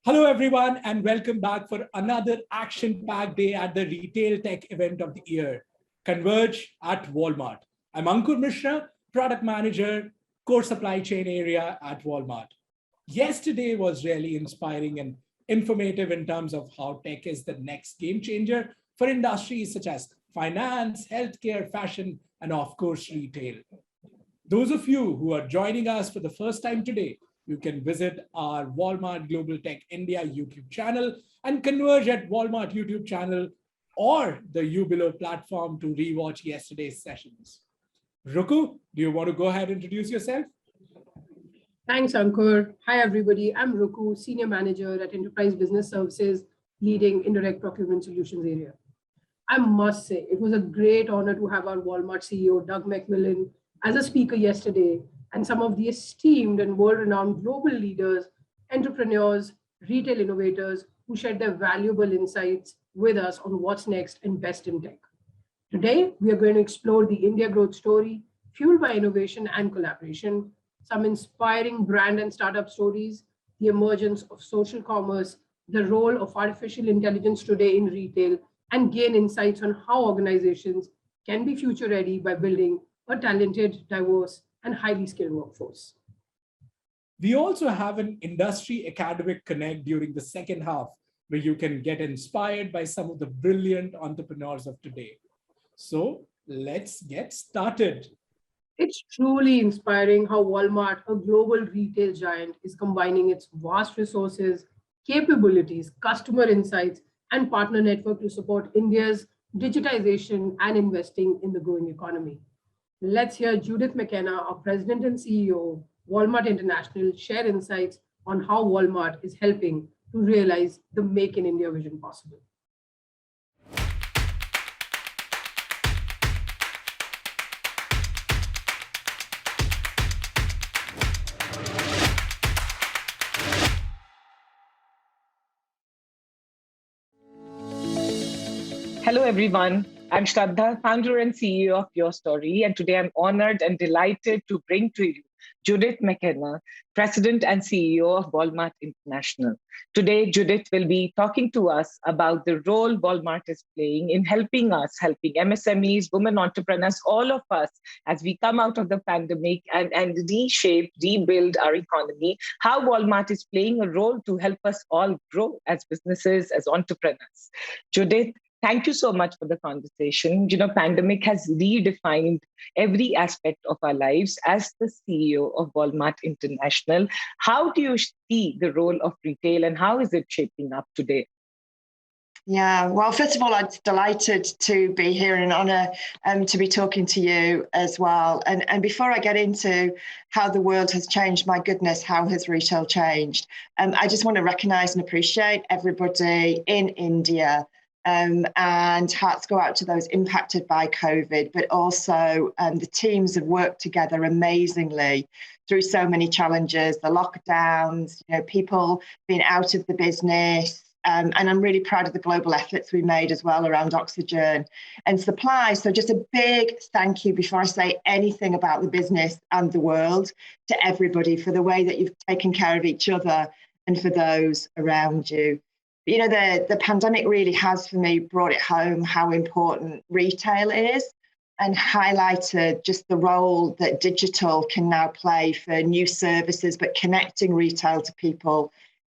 Hello, everyone, and welcome back for another action-packed day at the retail tech event of the year, Converge at Walmart. I'm Ankur Mishra, product manager, core supply chain area at Walmart. Yesterday was really inspiring and informative in terms of how tech is the next game changer for industries such as finance, healthcare, fashion, and of course, retail. Those of you who are joining us for the first time today, you can visit our Walmart Global Tech India YouTube channel and Converge at Walmart YouTube channel or the U Below platform to rewatch yesterday's sessions. Ruku, do you want to go ahead and introduce yourself? Thanks, Ankur. Hi, everybody. I'm Ruku, Senior Manager at Enterprise Business Services, leading Indirect Procurement Solutions area. I must say, it was a great honor to have our Walmart CEO, Doug McMillan, as a speaker yesterday, and some of the esteemed and world-renowned global leaders, entrepreneurs, retail innovators who shared their valuable insights with us on what's next and best in tech. Today, we are going to explore the India growth story, fueled by innovation and collaboration, some inspiring brand and startup stories, the emergence of social commerce, the role of artificial intelligence today in retail, and gain insights on how organizations can be future ready by building a talented, diverse, and highly skilled workforce. We also have an industry academic connect during the second half, where you can get inspired by some of the brilliant entrepreneurs of today. So let's get started. It's truly inspiring how Walmart, a global retail giant, is combining its vast resources, capabilities, customer insights, and partner network to support India's digitization and investing in the growing economy. Let's hear Judith McKenna, our President and CEO, Walmart International, share insights on how Walmart is helping to realize the Make in India vision possible. Hello, everyone. I'm Shraddha, founder and CEO of Your Story, and today I'm honored and delighted to bring to you Judith McKenna, President and CEO of Walmart International. Today, Judith will be talking to us about the role Walmart is playing in helping MSMEs, women entrepreneurs, all of us as we come out of the pandemic and reshape, rebuild our economy, how Walmart is playing a role to help us all grow as businesses, as entrepreneurs. Judith, thank you so much for the conversation. Pandemic has redefined every aspect of our lives. As the CEO of Walmart International, how do you see the role of retail and how is it shaping up today? Yeah, well, first of all, I'm delighted to be here and an honor to be talking to you as well. And before I get into how the world has changed, my goodness, how has retail changed? I just want to recognize and appreciate everybody in India. And hearts go out to those impacted by COVID, but also the teams have worked together amazingly through so many challenges, the lockdowns, people being out of the business. And I'm really proud of the global efforts we made as well around oxygen and supply. So just a big thank you before I say anything about the business and the world to everybody for the way that you've taken care of each other and for those around you. The pandemic really has, for me, brought it home how important retail is and highlighted just the role that digital can now play for new services, but connecting retail to people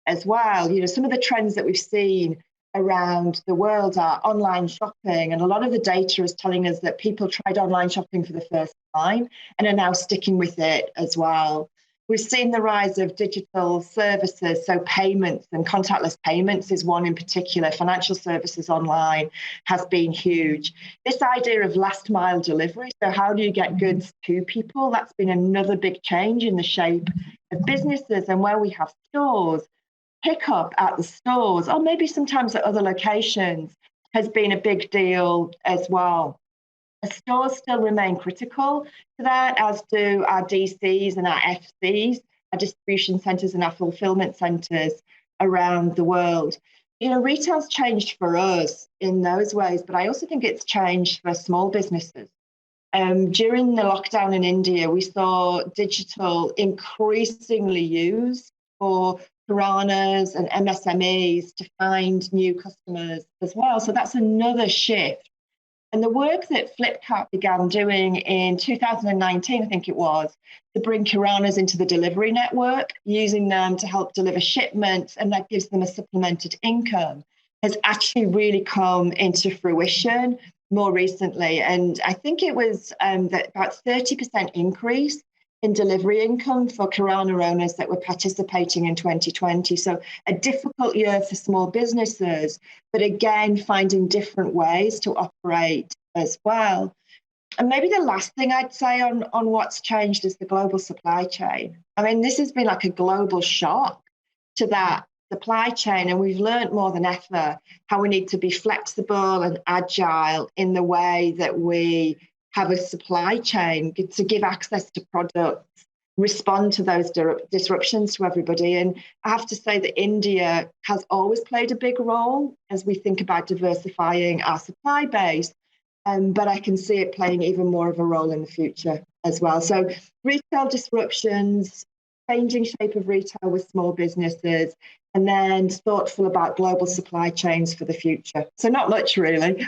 as well. Some of the trends that we've seen around the world are online shopping, and a lot of the data is telling us that people tried online shopping for the first time and are now sticking with it as well. We've seen the rise of digital services, so payments and contactless payments is one in particular. Financial services online has been huge. This idea of last mile delivery, so how do you get goods to people? That's been another big change in the shape of businesses, and where we have stores, pick up at the stores, or maybe sometimes at other locations, has been a big deal as well. The stores still remain critical to that, as do our DCs and our FCs, our distribution centres and our fulfilment centres around the world. Retail's changed for us in those ways, but I also think it's changed for small businesses. During the lockdown in India, we saw digital increasingly used for Kiranas and MSMEs to find new customers as well. So that's another shift. And the work that Flipkart began doing in 2019, I think it was, to bring Kiranas into the delivery network, using them to help deliver shipments, and that gives them a supplemented income, has actually really come into fruition more recently. And I think it was that about 30% increase in delivery income for Kirana owners that were participating in 2020. So a difficult year for small businesses, but again, finding different ways to operate as well. And maybe the last thing I'd say on what's changed is the global supply chain. I mean, this has been like a global shock to that supply chain, and we've learned more than ever how we need to be flexible and agile in the way that we have a supply chain to give access to products, respond to those disruptions to everybody. And I have to say that India has always played a big role as we think about diversifying our supply base. But I can see it playing even more of a role in the future as well. So retail disruptions, changing shape of retail with small businesses, and then thoughtful about global supply chains for the future. So not much really.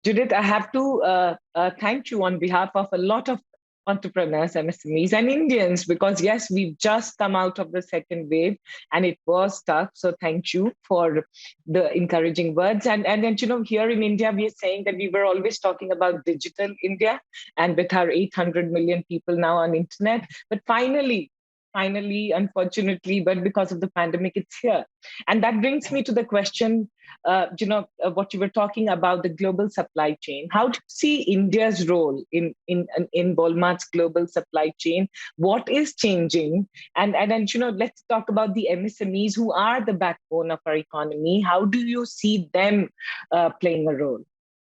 Judith, I have to thank you on behalf of a lot of entrepreneurs, MSMEs, and Indians, because yes, we've just come out of the second wave and it was tough. So thank you for the encouraging words. And you know, here in India, we are saying that we were always talking about digital India, and with our 800 million people now on internet, but finally, unfortunately, but because of the pandemic, it's here. And that brings me to the question, what you were talking about, the global supply chain. How do you see India's role in Walmart's global supply chain? What is changing? And let's talk about the MSMEs who are the backbone of our economy. How do you see them playing a role?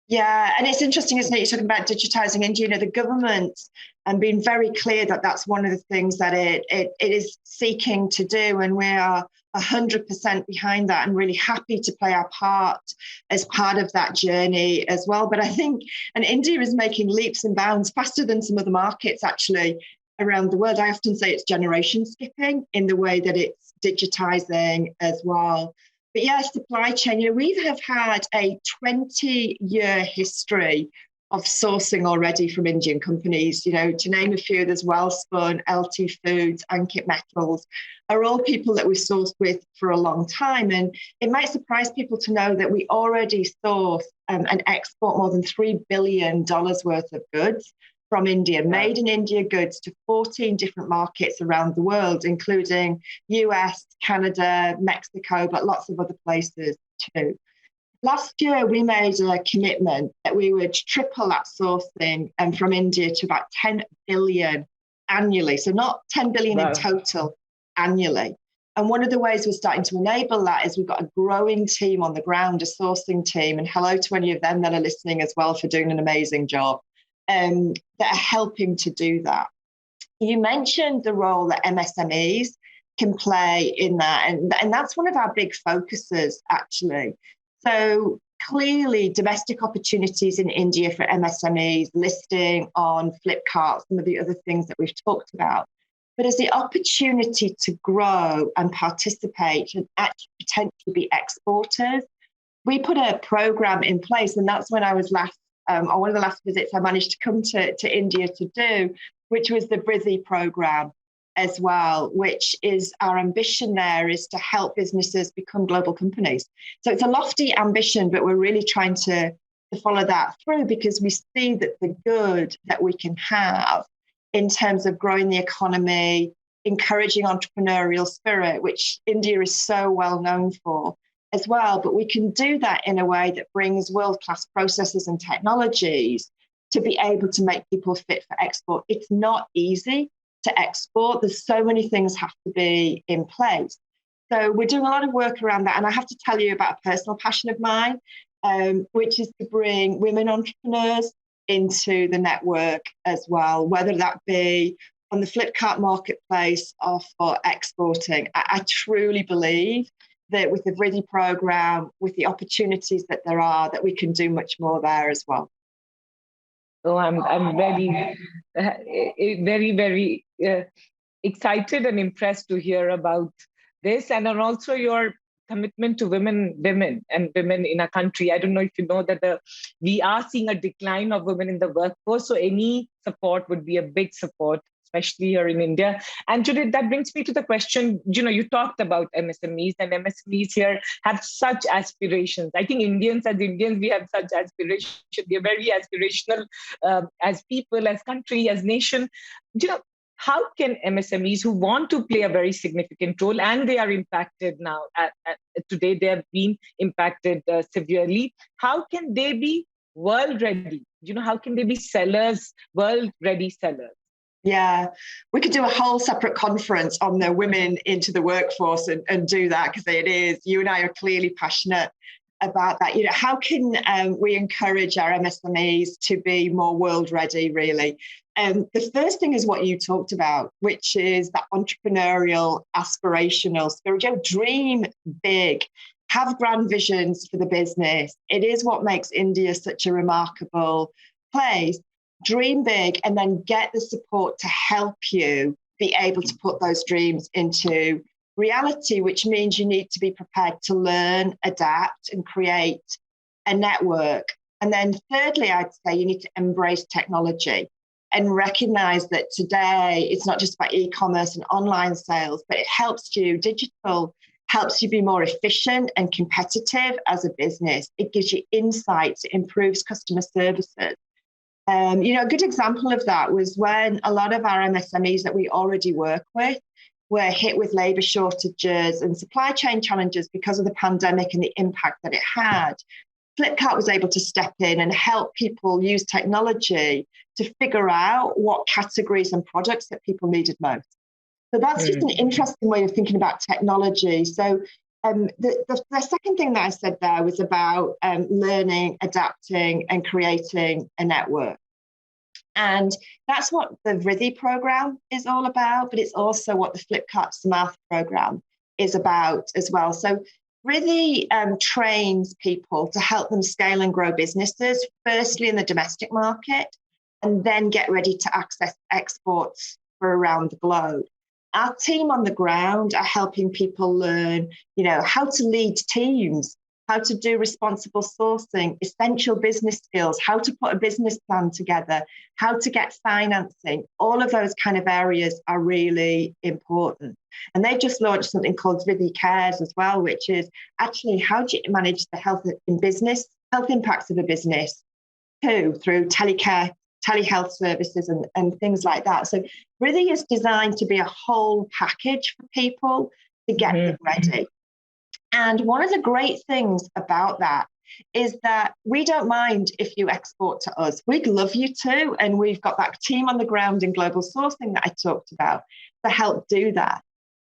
Yeah, and it's interesting, isn't it? You're talking about digitizing India. You know, the government and being very clear that that's one of the things that it is seeking to do, and we are 100% behind that and really happy to play our part as part of that journey as well. But I think, and India is making leaps and bounds faster than some other markets actually around the world. I often say it's generation skipping in the way that it's digitizing as well. But yeah, supply chain, you know, we have had a 20-year history of sourcing already from Indian companies. You know, to name a few, there's Wellspun, LT Foods, Ankit Metals, are all people that we sourced with for a long time. And it might surprise people to know that we already source and export more than $3 billion worth of goods from India, made in India goods to 14 different markets around the world, including US, Canada, Mexico, but lots of other places too. Last year, we made a commitment that we would triple that sourcing from India to about 10 billion annually. So not 10 billion in total annually. And one of the ways we're starting to enable that is we've got a growing team on the ground, a sourcing team, and hello to any of them that are listening as well for doing an amazing job. That are helping to do that. You mentioned the role that MSMEs can play in that, and that's one of our big focuses actually. So clearly domestic opportunities in India for MSMEs, listing on Flipkart, some of the other things that we've talked about. But as the opportunity to grow and participate and actually potentially be exporters, we put a program in place, and that's when I was on one of the last visits I managed to come to India to do, which was the Brithi program as well, which is our ambition there is to help businesses become global companies. So it's a lofty ambition, but we're really trying to follow that through because we see that the good that we can have in terms of growing the economy, encouraging entrepreneurial spirit, which India is so well known for, as well, but we can do that in a way that brings world-class processes and technologies to be able to make people fit for export. It's not easy to export. There's so many things have to be in place. So we're doing a lot of work around that. And I have to tell you about a personal passion of mine, which is to bring women entrepreneurs into the network as well, whether that be on the Flipkart marketplace or for exporting. I truly believe that with the Brithi program, with the opportunities that there are, that we can do much more there as well. Oh, I'm very, very excited and impressed to hear about this, and also your commitment to women in our country. I don't know if you know that we are seeing a decline of women in the workforce. So any support would be a big support, especially here in India. And Judith, that brings me to the question, you talked about MSMEs, and MSMEs here have such aspirations. I think as Indians, we have such aspirations. We are very aspirational as people, as country, as nation. How can MSMEs who want to play a very significant role, and they are impacted now, today they have been impacted severely, how can they be world ready? How can they be sellers, world ready sellers? Yeah, we could do a whole separate conference on the women into the workforce and do that, because it is, you and I are clearly passionate about that. How can we encourage our MSMEs to be more world ready, really? The first thing is what you talked about, which is that entrepreneurial, aspirational spirit. Dream big, have grand visions for the business. It is what makes India such a remarkable place. Dream big, and then get the support to help you be able to put those dreams into reality, which means you need to be prepared to learn, adapt, and create a network. And then thirdly, I'd say you need to embrace technology and recognize that today it's not just about e-commerce and online sales, but it helps you, digital helps you be more efficient and competitive as a business. It gives you insights, it improves customer services. A good example of that was when a lot of our MSMEs that we already work with were hit with labour shortages and supply chain challenges because of the pandemic and the impact that it had. Flipkart was able to step in and help people use technology to figure out what categories and products that people needed most. So that's just an interesting way of thinking about technology. So the second thing that I said there was about learning, adapting, and creating a network. And that's what the Riddhi program is all about, but it's also what the Flipkart Samarth program is about as well. So Riddhi trains people to help them scale and grow businesses, firstly in the domestic market, and then get ready to access exports for around the globe. Our team on the ground are helping people learn, how to lead teams, how to do responsible sourcing, essential business skills, how to put a business plan together, how to get financing. All of those kind of areas are really important. And they've just launched something called Riddhi Cares as well, which is actually how do you manage the health impacts of a business too, through telecare, telehealth services and things like that. So Riddhi is designed to be a whole package for people to get them ready. And one of the great things about that is that we don't mind if you export to us. We'd love you to. And we've got that team on the ground in global sourcing that I talked about to help do that.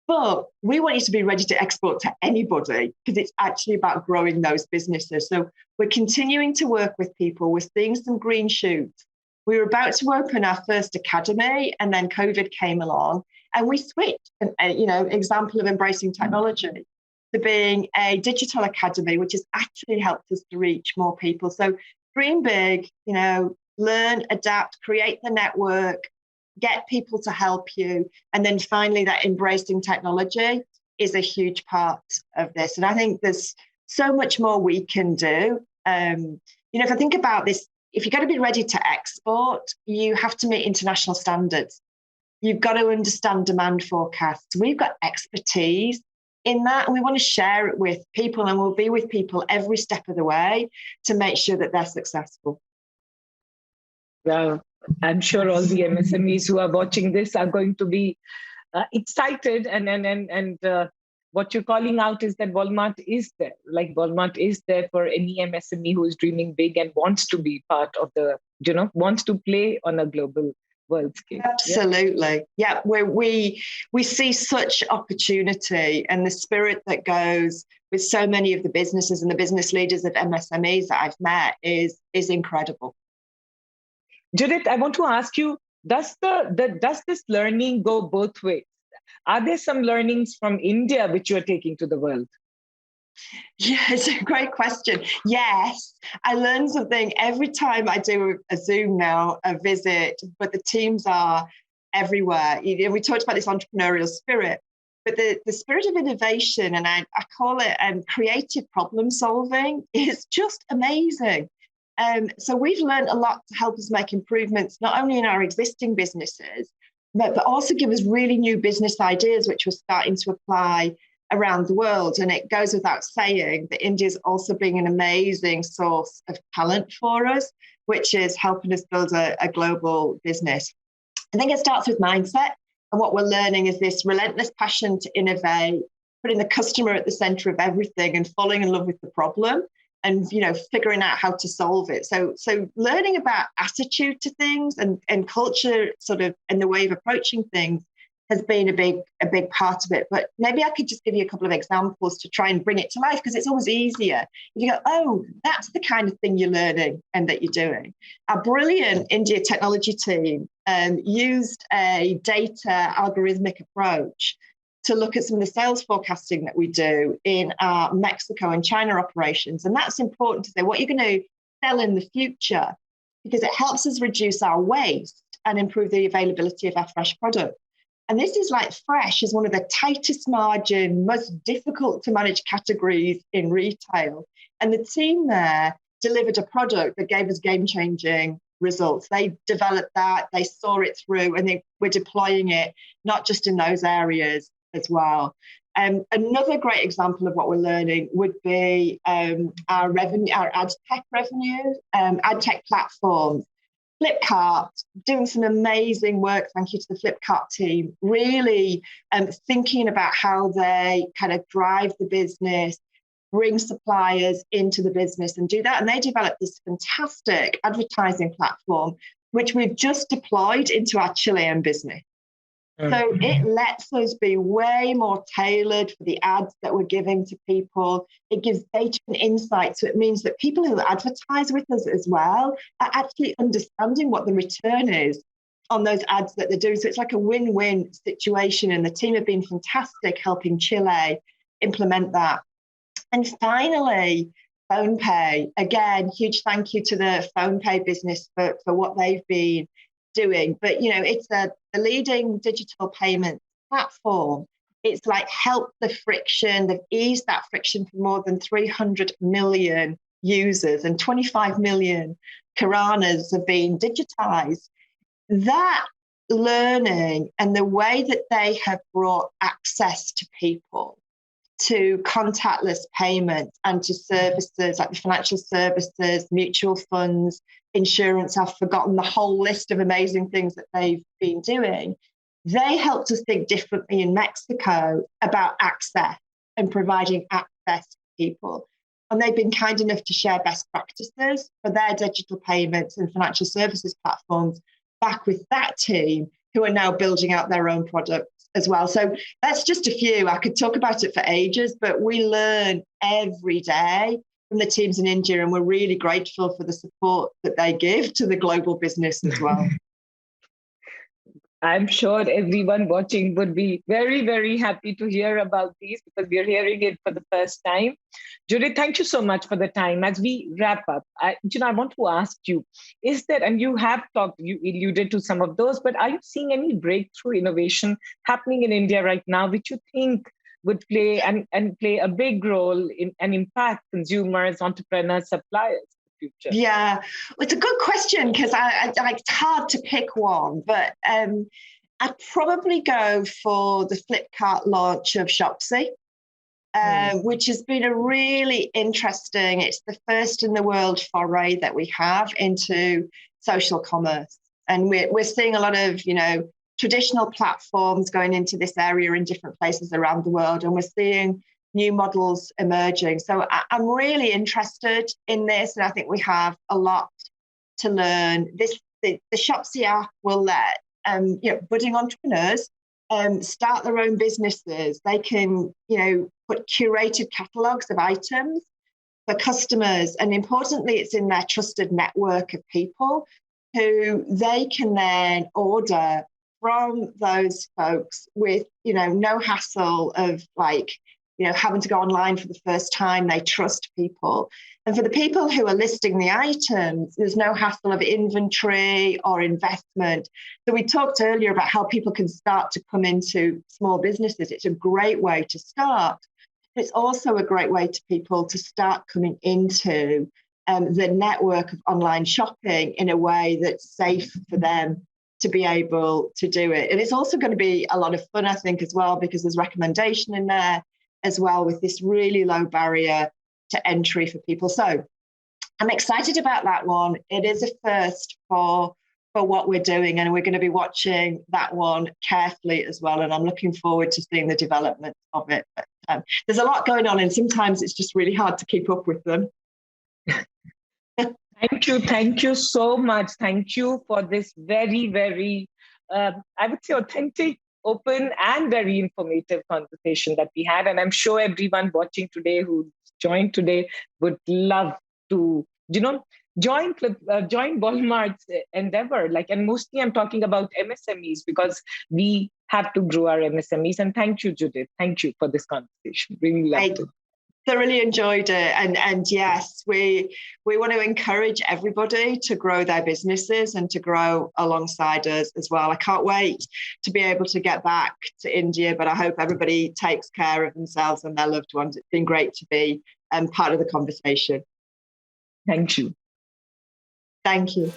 But we want you to be ready to export to anybody, because it's actually about growing those businesses. So we're continuing to work with people. We're seeing some green shoots. We were about to open our first academy, and then COVID came along, and we switched. Example of embracing technology to being a digital academy, which has actually helped us to reach more people. So dream big, learn, adapt, create the network, get people to help you. And then finally, that embracing technology is a huge part of this. And I think there's so much more we can do. If I think about this, if you're going to be ready to export, you have to meet international standards. You've got to understand demand forecasts. We've got expertise in that, and we want to share it with people, and we'll be with people every step of the way to make sure that they're successful. Well, I'm sure all the MSMEs who are watching this are going to be excited, and what you're calling out is that Walmart is there. Like Walmart is there for any MSME who is dreaming big and wants to be part of wants to play on a global world scale. Absolutely. Yeah, we see such opportunity, and the spirit that goes with so many of the businesses and the business leaders of MSMEs that I've met is incredible. Judith, I want to ask you, does this learning go both ways? Are there some learnings from India which you are taking to the world? Yeah, it's a great question. Yes, I learn something every time I do a Zoom now, a visit, but the teams are everywhere. We talked about this entrepreneurial spirit, but the spirit of innovation, and I call it creative problem solving, is just amazing. So we've learned a lot to help us make improvements, not only in our existing businesses, but also give us really new business ideas, which we're starting to apply around the world. And it goes without saying that India is also being an amazing source of talent for us, which is helping us build a global business. I think it starts with mindset. And what we're learning is this relentless passion to innovate, putting the customer at the center of everything and falling in love with the problem and, figuring out how to solve it. So learning about attitude to things and culture sort of and the way of approaching things has been a big part of it. But maybe I could just give you a couple of examples to try and bring it to life, because it's always easier if you go, oh, that's the kind of thing you're learning and that you're doing. Our brilliant India technology team used a data algorithmic approach to look at some of the sales forecasting that we do in our Mexico and China operations. And that's important to say what you're going to sell in the future, because it helps us reduce our waste and improve the availability of our fresh product. And this is like fresh is one of the tightest margin, most difficult to manage categories in retail. And the team there delivered a product that gave us game-changing results. They developed that, they saw it through, and we're deploying it, not just in those areas as well. Another great example of what we're learning would be our ad tech revenue, ad tech platforms. Flipkart doing some amazing work, thank you to the Flipkart team, really thinking about how they kind of drive the business, bring suppliers into the business and do that. And they developed this fantastic advertising platform, which we've just deployed into our Chilean business. So it lets us be way more tailored for the ads that we're giving to people. It gives data and insight. So it means that people who advertise with us as well are actually understanding what the return is on those ads that they're doing. So it's like a win-win situation. And the team have been fantastic helping Chile implement that. And finally, PhonePe. Again, huge thank you to the PhonePe business for what they've been doing. But, it's the leading digital payment platform. It's like help the friction. They've eased that friction for more than 300 million users, and 25 million kiranas have been digitized. That learning and the way that they have brought access to people to contactless payments and to services like the financial services, mutual funds, insurance, I've forgotten the whole list of amazing things that they've been doing. They helped us think differently in Mexico about access and providing access to people. And they've been kind enough to share best practices for their digital payments and financial services platforms back with that team, who are now building out their own products as well. So that's just a few. I could talk about it for ages, but we learn every day from the teams in India, and we're really grateful for the support that they give to the global business as well. I'm sure everyone watching would be very, very happy to hear about these, because we're hearing it for the first time. Judith, thank you so much for the time. As we wrap up, I want to ask you, is there, and you have talked, you alluded to some of those, but are you seeing any breakthrough innovation happening in India right now, which you think would play and play a big role in and impact consumers, entrepreneurs, suppliers? Future? Yeah, well, it's a good question, because it's hard to pick one, but I'd probably go for the Flipkart launch of Shopsy, which has been a really interesting, it's the first in the world foray that we have into social commerce. And we're seeing a lot of, traditional platforms going into this area in different places around the world, and we're seeing new models emerging. So I'm really interested in this, and I think we have a lot to learn. The Shopsy app will let budding entrepreneurs start their own businesses. They can put curated catalogues of items for customers, and importantly, it's in their trusted network of people who they can then order from those folks with no hassle of having to go online for the first time. They trust people. And for the people who are listing the items, there's no hassle of inventory or investment. So we talked earlier about how people can start to come into small businesses. It's a great way to start. It's also a great way to people to start coming into the network of online shopping in a way that's safe for them to be able to do it. And it's also going to be a lot of fun, I think, as well, because there's recommendation in there as well with this really low barrier to entry for people. So I'm excited about that one. It is a first for what we're doing, and we're going to be watching that one carefully as well. And I'm looking forward to seeing the development of it. But, there's a lot going on, and sometimes it's just really hard to keep up with them. Thank you so much. Thank you for this very, very, I would say, authentic, open, and very informative conversation that we had. And I'm sure everyone watching today who joined today would love to, join Walmart's endeavor. And mostly I'm talking about MSMEs, because we have to grow our MSMEs. And thank you, Judith. Thank you for this conversation. Really loved it. Thoroughly enjoyed it, and yes, we want to encourage everybody to grow their businesses and to grow alongside us as well. I can't wait to be able to get back to India, but I hope everybody takes care of themselves and their loved ones. It's been great to be part of the conversation. Thank you. Thank you.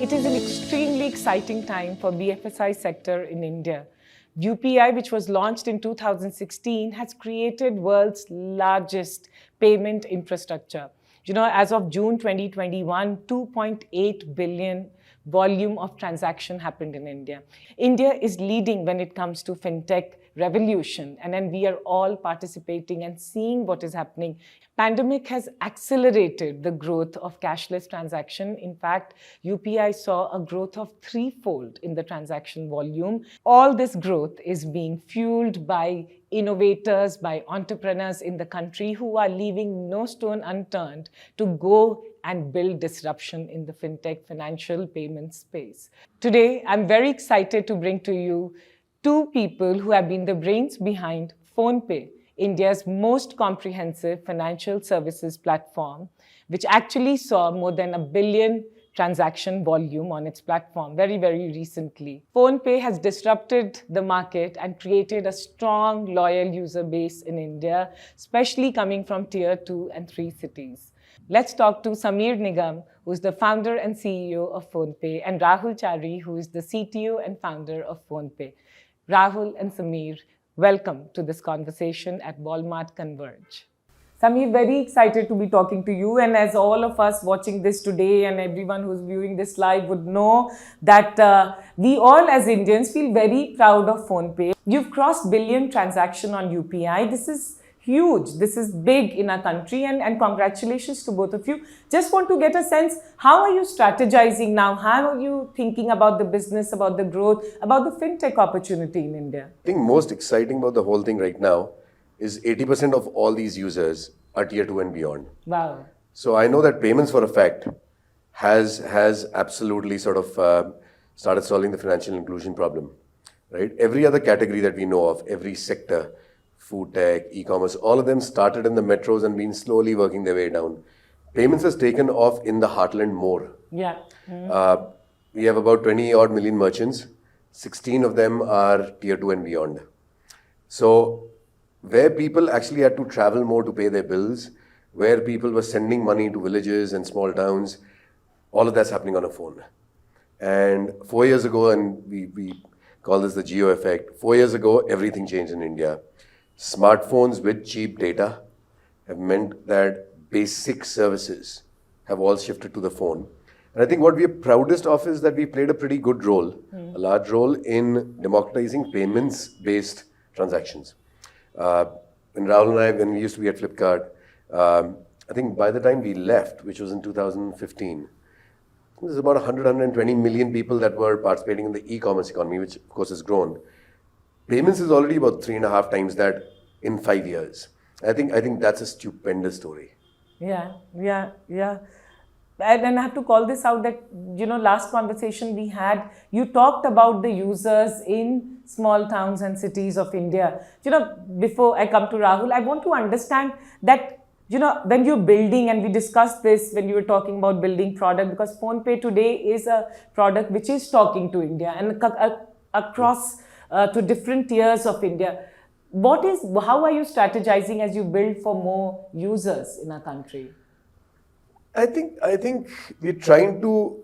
It is an extremely exciting time for BFSI sector in India. UPI, which was launched in 2016, has created world's largest payment infrastructure. As of June 2021, 2.8 billion volume of transaction happened in India. India is leading when it comes to fintech revolution, and then we are all participating and seeing what is happening. Pandemic has accelerated the growth of cashless transaction. In fact, UPI saw a growth of threefold in the transaction volume. All this growth is being fueled by innovators, by entrepreneurs in the country who are leaving no stone unturned to go and build disruption in the fintech financial payment space. Today, I'm very excited to bring to you two people who have been the brains behind PhonePe, India's most comprehensive financial services platform, which actually saw more than 1 billion transaction volume on its platform very, very recently. PhonePe has disrupted the market and created a strong, loyal user base in India, especially coming from tier 2 and 3 cities. Let's talk to Sameer Nigam, who is the founder and CEO of PhonePe, and Rahul Chari, who is the CTO and founder of PhonePe. Rahul and Sameer, welcome to this conversation at Walmart Converge. Sameer, very excited to be talking to you. And as all of us watching this today and everyone who's viewing this live would know that we all as Indians feel very proud of PhonePe. You've crossed billion transaction on UPI. This is huge. This is big in our country, and congratulations to both of you. Just want to get a sense, how are you strategizing now? How are you thinking about the business, about the growth, about the fintech opportunity in India? I think most exciting about the whole thing right now is 80% of all these users are tier 2 and beyond. Wow. So I know that payments for a fact has absolutely sort of started solving the financial inclusion problem, right? Every other category that we know of, every sector, food tech, e-commerce, all of them started in the metros and been slowly working their way down. Payments has taken off in the heartland more. Yeah. We have about 20 odd million merchants. 16 of them are tier 2 and beyond. So where people actually had to travel more to pay their bills, where people were sending money to villages and small towns, all of that's happening on a phone. And 4 years ago, and we call this the geo effect, 4 years ago, everything changed in India. Smartphones with cheap data have meant that basic services have all shifted to the phone. And I think what we are proudest of is that we played a pretty good role, a large role in democratizing payments-based transactions. When Rahul and I, when we used to be at Flipkart, I think by the time we left, which was in 2015, there's about 120 million people that were participating in the e-commerce economy, which of course has grown. Payments is already about 3.5 times that in 5 years. I think that's a stupendous story. Yeah. And I have to call this out that, last conversation we had, you talked about the users in small towns and cities of India. Before I come to Rahul, I want to understand that, when you're building, and we discussed this when you were talking about building product, because PhonePe today is a product which is talking to India and across to different tiers of India. How are you strategizing as you build for more users in our country? I think we're trying to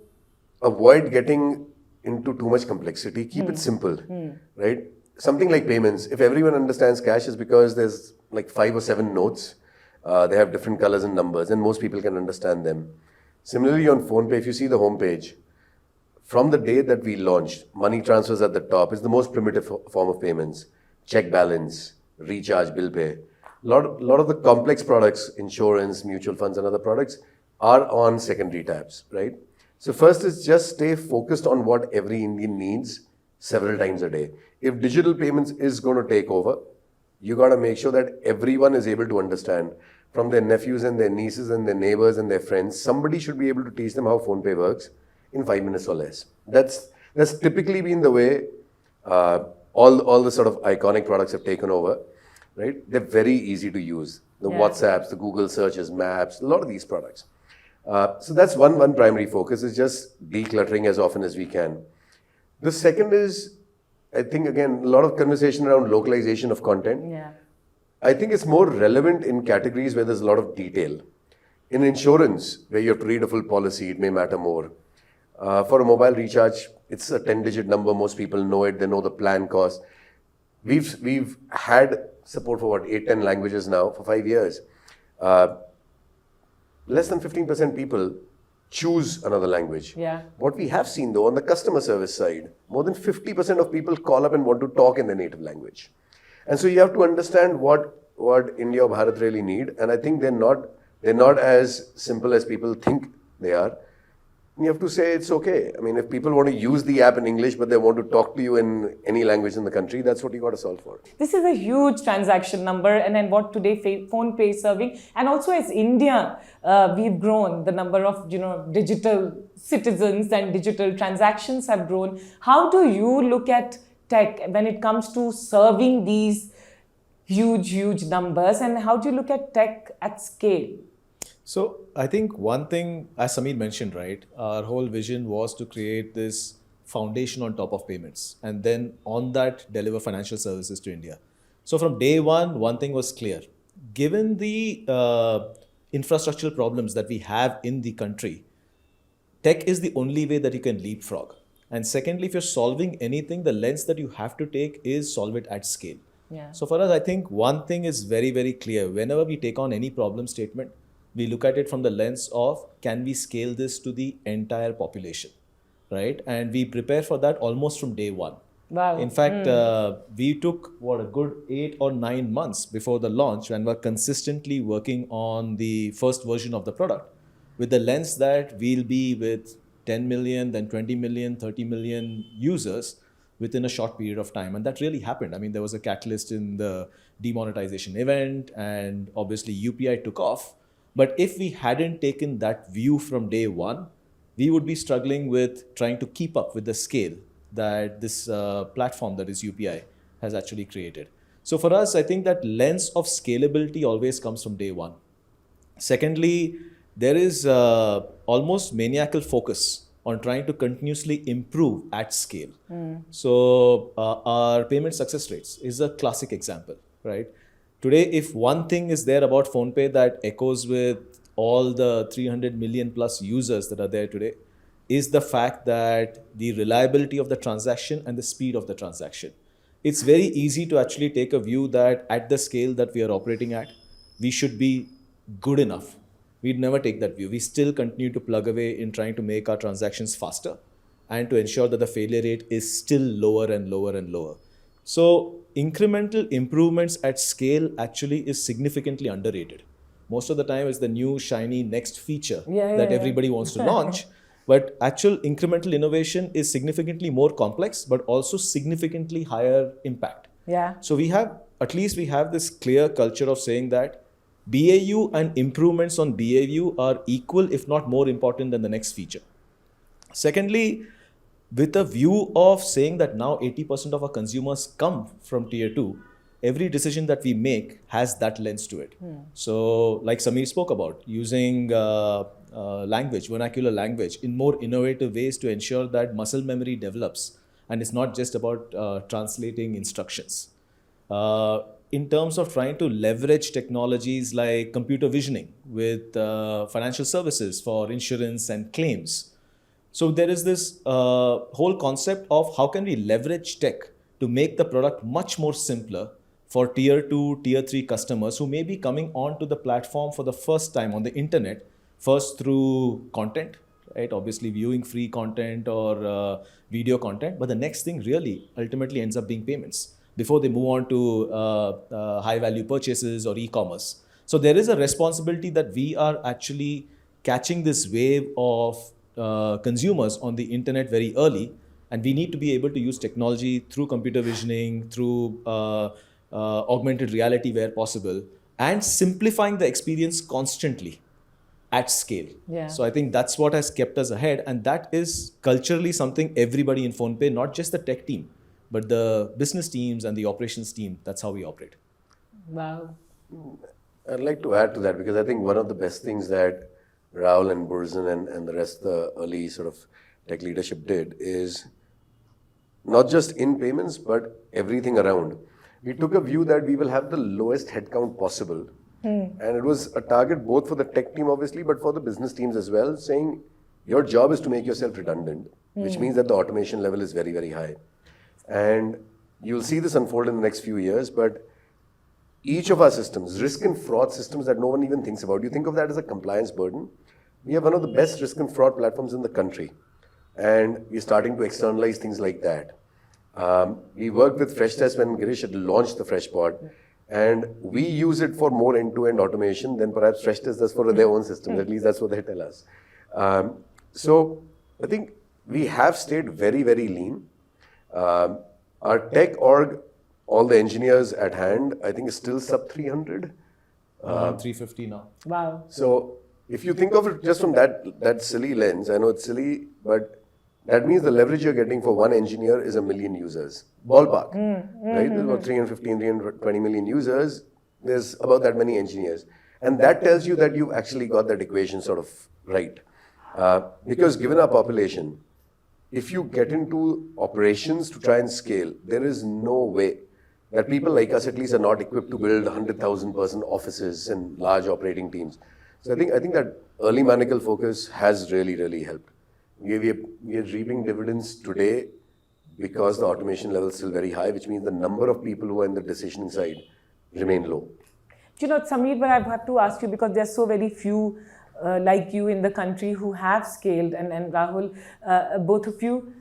avoid getting into too much complexity. Keep it simple, right? Something like payments. If everyone understands cash, is because there's like 5 or 7 notes. They have different colors and numbers, and most people can understand them. Similarly, on PhonePe, if you see the homepage, from the day that we launched, money transfers at the top is the most primitive form of payments. Check balance, recharge, bill pay. Lot of the complex products, insurance, mutual funds, and other products are on secondary tabs, right? So first is just stay focused on what every Indian needs several times a day. If digital payments is going to take over, you got to make sure that everyone is able to understand, from their nephews and their nieces and their neighbors and their friends. Somebody should be able to teach them how PhonePe works in 5 minutes or less. That's typically been the way all the sort of iconic products have taken over, right? They're very easy to use. The WhatsApps, the Google searches, maps, a lot of these products. So that's one primary focus, is just decluttering as often as we can. The second is, I think, again, a lot of conversation around localization of content. Yeah. I think it's more relevant in categories where there's a lot of detail. In insurance, where you have to read a full policy, it may matter more. For a mobile recharge, it's a 10-digit number. Most people know it. They know the plan cost. We've had support for 8-10 languages now for 5 years. Less than 15% people choose another language. Yeah. What we have seen though on the customer service side, more than 50% of people call up and want to talk in their native language. And so you have to understand what India or Bharat really need. And I think they're not as simple as people think they are. You have to say it's okay. I mean, if people want to use the app in English, but they want to talk to you in any language in the country, that's what you got to solve for. This is a huge transaction number, and then what today PhonePe is serving. And also as India, we've grown. The number of digital citizens and digital transactions have grown. How do you look at tech when it comes to serving these huge numbers, and how do you look at tech at scale? So I think one thing, as Sameer mentioned, right, our whole vision was to create this foundation on top of payments, and then on that deliver financial services to India. So from day one thing was clear. Given the infrastructural problems that we have in the country, tech is the only way that you can leapfrog. And secondly, if you're solving anything, the lens that you have to take is solve it at scale. Yeah. So for us, I think one thing is very, very clear. Whenever we take on any problem statement, we look at it from the lens of, can we scale this to the entire population, right? And we prepare for that almost from day one. Wow. In fact, we took a good 8 or 9 months before the launch, and were consistently working on the first version of the product with the lens that we'll be with 10 million, then 20 million, 30 million users within a short period of time. And that really happened. I mean, there was a catalyst in the demonetization event, and obviously UPI took off. But if we hadn't taken that view from day one, we would be struggling with trying to keep up with the scale that this platform, that is UPI, has actually created. So for us, I think that lens of scalability always comes from day one. Secondly, there is almost maniacal focus on trying to continuously improve at scale. So our payment success rates is a classic example, right? Today, if one thing is there about PhonePe that echoes with all the 300 million plus users that are there today, is the fact that the reliability of the transaction and the speed of the transaction. It's very easy to actually take a view that at the scale that we are operating at, we should be good enough we'd never take that view. We still continue to plug away in trying to make our transactions faster and to ensure that the failure rate is still lower and lower and lower. So incremental improvements at scale actually is significantly underrated. Most of the time it's the new shiny next feature that everybody wants to launch. But actual incremental innovation is significantly more complex, but also significantly higher impact. So we have this clear culture of saying that BAU and improvements on BAU are equal, if not more important than the next feature. Secondly, with a view of saying that now 80% of our consumers come from tier 2, every decision that we make has that lens to it. So like Sameer spoke about, using vernacular language in more innovative ways to ensure that muscle memory develops. And it's not just about translating instructions. In terms of trying to leverage technologies like computer visioning with financial services for insurance and claims. So there is this whole concept of how can we leverage tech to make the product much more simpler for tier 2, tier 3 customers who may be coming onto the platform for the first time on the internet, first through content, right? Obviously viewing free content or video content, but the next thing really ultimately ends up being payments before they move on to high value purchases or e-commerce. So there is a responsibility that we are actually catching this wave of consumers on the internet very early, and we need to be able to use technology through computer visioning, through augmented reality where possible, and simplifying the experience constantly at scale. So I think that's what has kept us ahead, and that is culturally something everybody in PhonePe, not just the tech team, but the business teams and the operations team, that's how we operate. Wow. I'd like to add to that, because I think one of the best things that Rahul and Burzan and the rest of the early sort of tech leadership did is not just in payments, but everything around. We took a view that we will have the lowest headcount possible. And it was a target both for the tech team, obviously, but for the business teams as well, saying your job is to make yourself redundant, which means that the automation level is very, very high. And you'll see this unfold in the next few years, but each of our systems, risk and fraud systems that no one even thinks about, you think of that as a compliance burden. We have one of the best risk and fraud platforms in the country, and we're starting to externalize things like that. We worked with Freshtest when Girish had launched the FreshPod, and we use it for more end-to-end automation than perhaps Freshtest does for their own systems. At least that's what they tell us. So I think we have stayed very, very lean. Our tech org, all the engineers at hand, I think is still sub 300. 350 now. Wow. So if you think of it just from that silly lens, I know it's silly, but that means the leverage you're getting for one engineer is 1 million users. Ballpark, right? There's about 315, 320 million users. There's about that many engineers. And that tells you that you've actually got that equation sort of right. Because given our population, if you get into operations to try and scale, there is no way that people like us at least are not equipped to build 100,000 person offices and large operating teams. So I think that early maniacal focus has really, really helped. We are reaping dividends today because the automation level is still very high, which means the number of people who are in the decisioning side remain low. You know, Sameer, but I have to ask you, because there's so very few like you in the country who have scaled, and Rahul, both of you,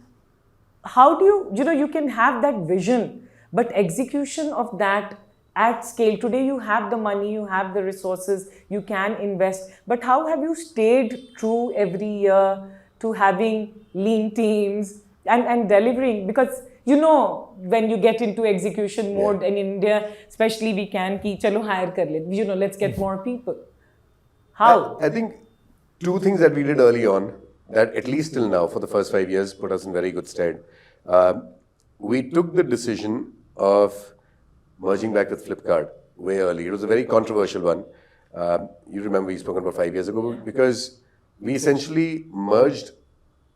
how do you can have that vision, but execution of that at scale. Today you have the money, you have the resources, you can invest, but how have you stayed true every year to having lean teams and delivering? Because when you get into execution mode in India, especially, we can chalo hire kar le, let's get more people. How? I think two things that we did early on that at least till now for the first 5 years put us in very good stead. We took the decision of merging back with Flipkart way early. It was a very controversial one. You remember we spoke about 5 years ago, because we essentially merged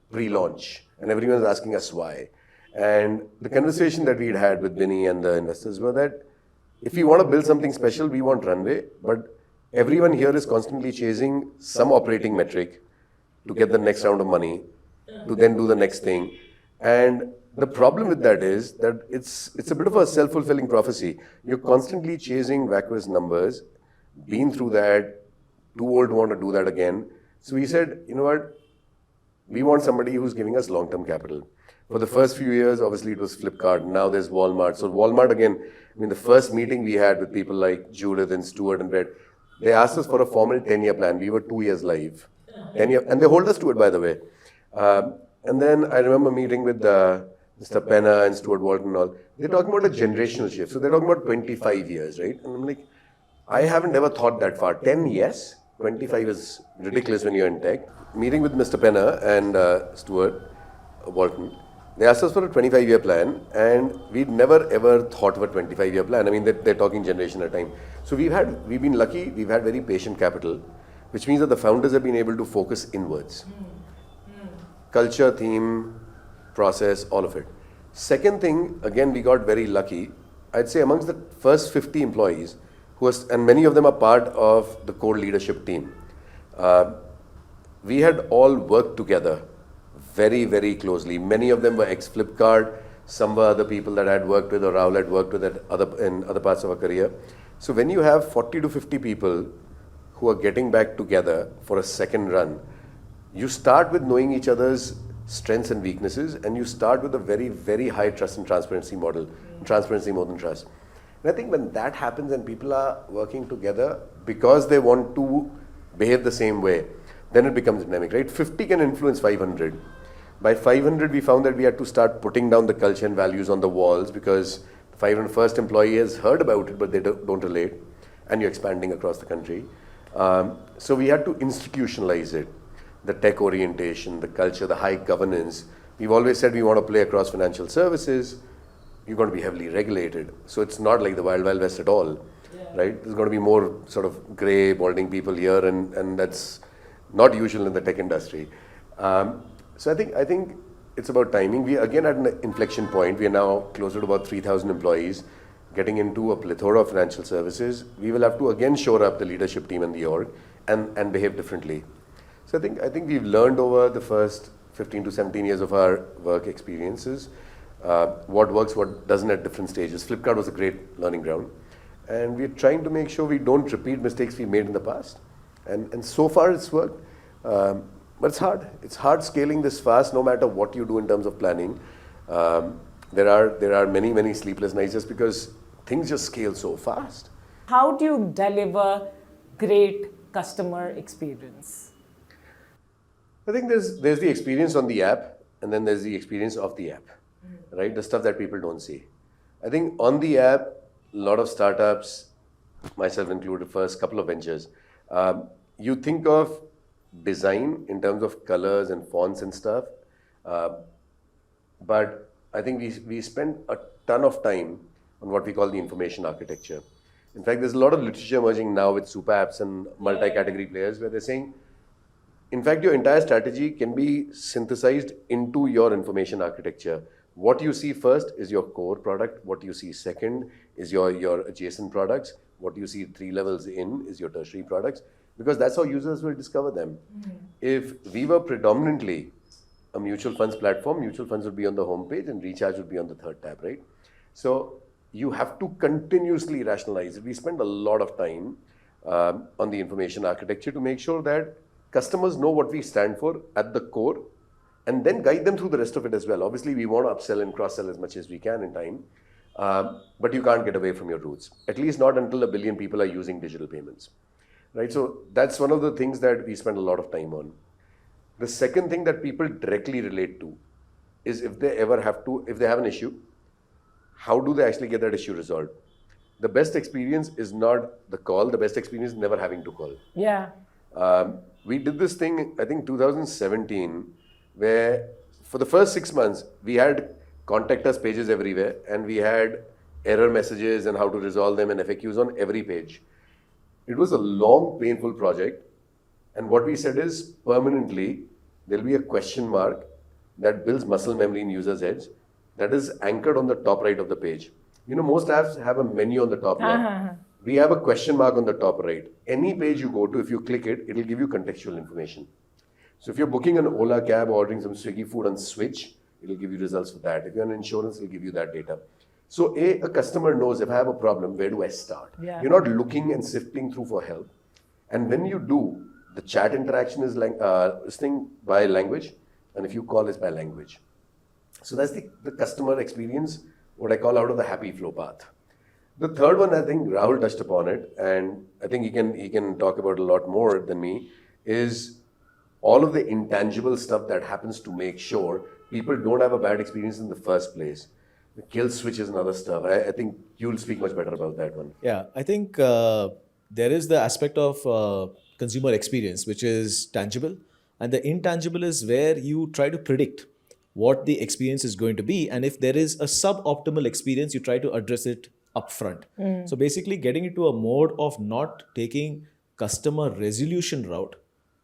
pre-launch and everyone was asking us why. And the conversation that we'd had with Binny and the investors were that if we want to build something special, we want runway, but everyone here is constantly chasing some operating metric to get the next round of money, to then do the next thing. And the problem with that is that it's a bit of a self-fulfilling prophecy. You're constantly chasing vacuous numbers, been through that, too old to want to do that again. So we said, you know what, we want somebody who's giving us long-term capital. For the first few years, obviously it was Flipkart. Now there's Walmart. So Walmart again, I mean, the first meeting we had with people like Judith and Stuart and Brett, they asked us for a formal 10-year plan. We were 2 years live. 10-year, and they hold us to it, by the way. And then I remember meeting with Mr. Penna and Stuart Walton and all. They're talking about a generational shift. So they're talking about 25 years, right? And I'm like, I haven't ever thought that far. 10, yes. 25 is ridiculous when you're in tech. Meeting with Mr. Penna and Stuart Walton, they asked us for a 25-year plan, and we'd never ever thought of a 25-year plan. I mean, they're talking generation at a time. So we've been lucky. We've had very patient capital, which means that the founders have been able to focus inwards. Culture, theme, process, all of it. Second thing, again, we got very lucky. I'd say amongst the first 50 employees, and many of them are part of the core leadership team, we had all worked together very, very closely. Many of them were ex-Flipkart. Some were other people that I had worked with or Rahul had worked with in other parts of our career. So when you have 40 to 50 people who are getting back together for a second run, you start with knowing each other's strengths and weaknesses, and you start with a very, very high trust and transparency model. Transparency more than trust. And I think when that happens and people are working together because they want to behave the same way, then it becomes dynamic, right? 50 can influence 500. By 500, we found that we had to start putting down the culture and values on the walls because the 501st employee has heard about it, but they don't relate, and you're expanding across the country. So we had to institutionalize it. The tech orientation, the culture, the high governance. We've always said we want to play across financial services. You're going to be heavily regulated. So it's not like the Wild Wild West at all, right? There's going to be more sort of gray, balding people here, and that's not usual in the tech industry. So I think it's about timing. We again at an inflection point. We are now closer to about 3,000 employees, getting into a plethora of financial services. We will have to again shore up the leadership team and the org and behave differently. So I think we've learned over the first 15 to 17 years of our work experiences what works, what doesn't at different stages. Flipkart was a great learning ground, and we're trying to make sure we don't repeat mistakes we made in the past. And so far it's worked, but it's hard. It's hard scaling this fast, no matter what you do in terms of planning. There are many sleepless nights just because things just scale so fast. How do you deliver great customer experience? I think there's the experience on the app, and then there's the experience of the app, right? The stuff that people don't see. I think on the app, a lot of startups, myself included, first couple of ventures, you think of design in terms of colors and fonts and stuff, but I think we spend a ton of time on what we call the information architecture. In fact, there's a lot of literature emerging now with super apps and multi-category players where they're saying, in fact, your entire strategy can be synthesized into your information architecture. What you see first is your core product. What you see second is your adjacent products. What you see 3 levels in is your tertiary products, because that's how users will discover them. If we were predominantly a mutual funds platform, mutual funds would be on the homepage and recharge would be on the third tab, right? So you have to continuously rationalize it. We spend a lot of time on the information architecture to make sure that customers know what we stand for at the core, and then guide them through the rest of it as well. Obviously, we want to upsell and cross-sell as much as we can in time, but you can't get away from your roots, at least not until 1 billion people are using digital payments, right? So that's one of the things that we spend a lot of time on. The second thing that people directly relate to is if they have an issue, how do they actually get that issue resolved? The best experience is not the call. The best experience is never having to call. Yeah. We did this thing, I think 2017, where for the first 6 months, we had contact us pages everywhere, and we had error messages and how to resolve them and FAQs on every page. It was a long, painful project. And what we said is permanently, there'll be a question mark that builds muscle memory in users' heads that is anchored on the top right of the page. You know, most apps have a menu on the top left. We have a question mark on the top right. Any page you go to, if you click it, it'll give you contextual information. So if you're booking an Ola cab or ordering some Swiggy food on Switch, it'll give you results for that. If you're on insurance, it'll give you that data. So a customer knows if I have a problem, where do I start? Yeah. You're not looking and sifting through for help. And when you do, the chat interaction is listening by language, and if you call, it's by language. So that's the customer experience, what I call out of the happy flow path. The third one, I think Rahul touched upon it, and I think he can talk about a lot more than me, is all of the intangible stuff that happens to make sure people don't have a bad experience in the first place. The kill switch is another stuff. I think you'll speak much better about that one. Yeah, I think there is the aspect of consumer experience, which is tangible, and the intangible is where you try to predict what the experience is going to be, and if there is a suboptimal experience, you try to address it upfront. So basically, getting into a mode of not taking customer resolution route,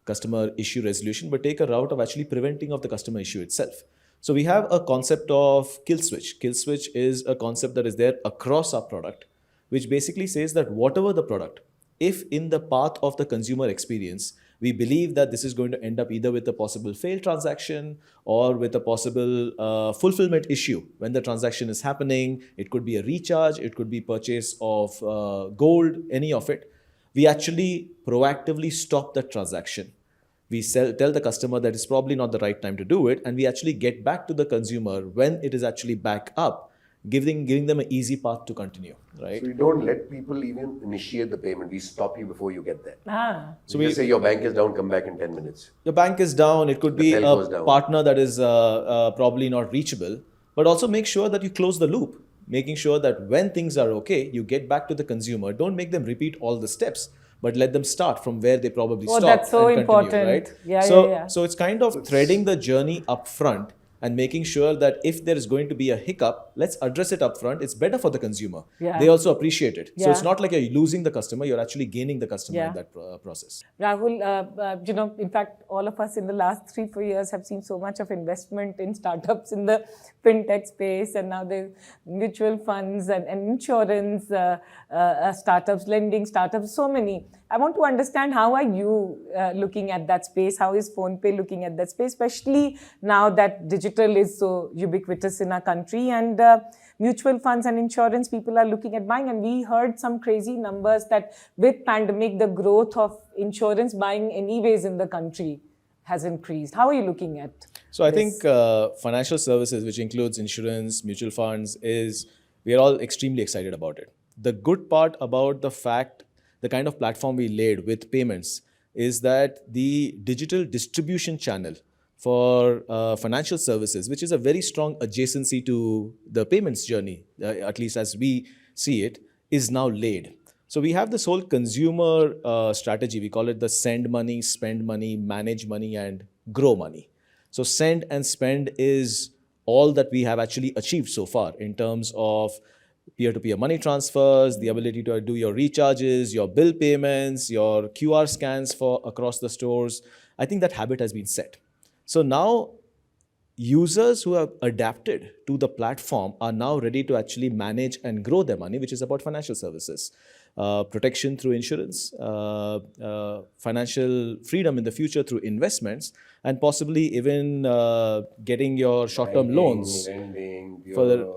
customer issue resolution, but take a route of actually preventing of the customer issue itself. So we have a concept of kill switch. Kill switch is a concept that is there across our product, which basically says that whatever the product, if in the path of the consumer experience, we believe that this is going to end up either with a possible failed transaction or with a possible fulfillment issue when the transaction is happening. It could be a recharge, it could be purchase of gold, any of it. We actually proactively stop that transaction. We tell the customer that it's probably not the right time to do it, and we actually get back to the consumer when it is actually back up, giving them an easy path to continue, right? So we don't let people even initiate the payment. We stop you before you get there. So we we just say your bank is down, come back in 10 minutes. Your bank is down. It could be telco's a down. partner that is probably not reachable, but also make sure that you close the loop, making sure that when things are okay, you get back to the consumer. Don't make them repeat all the steps, but let them start from where they probably stopped. That's so and continue, important. right? Yeah. So it's kind of threading the journey up front and making sure that if there is going to be a hiccup, let's address it up front. It's better for the consumer. Yeah. They also appreciate it. So Yeah. it's not like you're losing the customer, you're actually gaining the customer Yeah. in that process. Rahul, in fact, all of us in the last 3-4 years have seen so much of investment in startups in the fintech space, and now the mutual funds and insurance startups, lending startups, so many. I want to understand, how are you looking at that space? How is PhonePe looking at that space, especially now that digital is so ubiquitous in our country, and mutual funds and insurance people are looking at buying. And we heard some crazy numbers that with pandemic, the growth of insurance buying anyways in the country has increased. How are you looking at So I this? think financial services, which includes insurance, mutual funds, we are all extremely excited about it. The good part about the kind of platform we laid with payments is that the digital distribution channel for financial services, which is a very strong adjacency to the payments journey, at least as we see it, is now laid. So we have this whole consumer strategy. We call it the send money, spend money, manage money, and grow money. So send and spend is all that we have actually achieved so far in terms of peer-to-peer money transfers, the ability to do your recharges, your bill payments, your QR scans for across the stores. I think that habit has been set. So now users who have adapted to the platform are now ready to actually manage and grow their money, which is about financial services. Protection through insurance, financial freedom in the future through investments, and possibly even getting your short-term loans through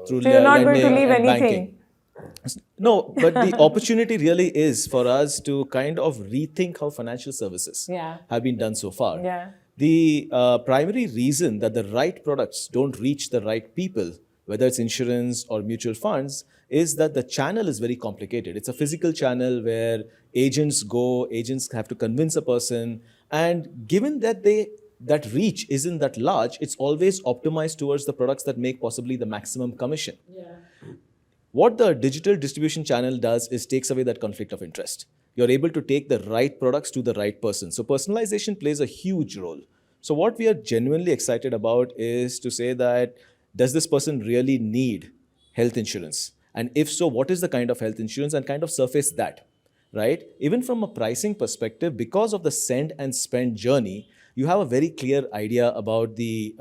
So you're not going to lending leave and anything? banking. No, but the opportunity really is for us to kind of rethink how financial services have been done so far. Yeah. The primary reason that the right products don't reach the right people, whether it's insurance or mutual funds, is that the channel is very complicated. It's a physical channel where agents have to convince a person, and given that that reach isn't that large, it's always optimized towards the products that make possibly the maximum commission. What the digital distribution channel does is takes away that conflict of interest. You're able to take the right products to the right person. So personalization plays a huge role. So what we are genuinely excited about is to say that, does this person really need health insurance? And if so, what is the kind of health insurance, and kind of surface that, right? Even from a pricing perspective, because of the send and spend journey, you have a very clear idea about the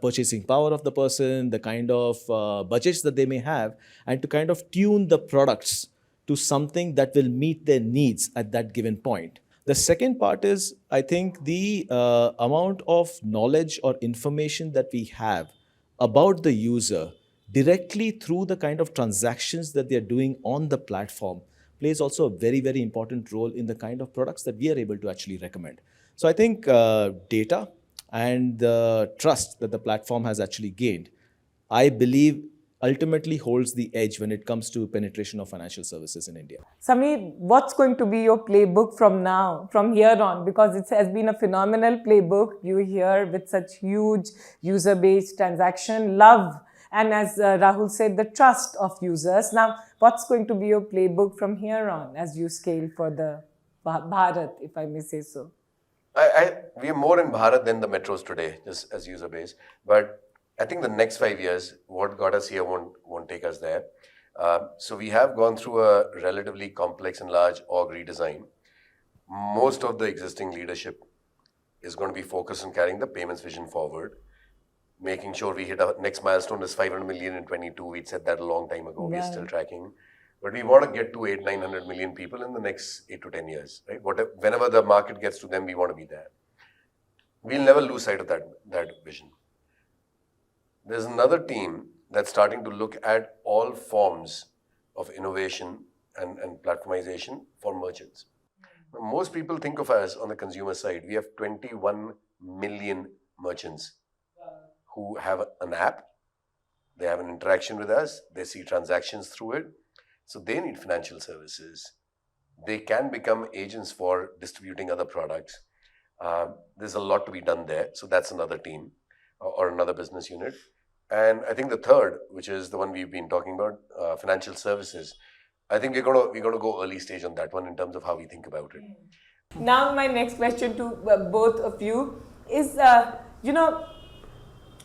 purchasing power of the person, the kind of budgets that they may have, and to kind of tune the products to something that will meet their needs at that given point. The second part is, I think, the amount of knowledge or information that we have about the user directly through the kind of transactions that they're doing on the platform plays also a very, very important role in the kind of products that we are able to actually recommend. So I think data and the trust that the platform has actually gained, I believe ultimately holds the edge when it comes to penetration of financial services in India. Sameer, what's going to be your playbook from here on? Because it has been a phenomenal playbook. You here with such huge user base, transaction, love, and as Rahul said, the trust of users. Now, what's going to be your playbook from here on as you scale for the Bharat, if I may say so? We are more in Bharat than the metros today, just as user base. But I think the next 5 years, what got us here won't take us there. So we have gone through a relatively complex and large org redesign. Most of the existing leadership is going to be focused on carrying the payments vision forward, making sure we hit our next milestone is 500 million in 22. We'd said that a long time ago. We're still tracking. But we want to get to 900 million people in the next 8 to 10 years. Right? Whenever the market gets to them, we want to be there. We'll never lose sight of that vision. There's another team that's starting to look at all forms of innovation and platformization for merchants. Most people think of us on the consumer side. We have 21 million merchants who have an app. They have an interaction with us. They see transactions through it. So they need financial services. They can become agents for distributing other products. There's a lot to be done there. So that's another team or another business unit. And I think the third, which is the one we've been talking about, financial services, I think we're gonna go early stage on that one in terms of how we think about it. Now, my next question to both of you is,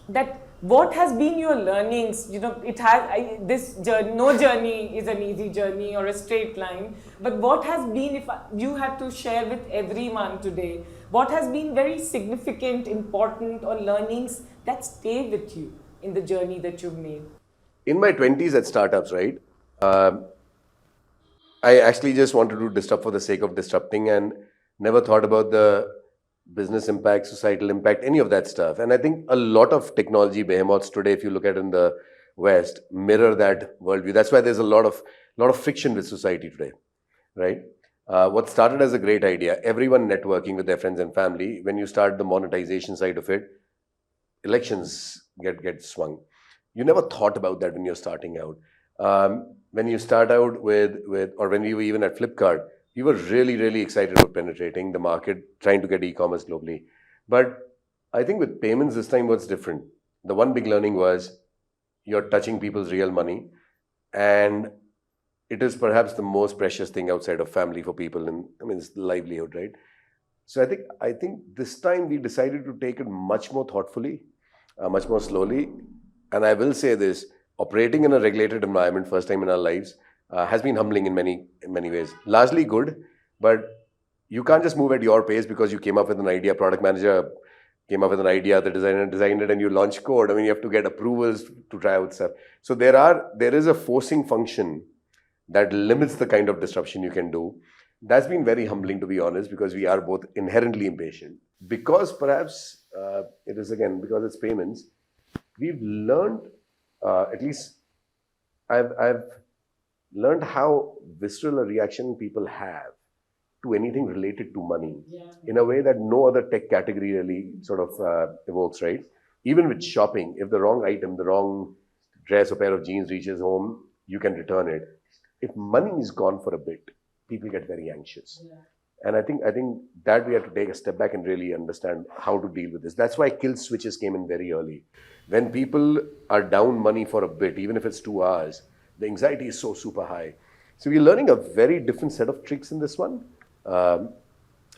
that what has been your learnings? It has this journey. No journey is an easy journey or a straight line. But what has been, if you had to share with everyone today, what has been very significant, important, or learnings that stay with you in the journey that you've made? In my 20s at startups, right, I actually just wanted to disrupt for the sake of disrupting and never thought about the business impact, societal impact, any of that stuff. And I think a lot of technology behemoths today, if you look at in the West, mirror that worldview. That's why there's a lot of friction with society today, right? What started as a great idea, everyone networking with their friends and family, when you start the monetization side of it, elections get swung. You never thought about that when you're starting out. When you start out with or when we were even at Flipkart, we were really, really excited about penetrating the market, trying to get e-commerce globally. But I think with payments this time, what's different? The one big learning was you're touching people's real money, and it is perhaps the most precious thing outside of family for people, and it's the livelihood, right? So I think this time we decided to take it much more thoughtfully, much more slowly. And I will say this, operating in a regulated environment first time in our lives has been humbling in many ways. Largely good, but you can't just move at your pace because you came up with an idea, product manager came up with an idea, the designer designed it, and you launch code. You have to get approvals to try out stuff. So there is a forcing function that limits the kind of disruption you can do. That's been very humbling, to be honest, because we are both inherently impatient. Because perhaps it is, again, because it's payments, we've learned, at least I've learned how visceral a reaction people have to anything related to money in a way that no other tech category really sort of evokes, right? Even with shopping, if the wrong item, the wrong dress or pair of jeans reaches home, you can return it. If money is gone for a bit, people get very anxious. And I think that we have to take a step back and really understand how to deal with this. That's why kill switches came in very early. When people are down money for a bit, even if it's 2 hours, the anxiety is so super high. So we're learning a very different set of tricks in this one.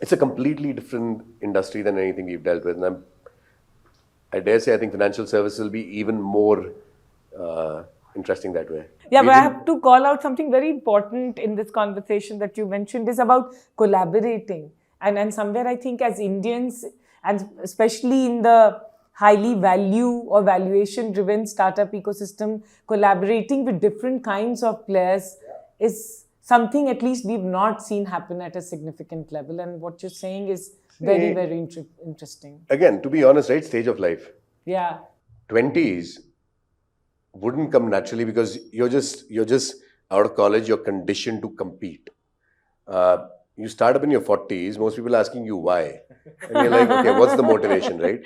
It's a completely different industry than anything we've dealt with. And I dare say I think financial services will be even more interesting that way. Yeah, but I have to call out something very important in this conversation that you mentioned is about collaborating. And somewhere I think as Indians, and especially in the highly value or valuation driven startup ecosystem, collaborating with different kinds of players is something at least we've not seen happen at a significant level. And what you're saying is very, very interesting. Again, to be honest, right, stage of life. Yeah. 20s wouldn't come naturally because you're just out of college, you're conditioned to compete. You start up in your 40s, most people are asking you why. And you're like, okay, what's the motivation, right?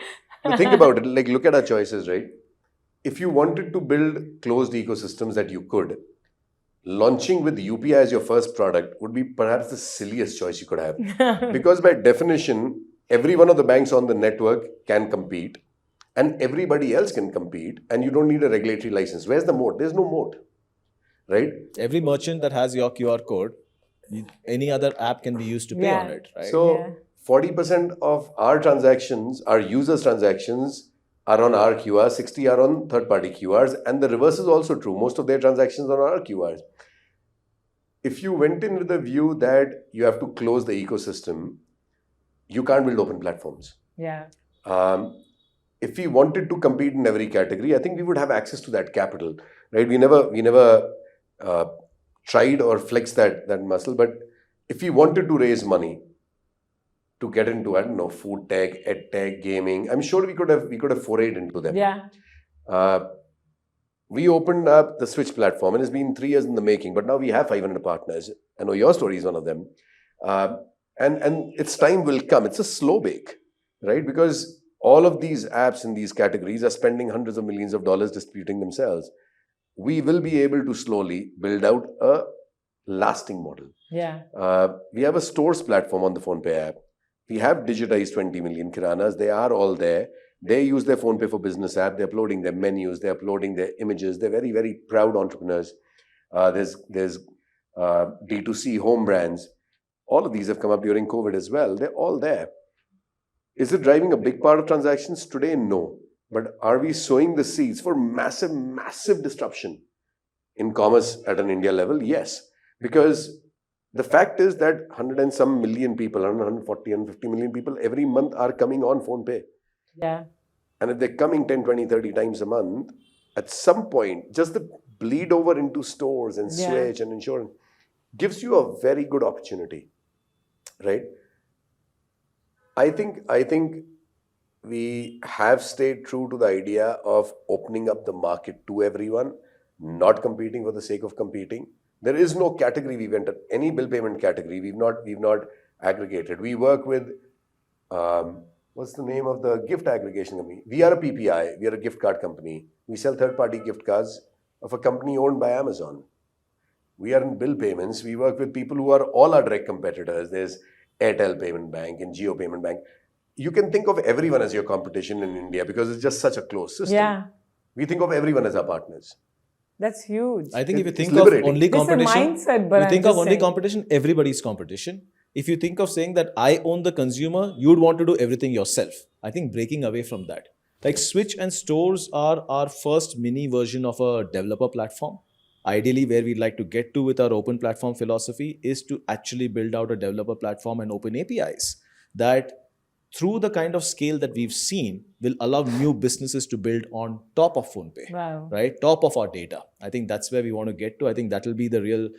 But think about it, like look at our choices, right? If you wanted to build closed ecosystems that you could, launching with UPI as your first product would be perhaps the silliest choice you could have. Because by definition, every one of the banks on the network can compete and everybody else can compete and you don't need a regulatory license. Where's the moat? There's no moat, right? Every merchant that has your QR code, any other app can be used to pay on it, right? So 40% of our transactions, our users' transactions are on our QR, 60 are on third-party QRs, and the reverse is also true. Most of their transactions are on our QRs. If you went in with the view that you have to close the ecosystem, you can't build open platforms. Yeah. If we wanted to compete in every category, I think we would have access to that capital, right? We never tried or flexed that muscle, but if we wanted to raise money to get into, I don't know, food tech, ed tech, gaming, I'm sure we could have forayed into them. Yeah. We opened up the Switch platform and it's been 3 years in the making, but now we have 500 partners. I know your story is one of them. And its time will come. It's a slow bake, right? Because all of these apps in these categories are spending hundreds of millions of dollars disputing themselves. We will be able to slowly build out a lasting model. Yeah. We have a stores platform on the PhonePe app. We have digitized 20 million kiranas. They are all there. They use their PhonePe for Business app. They're uploading their menus. They're uploading their images. They're very, very proud entrepreneurs. There's D2C home brands. All of these have come up during COVID as well. They're all there. Is it driving a big part of transactions today? No. But are we sowing the seeds for massive, massive disruption in commerce at an India level? Yes. Because the fact is that 100 and some million people, 140, 150 million people every month are coming on PhonePe. Yeah. And if they're coming 10, 20, 30 times a month, at some point, just the bleed over into stores and Switch and insurance gives you a very good opportunity, right? I think we have stayed true to the idea of opening up the market to everyone, not competing for the sake of competing. There is no category we've entered, any bill payment category, we've not aggregated. We work with, what's the name of the gift aggregation company? We are a PPI, we are a gift card company. We sell third-party gift cards of a company owned by Amazon. We are in bill payments. We work with people who are all our direct competitors. There's Airtel Payment Bank and Jio Payment Bank. You can think of everyone as your competition in India because it's just such a closed system. Yeah. We think of everyone as our partners. That's huge. I think if you think of liberating. only It's a competition, mindset, but you I'm think of just only saying. competition, everybody's competition. If you think of saying that I own the consumer, you'd want to do everything yourself. I think breaking away from that. Like Switch and stores are our first mini version of a developer platform. Ideally, where we'd like to get to with our open platform philosophy is to actually build out a developer platform and open APIs that through the kind of scale that we've seen will allow new businesses to build on top of PhonePe, Wow. right? Top of our data. I think that's where we want to get to. I think that will be the real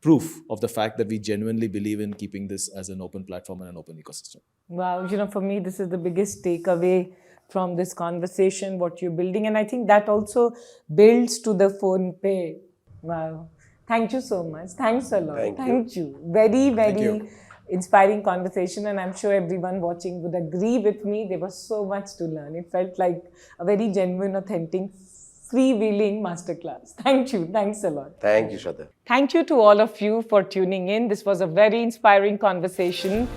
proof of the fact that we genuinely believe in keeping this as an open platform and an open ecosystem. Wow, for me, this is the biggest takeaway from this conversation, what you're building. And I think that also builds to the PhonePe. Wow. Thank you so much. Thanks a lot. Thank you. Very, very inspiring conversation. And I'm sure everyone watching would agree with me. There was so much to learn. It felt like a very genuine, authentic, freewheeling masterclass. Thank you. Thanks a lot. Thank you, Shraddha. Thank you to all of you for tuning in. This was a very inspiring conversation.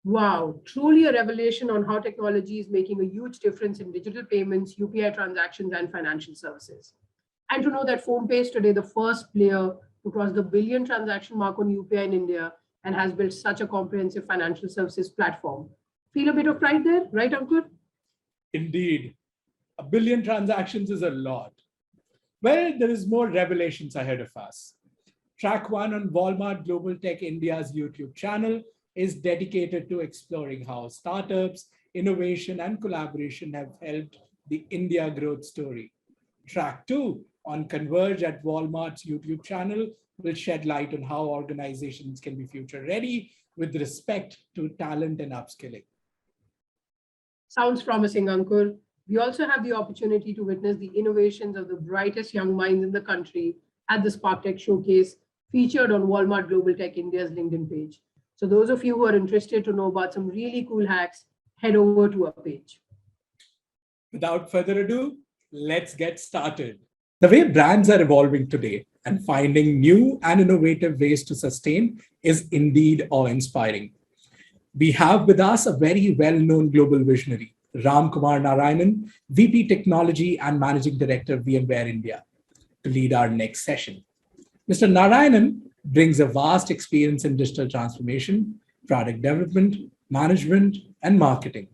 Wow, truly a revelation on how technology is making a huge difference in digital payments, UPI transactions, and financial services. And to know that PhonePe is today the first player to cross the billion transaction mark on UPI in India and has built such a comprehensive financial services platform. Feel a bit of pride there, right, Ankur? Indeed. 1 billion transactions is a lot. Well, there is more revelations ahead of us. Track 1 on Walmart Global Tech India's YouTube channel is dedicated to exploring how startups, innovation, and collaboration have helped the India growth story. Track 2 on Converge at Walmart's YouTube channel will shed light on how organizations can be future ready with respect to talent and upskilling. Sounds promising, Ankur. We also have the opportunity to witness the innovations of the brightest young minds in the country at the Spark Tech Showcase, featured on Walmart Global Tech India's LinkedIn page. So those of you who are interested to know about some really cool hacks, head over to our page. Without further ado, let's get started. The way brands are evolving today and finding new and innovative ways to sustain is indeed awe-inspiring. We have with us a very well-known global visionary, Ram Kumar Narayanan, VP Technology and Managing Director, VMware India, to lead our next session. Mr. Narayanan brings a vast experience in digital transformation, product development, management, and marketing,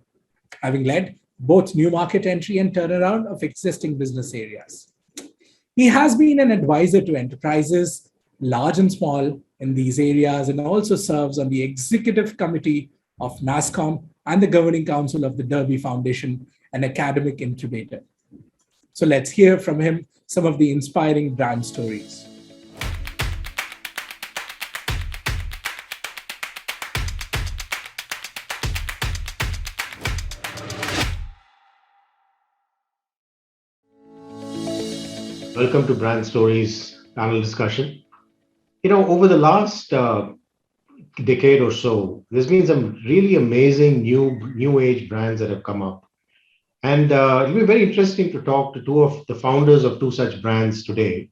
having led both new market entry and turnaround of existing business areas. He has been an advisor to enterprises, large and small, in these areas, and also serves on the executive committee of NASSCOM and the governing council of the Derby Foundation, an academic incubator. So let's hear from him some of the inspiring brand stories. Welcome to Brand Stories panel discussion. Over the last decade or so, there's been some really amazing new age brands that have come up. And it'll be very interesting to talk to two of the founders of two such brands today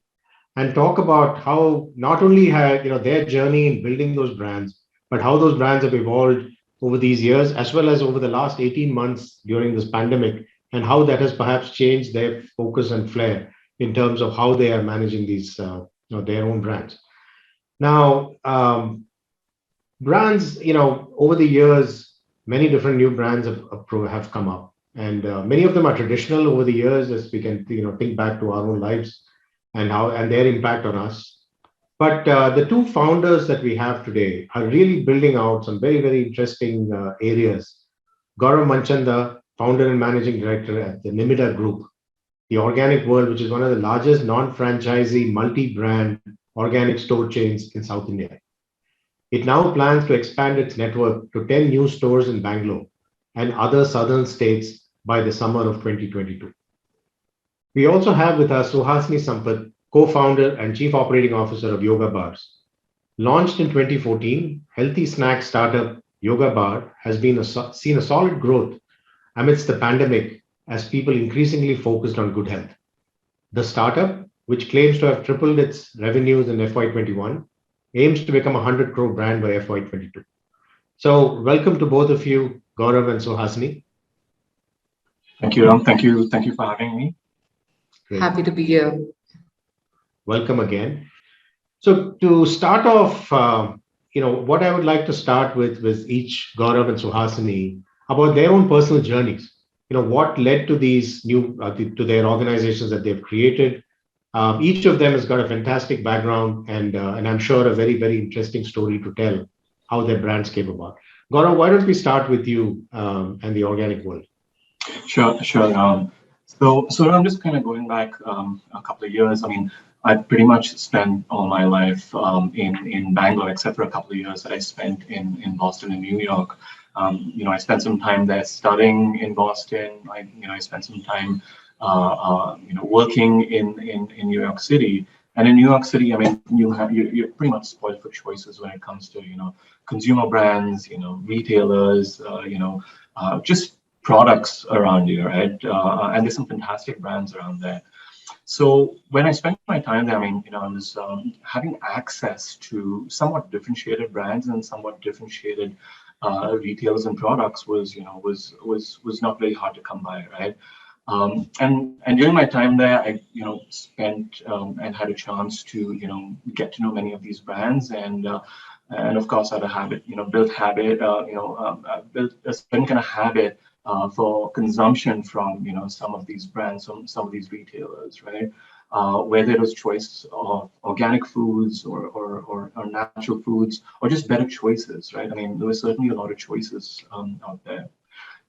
and talk about how not only their journey in building those brands, but how those brands have evolved over these years, as well as over the last 18 months during this pandemic, and how that has perhaps changed their focus and flair in terms of how they are managing these their own brands. Now, brands, over the years, many different new brands have come up, and many of them are traditional over the years, as we can think back to our own lives and their impact on us. But the two founders that we have today are really building out some very, very interesting areas. Gaurav Manchanda, founder and managing director at the Nimida Group, the organic world, which is one of the largest non-franchisee multi-brand organic store chains in South India. It now plans to expand its network to 10 new stores in Bangalore and other southern states by the summer of 2022. We also have with us Suhasini Sampath, co-founder and chief operating officer of Yoga Bars. Launched in 2014, healthy snack startup Yoga Bar has seen a solid growth amidst the pandemic as people increasingly focused on good health. The startup, which claims to have tripled its revenues in FY21, aims to become a 100 crore brand by FY22. So welcome to both of you, Gaurav and Suhasini. Thank you, Ram. Thank you for having me. Great. Happy to be here. Welcome again. So to start off, what I would like to start with each Gaurav and Suhasini about their own personal journeys. What led to these to their organizations that they've created. Each of them has got a fantastic background and I'm sure a very, very interesting story to tell how their brands came about. Gaurav, why don't we start with you and the organic world? Sure. So I'm just kind of going back a couple of years. I mean, I pretty much spent all my life in Bangalore, except for a couple of years that I spent in Boston and New York. I spent some time there studying in Boston. I spent some time, working in New York City. And in New York City, I mean, you're pretty much spoiled for choices when it comes to consumer brands, retailers, just products around you, right? And there's some fantastic brands around there. So when I spent my time there, I mean, I was having access to somewhat differentiated brands and somewhat differentiated retailers and products was not very hard to come by, right? And during my time there, I spent and had a chance to get to know many of these brands and of course had a habit, built a certain kind of habit for consumption from some of these brands, some of these retailers, right? Whether it was choice of organic foods or natural foods or just better choices, right? I mean, there were certainly a lot of choices out there.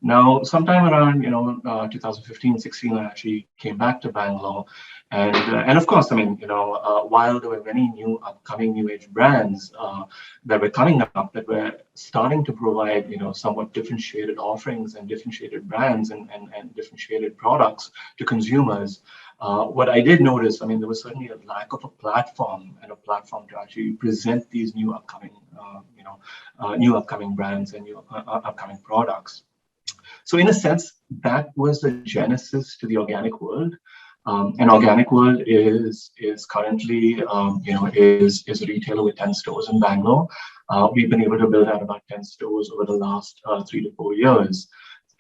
Now, sometime around 2015, 16, I actually came back to Bangalore, and of course, I mean, while there were many new upcoming new age brands that were coming up that were starting to provide somewhat differentiated offerings and differentiated brands and differentiated products to consumers. What I did notice, I mean, there was certainly a lack of a platform to actually present these new upcoming brands and new upcoming products. So in a sense, that was the genesis to the organic world. And Organic World is currently is a retailer with 10 stores in Bangalore. We've been able to build out about 10 stores over the last 3 to 4 years.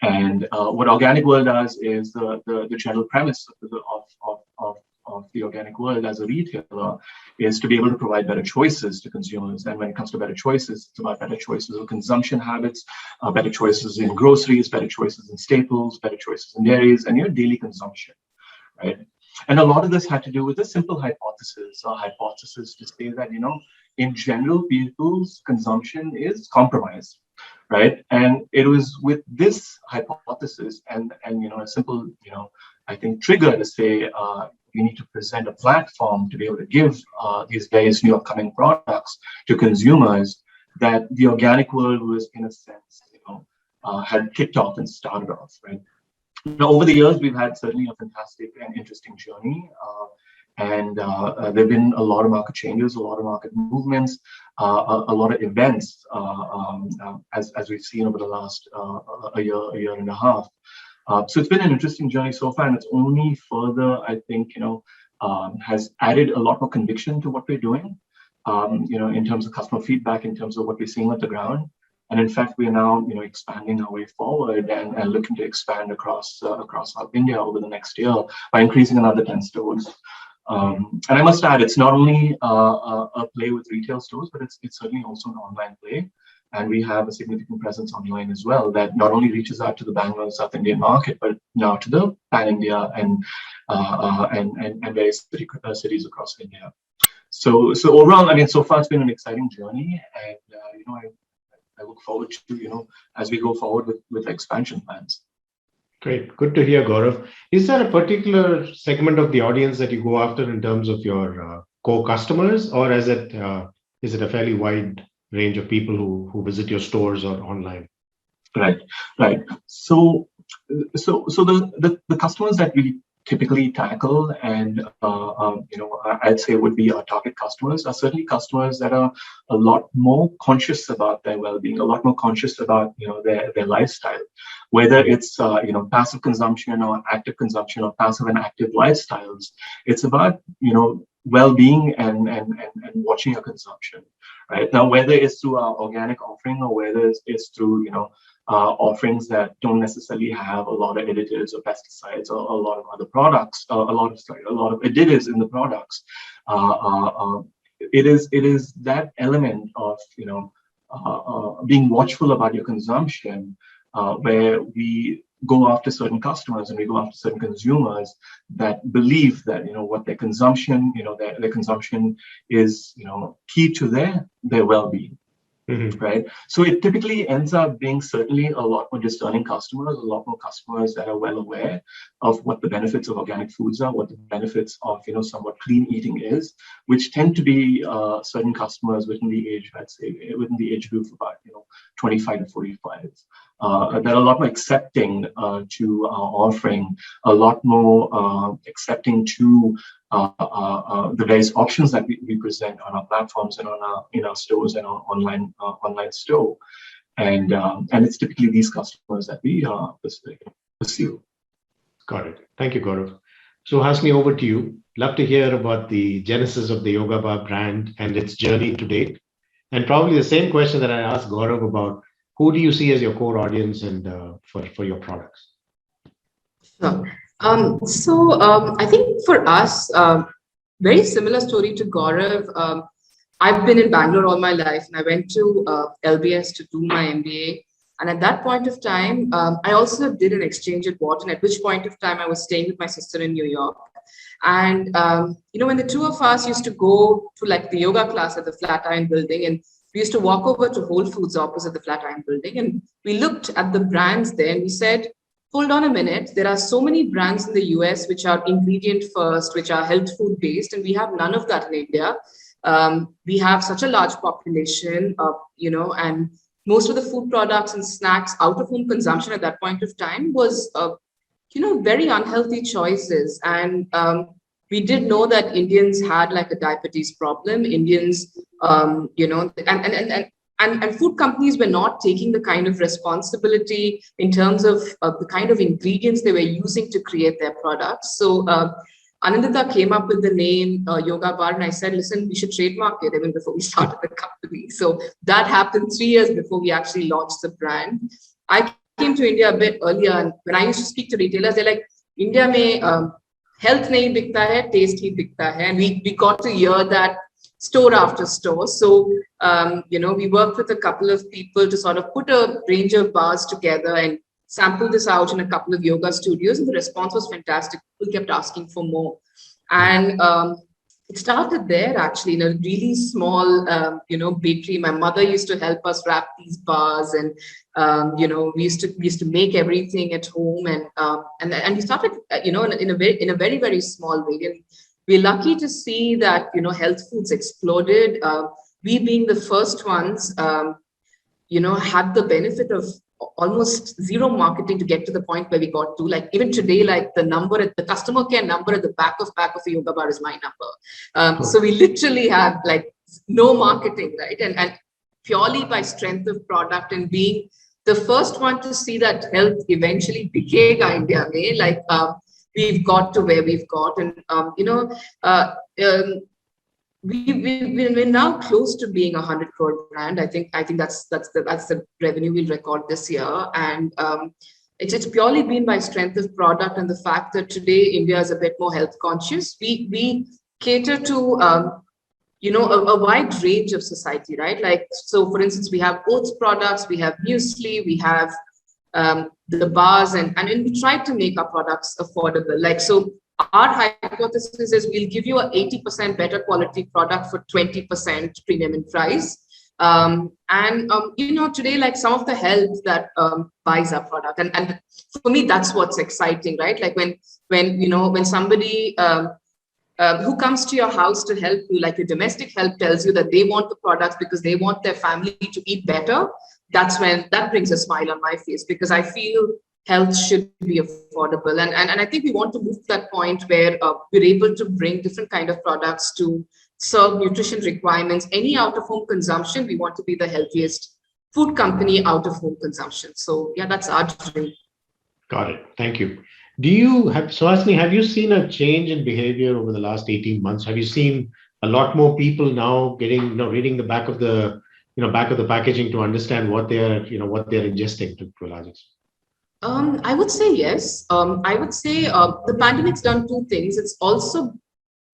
And what Organic World does is the general premise of the Organic World as a retailer is to be able to provide better choices to consumers. And when it comes to better choices, it's about better choices of consumption habits, better choices in groceries, better choices in staples, better choices in dairies, and your daily consumption, right? And a lot of this had to do with a simple hypothesis to say that, in general, people's consumption is compromised, right? And it was with this hypothesis and a simple, I think, trigger to say, we need to present a platform to be able to give these various new upcoming products to consumers, that the Organic World was, in a sense, had kicked off and started off, right? Now, over the years, we've had certainly a fantastic and interesting journey. And there have been a lot of market changes, a lot of market movements, a lot of events, as we've seen over the last a year and a half. So it's been an interesting journey so far, and it's only further, I think, has added a lot more conviction to what we're doing, in terms of customer feedback, in terms of what we're seeing on the ground. And in fact, we are now, expanding our way forward and looking to expand across South India over the next year by increasing another 10 stores. And I must add, it's not only a play with retail stores, but it's certainly also an online play. And we have a significant presence online as well that not only reaches out to the Bangalore South Indian market, but now to the pan-India and various cities across India. So overall, I mean, so far it's been an exciting journey, and I look forward to, as we go forward with the expansion plans. Great. Good to hear, Gaurav. Is there a particular segment of the audience that you go after in terms of your core customers, or is it a fairly wide range of people who visit your stores or online? Right. So the customers that we typically tackle and I'd say would be our target customers are certainly customers that are a lot more conscious about their well-being, a lot more conscious about their lifestyle, whether it's passive consumption or active consumption or passive and active lifestyles. It's about well-being and watching your consumption, right? Now, whether it's through our organic offering or whether it's through offerings that don't necessarily have a lot of additives or pesticides or a lot of other products, a lot of additives in the products. It is that element of being watchful about your consumption, where we go after certain customers and we go after certain consumers that believe that what their consumption, their consumption is key to their well-being. Mm-hmm. Right. So it typically ends up being certainly a lot more discerning customers, a lot more customers that are well aware of what the benefits of organic foods are, what the benefits of somewhat clean eating is, which tend to be certain customers within the age, I'd say, within the age group of about 25 to 45. They're a lot more accepting to our offering, a lot more accepting to the various options that we present on our platforms and in our stores and our online store, and it's typically these customers that we pursue. Got it. Thank you, Gaurav. So Hasni, over to you. Love to hear about the genesis of the Yoga Bar brand and its journey to date, and probably the same question that I asked Gaurav about. Who do you see as your core audience and for your products? Sure. I think for us, very similar story to Gaurav. I've been in Bangalore all my life, and I went to LBS to do my MBA. And at that point of time, I also did an exchange at Wharton, at which point of time I was staying with my sister in New York. And, when the two of us used to go to like the yoga class at the Flatiron building, and we used to walk over to Whole Foods opposite the Flatiron building, and we looked at the brands there and we said, hold on a minute, there are so many brands in the US which are ingredient first, which are health food based, and we have none of that in India. We have such a large population, and most of the food products and snacks out of home consumption at that point of time was, very unhealthy choices. And we did know that Indians had like a diabetes problem. Indians, and food companies were not taking the kind of responsibility in terms of the kind of ingredients they were using to create their products. So Anandita came up with the name Yoga Bar, and I said, listen, we should trademark it even before we started the company. So that happened 3 years before we actually launched the brand. I came to India a bit earlier, and when I used to speak to retailers, they're like, India mein health nahi bikta hai, taste hi bikta hai. And we got to hear that store after store. So, we worked with a couple of people to sort of put a range of bars together and sample this out in a couple of yoga studios. And the response was fantastic. People kept asking for more. And it started there actually in a really small, bakery. My mother used to help us wrap these bars, and we used to make everything at home, and we started, in a very, very small way. And we're lucky to see that, health foods exploded. We being the first ones, had the benefit of almost zero marketing to get to the point where we got to. Like even today, like the customer care number at the back of a yoga bar is my number. So we literally have like no marketing, right? And purely by strength of product and being the first one to see that health eventually bikega India mein, like we've got to where we've got. And we're now close to being 100 crore brand. I think that's the revenue we'll record this year. And it's purely been by strength of product and the fact that today India is a bit more health conscious. We cater to a wide range of society, right? Like, so for instance, we have oats products, we have muesli, we have the bars, and we try to make our products affordable. Like, so our hypothesis is we'll give you a 80% better quality product for 20% premium in price. Today, like some of the health that buys our product. And for me, that's what's exciting, right? Like when somebody who comes to your house to help you, like your domestic help tells you that they want the products because they want their family to eat better, that's when that brings a smile on my face, because I feel health should be affordable. And I think we want to move to that point where we're able to bring different kind of products to serve nutrition requirements. Any out-of-home consumption, we want to be the healthiest food company out of home consumption. So yeah, that's our dream. Got it. Thank you. Suhasini, have you seen a change in behavior over the last 18 months? Have you seen a lot more people now reading the back of the packaging to understand what they're ingesting to a large extent? I would say yes. I would say the pandemic's done two things. It's also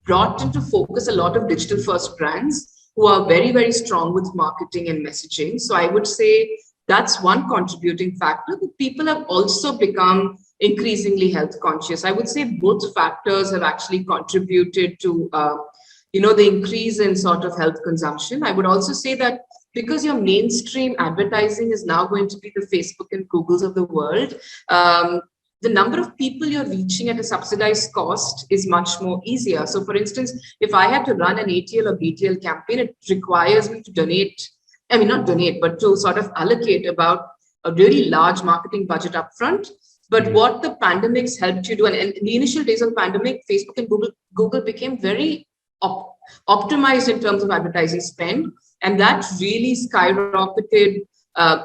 brought into focus a lot of digital first brands who are very, very strong with marketing and messaging. So I would say that's one contributing factor. But people have also become increasingly health conscious. I would say both factors have actually contributed to the increase in sort of health consumption. I would also say that because your mainstream advertising is now going to be the Facebook and Googles of the world, the number of people you're reaching at a subsidized cost is much more easier. So for instance, if I had to run an ATL or BTL campaign, it requires me to not donate, but to sort of allocate about a really large marketing budget upfront. But what the pandemic's helped you do, and in the initial days of the pandemic, Facebook and Google became very optimized in terms of advertising spend. And that really skyrocketed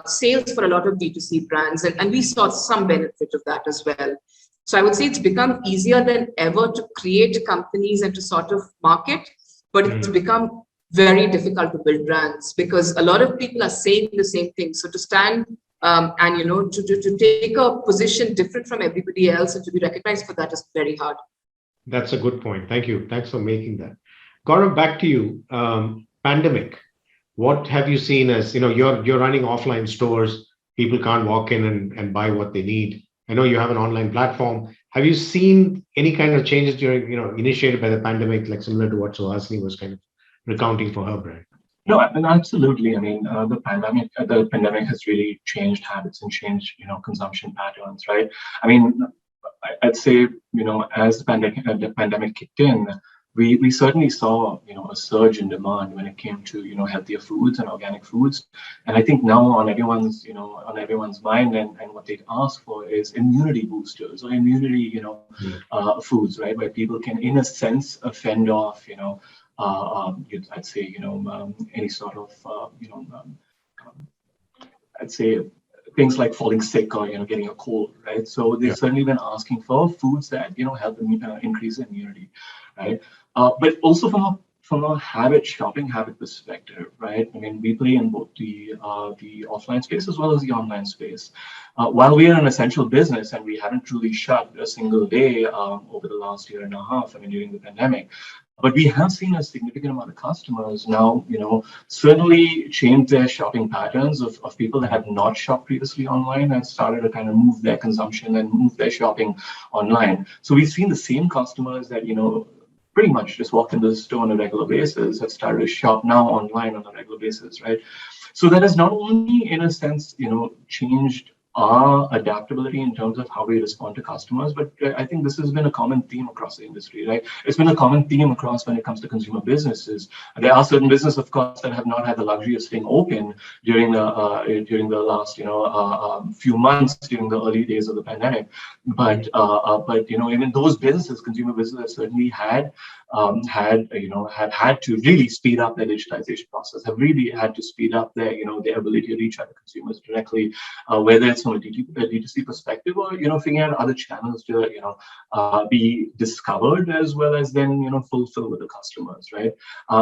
sales for a lot of D2C brands. And we saw some benefit of that as well. So I would say it's become easier than ever to create companies and to sort of market, but it's become very difficult to build brands because a lot of people are saying the same thing. So to stand to take a position different from everybody else and to be recognized for that is very hard. That's a good point. Thank you. Thanks for making that. Gaurav, back to you. Pandemic. What have you seen as, you're running offline stores, people can't walk in and buy what they need. I know you have an online platform. Have you seen any kind of changes during, initiated by the pandemic, like similar to what Suhasini was kind of recounting for her brand? No, and absolutely. I mean, the pandemic has really changed habits and changed, consumption patterns, right? I mean, I'd say, as the pandemic kicked in, we certainly saw, a surge in demand when it came to, healthier foods and organic foods. And I think now on everyone's mind and what they ask for is immunity boosters or immunity, foods, right? Where people can, in a sense, fend off, I'd say, any sort of, I'd say things like falling sick or getting a cold, right? So they've certainly been asking for foods that help increase immunity, right? But also from a shopping habit perspective, right? I mean, we play in both the offline space as well as the online space. While we are an essential business and we haven't truly shut a single day over the last year and a half, I mean, during the pandemic, but we have seen a significant amount of customers now, certainly change their shopping patterns of people that have not shopped previously online and started to kind of move their consumption and move their shopping online. So we've seen the same customers that, pretty much just walk into the store on a regular basis have started to shop now online on a regular basis, right? So that has not only, in a sense, changed our adaptability in terms of how we respond to customers, but I think this has been a common theme across the industry, right? It's been a common theme across when it comes to consumer businesses. There are certain businesses, of course, that have not had the luxury of staying open during the last few months during the early days of the pandemic. But even those businesses, consumer businesses, certainly had had to really speed up their digitization process, have really had to speed up their ability to reach out to consumers directly, whether it's from a D2C perspective or figuring out other channels to be discovered as well as then fulfill with the customers, right?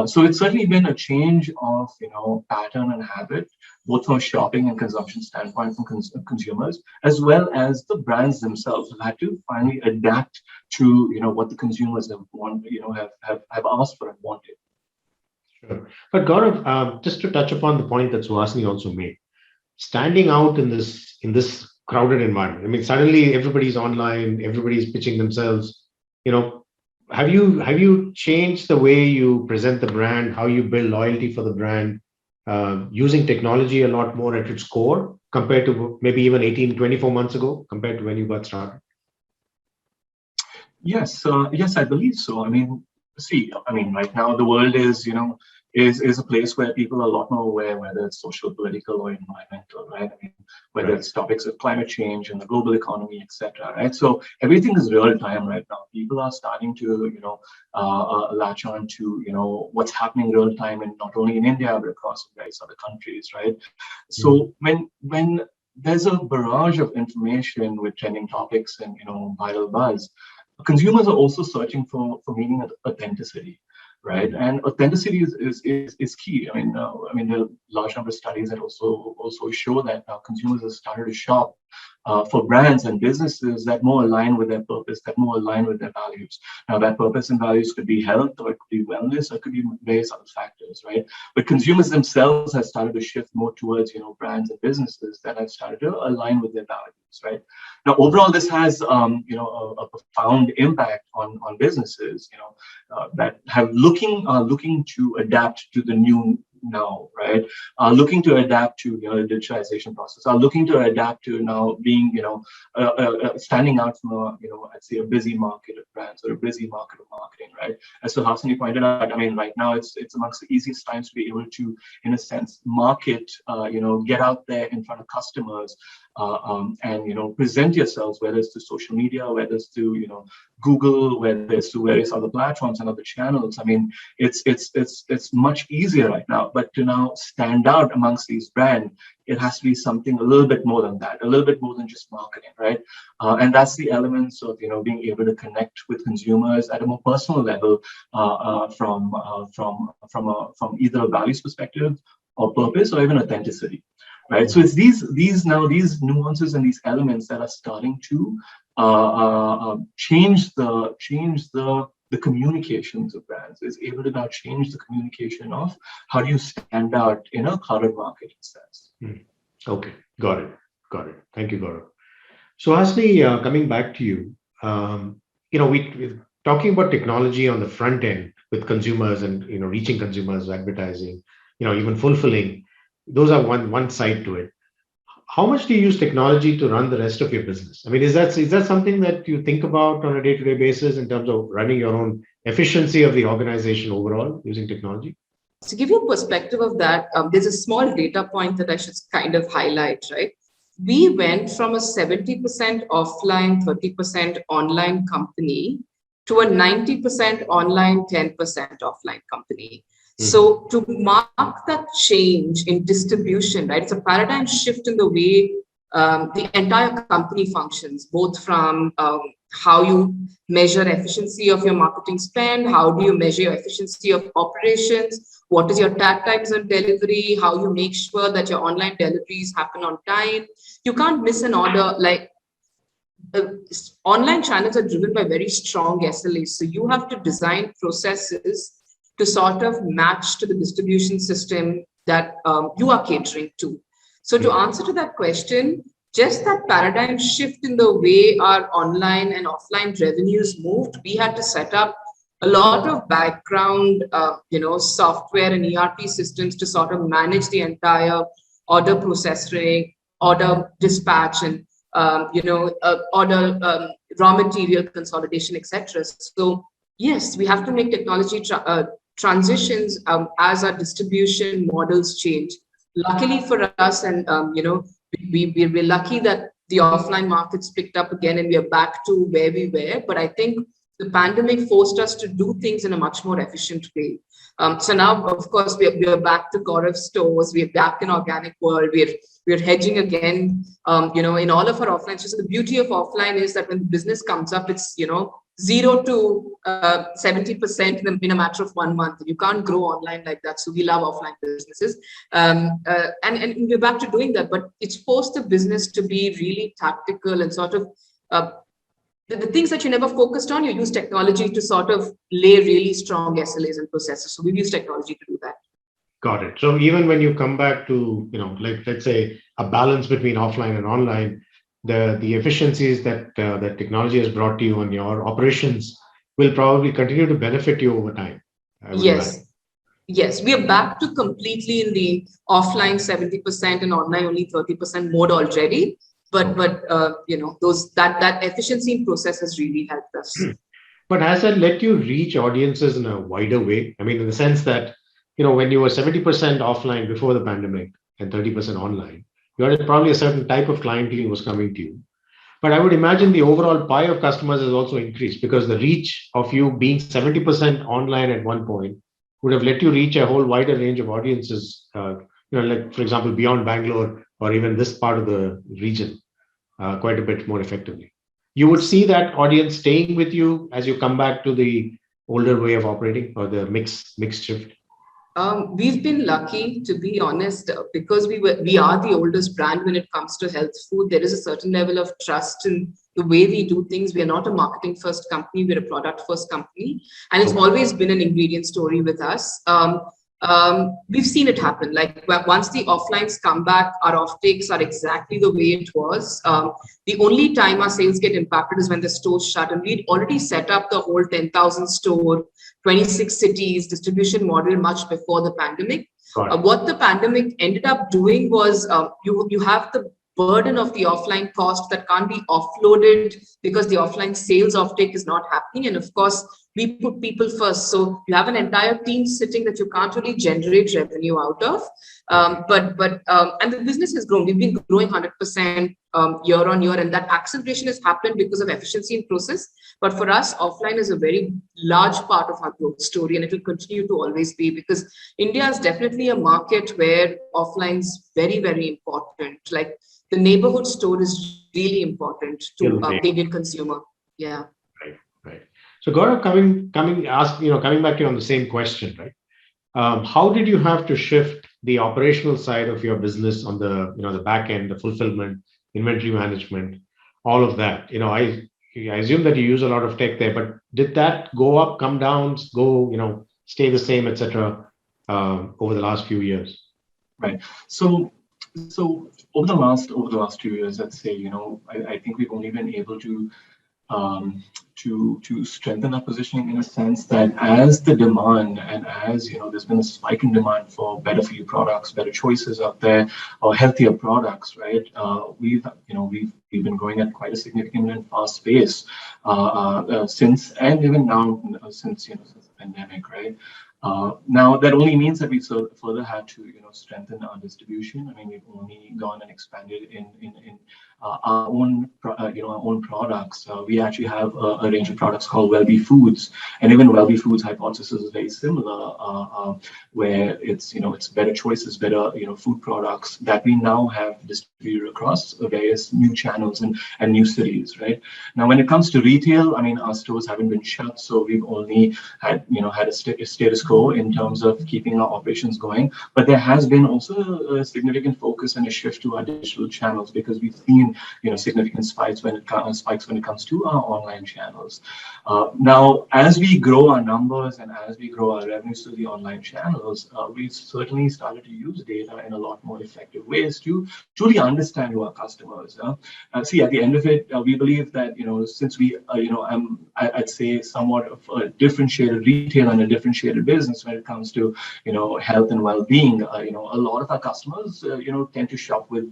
So it's certainly been a change of pattern and habit, both from a shopping and consumption standpoint from consumers, as well as the brands themselves have had to finally adapt to what the consumers have have asked for and wanted. Sure. But Gaurav, just to touch upon the point that Suhasini also made, standing out in this crowded environment. I mean, suddenly everybody's online, everybody's pitching themselves. Have you changed the way you present the brand, how you build loyalty for the brand, using technology a lot more at its core compared to maybe even 24 months ago, compared to when you got started? Yes, I believe so. I mean, right now the world is a place where people are a lot more aware, whether it's social, political, or environmental, right? I mean, whether it's topics of climate change and the global economy, etc. Right? So everything is real time right now. People are starting to latch on to what's happening real time, and not only in India but across various other countries, right? So when there's a barrage of information with trending topics and viral buzz, consumers are also searching for meaning of authenticity, right? And authenticity is key. I mean, there are a large number of studies that also show that now consumers have started to shop for brands and businesses that more align with their purpose, that more align with their values. Now, that purpose and values could be health, or it could be wellness, or it could be various other factors, right? But consumers themselves have started to shift more towards brands and businesses that have started to align with their values, right? Now, overall, this has a profound impact on businesses, that have looking to adapt to the new now, right? Looking to adapt to the digitization process, are looking to adapt to now being standing out from I'd say a busy market of brands or a busy market of marketing, right? As Suhasini pointed out, I mean, right now it's amongst the easiest times to be able to, in a sense, market, get out there in front of customers, and present yourselves, whether it's to social media, whether it's to Google, whether it's to various other platforms and other channels. I mean, it's much easier right now. But to now stand out amongst these brands, it has to be something a little bit more than that, a little bit more than just marketing, right? And that's the elements of being able to connect with consumers at a more personal level, from either a values perspective or purpose or even authenticity. Right, so it's these nuances and these elements that are starting to change the communications of brands. Is able to now change the communication of how do you stand out in a crowded market sense. Okay, got it. Thank you, Gaurav. So, Hasni, coming back to you, we're talking about technology on the front end with consumers and reaching consumers, advertising. even fulfilling. Those are one side to it. How much do you use technology to run the rest of your business? I mean, is that something that you think about on a day-to-day basis in terms of running your own efficiency of the organization overall using technology? To give you a perspective of that, there's a small data point that I should kind of highlight, right? We went from a 70% offline, 30% online company to a 90% online, 10% offline company. So to mark that change in distribution, right, it's a paradigm shift in the way the entire company functions, both from how you measure efficiency of your marketing spend, how do you measure your efficiency of operations, what is your tag times on delivery, how you make sure that your online deliveries happen on time. You can't miss an order. Like online channels are driven by very strong SLAs. So you have to design processes to sort of match to the distribution system that you are catering to. So to answer to that question, just that paradigm shift in the way our online and offline revenues moved, we had to set up a lot of background, software and ERP systems to sort of manage the entire order processing, order dispatch, and order raw material consolidation, etc. So yes, we have to make technology transitions as our distribution models change. Luckily for us, and we're lucky that the offline markets picked up again and we are back to where we were. But I think the pandemic forced us to do things in a much more efficient way. So now, of course, we are back to Gaurav stores. We're back in organic world. We're hedging again. In all of our offline. So the beauty of offline is that when business comes up, it's 0 to 70% in a matter of 1 month. You can't grow online like that. So we love offline businesses, and we're back to doing that. But it's forced the business to be really tactical and sort of. The things that you never focused on, you use technology to sort of lay really strong SLAs and processes. So we've used technology to do that. Got it. So even when you come back to, like let's say a balance between offline and online, the efficiencies that that technology has brought to you on your operations will probably continue to benefit you over time. Yes. Yes, we are back to completely in the offline 70% and online only 30% mode already. But that efficiency in process has really helped us. But has that let you reach audiences in a wider way? I mean, in the sense that, when you were 70% offline before the pandemic and 30% online, you had probably a certain type of clientele was coming to you. But I would imagine the overall pie of customers has also increased because the reach of you being 70% online at one point would have let you reach a whole wider range of audiences, like, for example, beyond Bangalore or even this part of the region. Quite a bit more effectively. You would see that audience staying with you as you come back to the older way of operating or the mixed shift. We've been lucky, to be honest, because we are the oldest brand when it comes to health food. There is a certain level of trust in the way we do things. We are not a marketing first company, we're a product first company, and it's always been an ingredient story with us. We've seen it happen. Like once the offlines come back, our offtakes are exactly the way it was. The only time our sales get impacted is when the stores shut, and we'd already set up the whole 10,000 store, 26 cities distribution model much before the pandemic. What the pandemic ended up doing was you have the burden of the offline cost that can't be offloaded because the offline sales offtake is not happening. And of course, we put people first. So you have an entire team sitting that you can't really generate revenue out of. And the business has grown. We've been growing 100% year on year, and that acceleration has happened because of efficiency in process. But for us, offline is a very large part of our growth story, and it will continue to always be because India is definitely a market where offline is very, very important. Like the neighborhood store is really important to the Indian consumer. Yeah. Right. So Gaurav, coming back to you on the same question, right? How did you have to shift the operational side of your business on the back end, the fulfillment, inventory management, all of that? I assume that you use a lot of tech there, but did that go up, come down, stay the same, etc. Over the last few years? Right. So over the last 2 years, let's say, I think we've only been able to to strengthen our positioning in a sense that as the demand and as there's been a spike in demand for better for you products, better choices out there, or healthier products, right? We've been growing at quite a significant and fast pace since, and even now since the pandemic, right? Now that only means that we further had to strengthen our distribution. I mean, we've only gone and expanded in our own products. We actually have a range of products called Wellbe Foods, and even Wellbe Foods hypothesis is very similar, where it's better choices, better food products that we now have distributed across various new channels and new cities, right? Now, when it comes to retail, I mean, our stores haven't been shut, so we've only had a status quo in terms of keeping our operations going. But there has been also a significant focus and a shift to our digital channels, because we've seen significant spikes when it comes to our online channels. Now, as we grow our numbers and as we grow our revenues through the online channels, we certainly started to use data in a lot more effective ways to truly understand who our customers are. See, at the end of it, we believe that since we I'd say somewhat of a differentiated retail and a differentiated business when it comes to health and well-being, a lot of our customers tend to shop with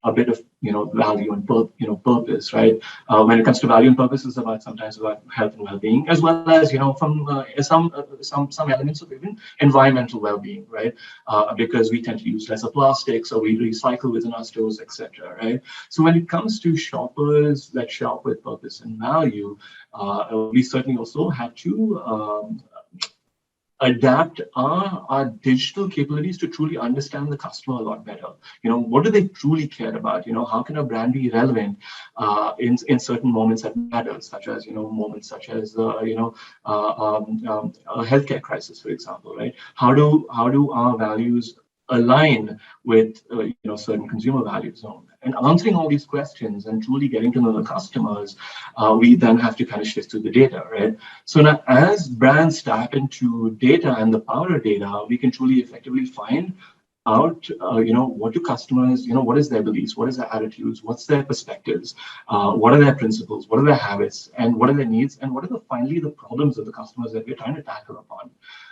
a bit of value and purpose, right? When it comes to value and purpose, it's sometimes about health and well-being, as well as from some elements of even environmental well-being, right? Because we tend to use lesser plastics, or we recycle within our stores, etc., right? So when it comes to shoppers that shop with purpose and value, we certainly also have to adapt our digital capabilities to truly understand the customer a lot better. What do they truly care about? How can a brand be relevant in certain moments that matter, such as moments such as a healthcare crisis, for example, right? How do our values align with certain consumer values? And answering all these questions and truly getting to know the customers, we then have to kind of shift to the data, right? So now, as brands tap into data and the power of data, we can truly effectively find out, what do customers, what is their beliefs, what is their attitudes, what's their perspectives, what are their principles, what are their habits, and what are their needs, and what are finally the problems of the customers that we're trying to tackle upon,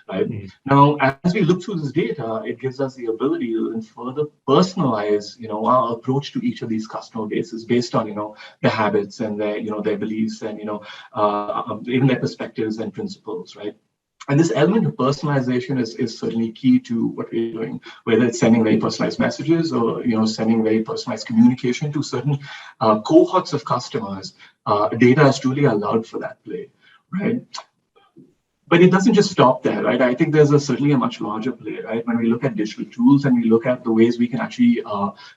right? Mm-hmm. Now, as we look through this data, it gives us the ability to further personalize, our approach to each of these customer bases based on, their habits and their beliefs and, even their perspectives and principles, right? And this element of personalization is certainly key to what we're doing, whether it's sending very personalized messages or sending very personalized communication to certain cohorts of customers. Data is truly allowed for that play, right? But it doesn't just stop there, right? I think there's certainly a much larger play, right? When we look at digital tools and we look at the ways we can actually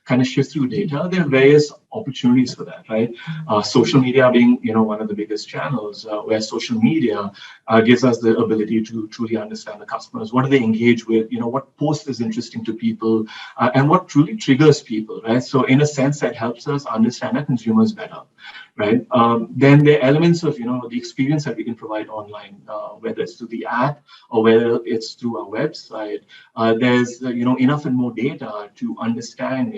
kind of shift through data, there are various opportunities for that, right? Social media being, one of the biggest channels, where social media gives us the ability to truly understand the customers. What do they engage with? What post is interesting to people, and what truly triggers people, right? So in a sense, that helps us understand our consumers better, right? Then there are elements of, the experience that we can provide online, whether it's through the app or whether it's through our website. There's, enough and more data to understand,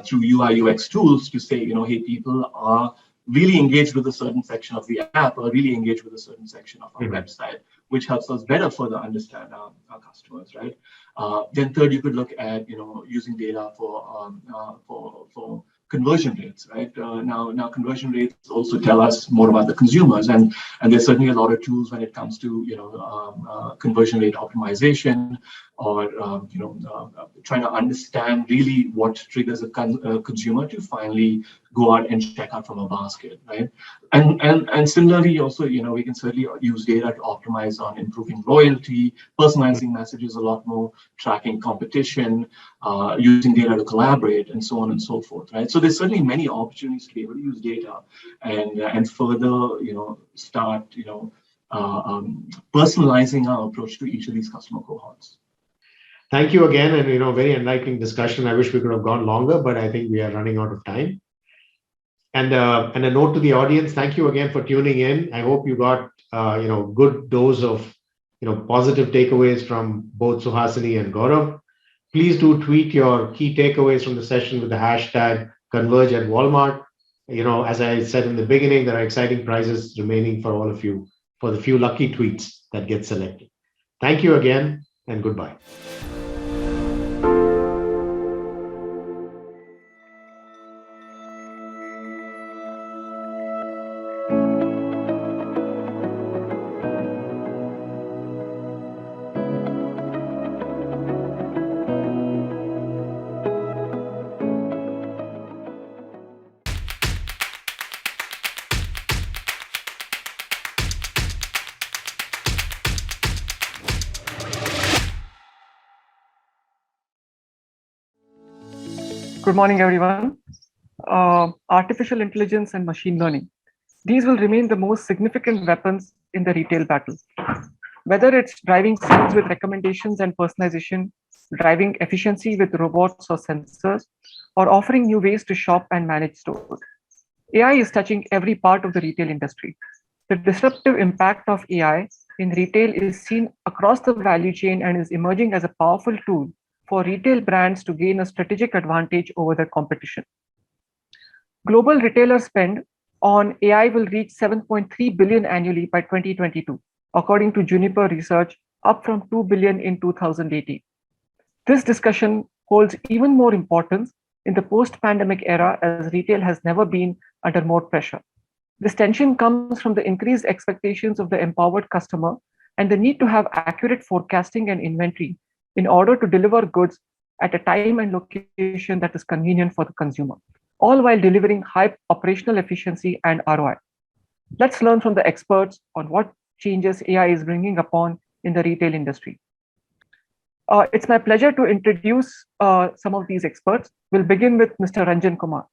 through UI UX tools to say, hey, people are really engaged with a certain section of the app or really engaged with a certain section of our website, which helps us better further understand our customers, right? Then third, you could look at, using data for conversion rates, right? Now conversion rates also tell us more about the consumers, and there's certainly a lot of tools when it comes to conversion rate optimization, or trying to understand really what triggers a consumer to finally go out and check out from a basket, right? And similarly, also, we can certainly use data to optimize on improving loyalty, personalizing messages a lot more, tracking competition, using data to collaborate, and so on and so forth, right? So there's certainly many opportunities to be able to use data and further, start, personalizing our approach to each of these customer cohorts. Thank you again, and very enlightening discussion. I wish we could have gone longer, but I think we are running out of time. And a note to the audience: thank you again for tuning in. I hope you got good dose of positive takeaways from both Suhasini and Gaurav. Please do tweet your key takeaways from the session with the hashtag Converge at Walmart. as I said in the beginning, there are exciting prizes remaining for all of you for the few lucky tweets that get selected. Thank you again, and goodbye. Good morning, everyone. Artificial intelligence and machine learning. These will remain the most significant weapons in the retail battle. Whether it's driving sales with recommendations and personalization, driving efficiency with robots or sensors, or offering new ways to shop and manage stores. AI is touching every part of the retail industry. The disruptive impact of AI in retail is seen across the value chain and is emerging as a powerful tool for retail brands to gain a strategic advantage over their competition. Global retailer spend on AI will reach 7.3 billion annually by 2022, according to Juniper Research, up from 2 billion in 2018. This discussion holds even more importance in the post-pandemic era, as retail has never been under more pressure. This tension comes from the increased expectations of the empowered customer and the need to have accurate forecasting and inventory in order to deliver goods at a time and location that is convenient for the consumer, all while delivering high operational efficiency and ROI. Let's learn from the experts on what changes AI is bringing upon in the retail industry. It's my pleasure to introduce some of these experts. We'll begin with Mr. Ranjan Kumar.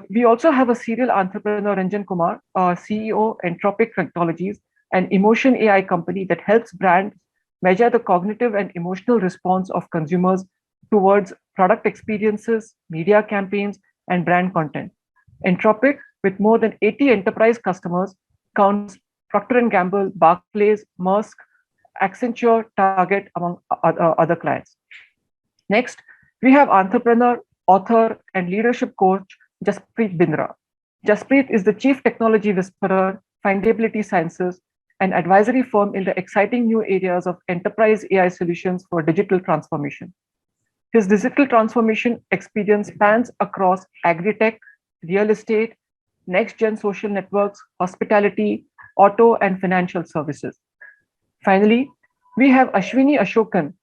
We also have a serial entrepreneur, Ranjan Kumar, CEO, Entropic Technologies, an emotion AI company that helps brands measure the cognitive and emotional response of consumers towards product experiences, media campaigns, and brand content. Entropic, with more than 80 enterprise customers, counts Procter & Gamble, Barclays, Maersk, Accenture, Target, among other clients. Next, we have entrepreneur, author, and leadership coach, Jaspreet Bindra. Jaspreet is the Chief Technology Whisperer, Findability Sciences, an advisory firm in the exciting new areas of enterprise AI solutions for digital transformation. His digital transformation experience spans across agri-tech, real estate, next-gen social networks, hospitality, auto, and financial services. Finally, we have Ashwini Ashokan,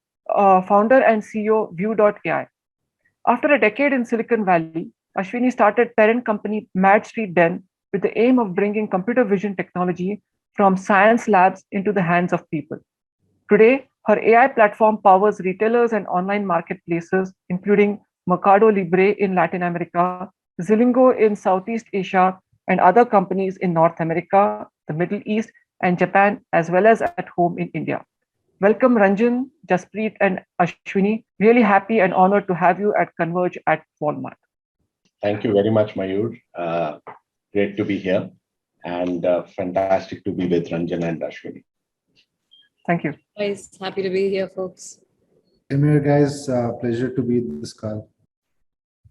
founder and CEO, View.ai. After a decade in Silicon Valley, Ashwini started parent company Mad Street Den with the aim of bringing computer vision technology from science labs into the hands of people. Today, her AI platform powers retailers and online marketplaces, including Mercado Libre in Latin America, Zilingo in Southeast Asia, and other companies in North America, the Middle East, and Japan, as well as at home in India. Welcome, Ranjan, Jaspreet, and Ashwini. Really happy and honored to have you at Converge at Walmart. Thank you very much, Mayur. Great to be here, and fantastic to be with Ranjan and Ashwini. Thank you. Guys, happy to be here, folks. Same here, guys. Pleasure to be in this call.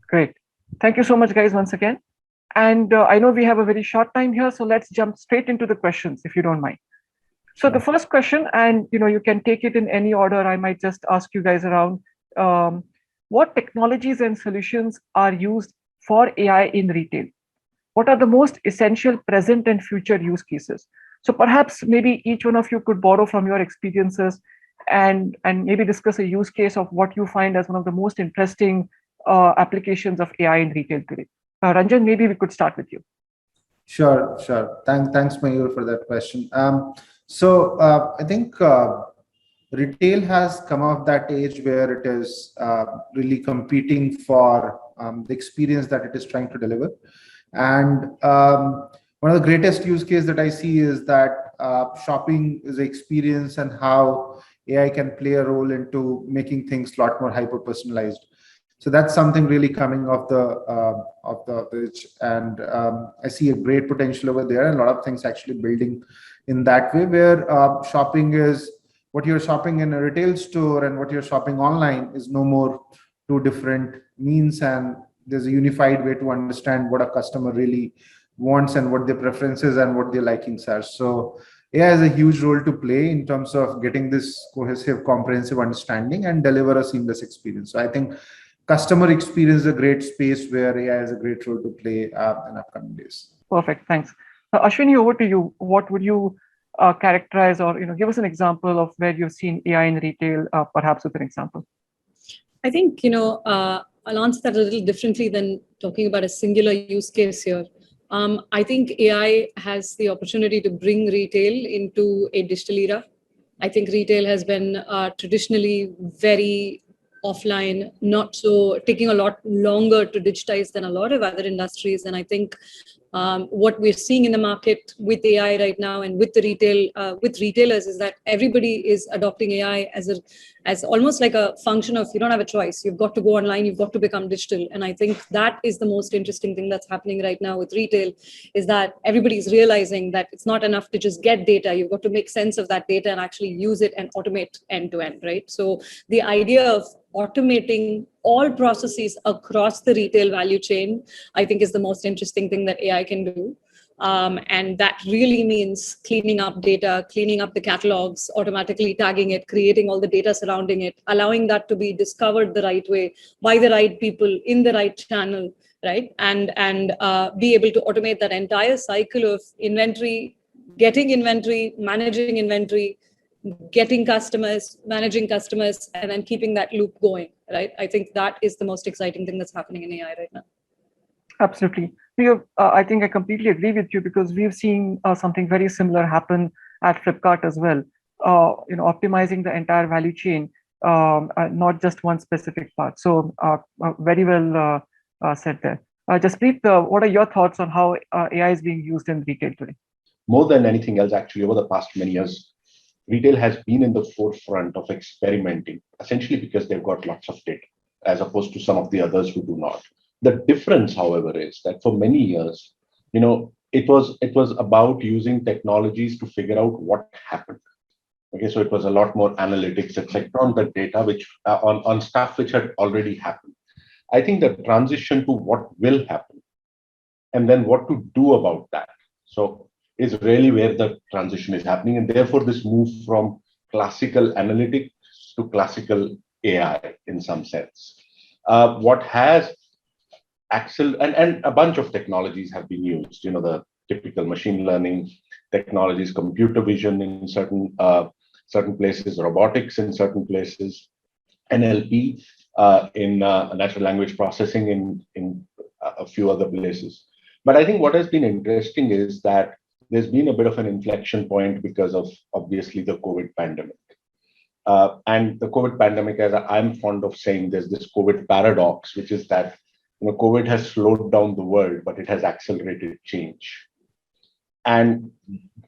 Great. Thank you so much, guys, once again. And I know we have a very short time here, so let's jump straight into the questions, if you don't mind. So the first question, and you can take it in any order. I might just ask you guys around. What technologies and solutions are used for AI in retail? What are the most essential present and future use cases? So perhaps maybe each one of you could borrow from your experiences and maybe discuss a use case of what you find as one of the most interesting applications of AI in retail today. Ranjan, maybe we could start with you. Sure. Thanks, Mayur, for that question. I think retail has come of that age where it is really competing for the experience that it is trying to deliver. And one of the greatest use cases that I see is that shopping is an experience and how AI can play a role into making things a lot more hyper-personalized. So that's something really coming off the edge, and I see a great potential over there, and a lot of things actually building in that way, where shopping is what you're shopping in a retail store and what you're shopping online is no more two different means, and there's a unified way to understand what a customer really wants and what their preferences and what their likings are. So AI has a huge role to play in terms of getting this cohesive, comprehensive understanding and deliver a seamless experience. So I think customer experience is a great space where AI has a great role to play in upcoming days. Perfect, thanks. Ashwini, over to you. What would you characterize, or give us an example of where you've seen AI in retail, perhaps with an example? I think I'll answer that a little differently than talking about a singular use case here. I think AI has the opportunity to bring retail into a digital era. I think retail has been traditionally very offline, not so taking a lot longer to digitize than a lot of other industries. And I think what we're seeing in the market with AI right now and with the retailers is that everybody is adopting AI as almost like a function of, you don't have a choice. You've got to go online, you've got to become digital. And I think that is the most interesting thing that's happening right now with retail, is that everybody's realizing that it's not enough to just get data. You've got to make sense of that data and actually use it and automate end to end, right? So the idea of automating all processes across the retail value chain, I think, is the most interesting thing that AI can do. And that really means cleaning up data, cleaning up the catalogs, automatically tagging it, creating all the data surrounding it, allowing that to be discovered the right way by the right people in the right channel, right? And be able to automate that entire cycle of inventory, getting inventory, managing inventory, getting customers, managing customers, and then keeping that loop going, right? I think that is the most exciting thing that's happening in AI right now. Absolutely. I think I completely agree with you, because we've seen something very similar happen at Flipkart as well. Optimizing the entire value chain, not just one specific part. So very well said there. Jaspreet, what are your thoughts on how AI is being used in retail today? More than anything else, actually, over the past many years, retail has been in the forefront of experimenting, essentially because they've got lots of data, as opposed to some of the others who do not. The difference, however, is that for many years, it was about using technologies to figure out what happened. Okay, so it was a lot more analytics, etc., on the data, which on stuff which had already happened. I think the transition to what will happen and then what to do about that, so is really where the transition is happening. And therefore, this move from classical analytics to classical AI in some sense. What has and a bunch of technologies have been used, the typical machine learning technologies, computer vision in certain places, robotics in certain places, NLP in natural language processing in a few other places. But I think what has been interesting is that there's been a bit of an inflection point because of, obviously, the COVID pandemic. And the COVID pandemic, as I'm fond of saying, there's this COVID paradox, which is that COVID has slowed down the world, but it has accelerated change. And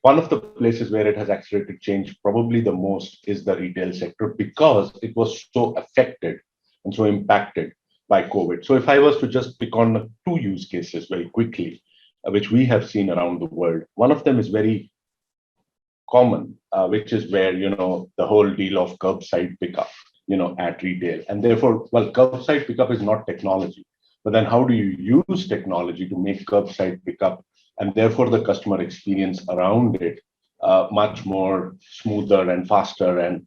one of the places where it has accelerated change, probably the most, is the retail sector, because it was so affected and so impacted by COVID. So if I was to just pick on 2 use cases very quickly, which we have seen around the world, one of them is very common, which is where, the whole deal of curbside pickup, at retail. And therefore, curbside pickup is not technology, but then how do you use technology to make curbside pickup and therefore the customer experience around it much more smoother and faster and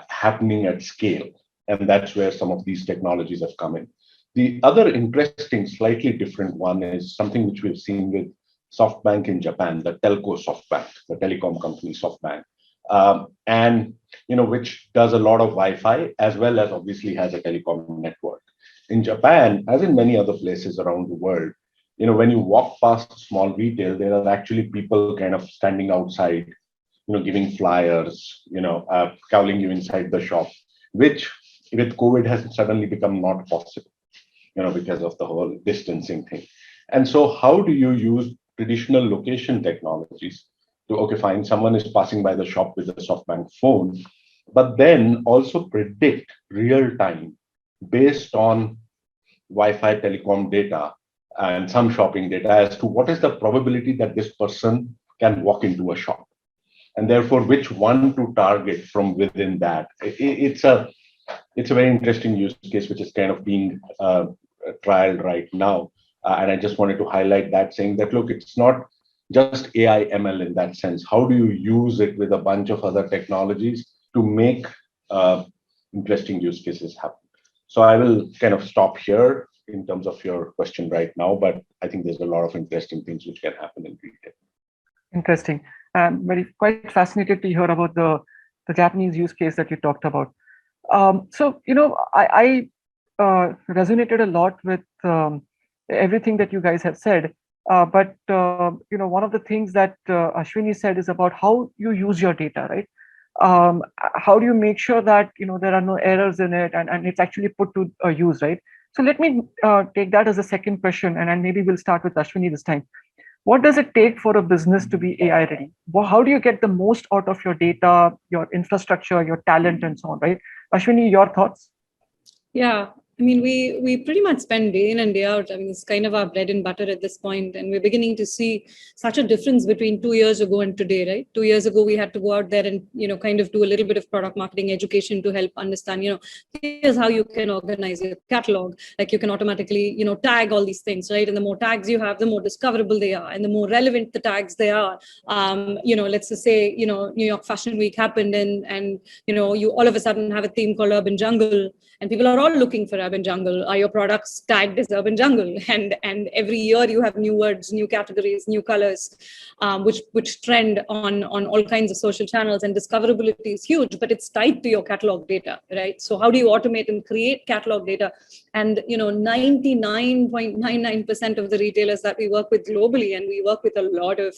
happening at scale? And that's where some of these technologies have come in. The other interesting, slightly different one is something which we've seen with SoftBank in Japan, the telco SoftBank, the telecom company SoftBank, and which does a lot of Wi-Fi as well as obviously has a telecom network. In Japan, as in many other places around the world, when you walk past small retail, there are actually people kind of standing outside, giving flyers, cowling you inside the shop, which with COVID has suddenly become not possible, because of the whole distancing thing. And so how do you use traditional location technologies to, okay, fine, someone is passing by the shop with a SoftBank phone, but then also predict real time based on Wi-Fi telecom data and some shopping data as to what is the probability that this person can walk into a shop, and therefore which one to target from within that. It's a very interesting use case, which is kind of being trialed right now. And I just wanted to highlight that, saying that, look, it's not just AI ML in that sense. How do you use it with a bunch of other technologies to make interesting use cases happen? So I will kind of stop here in terms of your question right now, but I think there's a lot of interesting things which can happen in retail. Interesting. Very quite fascinated to hear about the Japanese use case that you talked about. So, I resonated a lot with everything that you guys have said. But one of the things that Ashwini said is about how you use your data, right? How do you make sure that there are no errors in it and it's actually put to use, right? So let me take that as a second question, and then maybe we'll start with Ashwini this time. What does it take for a business to be AI ready? How do you get the most out of your data, your infrastructure, your talent, and so on, right? Ashwini, your thoughts? Yeah, I mean, we pretty much spend day in and day out. I mean, it's kind of our bread and butter at this point, and we're beginning to see such a difference between 2 years ago and today, right? 2 years ago, we had to go out there and kind of do a little bit of product marketing education to help understand, here's how you can organize your catalog. Like you can automatically, tag all these things, right? And the more tags you have, the more discoverable they are, and the more relevant the tags they are. Let's just say, New York Fashion Week happened, and you all of a sudden have a theme called Urban Jungle, and people are all looking for Urban Jungle. Are your products tagged as Urban Jungle? And every year you have new words, new categories, new colors, which trend on all kinds of social channels, and discoverability is huge, but it's tied to your catalog data, right? So how do you automate and create catalog data? And 99.99% of the retailers that we work with globally, and we work with a lot of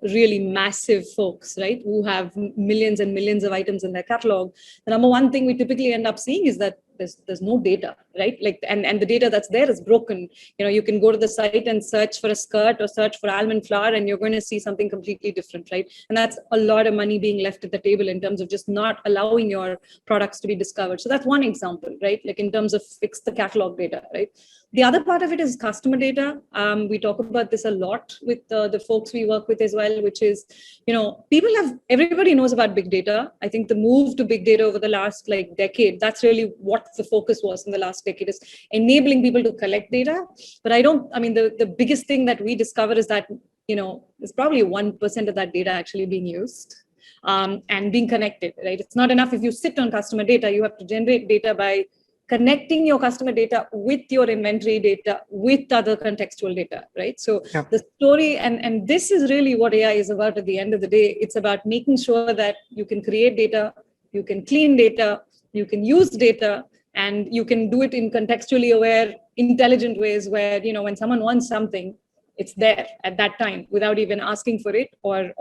really massive folks, right, who have millions and millions of items in their catalog. The number one thing we typically end up seeing is that there's no data, right? Like, and the data that's there is broken. You can go to the site and search for a skirt or search for almond flour, and you're going to see something completely different, right? And that's a lot of money being left at the table in terms of just not allowing your products to be discovered. So that's one example, right? Like in terms of fix the catalog data, right? The other part of it is customer data. We talk about this a lot with the folks we work with as well, which is, everybody knows about big data. I think the move to big data over the last decade, that's really what the focus was in the last decade, is enabling people to collect data. But the biggest thing that we discover is that, there's probably 1% of that data actually being used. And being connected, right? It's not enough if you sit on customer data. You have to generate data by connecting your customer data with your inventory data, with other contextual data, right? So the story, and this is really what AI is about at the end of the day. It's about making sure that you can create data, you can clean data, you can use data, and you can do it in contextually aware, intelligent ways where, when someone wants something, it's there at that time without even asking for it, or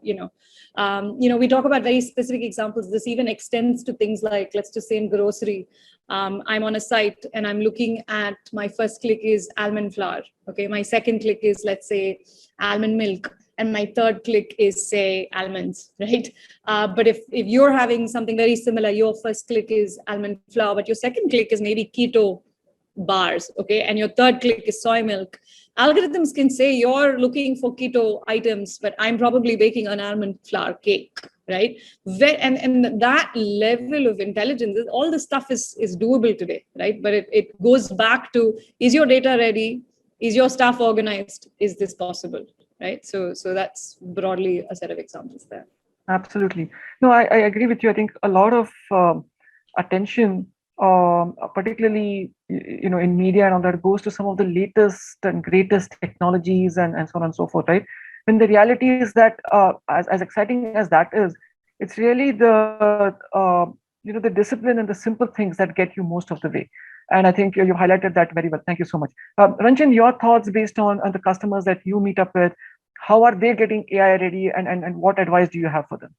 we talk about very specific examples. This even extends to things like, let's just say in grocery, I'm on a site and I'm looking at, my first click is almond flour. Okay, my second click is, let's say, almond milk, and my third click is, say, almonds, right? But if you're having something very similar, your first click is almond flour, but your second click is maybe keto bars, okay, and your third click is soy milk. Algorithms can say you're looking for keto items, but I'm probably baking an almond flour cake, right? And that level of intelligence, all this stuff is doable today, right? But it goes back to, is your data ready? Is your staff organized? Is this possible, right? So that's broadly a set of examples there. Absolutely. No, I agree with you. I think a lot of attention, particularly in media and all that, goes to some of the latest and greatest technologies and so on and so forth, right? When the reality is that as exciting as that is, it's really the the discipline and the simple things that get you most of the way. And I think you highlighted that very well. Thank you so much. Ranjan, your thoughts based on the customers that you meet up with, how are they getting AI ready, and what advice do you have for them?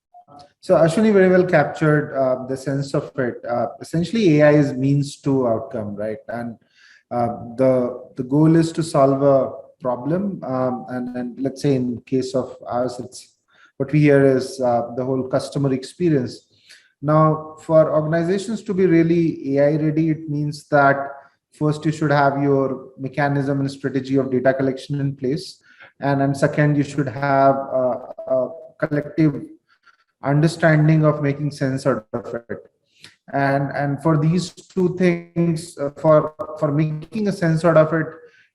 So Ashwini very well captured the sense of it. Essentially, AI is means to outcome, right? And the goal is to solve a problem. And let's say in case of ours, it's what we hear is the whole customer experience. Now, for organizations to be really AI ready, it means that first you should have your mechanism and strategy of data collection in place. And then second, you should have a collective understanding of making sense out of it. And for these two things, for making a sense out of it,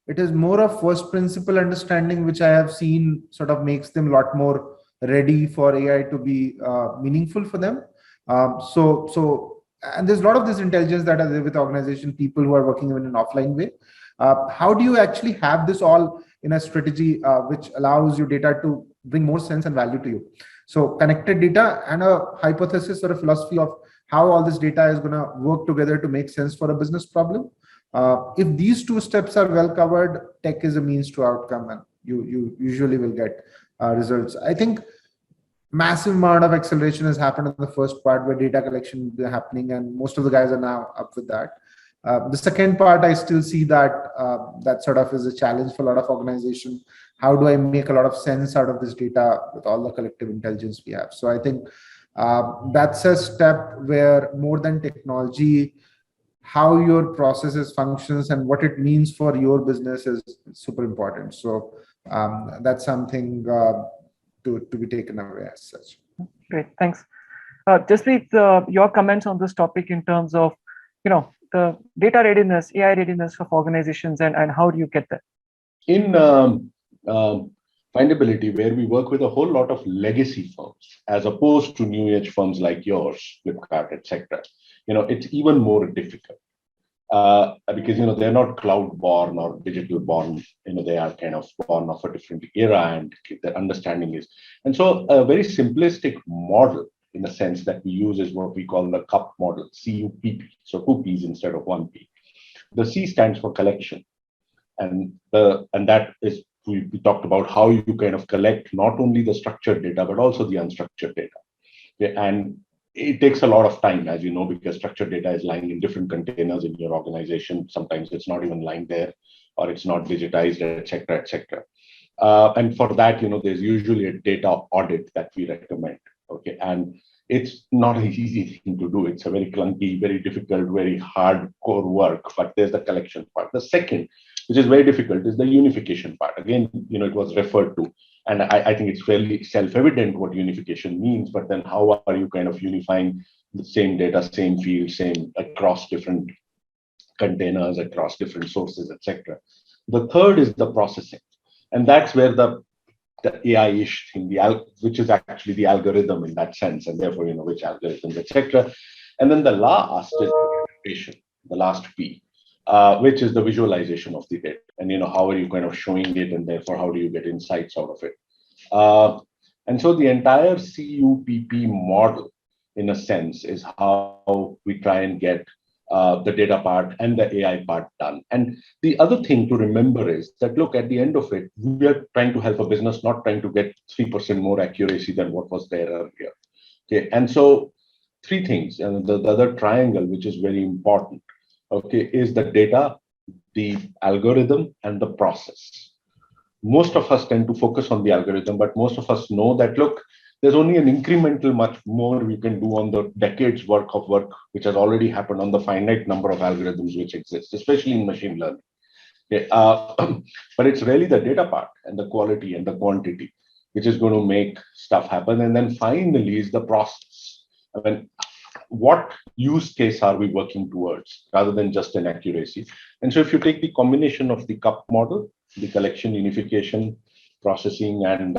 it is more of first principle understanding, which I have seen sort of makes them a lot more ready for AI to be meaningful for them. And there's a lot of this intelligence that are there with organization, people who are working in an offline way. How do you actually have this all in a strategy which allows your data to bring more sense and value to you? So connected data and a hypothesis or a philosophy of how all this data is going to work together to make sense for a business problem. If these two steps are well covered, tech is a means to outcome, and you usually will get results. I think massive amount of acceleration has happened in the first part where data collection is happening, and most of the guys are now up with that. The second part, I still see that that sort of is a challenge for a lot of organizations. How do I make a lot of sense out of this data with all the collective intelligence we have? So I think that's a step where more than technology, how your processes functions and what it means for your business is super important. So that's something to be taken away as such. Great, thanks. Jaspreet, your comments on this topic in terms of, the data readiness, AI readiness of organizations, and how do you get that? In findability, where we work with a whole lot of legacy firms, as opposed to new age firms like yours, Flipkart, etc., it's even more difficult because they're not cloud born or digital born. They are kind of born of a different era, and their understanding is. And so a very simplistic model, in a sense, that we use is what we call the CUP model, CUPP. So 2 P's instead of 1 P. The C stands for collection, and that is, we talked about how you kind of collect not only the structured data but also the unstructured data. Okay? And it takes a lot of time, as you know, because structured data is lying in different containers in your organization. Sometimes it's not even lying there, or it's not digitized, etc., etc. And for that, there's usually a data audit that we recommend. Okay, and it's not an easy thing to do. It's a very clunky, very difficult, very hardcore work. But there's the collection part. The second, which is very difficult, is the unification part. Again, it was referred to. And I think it's fairly self-evident what unification means, but then how are you kind of unifying the same data, same field, same across different containers, across different sources, etc. The third is the processing. And that's where the AI-ish thing, which is actually the algorithm in that sense, and therefore, which algorithms, etc. And then the last is the last P, which is the visualization of the data. And how are you kind of showing it, and therefore how do you get insights out of it? And so the entire CUPP model, in a sense, is how we try and get the data part and the AI part done. And the other thing to remember is that, look, at the end of it, we are trying to help a business, not trying to get 3% more accuracy than what was there earlier. Okay, and so 3 things, and the other triangle, which is very important, okay, is the data, the algorithm, and the process. Most of us tend to focus on the algorithm, but most of us know that, look, there's only an incremental much more we can do on the decades work of work, which has already happened on the finite number of algorithms which exist, especially in machine learning. Okay, but it's really the data part and the quality and the quantity, which is going to make stuff happen. And then finally is the process. I mean, what use case are we working towards rather than just an accuracy? And so if you take the combination of the CUP model, the collection, unification, processing, and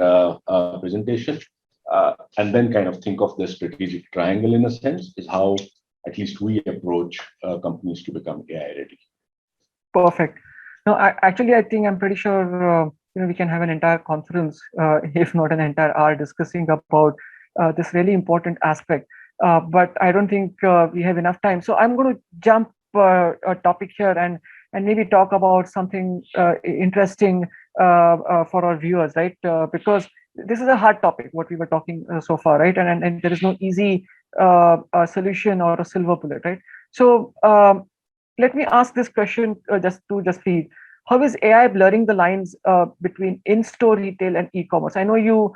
presentation, and then kind of think of the strategic triangle, in a sense, is how at least we approach companies to become AI ready. Perfect. No, I think I'm pretty sure we can have an entire conference, if not an entire hour, discussing about this really important aspect. But I don't think we have enough time. So I'm going to jump a topic here and maybe talk about something interesting for our viewers, right? Because this is a hard topic, what we were talking so far, right? And there is no easy solution or a silver bullet, right? So let me ask this question just to Jaspreet. How is AI blurring the lines between in-store retail and e-commerce? I know you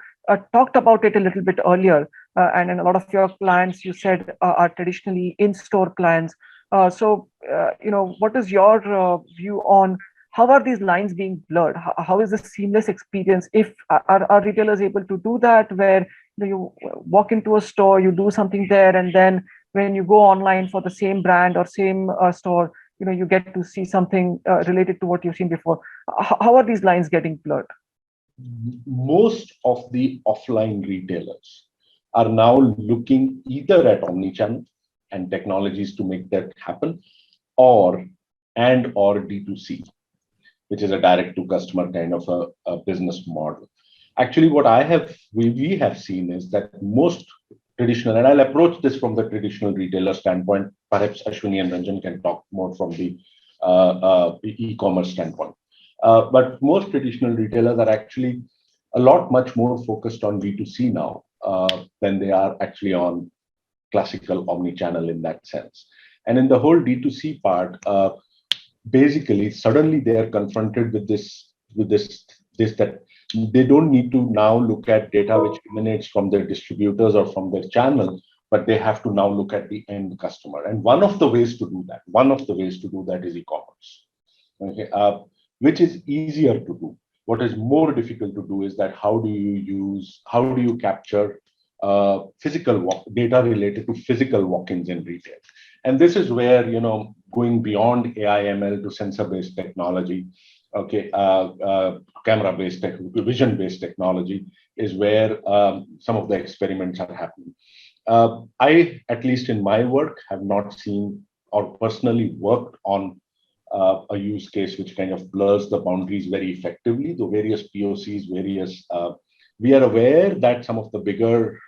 talked about it a little bit earlier, and in a lot of your clients, you said, are traditionally in-store clients. So what is your view on how are these lines being blurred? How is the seamless experience? If are retailers able to do that, where you walk into a store, you do something there, and then when you go online for the same brand or same store, you get to see something related to what you've seen before. How are these lines getting blurred? Most of the offline retailers are now looking either at omnichannel and technologies to make that happen, or D2C, which is a direct to customer kind of a business model. Actually, what we have seen is that most traditional, and I'll approach this from the traditional retailer standpoint. Perhaps Ashwini and Ranjan can talk more from the e-commerce standpoint. But most traditional retailers are actually a lot much more focused on D2C now than they are actually on classical omnichannel in that sense. And in the whole D2C part, basically, suddenly they are confronted with this that they don't need to now look at data which emanates from their distributors or from their channel, but they have to now look at the end customer. And one of the ways to do that is e-commerce, okay, which is easier to do. What is more difficult to do is that how do you capture physical data related to physical walk-ins in retail. And this is where, going beyond AI, ML to sensor-based technology, okay, camera-based, vision-based technology is where some of the experiments are happening. I, at least in my work, have not seen or personally worked on a use case which kind of blurs the boundaries very effectively. The various POCs, we are aware that some of the bigger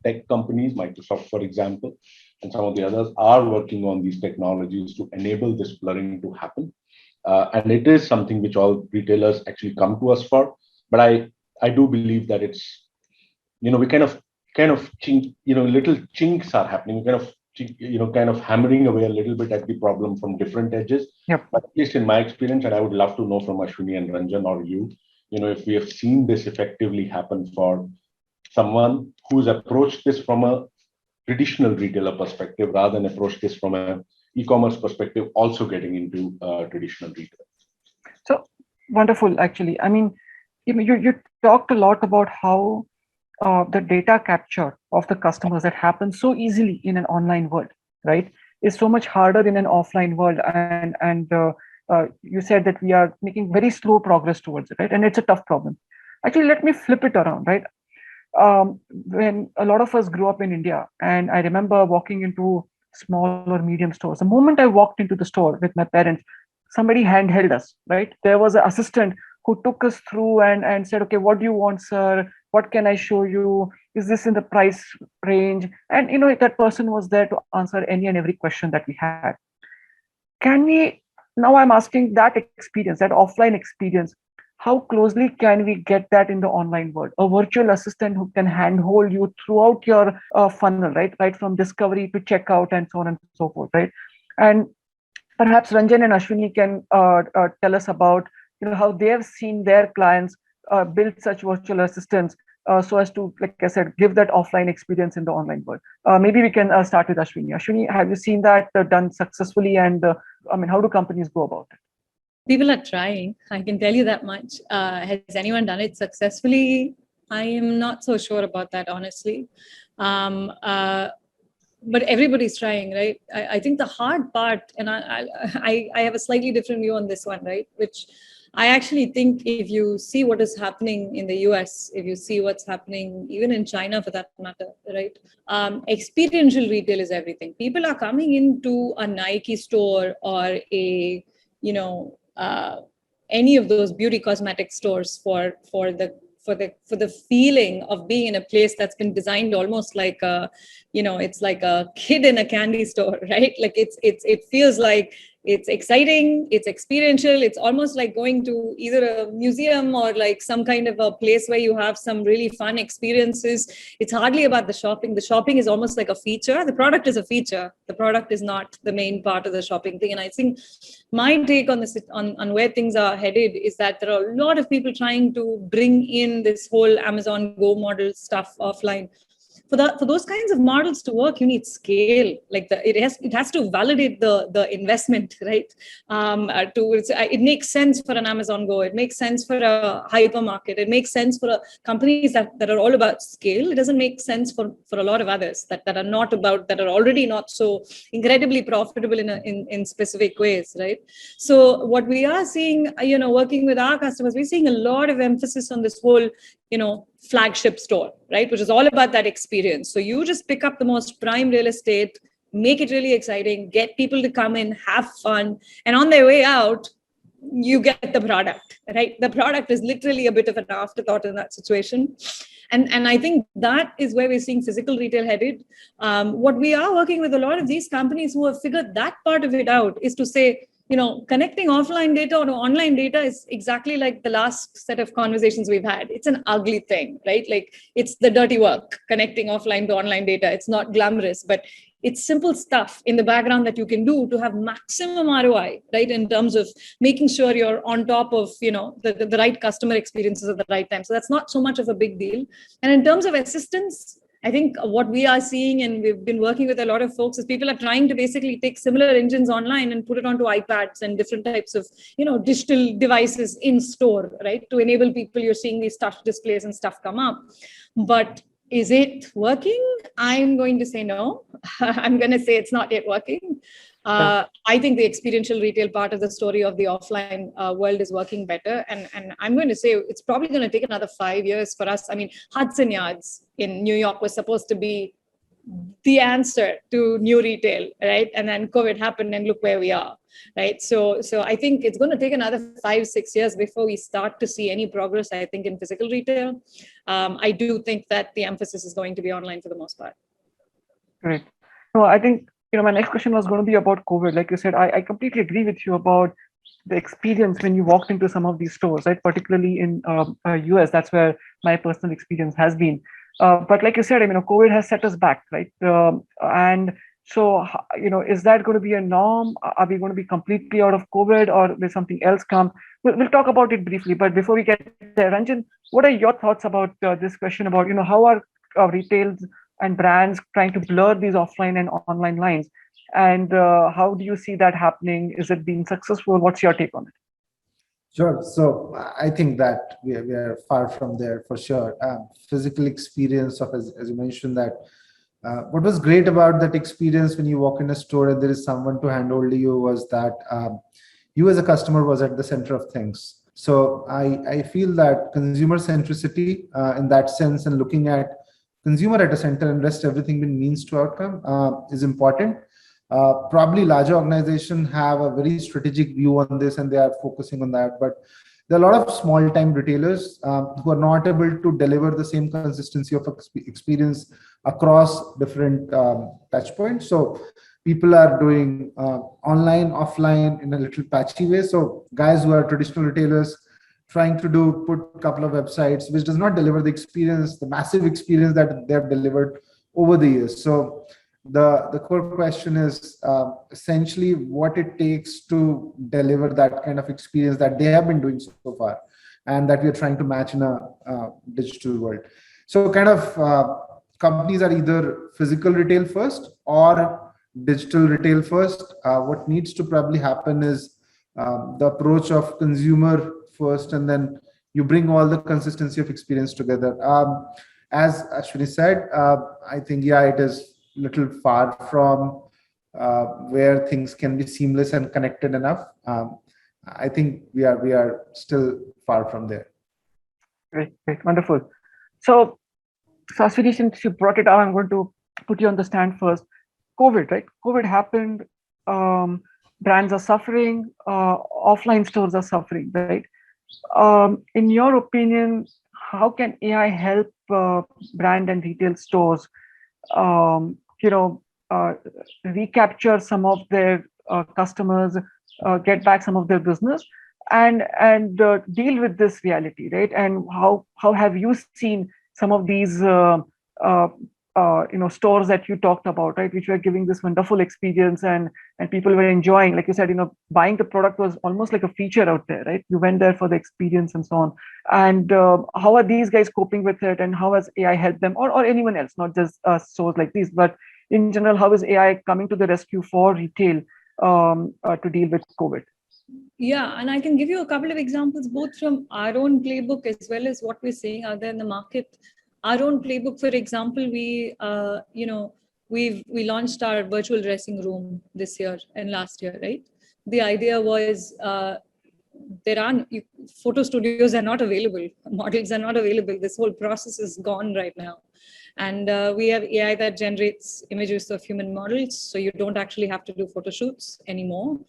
tech companies, Microsoft, for example, and some of the others are working on these technologies to enable this blurring to happen. And it is something which all retailers actually come to us for. But I do believe that it's, we kind of little chinks are happening, kind of hammering away a little bit at the problem from different edges. Yep. But at least in my experience, and I would love to know from Ashwini and Ranjan or you, if we have seen this effectively happen for someone who's approached this from a traditional retailer perspective rather than approach this from an e-commerce perspective, also getting into traditional retail. So wonderful, actually. I mean, you talked a lot about how the data capture of the customers that happens so easily in an online world, right, is so much harder in an offline world. And you said that we are making very slow progress towards it, right? And it's a tough problem. Actually, let me flip it around, right? When a lot of us grew up in India, and I remember walking into small or medium stores, the moment I walked into the store with my parents, somebody handheld us, right? There was an assistant who took us through and said, okay, what do you want, sir? What can I show you? Is this in the price range? And that person was there to answer any and every question that we had. Now I'm asking that experience, that offline experience, how closely can we get that in the online world? A virtual assistant who can handhold you throughout your funnel, right from discovery to checkout and so on and so forth, right? And perhaps Ranjan and Ashwini can tell us about how they have seen their clients build such virtual assistants so as to, like I said, give that offline experience in the online world. Maybe we can start with Ashwini. Ashwini, have you seen that done successfully? And how do companies go about it? People are trying, I can tell you that much. Has anyone done it successfully? I am not so sure about that, honestly. But everybody's trying, right? I think the hard part, and I have a slightly different view on this one, right? Which I actually think if you see what is happening in the US, if you see what's happening even in China for that matter, right? Experiential retail is everything. People are coming into a Nike store or a, any of those beauty cosmetic stores for the feeling of being in a place that's been designed almost like it's like a kid in a candy store, right? Like it feels like it's exciting, it's experiential, it's almost like going to either a museum or like some kind of a place where you have some really fun experiences. It's hardly about the shopping. The shopping is almost like a feature. The product is a feature. The product is not the main part of the shopping thing. And I think my take on this, on where things are headed, is that there are a lot of people trying to bring in this whole Amazon Go model stuff offline. for those kinds of models to work, you need scale. Like it has to validate the investment, right? It makes sense for an Amazon Go. It makes sense for a hypermarket. It makes sense for companies that are all about scale. It doesn't make sense for a lot of others that are already not so incredibly profitable in specific ways, right? So what we are seeing, working with our customers, we're seeing a lot of emphasis on this whole, flagship store, right? Which is all about that experience. So you just pick up the most prime real estate, make it really exciting, get people to come in, have fun, and on their way out, you get the product, right? The product is literally a bit of an afterthought in that situation. And I think that is where we're seeing physical retail headed. What we are working with a lot of these companies who have figured that part of it out is to say, connecting offline data or online data is exactly like the last set of conversations we've had. It's an ugly thing, right? Like it's the dirty work, connecting offline to online data. It's not glamorous, but it's simple stuff in the background that you can do to have maximum ROI, right? In terms of making sure you're on top of, the right customer experiences at the right time. So that's not so much of a big deal. And in terms of assistance, I think what we are seeing, and we've been working with a lot of folks, is people are trying to basically take similar engines online and put it onto iPads and different types of, digital devices in store, right? To enable people, you're seeing these touch displays and stuff come up. But is it working? I'm going to say no. I'm going to say it's not yet working. I think the experiential retail part of the story of the offline world is working better. And I'm going to say it's probably going to take another 5 years for us. I mean, Hudson Yards in New York was supposed to be the answer to new retail, right? And then COVID happened and look where we are, right? So I think it's going to take another 5-6 years before we start to see any progress, I think, in physical retail. I do think that the emphasis is going to be online for the most part. Great. No, I think, my next question was going to be about COVID. Like you said, I completely agree with you about the experience when you walked into some of these stores, right? Particularly in US, that's where my personal experience has been. But like you said, COVID has set us back, right? And so, is that going to be a norm? Are we going to be completely out of COVID, or will something else come? We'll talk about it briefly. But before we get there, Ranjan, what are your thoughts about this question about, how are retails and brands trying to blur these offline and online lines? And how do you see that happening? Is it being successful? What's your take on it? Sure. So I think that we are far from there for sure. Physical experience of, as you mentioned, that what was great about that experience when you walk in a store and there is someone to handhold you was that you as a customer was at the center of things. So I feel that consumer centricity in that sense, and looking at consumer at a center and rest everything being means to outcome is important. Probably larger organizations have a very strategic view on this and they are focusing on that. But there are a lot of small time retailers who are not able to deliver the same consistency of experience across different touch points. So people are doing online, offline in a little patchy way. So guys who are traditional retailers trying to put a couple of websites, which does not deliver the experience, the massive experience that they have delivered over the years. So the core question is essentially what it takes to deliver that kind of experience that they have been doing so far, and that we are trying to match in a digital world. So kind of companies are either physical retail first or digital retail first. What needs to probably happen is the approach of consumer first, and then you bring all the consistency of experience together. As Ashwini said, I think, it is little far from where things can be seamless and connected enough. I think we are still far from there. Great, wonderful. So Ashwini, since you brought it up, I'm going to put you on the stand first. COVID, right? COVID happened. Brands are suffering. Offline stores are suffering, right? In your opinion, how can AI help brand and retail stores recapture some of their customers, get back some of their business, and deal with this reality, right? And how have you seen some of these stores that you talked about, right, which were giving this wonderful experience, and people were enjoying, like you said, buying the product was almost like a feature out there, right? You went there for the experience and so on. And how are these guys coping with it, and how has AI helped them, or anyone else, not just stores like these, but in general, how is AI coming to the rescue for retail to deal with COVID? Yeah, and I can give you a couple of examples, both from our own playbook as well as what we're seeing out there in the market. Our own playbook, for example, we launched our virtual dressing room this year and last year, right? The idea was photo studios are not available, models are not available. This whole process is gone right now. And we have AI that generates images of human models, so you don't actually have to do photo shoots anymore.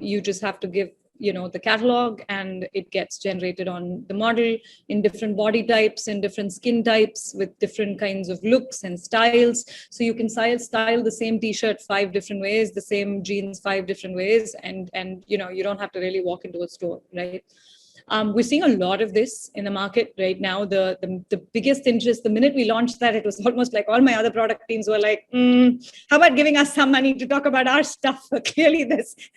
You just have to give the catalog, and it gets generated on the model in different body types and different skin types with different kinds of looks and styles. So you can style the same t-shirt 5 different ways, the same jeans 5 different ways, and you don't have to really walk into a store, right? We're seeing a lot of this in the market right now. The biggest interest, the minute we launched that, it was almost like all my other product teams were like, how about giving us some money to talk about our stuff? Clearly,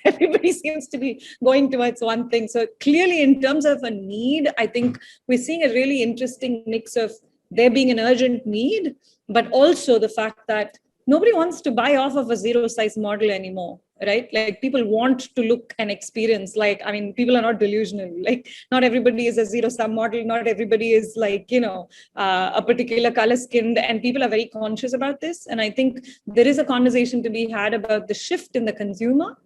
everybody seems to be going towards one thing. So clearly, in terms of a need, I think we're seeing a really interesting mix of there being an urgent need, but also the fact that nobody wants to buy off of a zero-size model anymore, right? Like, people want to look and experience. People are not delusional. Like, not everybody is a zero-sum model. Not everybody is a particular color skinned, and people are very conscious about this. And I think there is a conversation to be had about the shift in the consumer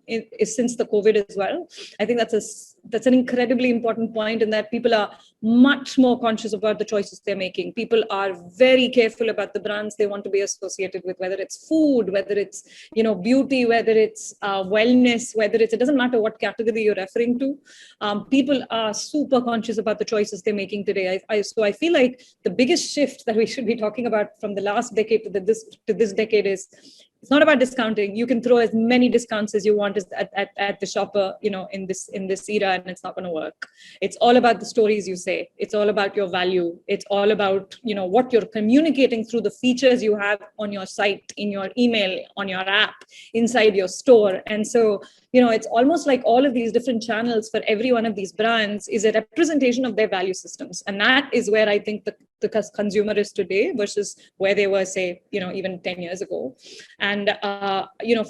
since the COVID as well. I think that's an incredibly important point, in that people are much more conscious about the choices they're making. People are very careful about the brands they want to be associated with, whether it's food, whether it's beauty, whether it's wellness, it doesn't matter what category you're referring to. People are super conscious about the choices they're making today. So I feel like the biggest shift that we should be talking about from the last decade to this decade is, it's not about discounting. You can throw as many discounts as you want at the shopper, in this era, and it's not going to work. It's all about the stories you say. It's all about your value. It's all about, what you're communicating through the features you have on your site, in your email, on your app, inside your store. And so, it's almost like all of these different channels for every one of these brands is a representation of their value systems. And that is where I think the consumer is today versus where they were, say, even 10 years ago. And,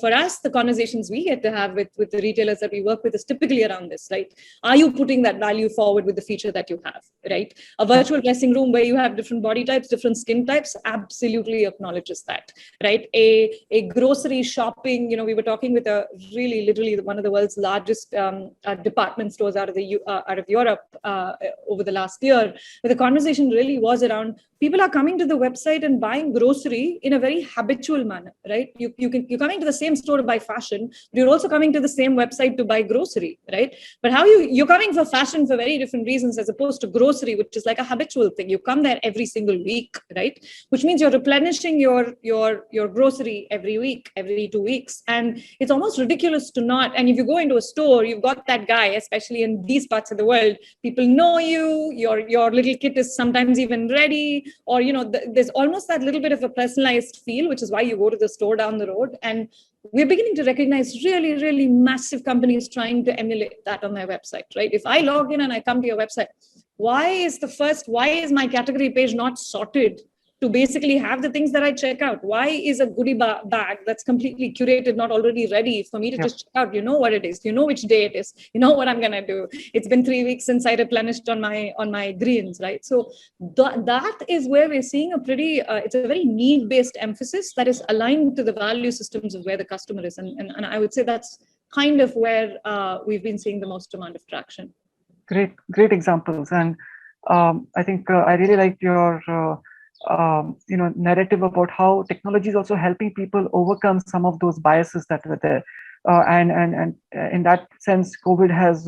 for us, the conversations we get to have with the retailers that we work with is typically around this, right? Are you putting that value forward with the feature that you have, right? A virtual dressing room where you have different body types, different skin types, absolutely acknowledges that, right? A grocery shopping, we were talking with literally one of the world's largest department stores out of Europe over the last year, where the conversation really was around people are coming to the website and buying grocery in a very habitual manner, right? You're coming to the same store to buy fashion, but you're also coming to the same website to buy grocery, right? But you're coming for fashion for very different reasons, as opposed to grocery, which is like a habitual thing. You come there every single week, right? Which means you're replenishing your grocery every week, every 2 weeks. And it's almost ridiculous to not. And if you go into a store, you've got that guy, especially in these parts of the world, people know you, your little kit is sometimes even ready, or there's almost that little bit of a personalized feel, which is why you go to the store down the road. And we're beginning to recognize really, really massive companies trying to emulate that on their website, right? If I log in and I come to your website, why is my category page not sorted to basically have the things that I check out? Why is a goodie bag that's completely curated not already ready for me to just check out? You know what it is, you know which day it is, you know what I'm going to do. It's been 3 weeks since I replenished on my greens, right? So that is where we're seeing it's a very need-based emphasis that is aligned to the value systems of where the customer is. And I would say that's kind of where we've been seeing the most amount of traction. Great examples. And I think I really liked your narrative about how technology is also helping people overcome some of those biases that were there. And in that sense, COVID has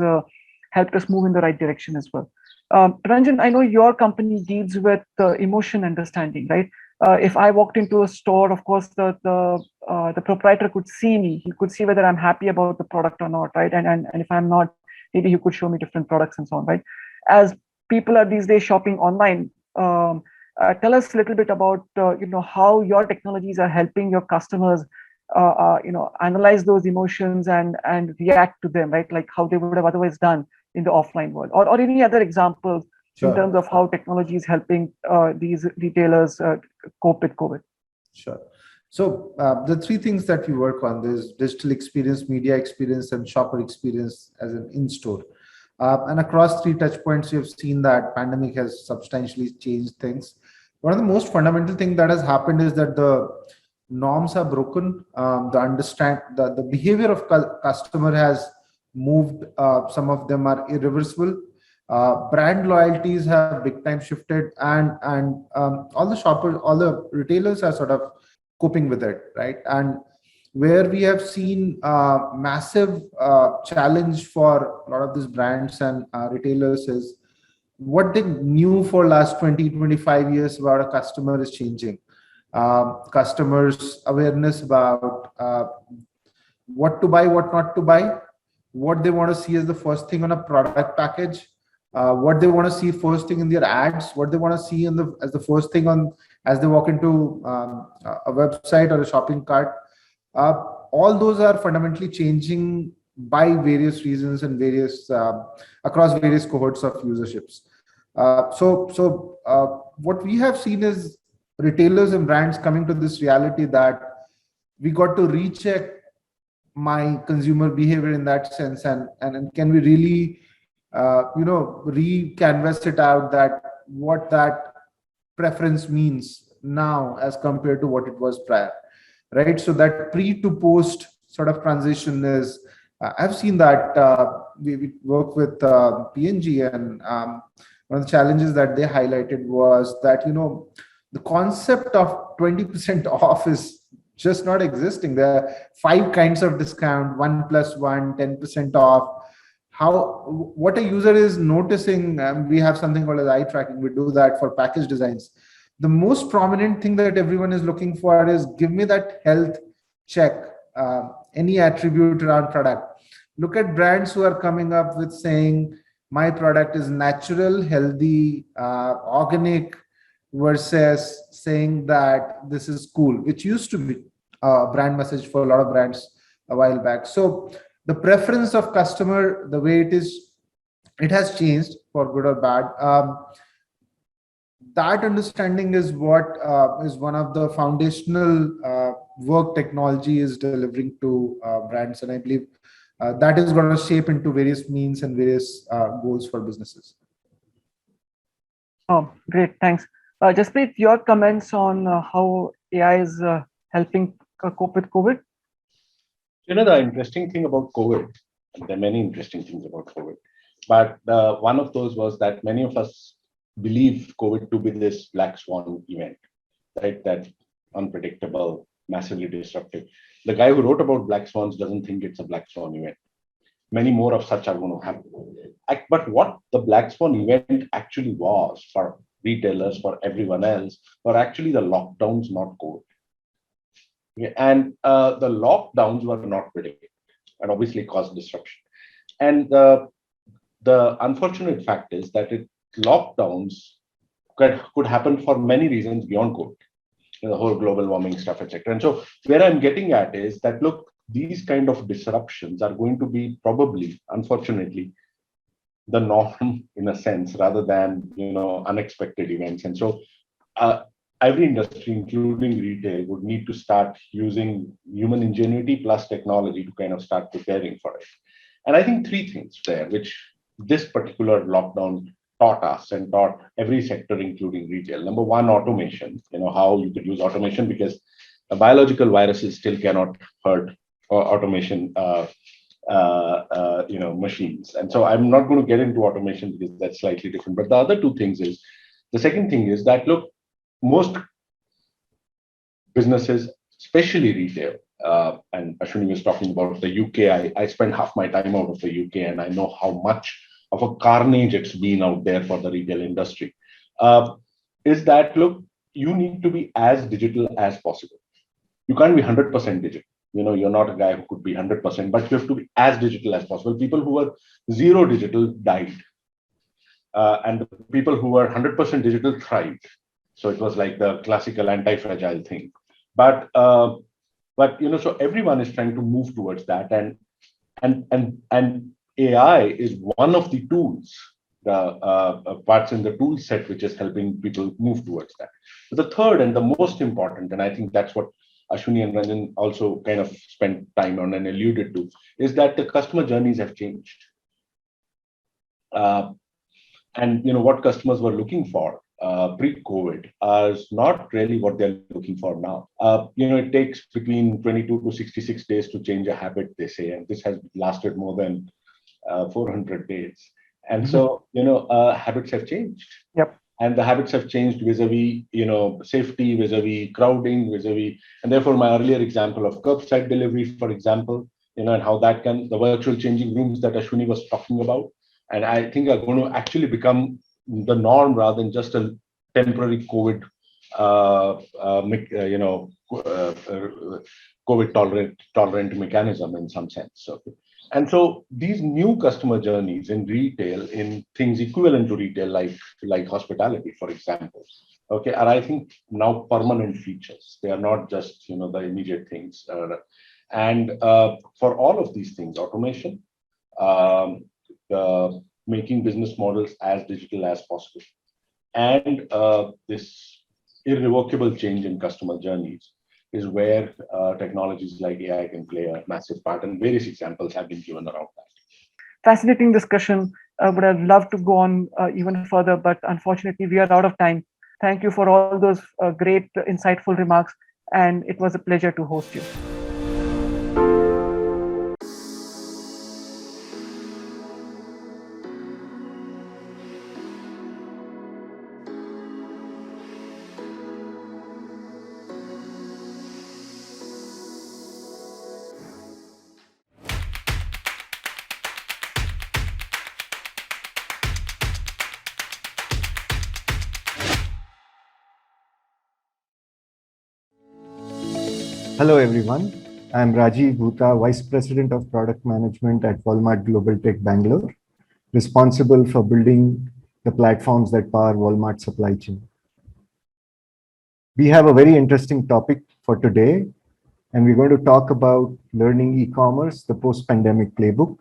helped us move in the right direction as well. Ranjan, I know your company deals with emotion understanding, right? If I walked into a store, of course, the proprietor could see me. He could see whether I'm happy about the product or not, right? And if I'm not, maybe he could show me different products and so on, right? As people are these days shopping online, Tell us a little bit about how your technologies are helping your customers analyze those emotions and react to them, right? Like how they would have otherwise done in the offline world, or any other examples in terms of how technology is helping these retailers cope with COVID. Sure. So the three things that we work on, there's digital experience, media experience, and shopper experience as an in-store. And across three touch points, you've seen that pandemic has substantially changed things. One of the most fundamental things that has happened is that the norms are broken. The behavior of customer has moved. Some of them are irreversible. Brand loyalties have big time shifted, and all the shoppers, all the retailers are sort of coping with it, right? And where we have seen massive challenge for a lot of these brands and retailers is what they knew for last 20-25 years about a customer is changing. Customers' awareness about what to buy, what not to buy, what they want to see as the first thing on a product package, what they want to see first thing in their ads, what they want to see as the first thing on as they walk into a website or a shopping cart. All those are fundamentally changing by various reasons and various across various cohorts of userships. So what we have seen is retailers and brands coming to this reality that we got to recheck my consumer behavior in that sense, and can we really re-canvas it out that what that preference means now as compared to what it was prior, right? So that pre to post sort of transition is I've seen that we work with P&G, and one of the challenges that they highlighted was that the concept of 20% off is just not existing. There are 5 kinds of discount, 1+1, 10% off. What a user is noticing, we have something called as eye tracking. We do that for package designs. The most prominent thing that everyone is looking for is give me that health check, any attribute around product. Look at brands who are coming up with saying my product is natural, healthy, organic, versus saying that this is cool, which used to be a brand message for a lot of brands a while back. So the preference of customer, the way it has changed for good or bad. That understanding is what is one of the foundational work technology is delivering to brands, and I believe that is going to shape into various means and various goals for businesses. Oh, great, thanks. Jasprit, your comments on how AI is helping cope with COVID? The interesting thing about COVID, there are many interesting things about COVID, but one of those was that many of us believe COVID to be this black swan event, right? That unpredictable, massively disruptive. The guy who wrote about black swans doesn't think it's a black swan event. Many more of such are going to happen. But what the black swan event actually was for retailers, for everyone else, were actually the lockdowns, not COVID. And the lockdowns were not predicted and obviously caused disruption. And the unfortunate fact is that lockdowns could happen for many reasons beyond COVID, the whole global warming stuff, etc. And so where I'm getting at is that, look, these kind of disruptions are going to be probably, unfortunately, the norm in a sense, rather than unexpected events. And so every industry, including retail, would need to start using human ingenuity plus technology to kind of start preparing for it. And I think 3 things there, which this particular lockdown taught us and taught every sector, including retail. Number 1, automation. How you could use automation, because biological viruses still cannot hurt automation machines. And so I'm not going to get into automation because that's slightly different. But the other 2 things is, the second thing is that, look, most businesses, especially retail, and Ashwini was talking about the UK. I spent half my time out of the UK, and I know how much of a carnage it's been out there for the retail industry. Is that, look, you need to be as digital as possible. You can't be 100% digital. You're not a guy who could be 100%, but you have to be as digital as possible. People who were 0 digital died. And the people who were 100% digital thrived. So it was like the classical anti-fragile thing. But so everyone is trying to move towards that, and AI is one of the tools, the parts in the tool set which is helping people move towards that. But the third and the most important, and I think that's what Ashwini and Ranjan also kind of spent time on and alluded to, is that the customer journeys have changed. And what customers were looking for pre-COVID is not really what they're looking for now. It takes between 22 to 66 days to change a habit, they say, and this has lasted more than 400 days. And so, habits have changed. Yep. And the habits have changed vis-a-vis, safety, vis-a-vis crowding, vis-a-vis, and therefore my earlier example of curbside delivery, for example, and how that can, the virtual changing rooms that Ashwini was talking about, and I think are going to actually become the norm rather than just a temporary COVID, COVID tolerant mechanism in some sense. And so these new customer journeys in retail, in things equivalent to retail, like hospitality, for example, are, I think, now permanent features. They are not just the immediate things. And for all of these things, automation, making business models as digital as possible, and this irrevocable change in customer journeys is where technologies like AI can play a massive part, and various examples have been given around that. Fascinating discussion. Would have loved to go on even further, but unfortunately we are out of time. Thank you for all those great, insightful remarks, and it was a pleasure to host you. Hello, everyone. I'm Rajiv Bhuta, Vice President of Product Management at Walmart Global Tech Bangalore, responsible for building the platforms that power Walmart supply chain. We have a very interesting topic for today, and we're going to talk about learning e-commerce, the post-pandemic playbook.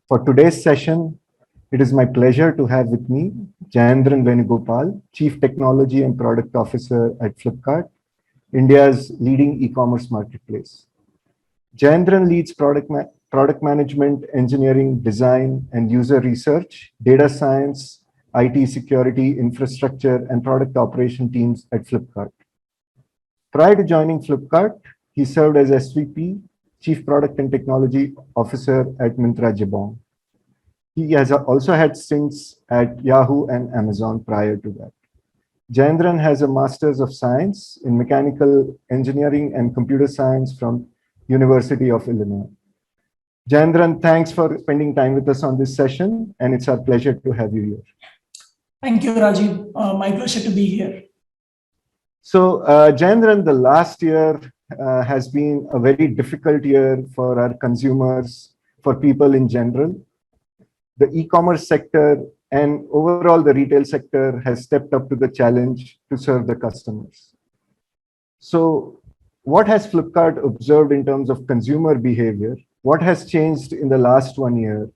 For today's session, it is my pleasure to have with me Jayendran Venugopal, Chief Technology and Product Officer at Flipkart, India's leading e-commerce marketplace. Jayendran leads product management, engineering, design, and user research, data science, IT security, infrastructure, and product operation teams at Flipkart. Prior to joining Flipkart, he served as SVP, Chief Product and Technology Officer at Myntra Jabong. He has also had stints at Yahoo and Amazon prior to that. Jayendran has a Master's of Science in Mechanical Engineering and Computer Science from University of Illinois. Jayendran, thanks for spending time with us on this session, and it's our pleasure to have you here. Thank you, Rajiv. My pleasure to be here. So, Jayendran, the last year has been a very difficult year for our consumers, for people in general. The e-commerce sector and overall the retail sector has stepped up to the challenge to serve the customers. So what has Flipkart observed in terms of consumer behavior? What has changed in the last 1 year?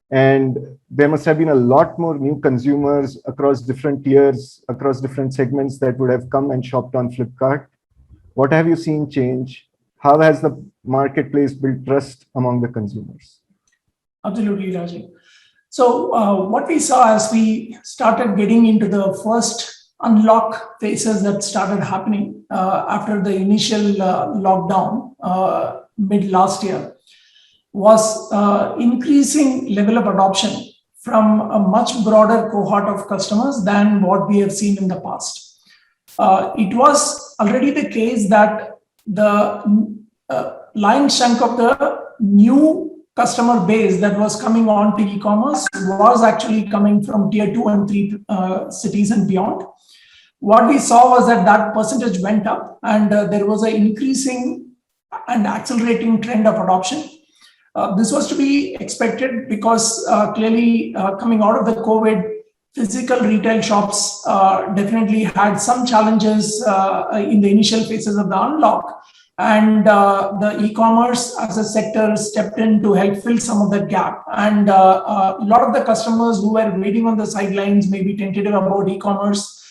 And there must have been a lot more new consumers across different tiers, across different segments that would have come and shopped on Flipkart. What have you seen change? How has the marketplace built trust among the consumers? Absolutely, Rajiv. So what we saw as we started getting into the first unlock phases that started happening after the initial lockdown mid last year was increasing level of adoption from a much broader cohort of customers than what we have seen in the past. It was already the case that the lion's chunk of the new customer base that was coming on to e-commerce was actually coming from tier 2 and 3 cities and beyond. What we saw was that that percentage went up, and there was an increasing and accelerating trend of adoption. This was to be expected because clearly coming out of the COVID, physical retail shops definitely had some challenges in the initial phases of the unlock. And the e-commerce as a sector stepped in to help fill some of that gap. And a lot of the customers who were waiting on the sidelines, maybe tentative about e-commerce,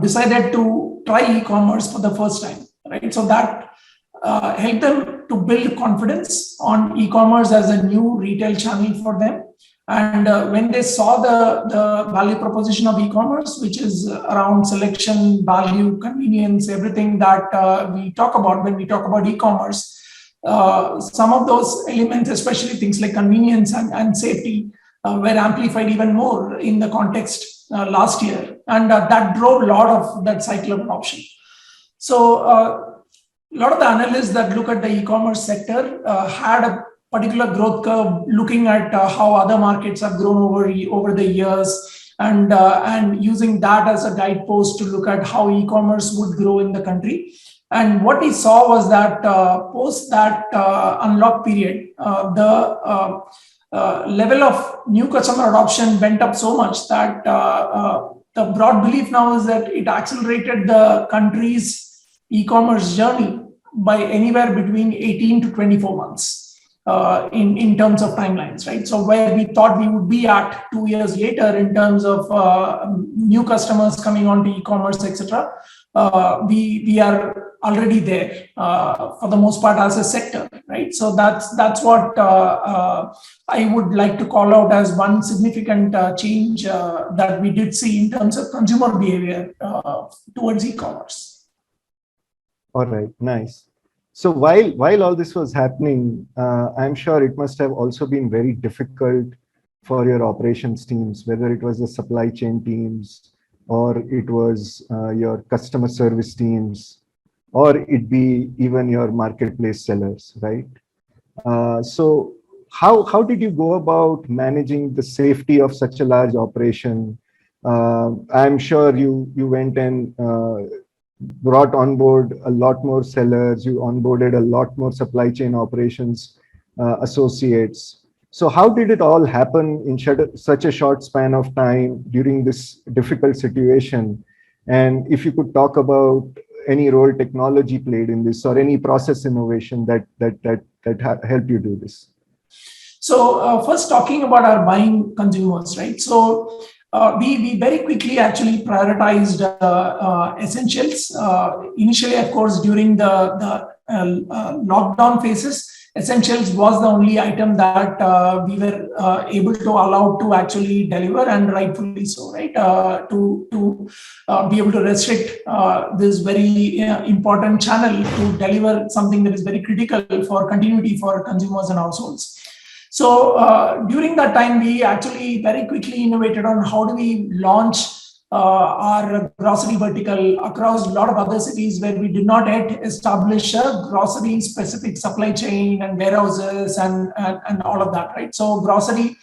decided to try e-commerce for the first time, right? So that helped them to build confidence on e-commerce as a new retail channel for them. And when they saw the value proposition of e-commerce, which is around selection, value, convenience, everything that we talk about when we talk about e-commerce, some of those elements, especially things like convenience and safety, were amplified even more in the context last year. And that drove a lot of that cycle of adoption. So a lot of the analysts that look at the e-commerce sector had a particular growth curve, looking at how other markets have grown over the years, and using that as a guidepost to look at how e-commerce would grow in the country. And what we saw was that post that unlock period, the level of new customer adoption went up so much that the broad belief now is that it accelerated the country's e-commerce journey by anywhere between 18 to 24 months. In terms of timelines, right? So where we thought we would be at 2 years later in terms of new customers coming onto e-commerce, etc., we are already there for the most part as a sector, right? So that's what I would like to call out as one significant change that we did see in terms of consumer behavior towards e-commerce. All right, nice. So while all this was happening, I'm sure it must have also been very difficult for your operations teams, whether it was the supply chain teams, or it was your customer service teams, or it be even your marketplace sellers, right? So how did you go about managing the safety of such a large operation? I'm sure you went and brought on board a lot more sellers, you onboarded a lot more supply chain operations associates. So how did it all happen in such a short span of time during this difficult situation? And if you could talk about any role technology played in this, or any process innovation that helped you do this. So first talking about our buying consumers, right? So we very quickly actually prioritized essentials. Initially, of course, during the lockdown phases, essentials was the only item that we were able to allow to actually deliver, and rightfully so, right? To be able to restrict this very important channel to deliver something that is very critical for continuity for consumers and households. So during that time, we actually very quickly innovated on how do we launch our grocery vertical across a lot of other cities where we did not yet establish a grocery specific supply chain and warehouses and all of that, right? So grocery,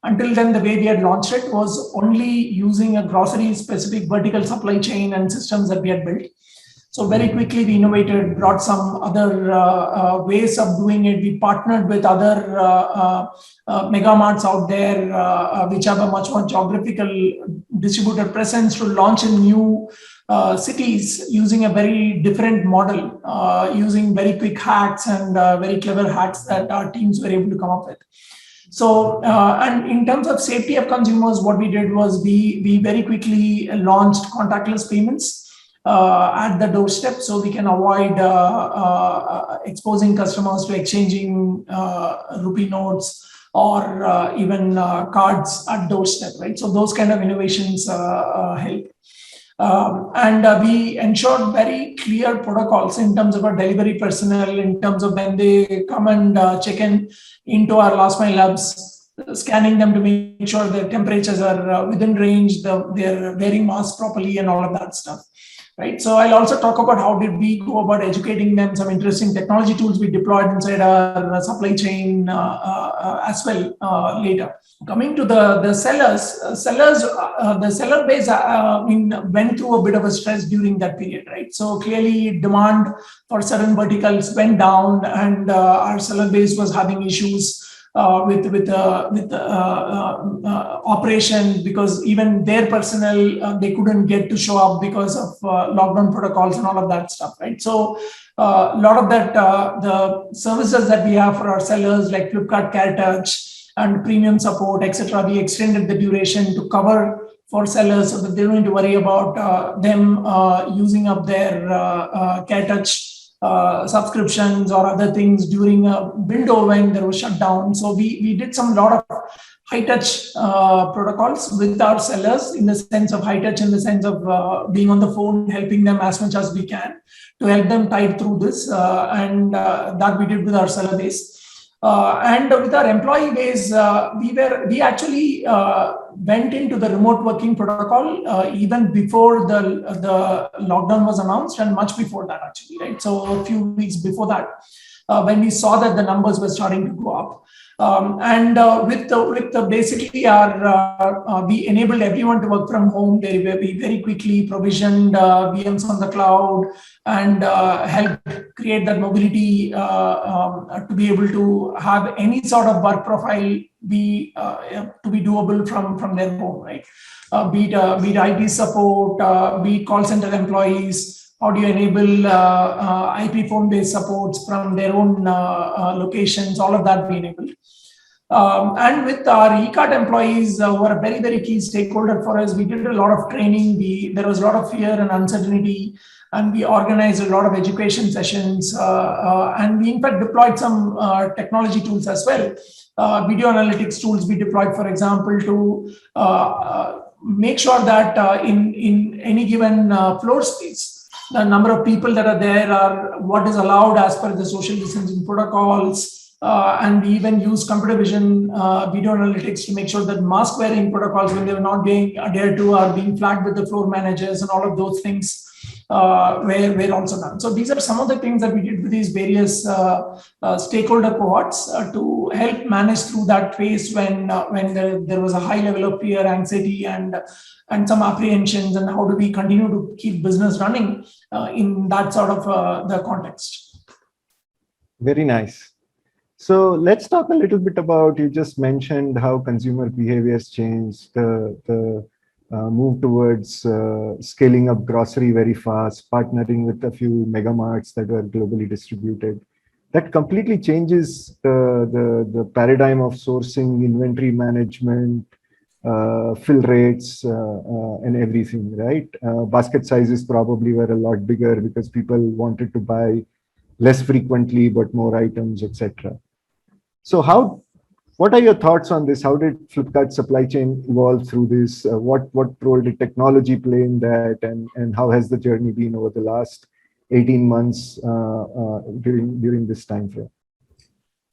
until then, the way we had launched it was only using a grocery specific vertical supply chain and systems that we had built. So very quickly we innovated, brought some other ways of doing it. We partnered with other mega marts out there, which have a much more geographical distributed presence, to launch in new cities using a very different model, using very quick hacks and very clever hacks that our teams were able to come up with. So, and in terms of safety of consumers, what we did was we very quickly launched contactless payments at the doorstep, so we can avoid exposing customers to exchanging rupee notes or even cards at doorstep, right? So those kind of innovations help. And we ensured very clear protocols in terms of our delivery personnel, in terms of when they come and check in into our last mile hubs, scanning them to make sure their temperatures are within range, they're wearing masks properly and all of that stuff. Right. So I'll also talk about how did we go about educating them, some interesting technology tools we deployed inside our supply chain as well later. Coming to the sellers, the seller base went through a bit of a stress during that period, right? So clearly demand for certain verticals went down, and our seller base was having issues operations, because even their personnel, they couldn't get to show up because of lockdown protocols and all of that stuff, right? So a lot of that, the services that we have for our sellers like Flipkart Care Touch and premium support, etc., we extended the duration to cover for sellers so that they don't need to worry about them using up their Care Touch subscriptions or other things during a window when there was shutdown. So we did some lot of high touch protocols with our sellers, in the sense of high touch, in the sense of being on the phone, helping them as much as we can to help them tide through this, and that we did with our seller base. And with our employee base, we actually went into the remote working protocol even before the lockdown was announced, and much before that actually, right? So a few weeks before that, when we saw that the numbers were starting to go up. Basically we enabled everyone to work from home. We very quickly provisioned VMs on the cloud and helped create that mobility to be able to have any sort of work profile to be doable from their home, right? Be it IT support, be it call center employees. How do you enable IP phone-based supports from their own locations? All of that we enabled. And with our eCart employees, who are a very, very key stakeholder for us, we did a lot of training. There was a lot of fear and uncertainty, and we organized a lot of education sessions. And we, in fact, deployed some technology tools as well. Video analytics tools we deployed, for example, to make sure that in any given floor space, the number of people that are there are what is allowed as per the social distancing protocols. And we even use computer vision video analytics to make sure that mask wearing protocols, when they were not being adhered to, are being flagged with the floor managers, and all of those things were also done. So these are some of the things that we did with these various stakeholder cohorts to help manage through that phase when there was a high level of fear, anxiety, and some apprehensions, and how do we continue to keep business running in that sort of the context. Very nice. So let's talk a little bit about, you just mentioned how consumer behaviors changed, the move towards scaling up grocery very fast, partnering with a few mega marts that were globally distributed. That completely changes the paradigm of sourcing, inventory management, fill rates, and everything, right? Basket sizes probably were a lot bigger because people wanted to buy less frequently, but more items, etc. So what are your thoughts on this? How did Flipkart's supply chain evolve through this? What role did technology play in that? And how has the journey been over the last 18 months during this time frame?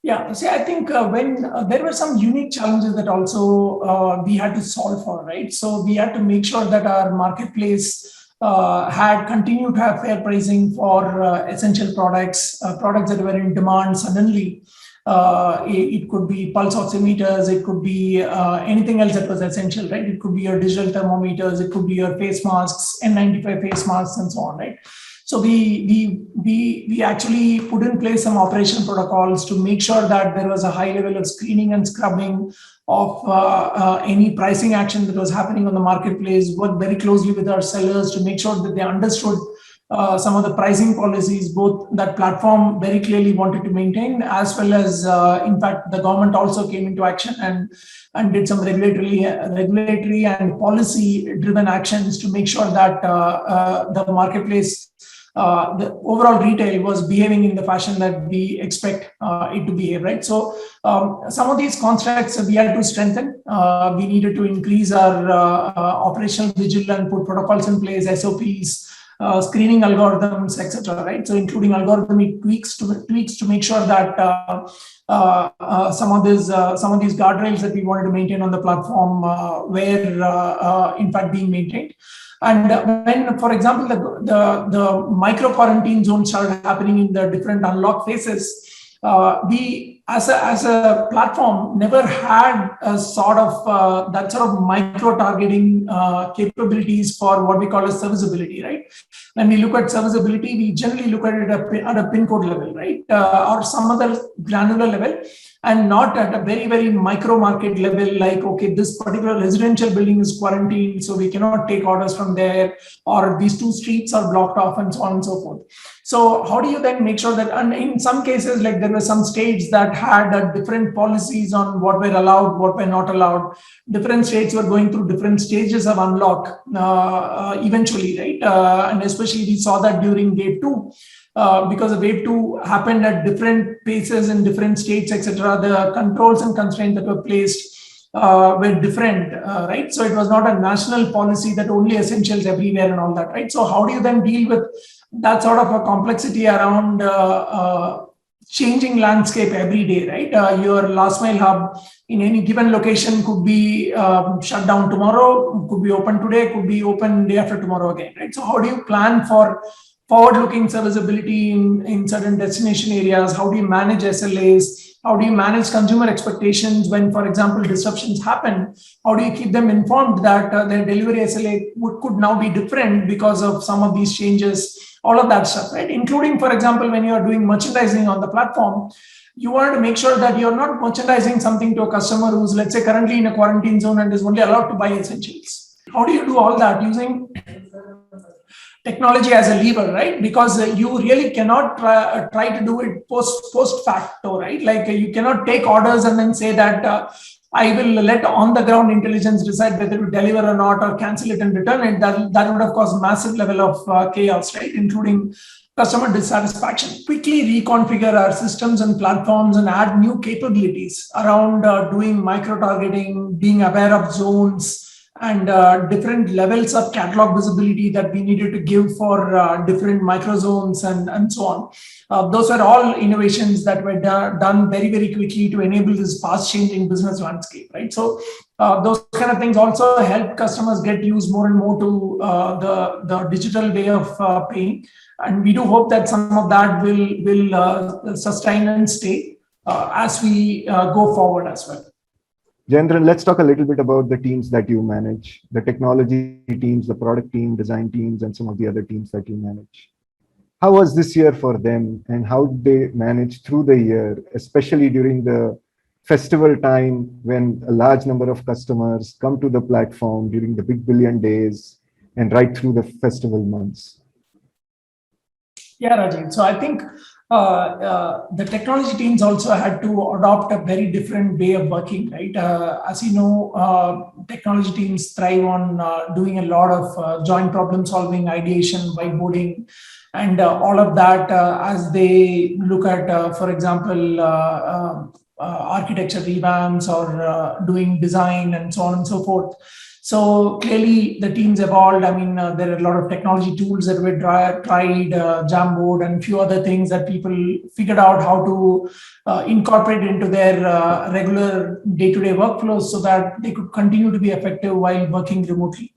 Yeah, see, I think when there were some unique challenges that also we had to solve for, right? So we had to make sure that our marketplace had continued to have fair pricing for essential products, products that were in demand suddenly. It could be pulse oximeters, it could be anything else that was essential, right? It could be your digital thermometers, it could be your face masks, N95 face masks, and so on, right? So we actually put in place some operation protocols to make sure that there was a high level of screening and scrubbing of any pricing action that was happening on the marketplace. Worked very closely with our sellers to make sure that they understood some of the pricing policies, both that platform very clearly wanted to maintain, as well as, in fact, the government also came into action and did some regulatory and policy-driven actions to make sure that the marketplace, the overall retail, was behaving in the fashion that we expect it to behave, right? So some of these constructs we had to strengthen. We needed to increase our operational vigilance and put protocols in place, SOPs, screening algorithms, etc. Right? So including algorithmic tweaks to make sure that some of these guardrails that we wanted to maintain on the platform were in fact being maintained. And when, for example, the micro quarantine zone started happening in the different unlock phases, we as a platform never had a sort of that sort of micro targeting capabilities for what we call as serviceability, right? When we look at serviceability, we generally look at it at a pin code level, right? Or some other granular level. and not at a very, very micro market level, like, okay, this particular residential building is quarantined, so we cannot take orders from there, or these 2 streets are blocked off, and so on and so forth. So how do you then make sure that, and in some cases, like there were some states that had different policies on what were allowed, what were not allowed. Different states were going through different stages of unlock eventually, right? And especially we saw that during wave 2. Because the wave 2 happened at different paces in different states, etc. The controls and constraints that were placed were different, right? So it was not a national policy that only essentials everywhere and all that, right? So how do you then deal with that sort of a complexity around changing landscape every day, right? Your last mile hub in any given location could be shut down tomorrow, could be open today, could be open day after tomorrow again, right? So how do you plan for forward-looking serviceability in certain destination areas? How do you manage SLAs? How do you manage consumer expectations when, for example, disruptions happen? How do you keep them informed that their delivery SLA could now be different because of some of these changes? All of that stuff, right? Including, for example, when you are doing merchandising on the platform, you want to make sure that you're not merchandising something to a customer who's, let's say, currently in a quarantine zone and is only allowed to buy essentials. How do you do all that using technology as a lever, right? Because you really cannot try to do it post facto, right? Like you cannot take orders and then say that I will let on the ground intelligence decide whether to deliver or not, or cancel it and return it. That would have caused massive level of chaos, right? Including customer dissatisfaction. Quickly reconfigure our systems and platforms and add new capabilities around doing micro-targeting, being aware of zones, and different levels of catalog visibility that we needed to give for different microzones and so on. Those were all innovations that were done very, very quickly to enable this fast changing business landscape, right? So those kind of things also help customers get used more and more to the digital way of paying. And we do hope that some of that will sustain and stay as we go forward as well. Jayendran, let's talk a little bit about the teams that you manage, the technology teams, the product team, design teams, and some of the other teams that you manage. How was this year for them, and how did they manage through the year, especially during the festival time when a large number of customers come to the platform during the big billion days and right through the festival months? Yeah, Rajiv. So I think the technology teams also had to adopt a very different way of working, right? As you know, technology teams thrive on doing a lot of joint problem solving, ideation, whiteboarding, and all of that as they look at, for example, architecture revamps or doing design and so on and so forth. So clearly the teams evolved. I mean, there are a lot of technology tools that were tried, Jamboard and a few other things that people figured out how to incorporate into their regular day-to-day workflows so that they could continue to be effective while working remotely.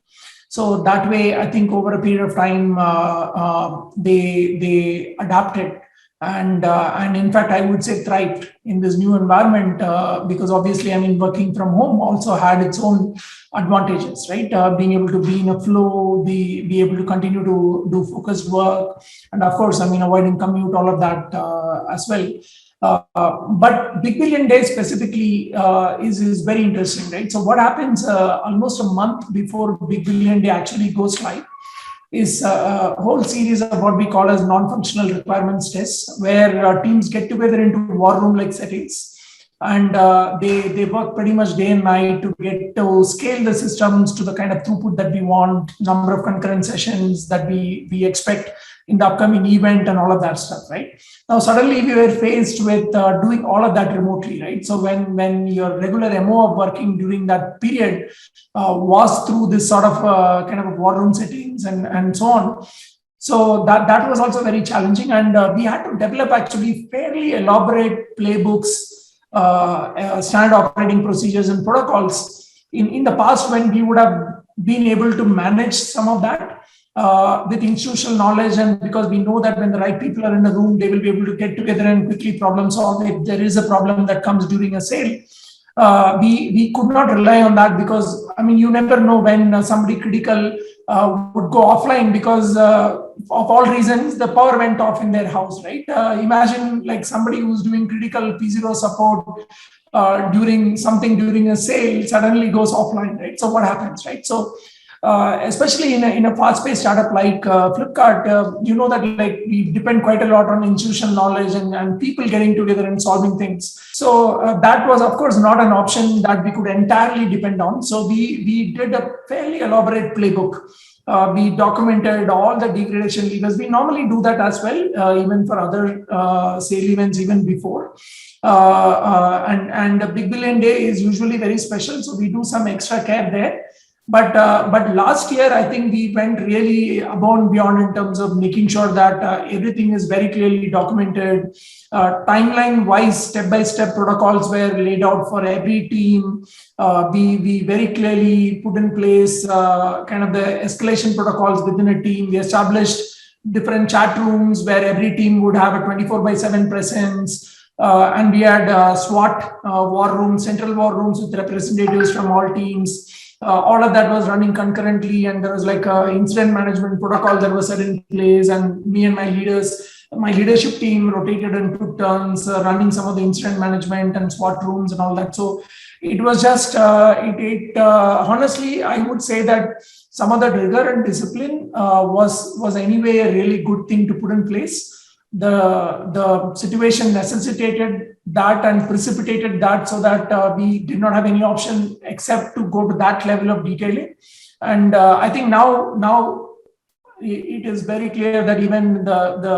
So that way, I think over a period of time, they adapted and in fact, I would say thrived in this new environment because obviously, I mean, working from home also had its own advantages, right? Being able to be in a flow, be able to continue to do focused work, and of course, I mean, avoiding commute, all of that as well. But Big Billion Day specifically is very interesting, right? So what happens almost a month before Big Billion Day actually goes live is a whole series of what we call as non-functional requirements tests, where teams get together into war room-like settings, and they work pretty much day and night to get to scale the systems to the kind of throughput that we want, number of concurrent sessions that we expect in the upcoming event and all of that stuff, right? Now, suddenly we were faced with doing all of that remotely, right? So when your regular MO of working during that period was through this sort of kind of war room settings and so on. So that was also very challenging. And we had to develop actually fairly elaborate playbooks, standard operating procedures and protocols. In the past, when we would have been able to manage some of that, with institutional knowledge, and because we know that when the right people are in the room, they will be able to get together and quickly problem solve if there is a problem that comes during a sale. we could not rely on that because, I mean, you never know when somebody critical would go offline because of all reasons, the power went off in their house, right? Imagine like somebody who's doing critical P0 support during a sale suddenly goes offline, right? So what happens, right? So especially in a fast-paced startup like Flipkart, you know that like we depend quite a lot on institutional knowledge and people getting together and solving things. So that was, of course, not an option that we could entirely depend on. So we did a fairly elaborate playbook. We documented all the degradation levers. We normally do that as well, even for other sale events, even before. And the Big Billion Day is usually very special, so we do some extra care there. But last year, I think we went really above and beyond in terms of making sure that everything is very clearly documented. Timeline-wise, step-by-step protocols were laid out for every team. We very clearly put in place kind of the escalation protocols within a team. We established different chat rooms where every team would have a 24/7 presence. And we had SWAT war rooms, central war rooms with representatives from all teams. All of that was running concurrently, and there was like an incident management protocol that was set in place. And me and my leadership team rotated and took turns running some of the incident management and SWAT rooms and all that. So it was just, honestly, I would say that some of the rigor and discipline was anyway a really good thing to put in place. The situation necessitated that and precipitated that so that we did not have any option except to go to that level of detailing. And I think now it is very clear that even the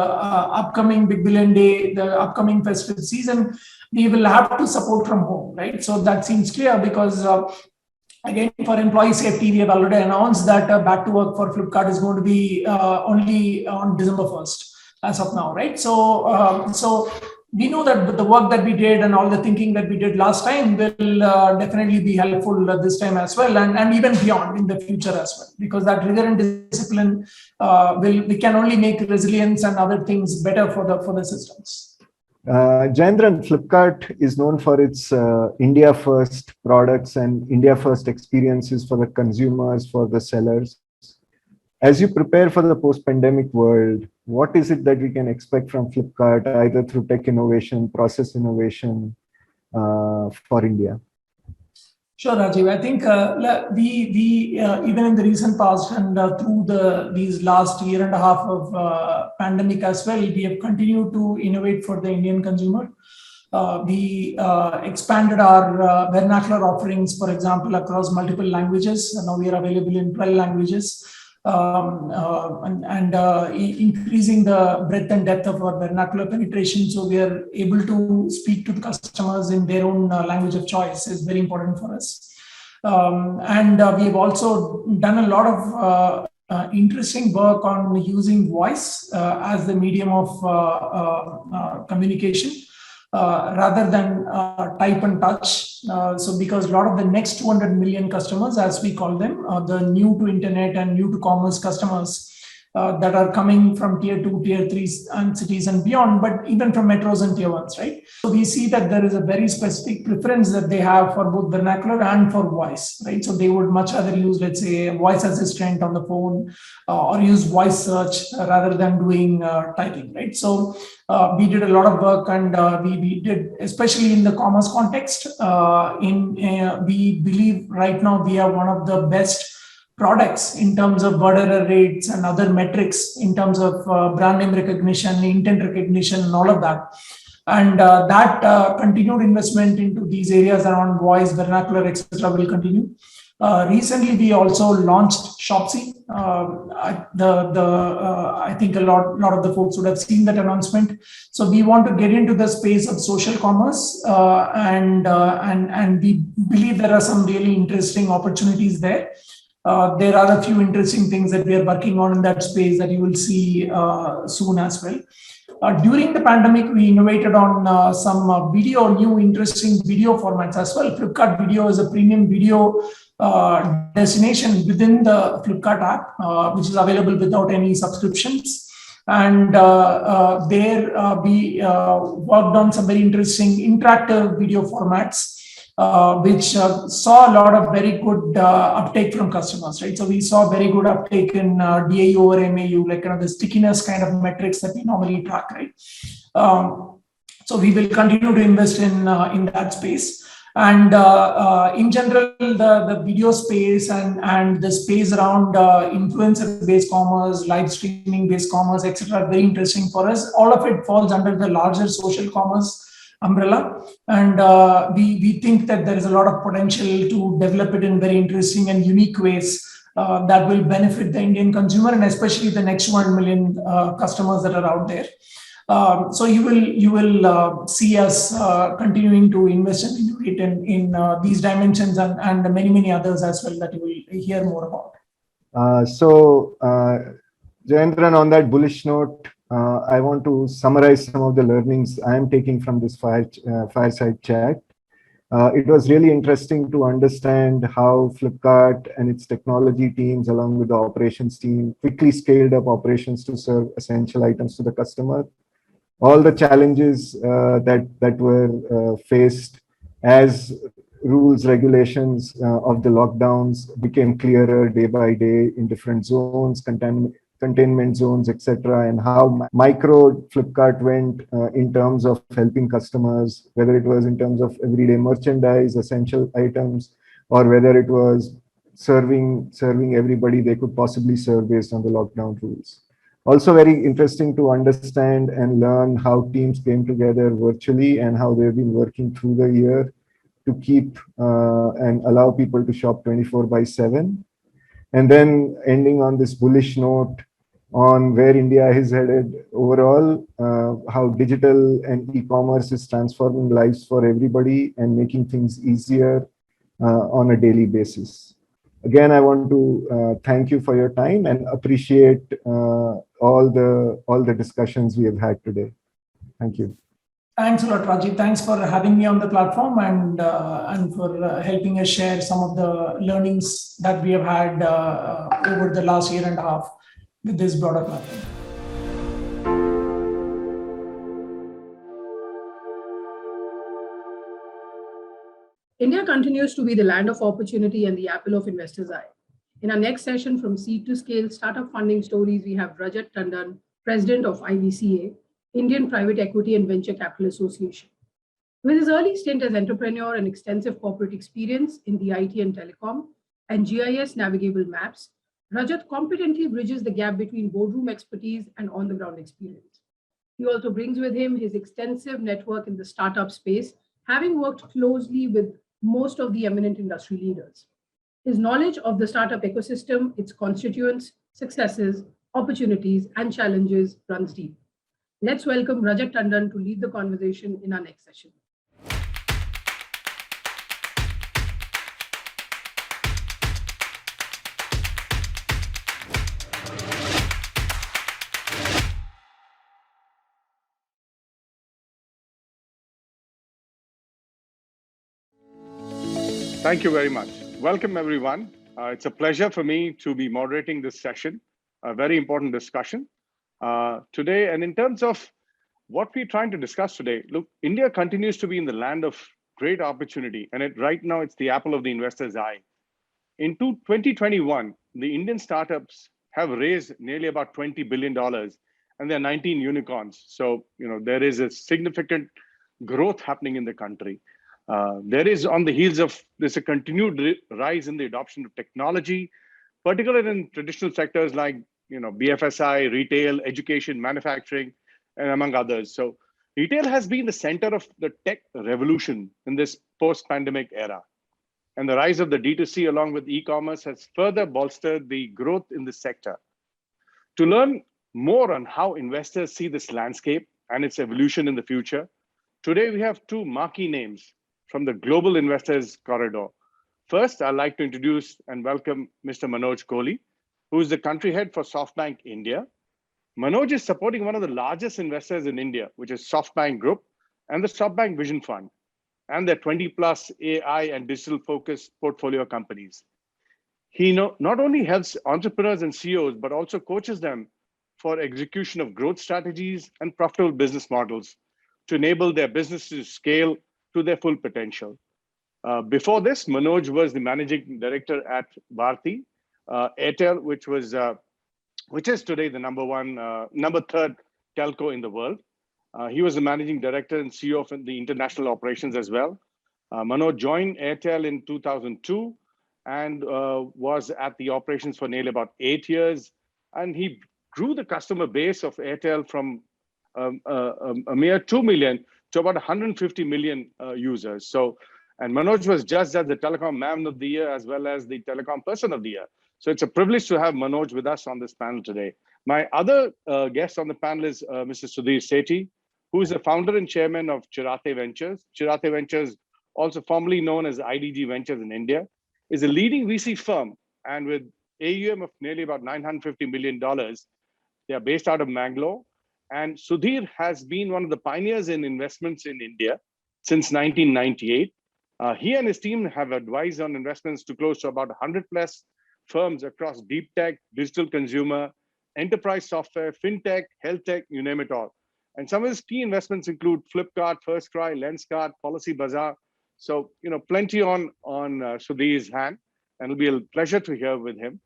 upcoming Big Billion Day, the upcoming festive season, we will have to support from home, right? So that seems clear because again, for employee safety, we have already announced that back to work for Flipkart is going to be only on December 1st. As of now, right? So we know that the work that we did and all the thinking that we did last time will definitely be helpful this time as well, and even beyond in the future as well, because that rigor and discipline we can only make resilience and other things better for the systems. Jayendran, Flipkart is known for its India first products and India first experiences for the consumers, for the sellers. As you prepare for the post-pandemic world, what is it that we can expect from Flipkart, either through tech innovation, process innovation for India? Sure, Rajiv. I think we even in the recent past and through these last year and a half of pandemic as well, we have continued to innovate for the Indian consumer. We expanded our vernacular offerings, for example, across multiple languages. Now we are available in 12 languages. Increasing the breadth and depth of our vernacular penetration, so we are able to speak to the customers in their own language of choice is very important for us. And we have also done a lot of interesting work on using voice as the medium of communication. Rather than type and touch. So because a lot of the next 200 million customers, as we call them, the new to internet and new to commerce customers that are coming from tier 2, tier 3 and cities and beyond, but even from metros and tier 1s, right? So we see that there is a very specific preference that they have for both vernacular and for voice, right? So they would much rather use, let's say, a voice assistant on the phone or use voice search rather than doing typing, right? So we did a lot of work, and we did, especially in the commerce context, we believe right now we are one of the best products in terms of word error rates and other metrics in terms of brand name recognition, intent recognition, and all of that. And that continued investment into these areas around voice, vernacular, etc. will continue. Recently, we also launched Shopsy. I think a lot of the folks would have seen that announcement. So we want to get into the space of social commerce, and we believe there are some really interesting opportunities there. There are a few interesting things that we are working on in that space that you will see soon as well. During the pandemic, we innovated on some new interesting video formats as well. Flipkart Video is a premium video destination within the Flipkart app, which is available without any subscriptions. And there we worked on some very interesting interactive video formats which saw a lot of very good uptake from customers, right? So we saw very good uptake in DAU over MAU, like the stickiness kind of metrics that we normally track, right? So we will continue to invest in that space. And in general, the video space and the space around influencer-based commerce, live streaming-based commerce, etc., very interesting for us. All of it falls under the larger social commerce umbrella, and we think that there is a lot of potential to develop it in very interesting and unique ways that will benefit the Indian consumer, and especially the next 1 million customers that are out there. So you will see us continuing to invest and innovate in these dimensions and many others as well that you will hear more about. So Jayendran, on that bullish note, I want to summarize some of the learnings I am taking from this fireside chat. It was really interesting to understand how Flipkart and its technology teams, along with the operations team, quickly scaled up operations to serve essential items to the customer. All the challenges that were faced as rules, regulations of the lockdowns became clearer day by day in different zones, containment zones, etc., and how micro Flipkart went in terms of helping customers, whether it was in terms of everyday merchandise, essential items, or whether it was serving everybody they could possibly serve based on the lockdown rules. Also very interesting to understand and learn how teams came together virtually and how they've been working through the year to keep and allow people to shop 24/7. And then ending on this bullish note on where India is headed overall, how digital and e-commerce is transforming lives for everybody and making things easier on a daily basis. Again, I want to thank you for your time and appreciate all the discussions we have had today. Thank you. Thanks a lot, Rajiv. Thanks for having me on the platform and for helping us share some of the learnings that we have had over the last year and a half with this broader platform. India continues to be the land of opportunity and the apple of investors' eye. In our next session from Seed to Scale Startup Funding Stories, we have Rajat Tandon, President of IVCA, Indian Private Equity and Venture Capital Association. With his early stint as entrepreneur and extensive corporate experience in the IT and telecom and GIS navigable maps, Rajat competently bridges the gap between boardroom expertise and on-the-ground experience. He also brings with him his extensive network in the startup space, having worked closely with most of the eminent industry leaders. His knowledge of the startup ecosystem, its constituents, successes, opportunities, and challenges runs deep. Let's welcome Rajat Tandon to lead the conversation in our next session. Thank you very much. Welcome, everyone. It's a pleasure for me to be moderating this session, a very important discussion today. And in terms of what we're trying to discuss today, look, India continues to be in the land of great opportunity. And right now, it's the apple of the investor's eye. In 2021, the Indian startups have raised nearly about $20 billion, and there are 19 unicorns. So, there is a significant growth happening in the country. There is, on the heels of this, a continued rise in the adoption of technology, particularly in traditional sectors like BFSI, retail, education, manufacturing, and among others. So retail has been the center of the tech revolution in this post-pandemic era. And the rise of the D2C along with e-commerce has further bolstered the growth in this sector. To learn more on how investors see this landscape and its evolution in the future, today we have two marquee names from the global investors corridor. First, I'd like to introduce and welcome Mr. Manoj Kohli, who is the country head for SoftBank India. Manoj is supporting one of the largest investors in India, which is SoftBank Group and the SoftBank Vision Fund, and their 20+ AI and digital-focused portfolio companies. He not only helps entrepreneurs and CEOs, but also coaches them for execution of growth strategies and profitable business models to enable their businesses to scale to their full potential. Before this, Manoj was the managing director at Bharti Airtel, which is today the number third telco in the world. He was the managing director and CEO of the international operations as well. Manoj joined Airtel in 2002 and was at the operations for nearly about 8 years. And he grew the customer base of Airtel from a mere 2 million to about 150 million users. So, and Manoj was judged as the Telecom Man of the Year as well as the Telecom Person of the Year. So it's a privilege to have Manoj with us on this panel today. My other guest on the panel is Mr. Sudhir Sethi, who is the founder and chairman of Chirate Ventures. Chirate Ventures, also formerly known as IDG Ventures in India, is a leading VC firm, and with AUM of nearly about $950 million. They are based out of Mangalore. And Sudhir has been one of the pioneers in investments in India since 1998. He and his team have advised on investments to close to about 100 plus firms across deep tech, digital consumer, enterprise software, fintech, health tech, you name it all. And some of his key investments include Flipkart, FirstCry, Lenskart, Policy Bazaar. So, plenty on Sudhir's hand, and it'll be a pleasure to hear with him.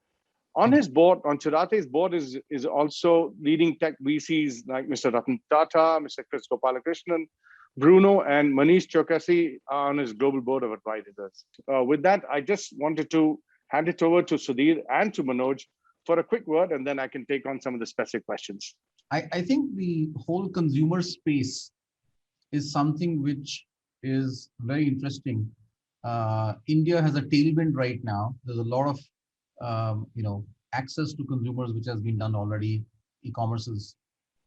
On his board, on Chirate's board is also leading tech VCs like Mr. Ratan Tata, Mr. Chris Gopalakrishnan, Bruno, and Manish Chokasi are on his global board of advisors. With that, I just wanted to hand it over to Sudhir and to Manoj for a quick word, and then I can take on some of the specific questions. I think the whole consumer space is something which is very interesting. India has a tailwind right now. There's a lot of access to consumers which has been done already. E-commerce is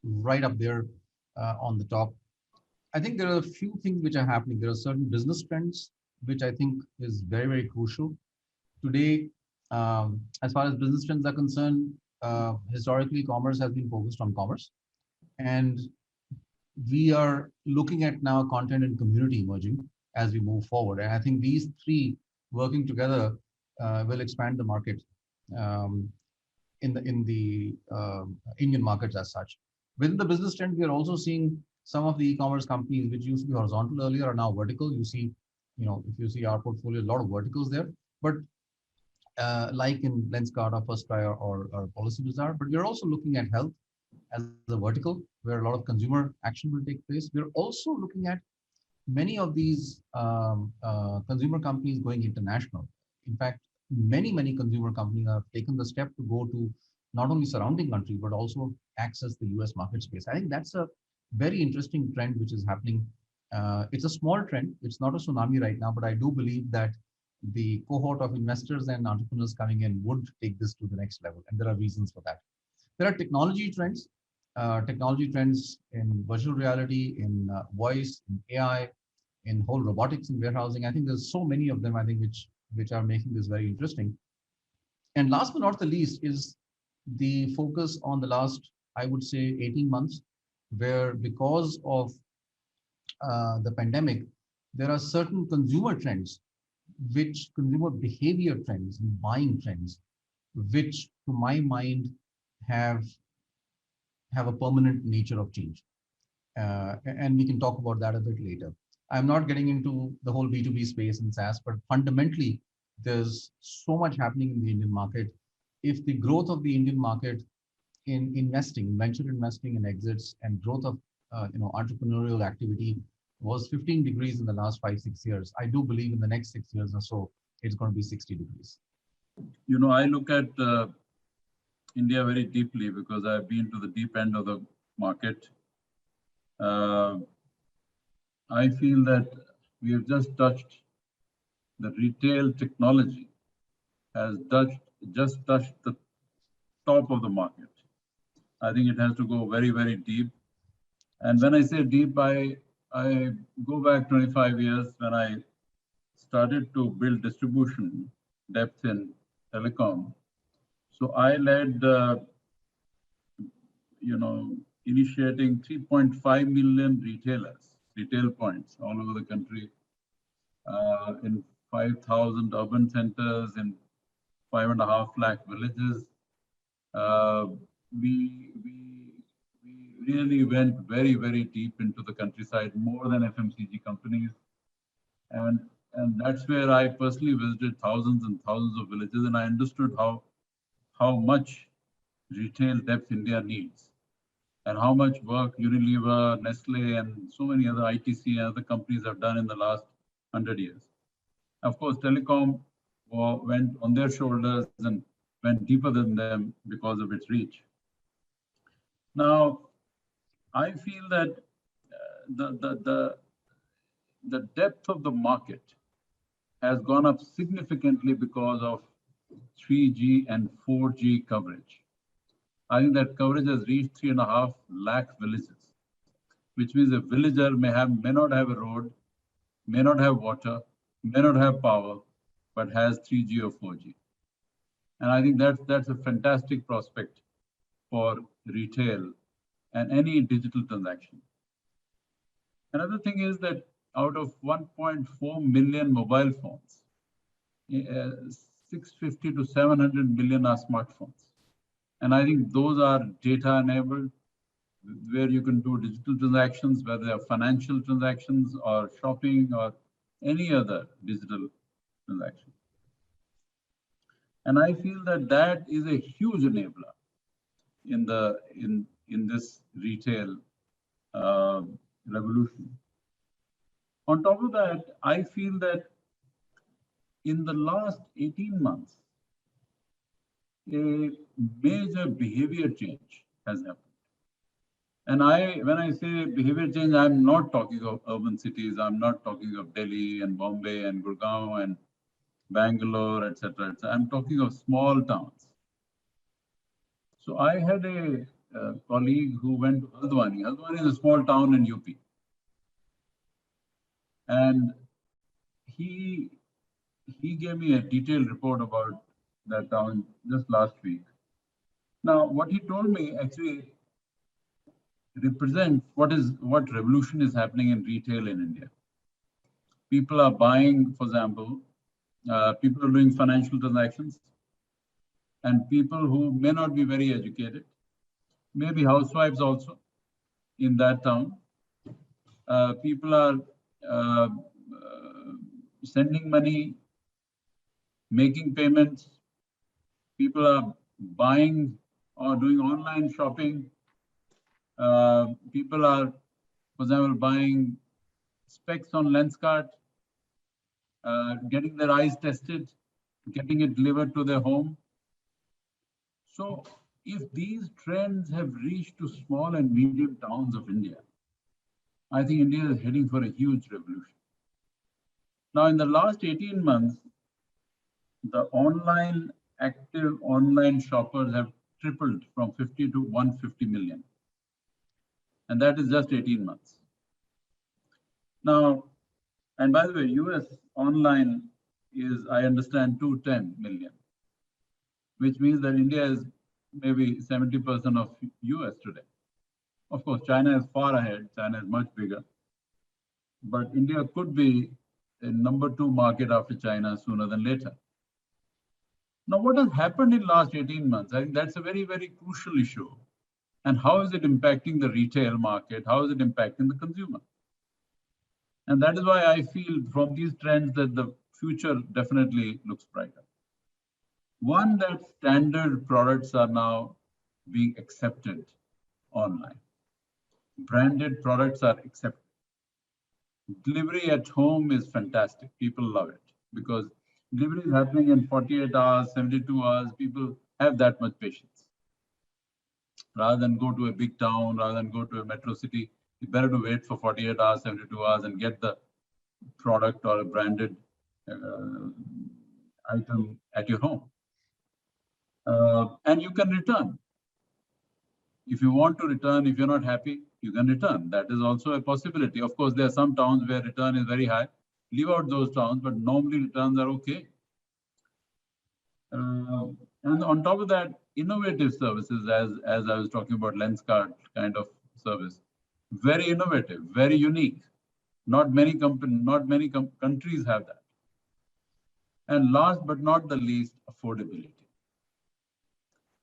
right up there on the top. I think there are a few things which are happening. There are certain business trends which I think is very, very crucial. Today, as far as business trends are concerned, historically, commerce has been focused on commerce. And we are looking at now content and community emerging as we move forward. And I think these three working together will expand the market in the Indian markets as such. Within the business trend, we are also seeing some of the e-commerce companies which used to be horizontal earlier are now vertical. You see, if you see our portfolio, a lot of verticals there. But like in Lenskart or FirstCry or Policy Bazaar, but we're also looking at health as a vertical where a lot of consumer action will take place. We're also looking at many of these consumer companies going international. In fact, many consumer companies have taken the step to go to not only surrounding countries, but also access the US market space. I think that's a very interesting trend which is happening. It's a small trend. It's not a tsunami right now, but I do believe that the cohort of investors and entrepreneurs coming in would take this to the next level. And there are reasons for that. There are technology trends in virtual reality, in voice, in AI, in whole robotics and warehousing. I think there's so many of them, I think, which are making this very interesting. And last but not the least is the focus on the last, I would say, 18 months, where because of the pandemic, there are certain consumer trends, consumer behavior trends and buying trends, which to my mind have a permanent nature of change. And we can talk about that a bit later. I'm not getting into the whole B2B space and SaaS, but fundamentally, there's so much happening in the Indian market. If the growth of the Indian market in investing, venture investing and exits and growth of entrepreneurial activity was 15 degrees in the last 5-6 years, I do believe in the next 6 years or so, it's going to be 60 degrees. I look at India very deeply because I've been to the deep end of the market. I feel that we have just touched the retail technology has just touched the top of the market. I think it has to go very, very deep. And when I say deep, I go back 25 years when I started to build distribution depth in telecom. So I led, initiating 3.5 million retail points all over the country, in 5,000 urban centers, in 5.5 lakh villages. We really went very, very deep into the countryside, more than FMCG companies. And And that's where I personally visited thousands and thousands of villages, and I understood how much retail depth India needs, and how much work Unilever, Nestle, and so many other ITC and other companies have done in the last 100 years. Of course, telecom went on their shoulders and went deeper than them because of its reach. Now, I feel that the depth of the market has gone up significantly because of 3G and 4G coverage. I think that coverage has reached 3.5 lakh villages, which means a villager may not have a road, may not have water, may not have power, but has 3G or 4G. And I think that's a fantastic prospect for retail and any digital transaction. Another thing is that out of 1.4 million mobile phones, 650 to 700 million are smartphones. And I think those are data enabled, where you can do digital transactions, whether they are financial transactions or shopping or any other digital transaction. And I feel that that is a huge enabler in this retail revolution. On top of that, I feel that in the last 18 months, a major behavior change has happened. And when I say behavior change, I'm not talking of urban cities. I'm not talking of Delhi and Bombay and Gurgaon and Bangalore, etc. I'm talking of small towns. So I had a colleague who went to Haldwani. Haldwani is a small town in UP. And he gave me a detailed report about that town just last week. Now, what he told me actually represents what revolution is happening in retail in India. People are buying, for example, people are doing financial transactions, and people who may not be very educated, maybe housewives also in that town. People are sending money, making payments. People are buying or doing online shopping. People are, for example, buying specs on Lenskart, getting their eyes tested, getting it delivered to their home. So if these trends have reached to small and medium towns of India, I think India is heading for a huge revolution. Now, in the last 18 months, the active online shoppers have tripled from 50 to 150 million. And that is just 18 months. Now, and by the way, US online is, I understand, 210 million, which means that India is maybe 70% of US today. Of course, China is far ahead. China is much bigger. But India could be a #2 market after China sooner than later. Now, what has happened in the last 18 months? I think that's a very, very crucial issue. And how is it impacting the retail market? How is it impacting the consumer? And that is why I feel from these trends that the future definitely looks brighter. One, that standard products are now being accepted online. Branded products are accepted. Delivery at home is fantastic. People love it because delivery is happening in 48 hours, 72 hours. People have that much patience. Rather than go to a big town, rather than go to a metro city, it's better to wait for 48 hours, 72 hours and get the product or a branded item at your home. And you can return. If you want to return, if you're not happy, you can return. That is also a possibility. Of course, there are some towns where return is very high. Leave out those towns, but normally returns are okay. And on top of that, innovative services, as I was talking about Lenskart kind of service, very innovative, very unique. Not many countries have that. And last but not the least, affordability.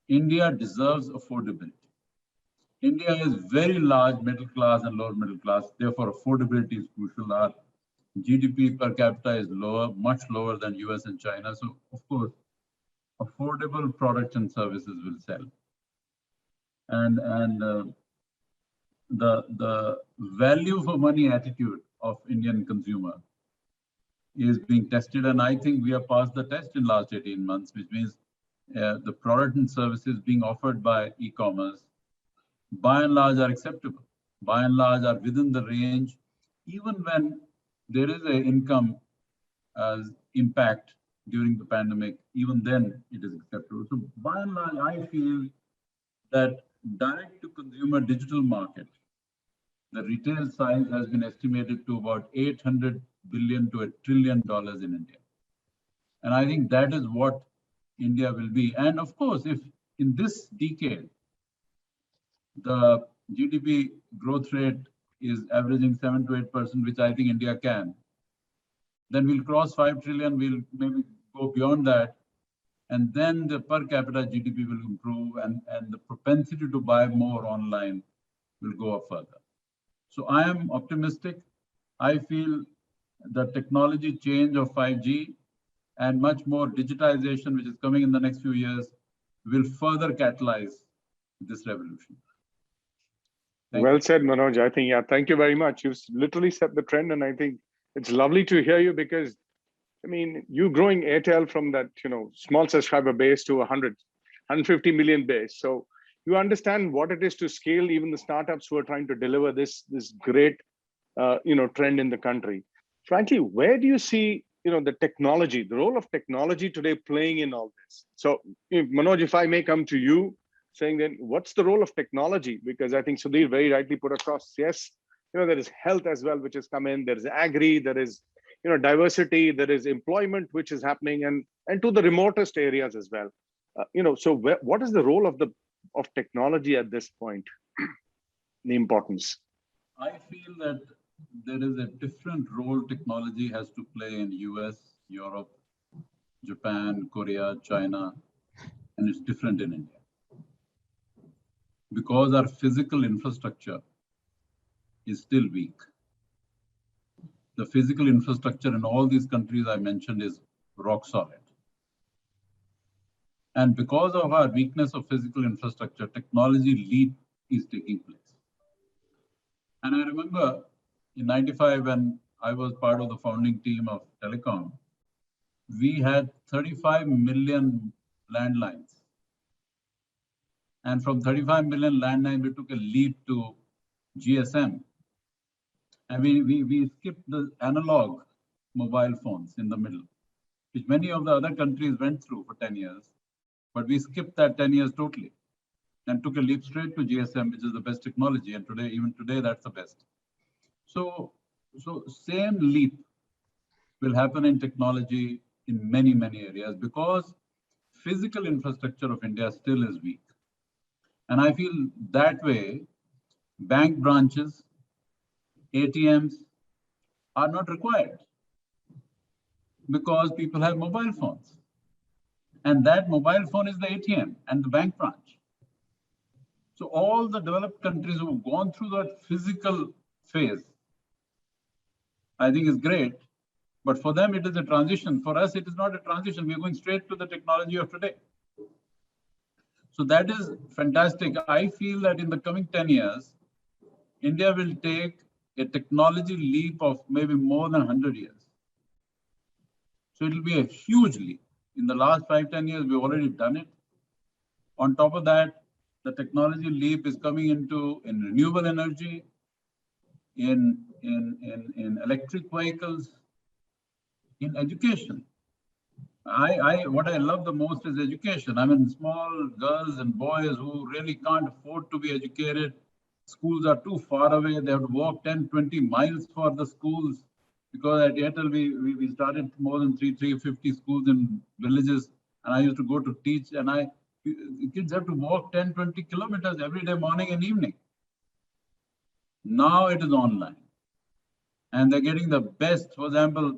India deserves affordability. India is very large middle class and lower middle class. Therefore, affordability is crucial. Our GDP per capita is lower, much lower than US and China. So of course, affordable products and services will sell. And the value for money attitude of Indian consumer is being tested, and I think we have passed the test in last 18 months, which means the product and services being offered by e-commerce by and large are acceptable, by and large are within the range, even when there is an income impact during the pandemic, even then it is acceptable. So by and large, I feel that direct to consumer digital market, the retail size has been estimated to about $800 billion to $1 trillion in India. And I think that is what India will be. And of course, if in this decade, the GDP growth rate is averaging 7 to 8%, which I think India can, then we'll cross 5 trillion, we'll maybe go beyond that. And then the per capita GDP will improve and the propensity to buy more online will go up further. So I am optimistic. I feel the technology change of 5G and much more digitization, which is coming in the next few years, will further catalyze this revolution. Well said, Manoj. I think, yeah, thank you very much. You've literally set the trend, and I think it's lovely to hear you because, I mean, you growing Airtel from that, small subscriber base to 150 million base. So you understand what it is to scale even the startups who are trying to deliver this great, trend in the country. Frankly, where do you see, the technology, the role of technology today playing in all this? So, Manoj, if I may come to you, saying then what's the role of technology? Because I think Sudhir very rightly put across, yes, there is health as well, which has come in, there is agri, there is, diversity, there is employment, which is happening, and to the remotest areas as well. So what is the role of technology at this point, the importance? I feel that there is a different role technology has to play in US, Europe, Japan, Korea, China, and it's different in India. Because our physical infrastructure is still weak. The physical infrastructure in all these countries I mentioned is rock solid. And because of our weakness of physical infrastructure, technology leap is taking place. And I remember in 95, when I was part of the founding team of Telecom, we had 35 million landlines. And from 35 million landlines, we took a leap to GSM. And we skipped the analog mobile phones in the middle, which many of the other countries went through for 10 years. But we skipped that 10 years totally and took a leap straight to GSM, which is the best technology. And today, even today, that's the best. So same leap will happen in technology in many, many areas because physical infrastructure of India still is weak. And I feel that way, bank branches, ATMs are not required because people have mobile phones. And that mobile phone is the ATM and the bank branch. So all the developed countries who have gone through that physical phase, I think is great. But for them, it is a transition. For us, it is not a transition. We're going straight to the technology of today. So that is fantastic. I feel that in the coming 10 years, India will take a technology leap of maybe more than 100 years. So it will be a huge leap. In the last 5-10 years, we've already done it. On top of that, the technology leap is coming into in renewable energy, in electric vehicles, in education. What I love the most is education. I mean, small girls and boys who really can't afford to be educated. Schools are too far away. They have to walk 10, 20 miles for the schools. Because at Airtel, we started more than 350 schools in villages. And I used to go to teach. And the kids have to walk 10, 20 kilometers every day, morning and evening. Now it is online. And they're getting the best. For example,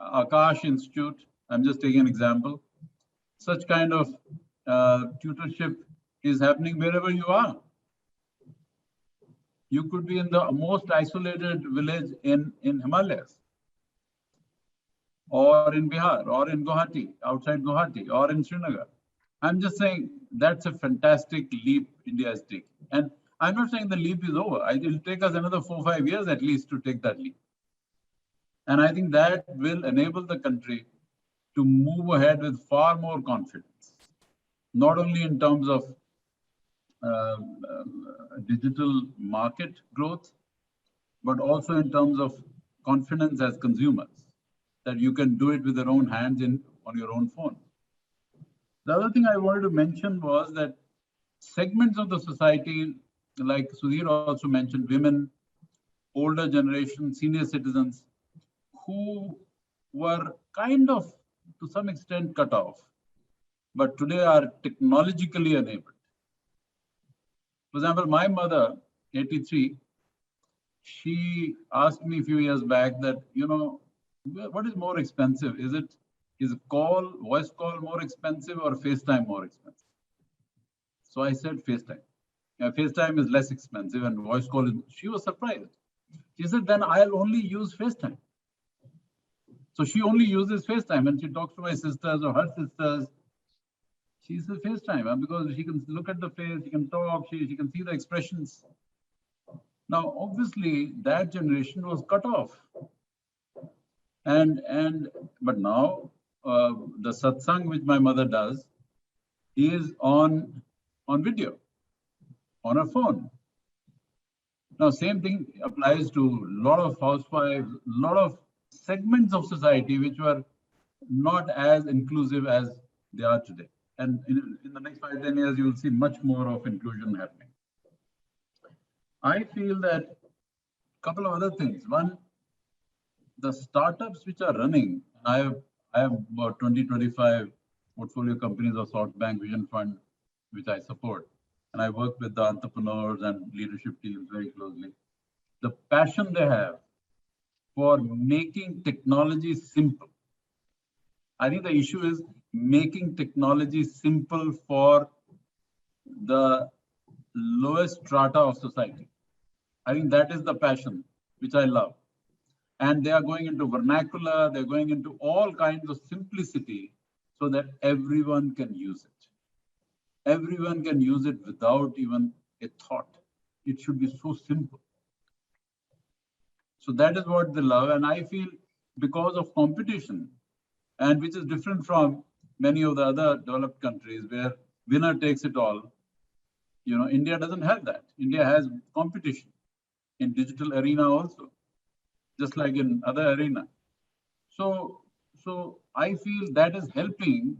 Akash Institute, I'm just taking an example. Such kind of tutorship is happening wherever you are. You could be in the most isolated village in Himalayas. or in Bihar, or in Guwahati, outside Guwahati, or in Srinagar. I'm just saying that's a fantastic leap India is taking. And I'm not saying the leap is over. It will take us another 4 or 5 years at least to take that leap. And I think that will enable the country to move ahead with far more confidence, not only in terms of digital market growth, but also in terms of confidence as consumers, that you can do it with your own hands on your own phone. The other thing I wanted to mention was that segments of the society, like Sudhir also mentioned, women, older generation, senior citizens, who were kind of, to some extent, cut off, but today are technologically enabled. For example, my mother, 83, she asked me a few years back that, what is more expensive? Is a voice call more expensive or FaceTime more expensive? So I said FaceTime. FaceTime is less expensive and voice call is, she was surprised. She said, then I'll only use FaceTime. So she only uses FaceTime and she talks to my sisters or her sisters. She says FaceTime because she can look at the face, she can talk, she can see the expressions. Now, obviously, that generation was cut off. But now, the satsang which my mother does is on video, on her phone. Now, same thing applies to a lot of housewives, a lot of segments of society which were not as inclusive as they are today. And in the next 5-10 years, you will see much more of inclusion happening. I feel that a couple of other things. One, the startups which are running, I have about 20-25 portfolio companies of SoftBank Vision Fund, which I support. And I work with the entrepreneurs and leadership teams very closely. The passion they have for making technology simple. I think the issue is making technology simple for the lowest strata of society. I think that is the passion, which I love. And they are going into vernacular, they're going into all kinds of simplicity so that everyone can use it. Everyone can use it without even a thought. It should be so simple. So that is what they love. And I feel because of competition, and which is different from many of the other developed countries where winner takes it all, India doesn't have that. India has competition in digital arena also, just like in other arena. So I feel that is helping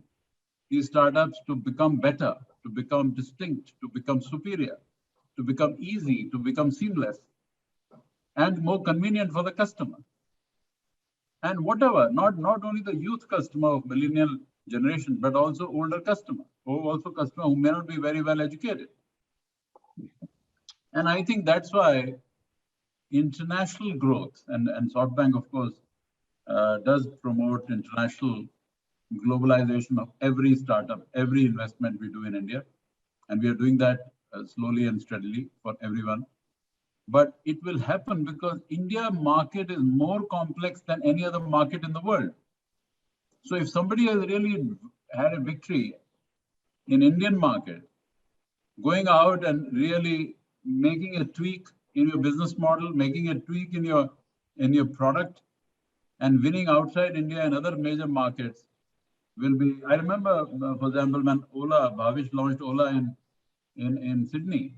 these startups to become better, to become distinct, to become superior, to become easy, to become seamless, and more convenient for the customer. And whatever, not only the youth customer of millennial generation, but also older customer, or also customer who may not be very well educated. And I think that's why international growth, and SoftBank, of course, does promote international globalization of every startup, every investment we do in India. And we are doing that slowly and steadily for everyone. But it will happen because India market is more complex than any other market in the world. So if somebody has really had a victory in Indian market, going out and really making a tweak in your business model, making a tweak in your product, and winning outside India and other major markets will be. I remember, for example, when Bhavish launched Ola in Sydney.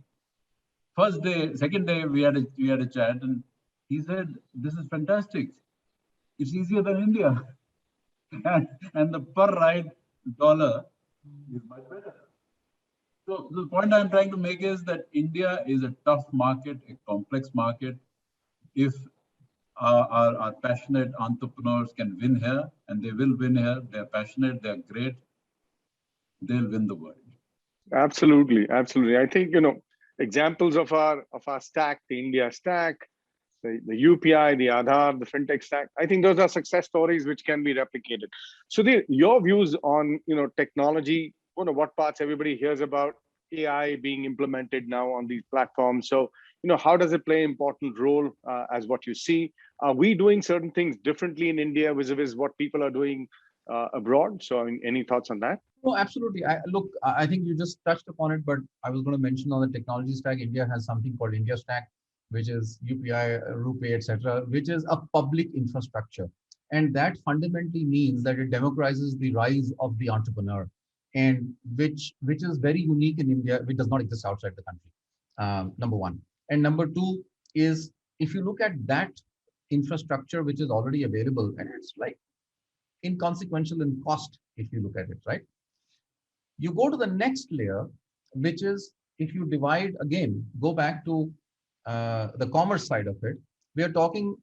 First day, second day, we had a chat, and he said, "This is fantastic. It's easier than India, and the per ride dollar is much better." So the point I'm trying to make is that India is a tough market, a complex market. If our passionate entrepreneurs can win here, and they will win here, they're passionate, they're great, they'll win the world. Absolutely, absolutely. I think, examples of our stack, the India stack, the UPI, the Aadhaar, the fintech stack, I think those are success stories which can be replicated. So your views on technology, what parts everybody hears about AI being implemented now on these platforms. So how does it play an important role as what you see? Are we doing certain things differently in India vis-a-vis what people are doing abroad? So, I mean, any thoughts on that? No, absolutely. Look, I think you just touched upon it, but I was going to mention on the technology stack, India has something called India Stack, which is UPI, RuPay, etc., which is a public infrastructure. And that fundamentally means that it democratizes the rise of the entrepreneur, and which is very unique in India, which does not exist outside the country, number one. And number two is, if you look at that infrastructure, which is already available, and it's like inconsequential in cost, if you look at it, right? You go to the next layer, which is, if you divide again, go back to the commerce side of it, we are talking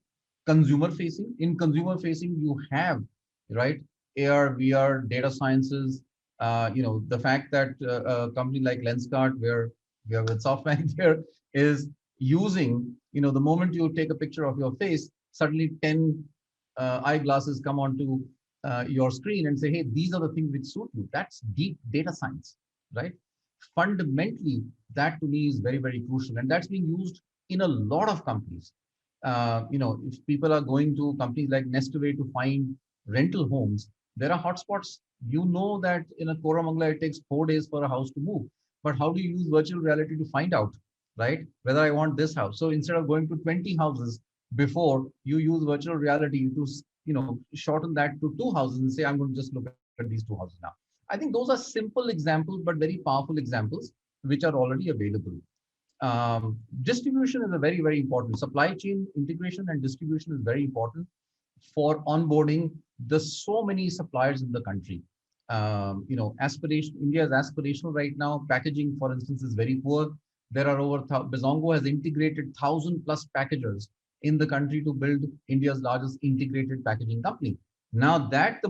consumer facing. In consumer facing, you have, right, AR, VR, data sciences, the fact that a company like Lenskart, where we are with SoftBank there, is using, the moment you take a picture of your face, suddenly 10 eyeglasses come onto your screen and say, hey, these are the things which suit you. That's deep data science, right? Fundamentally, that to me is very, very crucial. And that's being used in a lot of companies. If people are going to companies like Nestaway to find rental homes, there are hotspots. You know that in a Koramangala, it takes 4 days for a house to move. But how do you use virtual reality to find out, right, whether I want this house? So instead of going to 20 houses before, you use virtual reality to shorten that to 2 houses and say, I'm going to just look at these 2 houses now. I think those are simple examples, but very powerful examples, which are already available. Distribution is a very, very important. Supply chain integration and distribution is very important for onboarding the so many suppliers in the country. India is aspirational right now. Packaging, for instance, is very poor. There are over, Bizongo has integrated 1,000+ packagers in the country to build India's largest integrated packaging company. Now that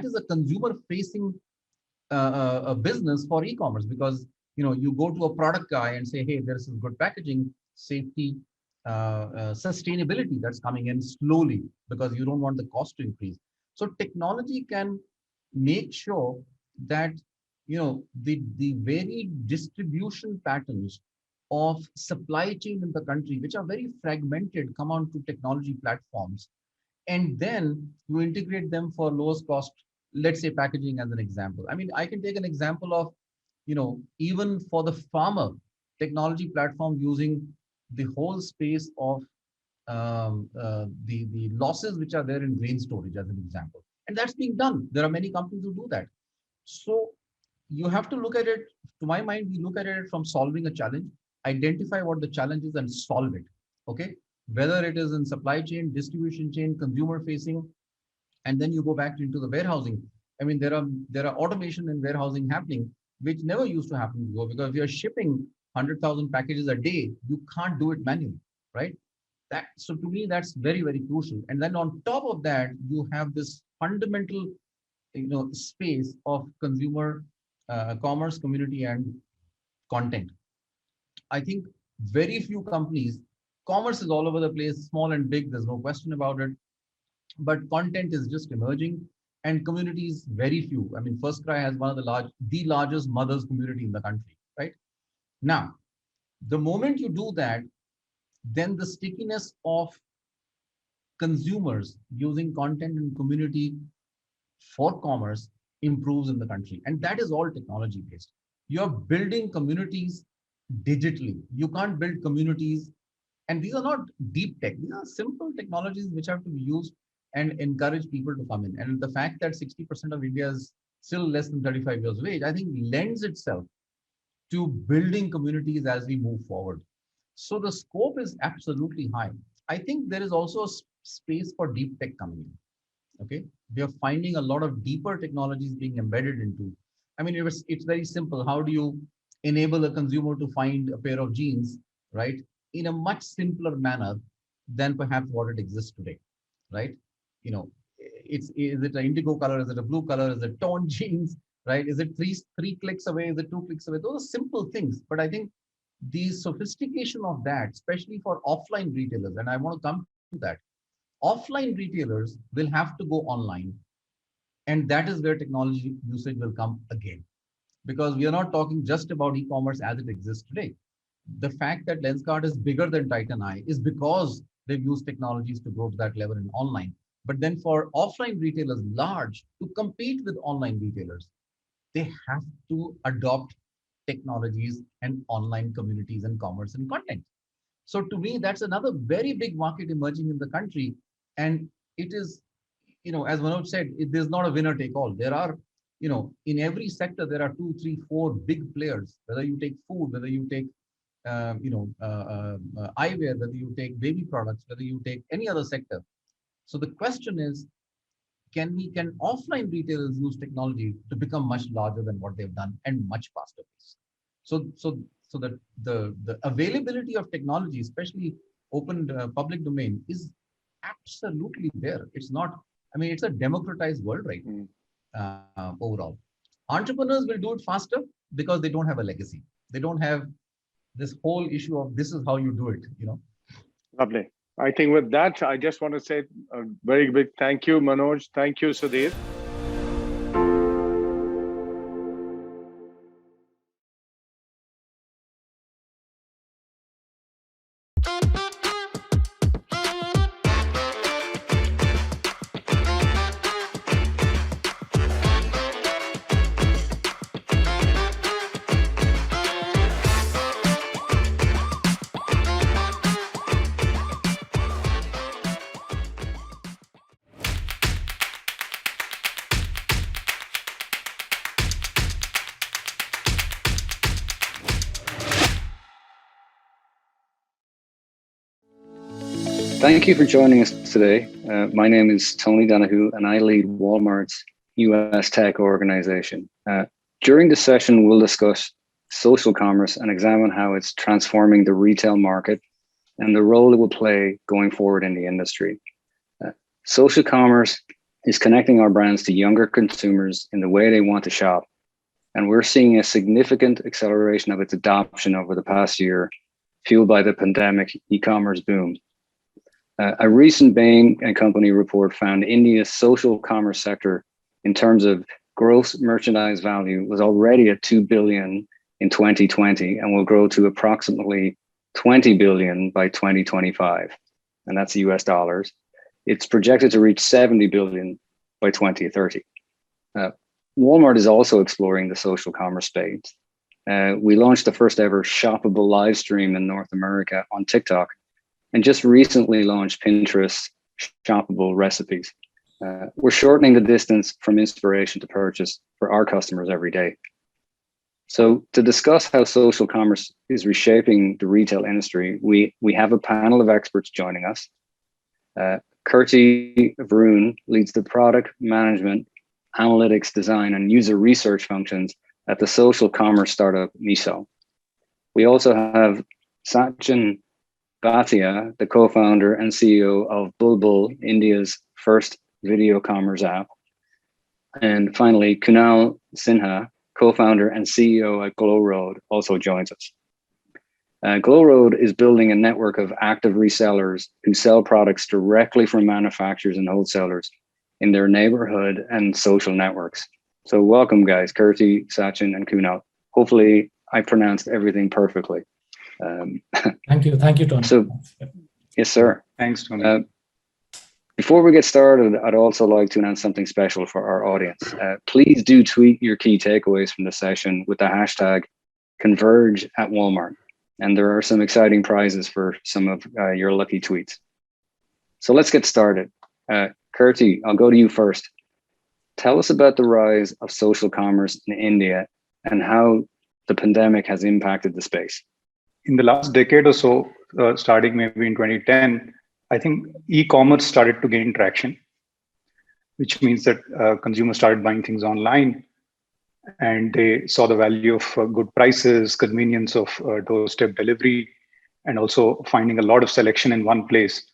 is a consumer facing a business for e-commerce, because you go to a product guy and say, hey, there's some good packaging, safety, sustainability that's coming in slowly, because you don't want the cost to increase. So technology can make sure that the varied distribution patterns of supply chain in the country, which are very fragmented, come onto technology platforms, and then you integrate them for lowest cost, let's say packaging as an example. I mean, I can take an example of, even for the farmer, technology platform using the whole space of the losses which are there in grain storage as an example. And that's being done. There are many companies who do that. So you have to look at it, to my mind, we look at it from solving a challenge, identify what the challenge is and solve it, okay? Whether it is in supply chain, distribution chain, consumer facing, and then you go back into the warehousing. I mean, there are automation in warehousing happening, which never used to happen before, because if you're shipping 100,000 packages a day, you can't do it manually, right? So to me, that's very, very crucial. And then on top of that, you have this fundamental, space of consumer commerce, community, and content. I think very few companies, commerce is all over the place, small and big, there's no question about it. But content is just emerging, and communities, very few. I mean, FirstCry has one of the largest mothers community in the country, right? Now, the moment you do that, then the stickiness of consumers using content and community for commerce improves in the country. And that is all technology based. You're building communities digitally. You can't build communities, and these are not deep tech. These are simple technologies which have to be used and encourage people to come in. And the fact that 60% of India is still less than 35 years of age, I think lends itself to building communities as we move forward. So the scope is absolutely high. I think there is also a space for deep tech coming in. Okay, we are finding a lot of deeper technologies being embedded into. I mean, it's very simple. How do you enable a consumer to find a pair of jeans, right, in a much simpler manner than perhaps what it exists today, right? Is it an indigo color? Is it a blue color? Is it torn jeans, right? Is it three clicks away? Is it 2 clicks away? Those are simple things. But I think the sophistication of that, especially for offline retailers, and I want to come to that, offline retailers will have to go online. And that is where technology usage will come again. Because we are not talking just about e-commerce as it exists today. the fact that Lenskart is bigger than Titan Eye is because they've used technologies to grow to that level in online. But then for offline retailers large to compete with online retailers, they have to adopt technologies and online communities and commerce and content. So to me, that's another very big market emerging in the country. And it is, as Manoj said, there's not a winner take all. There are, in every sector, there are 2, 3, 4 big players, whether you take food, whether you take, eyewear, whether you take baby products, whether you take any other sector. So the question is, can offline retailers use technology to become much larger than what they've done and much faster pace? So that the availability of technology, especially open public domain, is absolutely there. It's not, it's a democratized world right now, overall. Entrepreneurs will do it faster because they don't have a legacy. They don't have this whole issue of this is how you do it, Lovely. I think with that, I just want to say a very big thank you, Manoj. Thank you, Sudhir. Thank you for joining us today. My name is Tony Donahue, and I lead Walmart's US tech organization. During the session, we'll discuss social commerce and examine how it's transforming the retail market and the role it will play going forward in the industry. Social commerce is connecting our brands to younger consumers in the way they want to shop, and we're seeing a significant acceleration of its adoption over the past year, fueled by the pandemic e-commerce boom. A recent Bain & Company report found India's social commerce sector, in terms of gross merchandise value, was already at 2 billion in 2020 and will grow to approximately 20 billion by 2025. And that's US dollars. It's projected to reach 70 billion by 2030. Walmart is also exploring the social commerce space. We launched the first ever shoppable live stream in North America on TikTok, and just recently launched Pinterest shoppable recipes. We're shortening the distance from inspiration to purchase for our customers every day. So to discuss how social commerce is reshaping the retail industry, we have a panel of experts joining us. Kirti Varun leads the product management, analytics, design, and user research functions at the social commerce startup Miso. We also have Sachin Bhatia, the co-founder and CEO of Bulbul, India's first video commerce app. And finally, Kunal Sinha, co-founder and CEO at GlowRoad, also joins us. GlowRoad is building a network of active resellers who sell products directly from manufacturers and wholesalers in their neighborhood and social networks. So welcome, guys, Kirti, Sachin, and Kunal. Hopefully I pronounced everything perfectly. Thank you, Tony. So, yes, sir. Thanks, Tony. Before we get started, I'd also like to announce something special for our audience. Please do tweet your key takeaways from the session with the hashtag #ConvergeAtWalmart. And there are some exciting prizes for some of your lucky tweets. So let's get started. Kirti, I'll go to you first. Tell us about the rise of social commerce in India and how the pandemic has impacted the space. In the last decade or so, starting maybe in 2010, I think e-commerce started to gain traction, which means that consumers started buying things online and they saw the value of good prices, convenience of doorstep delivery, and also finding a lot of selection in one place,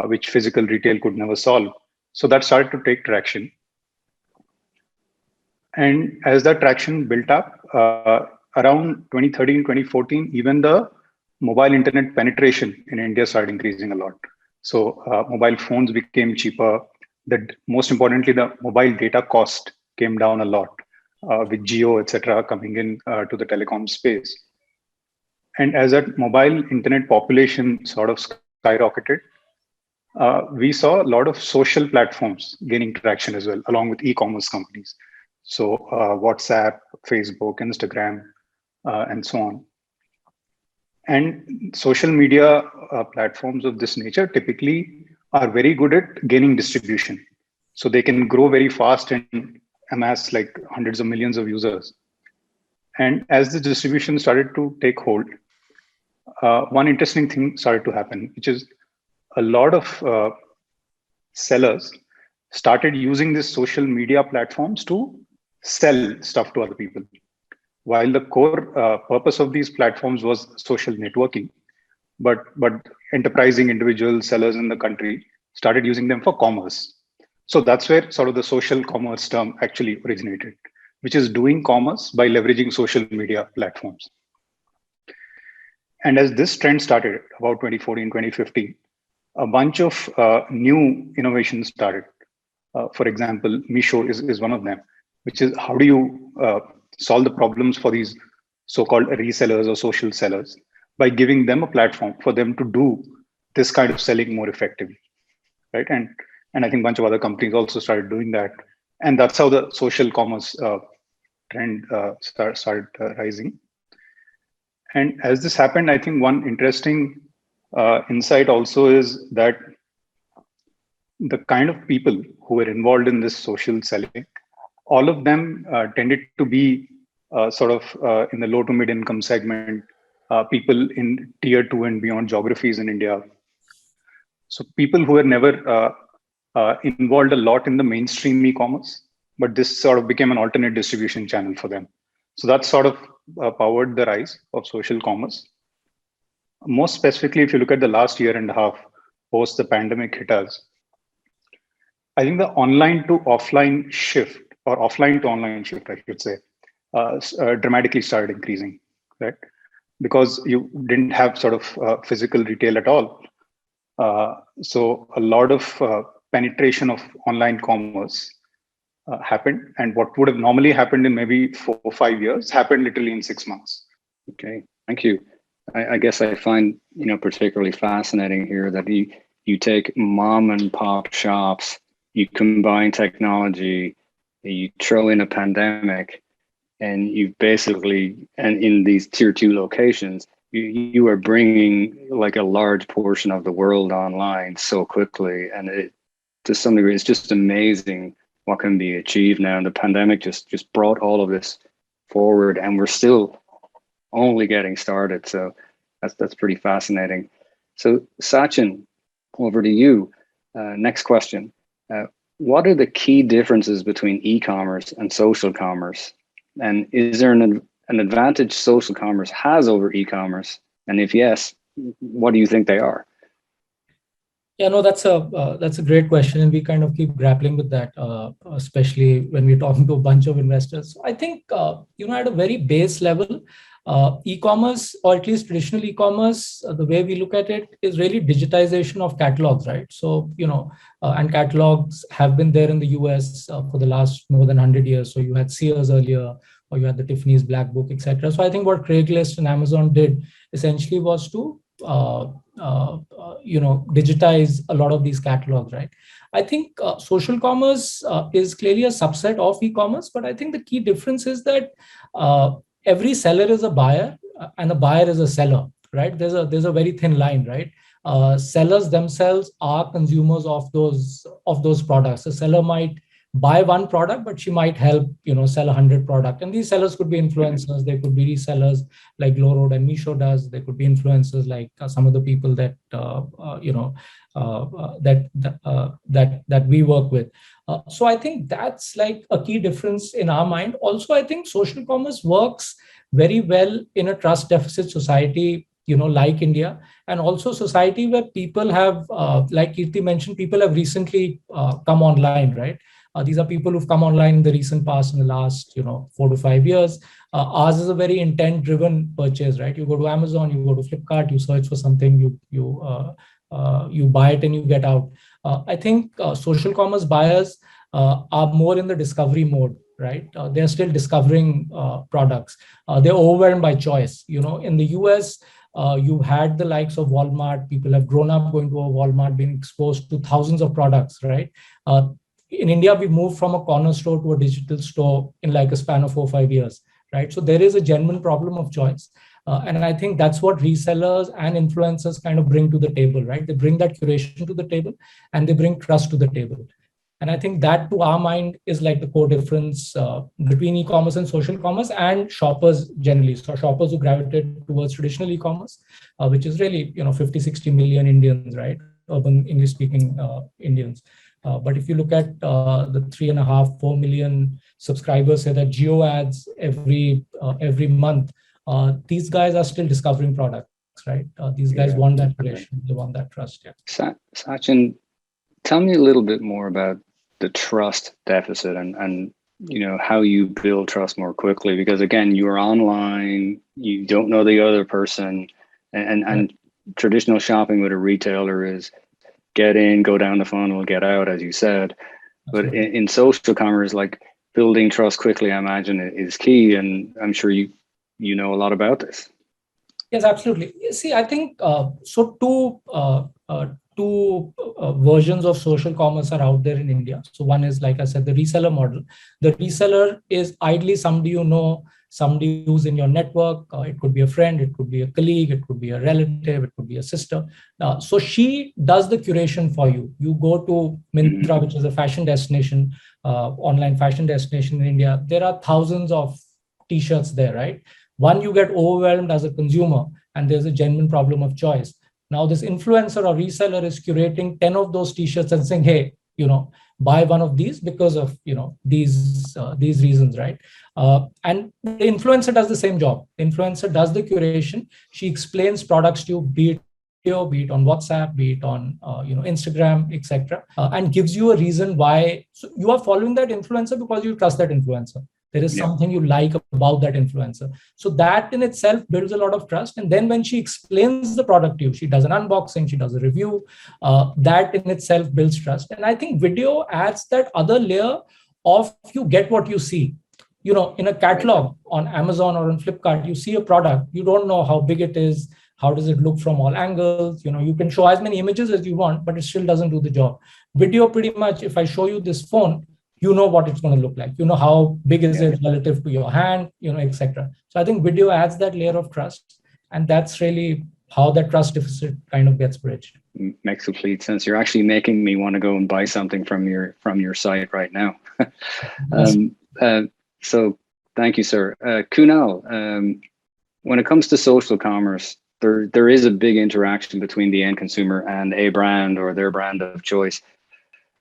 which physical retail could never solve. So that started to take traction. And as that traction built up, around 2013, 2014, even the mobile internet penetration in India started increasing a lot. So mobile phones became cheaper. Most importantly, the mobile data cost came down a lot with Jio, etc., coming in to the telecom space. And as that mobile internet population sort of skyrocketed, we saw a lot of social platforms gaining traction as well, along with e-commerce companies. So WhatsApp, Facebook, Instagram, and so on. And social media platforms of this nature typically are very good at gaining distribution. So they can grow very fast and amass like hundreds of millions of users. And as the distribution started to take hold, one interesting thing started to happen, which is a lot of sellers started using these social media platforms to sell stuff to other people. While the core purpose of these platforms was social networking, but enterprising individual sellers in the country started using them for commerce. So that's where sort of the social commerce term actually originated, which is doing commerce by leveraging social media platforms. And as this trend started about 2014, 2015, a bunch of new innovations started. For example, Misho is one of them, which is how do you solve the problems for these so-called resellers or social sellers by giving them a platform for them to do this kind of selling more effectively, right? And I think a bunch of other companies also started doing that. And that's how the social commerce trend started rising. And as this happened, I think one interesting insight also is that the kind of people who were involved in this social selling, all of them tended to be sort of in the low to mid income segment, people in tier 2 and beyond geographies in India. So people who were never involved a lot in the mainstream e-commerce, but this sort of became an alternate distribution channel for them. So that sort of powered the rise of social commerce. Most specifically, if you look at the last year and a half post the pandemic hit us, I think the online to offline shift, or offline to online shift, I should say, dramatically started increasing, right? Because you didn't have sort of physical retail at all. So a lot of penetration of online commerce happened, and what would have normally happened in maybe 4 or 5 years happened literally in 6 months. Okay, thank you. I guess I find particularly fascinating here that you take mom and pop shops, you combine technology, you throw in a pandemic, and you basically, and in these tier 2 locations, you are bringing like a large portion of the world online so quickly, and it, to some degree, it's just amazing what can be achieved now. And the pandemic just brought all of this forward, and we're still only getting started. So that's pretty fascinating. So Sachin, over to you. Next question. What are the key differences between e-commerce and social commerce? And is there an advantage social commerce has over e-commerce? And if yes, what do you think they are? Yeah, no, that's a great question, and we kind of keep grappling with that, especially when we're talking to a bunch of investors. So I think at a very base level, e-commerce, or at least traditional e-commerce, the way we look at it is really digitization of catalogs, right? So and catalogs have been there in the US for the last more than 100 years. So you had Sears earlier, or you had the Tiffany's Black Book, etc. So I think what Craigslist and Amazon did essentially was to digitize a lot of these catalogs, right? I think social commerce is clearly a subset of e-commerce, but I think the key difference is that every seller is a buyer and a buyer is a seller, right? There's a very thin line, right? Sellers themselves are consumers of those products. A seller might buy one product, but she might help sell 100 products. And these sellers could be influencers. They could be resellers like Glowroad and Misho does. They could be influencers like some of the people that that we work with. So I think that's like a key difference in our mind. Also, I think social commerce works very well in a trust deficit society, like India, and also society where people have, like Kirti mentioned, people have recently come online, right? These are people who've come online in the recent past, in the last 4 to 5 years. Ours is a very intent-driven purchase, right? You go to Amazon, you go to Flipkart, you search for something, you buy it and you get out. I think social commerce buyers are more in the discovery mode, right? They're still discovering products. They're overwhelmed by choice. In the US, you had the likes of Walmart. People have grown up going to a Walmart, being exposed to thousands of products, right? In India, we moved from a corner store to a digital store in like a span of 4 or 5 years, right? So there is a genuine problem of choice. And I think that's what resellers and influencers kind of bring to the table, right? They bring that curation to the table and they bring trust to the table. And I think that to our mind is like the core difference between e-commerce and social commerce and shoppers generally. So shoppers who gravitate towards traditional e-commerce, which is really, 50, 60 million Indians, right? Urban English speaking Indians. But if you look at the 3.5, 4 million subscribers say that geo ads every month, these guys are still discovering products, right? These guys want that creation, they want that trust. Yeah. Sachin, tell me a little bit more about the trust deficit and how you build trust more quickly, because again, you're online, you don't know the other person, and traditional shopping with a retailer is get in, go down the funnel, get out, as you said. But in social commerce, like building trust quickly, I imagine is key, and I'm sure you know a lot about this. Yes, absolutely. See, I think two versions of social commerce are out there in India. So one is, like I said, the reseller model. The reseller is ideally somebody somebody who's in your network. It could be a friend, it could be a colleague, it could be a relative, it could be a sister. So she does the curation for you. You go to Myntra, which is a fashion destination, online fashion destination in India. There are thousands of t-shirts there, right? One, you get overwhelmed as a consumer and there's a genuine problem of choice. Now this influencer or reseller is curating 10 of those t-shirts and saying, hey, buy one of these because of, these reasons, right? And the influencer does the same job. The influencer does the curation. She explains products to you, be it on WhatsApp, be it on Instagram, etc., and gives you a reason why. So you are following that influencer because you trust that influencer. There is something you like about that influencer. So that in itself builds a lot of trust. And then when she explains the product to you, she does an unboxing, she does a review, that in itself builds trust. And I think video adds that other layer of you get what you see. In a catalog on Amazon or on Flipkart, you see a product, you don't know how big it is, how does it look from all angles. You can show as many images as you want, but it still doesn't do the job. Video, pretty much, if I show you this phone, you know what it's going to look like. You know how big is it relative to your hand, etc. So I think video adds that layer of trust, and that's really how that trust deficit kind of gets bridged. Makes complete sense. You're actually making me want to go and buy something from your site right now. So thank you, sir. Kunal, when it comes to social commerce, there is a big interaction between the end consumer and a brand or their brand of choice.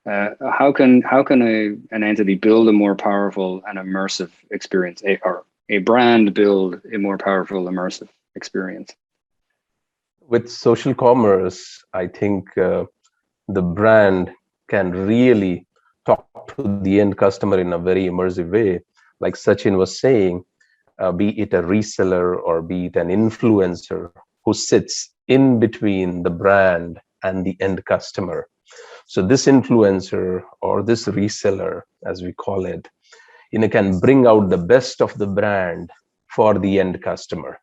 How can an entity build a more powerful and immersive experience, or a brand build a more powerful, immersive experience? With social commerce, I think the brand can really talk to the end customer in a very immersive way. Like Sachin was saying, be it a reseller or be it an influencer who sits in between the brand and the end customer. So this influencer or this reseller, as we call it, can bring out the best of the brand for the end customer.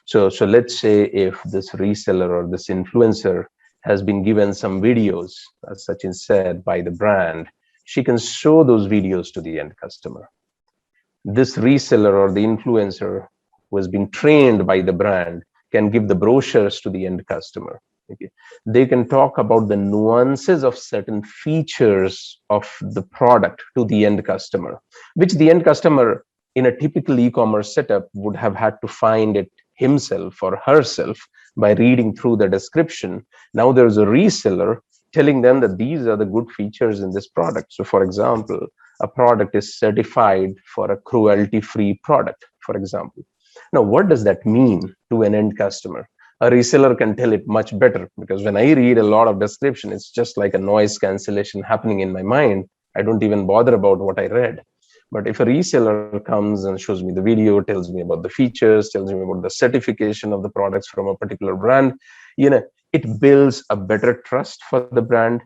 So let's say if this reseller or this influencer has been given some videos, as Sachin said, by the brand, she can show those videos to the end customer. This reseller or the influencer who has been trained by the brand can give the brochures to the end customer. Okay. They can talk about the nuances of certain features of the product to the end customer, which the end customer in a typical e-commerce setup would have had to find it himself or herself by reading through the description. Now there's a reseller telling them that these are the good features in this product. So for example, a product is certified for a cruelty-free product, for example. Now, what does that mean to an end customer? A reseller can tell it much better, because when I read a lot of description, it's just like a noise cancellation happening in my mind. I don't even bother about what I read. But if a reseller comes and shows me the video, tells me about the features, tells me about the certification of the products from a particular brand, it builds a better trust for the brand.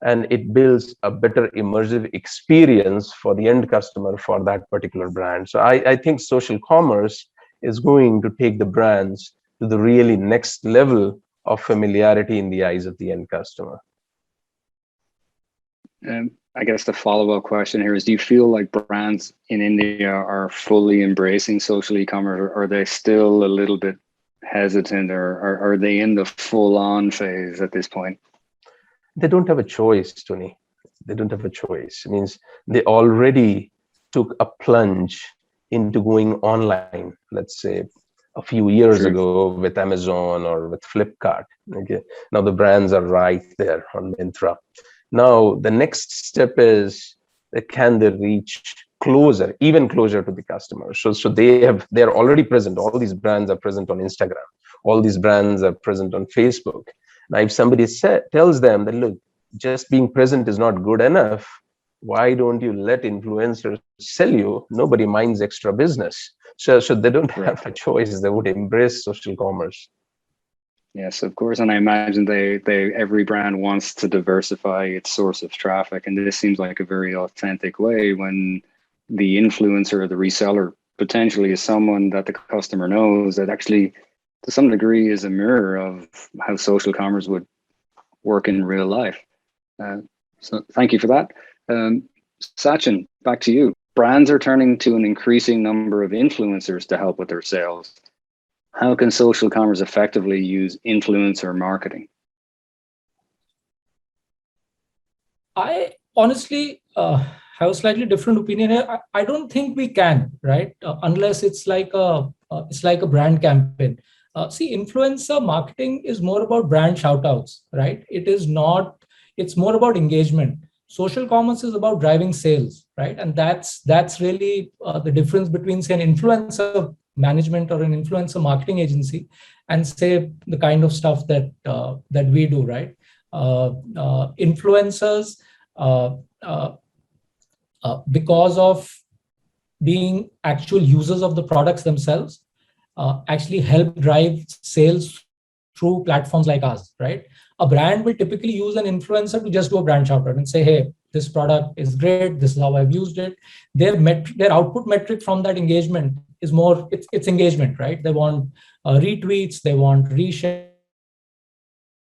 and it builds a better immersive experience for the end customer for that particular brand. So I think social commerce is going to take the brands to the really next level of familiarity in the eyes of the end customer. I guess the follow-up question here is, do you feel like brands in India are fully embracing social e-commerce, or are they still a little bit hesitant, or are they in the full-on phase at this point? They don't have a choice, Tony. They don't have a choice. It means they already took a plunge into going online, let's say a few years ago with Amazon or with Flipkart. Okay, now the brands are right there on Myntra. Now the next step is, can they reach closer, even closer to the customer? So they're already present. All these brands are present on Instagram. All these brands are present on Facebook. Now, if somebody tells them that, look, just being present is not good enough, why don't you let influencers sell you? Nobody minds extra business. So they don't have a choice. They would embrace social commerce. Yes, of course. And I imagine every brand wants to diversify its source of traffic. And this seems like a very authentic way when the influencer or the reseller potentially is someone that the customer knows, that actually to some degree is a mirror of how social commerce would work in real life. So thank you for that. Sachin, back to you. Brands are turning to an increasing number of influencers to help with their sales. How can social commerce effectively use influencer marketing? I honestly have a slightly different opinion here. I don't think we can, right? Unless it's like a brand campaign. See, influencer marketing is more about brand shoutouts, right? It's more about engagement. Social commerce is about driving sales, right? And that's really the difference between, say, an influencer management or an influencer marketing agency and, say, the kind of stuff that we do, right? Influencers, because of being actual users of the products themselves, actually help drive sales through platforms like ours, right? A brand will typically use an influencer to just do a brand shout out and say, hey, this product is great, this is how I've used it. Their output metric from that engagement is more, it's engagement, right? They want retweets, they want reshares,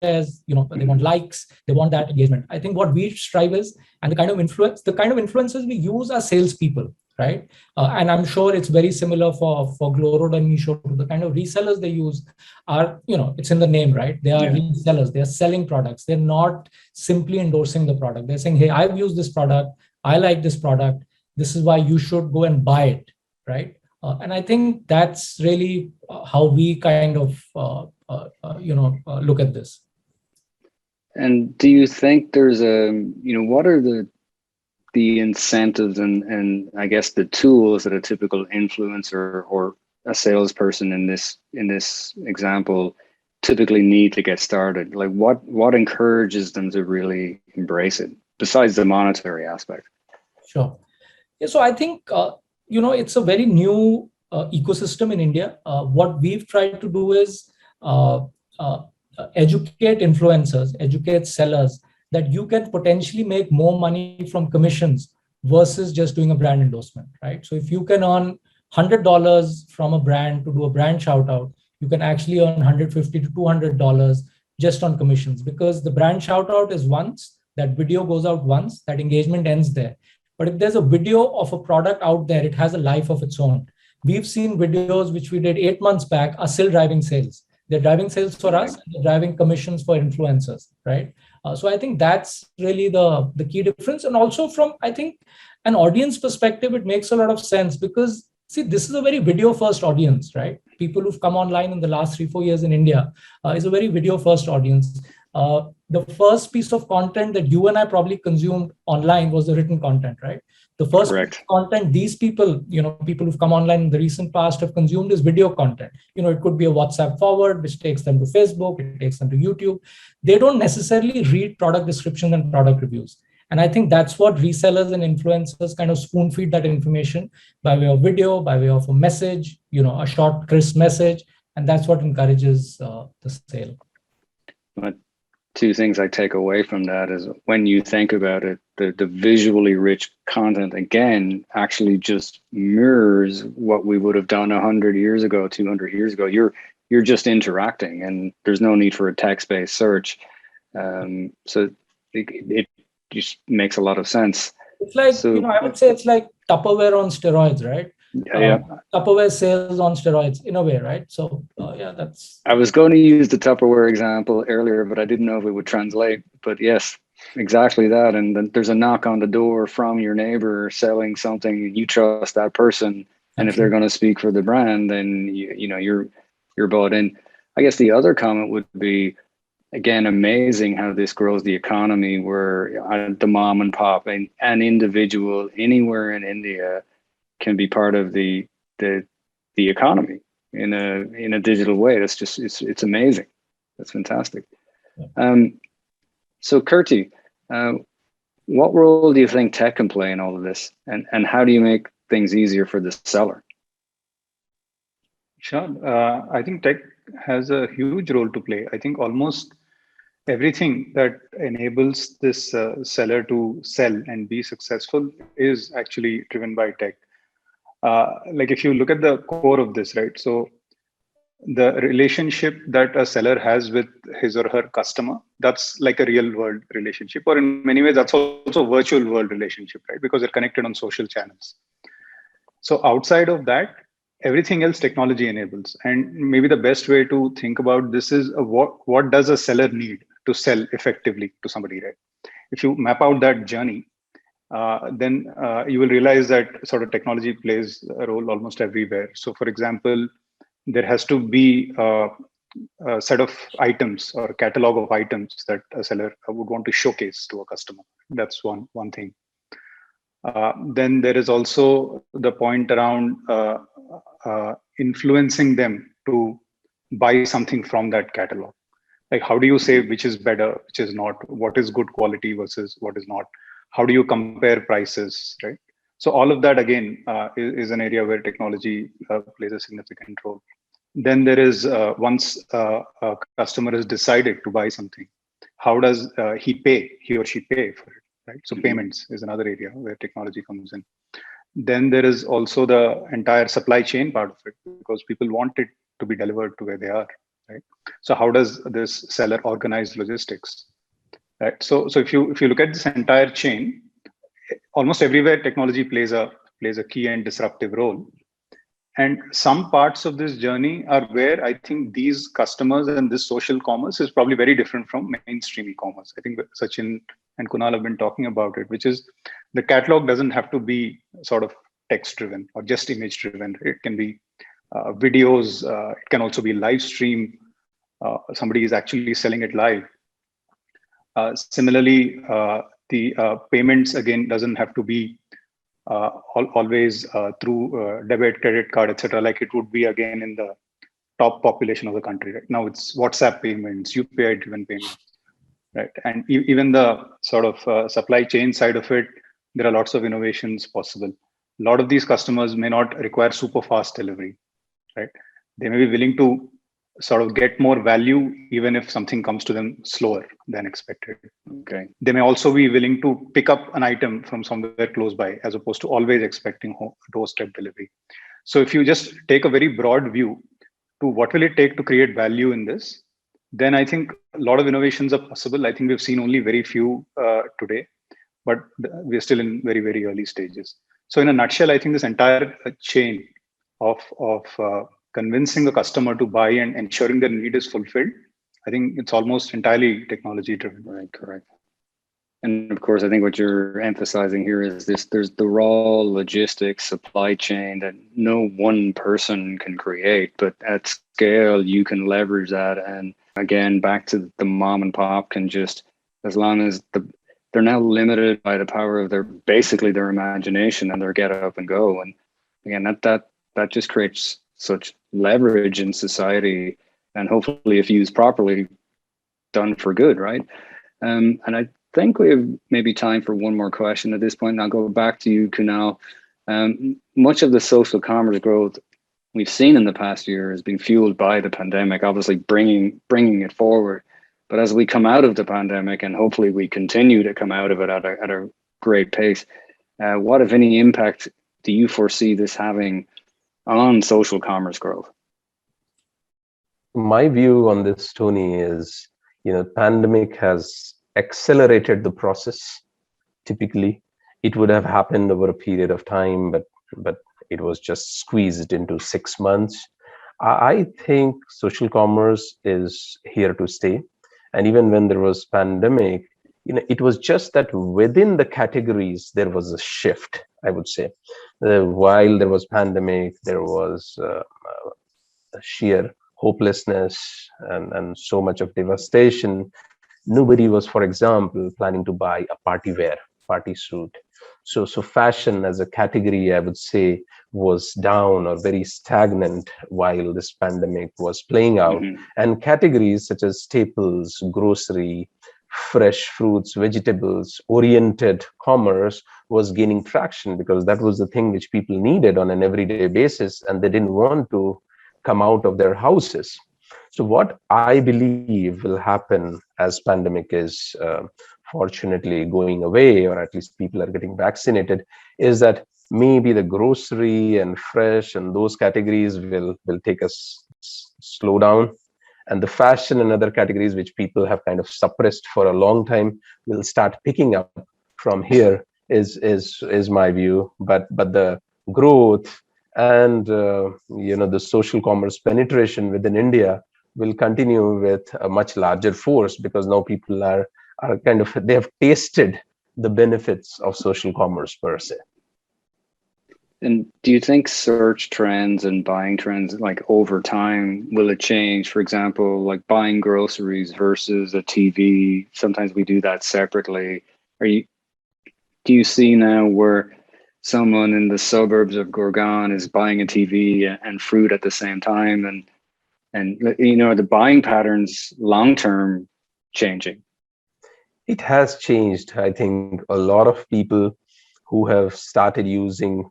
they want likes, they want that engagement. I think what we strive is, and the kind of influencers we use are salespeople, right? And I'm sure it's very similar for Glowroad and Meesho. The kind of resellers they use are, it's in the name, right? They are resellers. They are selling products. They're not simply endorsing the product. They're saying, hey, I've used this product. I like this product. This is why you should go and buy it, right? And I think that's really how we kind of, look at this. And do you think there's what are the incentives and I guess the tools that a typical influencer or a salesperson in this example typically need to get started? Like what encourages them to really embrace it besides the monetary aspect? Sure. Yeah, so I think it's a very new ecosystem in India. What we've tried to do is educate influencers, educate sellers that you can potentially make more money from commissions versus just doing a brand endorsement, right? So if you can earn $100 from a brand to do a brand shout out, you can actually earn $150 to $200 just on commissions, because the brand shout out is once, that video goes out once, that engagement ends there. But if there's a video of a product out there, it has a life of its own. We've seen videos which we did 8 months back are still driving sales. They're driving sales for us, and they're driving commissions for influencers, right? So I think that's really the key difference. And also from, I think, an audience perspective, it makes a lot of sense because, see, this is a very video-first audience, right? People who've come online in the last 3-4 years in India is a very video-first audience. The first piece of content that you and I probably consumed online was the written content, right? The first piece of content these people, people who've come online in the recent past have consumed is video content. It could be a WhatsApp forward, which takes them to Facebook, it takes them to YouTube. They don't necessarily read product descriptions and product reviews. And I think that's what resellers and influencers kind of spoon feed that information by way of video, by way of a message, a short, crisp message. And that's what encourages the sale. But two things I take away from that is when you think about it, the visually rich content again actually just mirrors what we would have done 100 years ago, 200 years ago. You're just interacting, and there's no need for a text-based search. So it just makes a lot that's It's like, I would say it's like Tupperware on steroids, right? Yeah. Tupperware sales on steroids in a way, right? So yeah, that's. I was going to use the Tupperware example earlier, but I didn't know if it would translate. But yes, exactly that. And then there's a knock on the door from your neighbor selling something. You trust that person, and if they're going to speak for the brand, then you're bought in. I guess the other comment would be, again, amazing how this grows the economy, where the mom and pop and an individual anywhere in India can be part of the economy in a digital way. That's just it's amazing. That's fantastic. So Kirti, what role do you think tech can play in all of this, and how do you make things easier for the seller? Sure. I think tech has a huge role to play. I think almost everything that enables this seller to sell and be successful is actually driven by tech. Like if you look at the core of this, right? So the relationship that a seller has with his or her customer, that's like a real world relationship, or in many ways, that's also a virtual world relationship, right? Because they're connected on social channels. So outside of that, everything else technology enables. And maybe the best way to think about this is what does a seller need to sell effectively to somebody, right? If you map out that journey, then you will realize that sort of technology plays a role almost everywhere. So for example, there has to be a set of items or a catalog of items that a seller would want to showcase to a customer. That's one thing. Then there is also the point around influencing them to buy something from that catalog. Like, how do you say which is better, which is not, what is good quality versus what is not? How do you compare prices, right? So all of that, again, is an area where technology plays a significant role. Then there is, once a customer has decided to buy something, how does he or she pay for it, right? So payments is another area where technology comes in. Then there is also the entire supply chain part of it, because people want it to be delivered to where they are, right? So how does this seller organize logistics, right? So if you look at this entire chain, almost everywhere technology plays a key and disruptive role. And some parts of this journey are where I think these customers and this social commerce is probably very different from mainstream e-commerce. I think Sachin and Kunal have been talking about it, which is the catalog doesn't have to be sort of text driven or just image driven. It can be videos. It can also be live stream. Somebody is actually selling it live. Similarly, the payments, again, doesn't have to be always through debit, credit card, etc. Like it would be, again, in the top population of the country. Right now, it's WhatsApp payments, UPI-driven payments, right? And even the sort of supply chain side of it, there are lots of innovations possible. A lot of these customers may not require super fast delivery, right? They may be willing to sort of get more value even if something comes to them slower than expected. Okay. They may also be willing to pick up an item from somewhere close by, as opposed to always expecting doorstep delivery. So if you just take a very broad view to what will it take to create value in this, then I think a lot of innovations are possible. I think we've seen only very few today, but we're still in very, very early stages. So in a nutshell, I think this entire chain of convincing the customer to buy and ensuring their need is fulfilled, I think it's almost entirely technology driven. Right, correct. And of course, I think what you're emphasizing here is there's the raw logistics supply chain that no one person can create, but at scale, you can leverage that. And again, back to the mom and pop can just, as long as they're now limited by the power of basically their imagination and their get up and go. And again, that just creates such leverage in society, and hopefully, if used properly, done for good, right? And I think we have maybe time for one more question at this point. And I'll go back to you, Kunal. Much of the social commerce growth we've seen in the past year has been fueled by the pandemic, obviously bringing it forward. But as we come out of the pandemic, and hopefully we continue to come out of it at a great pace, what, if any, impact do you foresee this having on social commerce growth? My view on this, Tony, is, pandemic has accelerated the process. Typically, it would have happened over a period of time, but it was just squeezed into 6 months. I think social commerce is here to stay. And even when there was pandemic, it was just that within the categories, there was a shift, I would say. While there was pandemic, there was sheer hopelessness and so much of devastation. Nobody was, for example, planning to buy a party wear, party suit. So fashion as a category, I would say, was down or very stagnant while this pandemic was playing out. And categories such as staples, grocery, fresh fruits, vegetables, oriented commerce was gaining traction because that was the thing which people needed on an everyday basis, and they didn't want to come out of their houses. So what I believe will happen as pandemic is fortunately going away, or at least people are getting vaccinated, is that maybe the grocery and fresh and those categories will take us slow down, and the fashion and other categories which people have kind of suppressed for a long time will start picking up from here is my view. But the growth and the social commerce penetration within India will continue with a much larger force, because now people are they have tasted the benefits of social commerce per se. And do you think search trends and buying trends, like over time, will it change? For example, like buying groceries versus a TV. Sometimes we do that separately. Do you see now where someone in the suburbs of Gurgaon is buying a TV and fruit at the same time, and the buying patterns long term changing? It has changed. I think a lot of people who have started using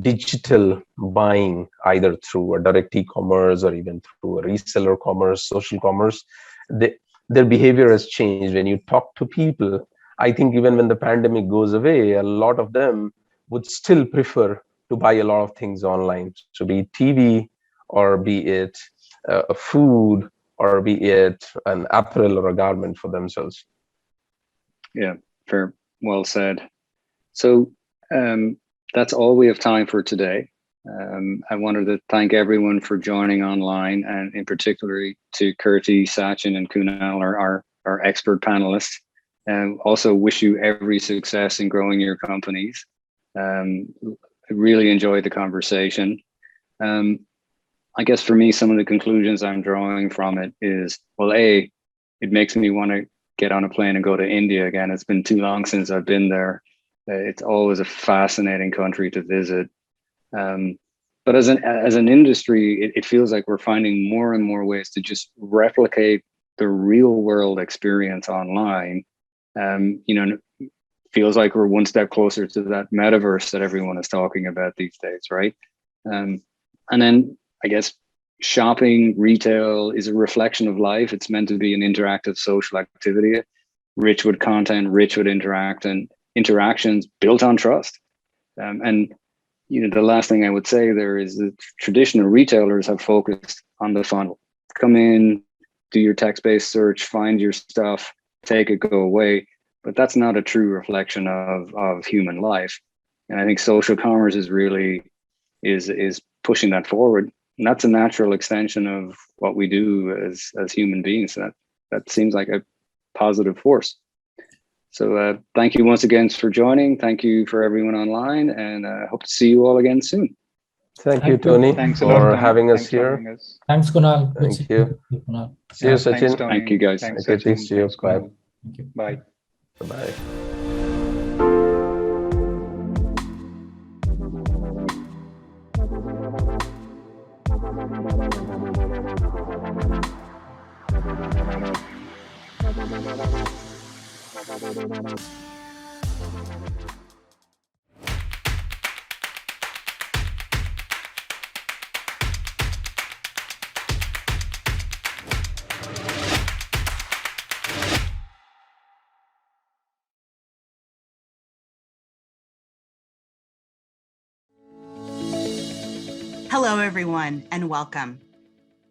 digital buying, either through a direct e-commerce or even through a reseller commerce, social commerce, their behavior has changed. When you talk to people, I think even when the pandemic goes away, a lot of them would still prefer to buy a lot of things online. So be it TV, or be it a food, or be it an apparel or a garment for themselves. Yeah, fair. Well said. So that's all we have time for today. I wanted to thank everyone for joining online, and in particular to Kirti, Sachin, and Kunal, our expert panelists. And also wish you every success in growing your companies. I really enjoyed the conversation. I guess for me, some of the conclusions I'm drawing from it is, well, it makes me want to get on a plane and go to India again. It's been too long since I've been there. It's always a fascinating country to visit. But as an industry, it feels like we're finding more and more ways to just replicate the real world experience online. Feels like we're one step closer to that metaverse that everyone is talking about these days, right? And then I guess shopping, retail is a reflection of life. It's meant to be an interactive social activity, rich with content, rich with interactions built on trust. And the last thing I would say there is that traditional retailers have focused on the funnel. Come in, do your text-based search, find your stuff, take it, go away. But that's not a true reflection of human life. And I think social commerce is really is pushing that forward. And that's a natural extension of what we do as human beings. That seems like a positive force. So thank you once again for joining. Thank you for everyone online, and I hope to see you all again soon. Thank you, Tony, for having us here. Thanks, Kunal. Thank you. Kunal. See you, Sachin. Thank you, guys. Thanks, Sachin. See you. Bye. Thank you. Bye. Bye. Hello, everyone, and welcome.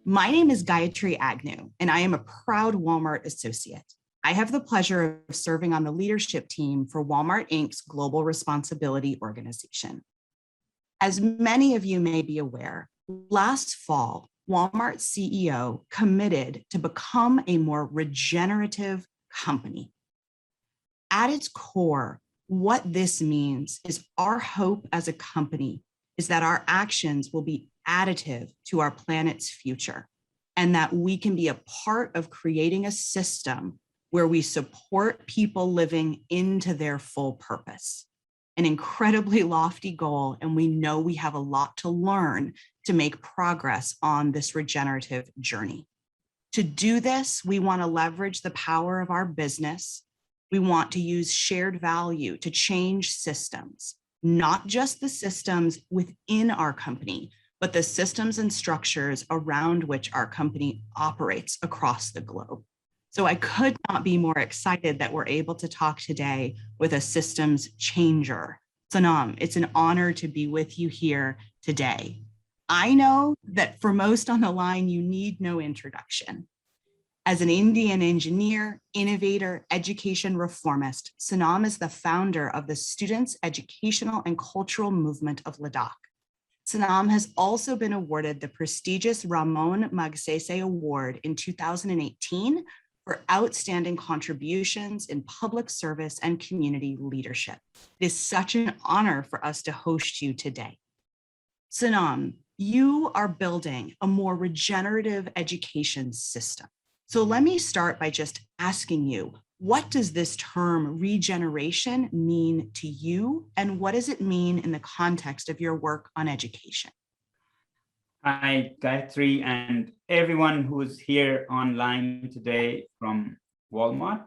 My name is Gayatri Agnew, and I am a proud Walmart associate. I have the pleasure of serving on the leadership team for Walmart Inc.'s Global Responsibility Organization. As many of you may be aware, last fall, Walmart's CEO committed to become a more regenerative company. At its core, what this means is our hope as a company is that our actions will be additive to our planet's future, and that we can be a part of creating a system where we support people living into their full purpose. An incredibly lofty goal, and we know we have a lot to learn to make progress on this regenerative journey. To do this, we want to leverage the power of our business. We want to use shared value to change systems, not just the systems within our company, but the systems and structures around which our company operates across the globe. So I could not be more excited that we're able to talk today with a systems changer. Sanam, it's an honor to be with you here today. I know that for most on the line, you need no introduction. As an Indian engineer, innovator, education reformist, Sanam is the founder of the Students' Educational and Cultural Movement of Ladakh. Sanam has also been awarded the prestigious Ramon Magsaysay Award in 2018 for outstanding contributions in public service and community leadership. It is such an honor for us to host you today. Sanam, you are building a more regenerative education system. So let me start by just asking you, what does this term regeneration mean to you, and what does it mean in the context of your work on education? Hi, Gayatri, and everyone who's here online today from Walmart.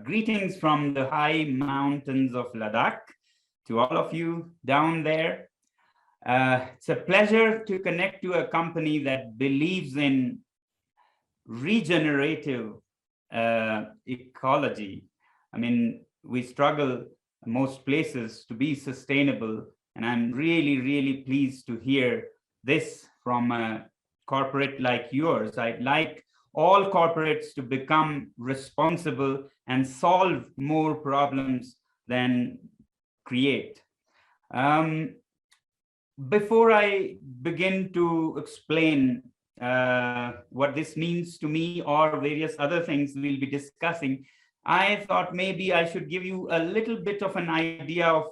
Greetings from the high mountains of Ladakh to all of you down there. It's a pleasure to connect to a company that believes in regenerative ecology. I mean, we struggle most places to be sustainable, and I'm really, really pleased to hear this from a corporate like yours. I'd like all corporates to become responsible and solve more problems than create. Before I begin to explain what this means to me or various other things we'll be discussing, I thought maybe I should give you a little bit of an idea of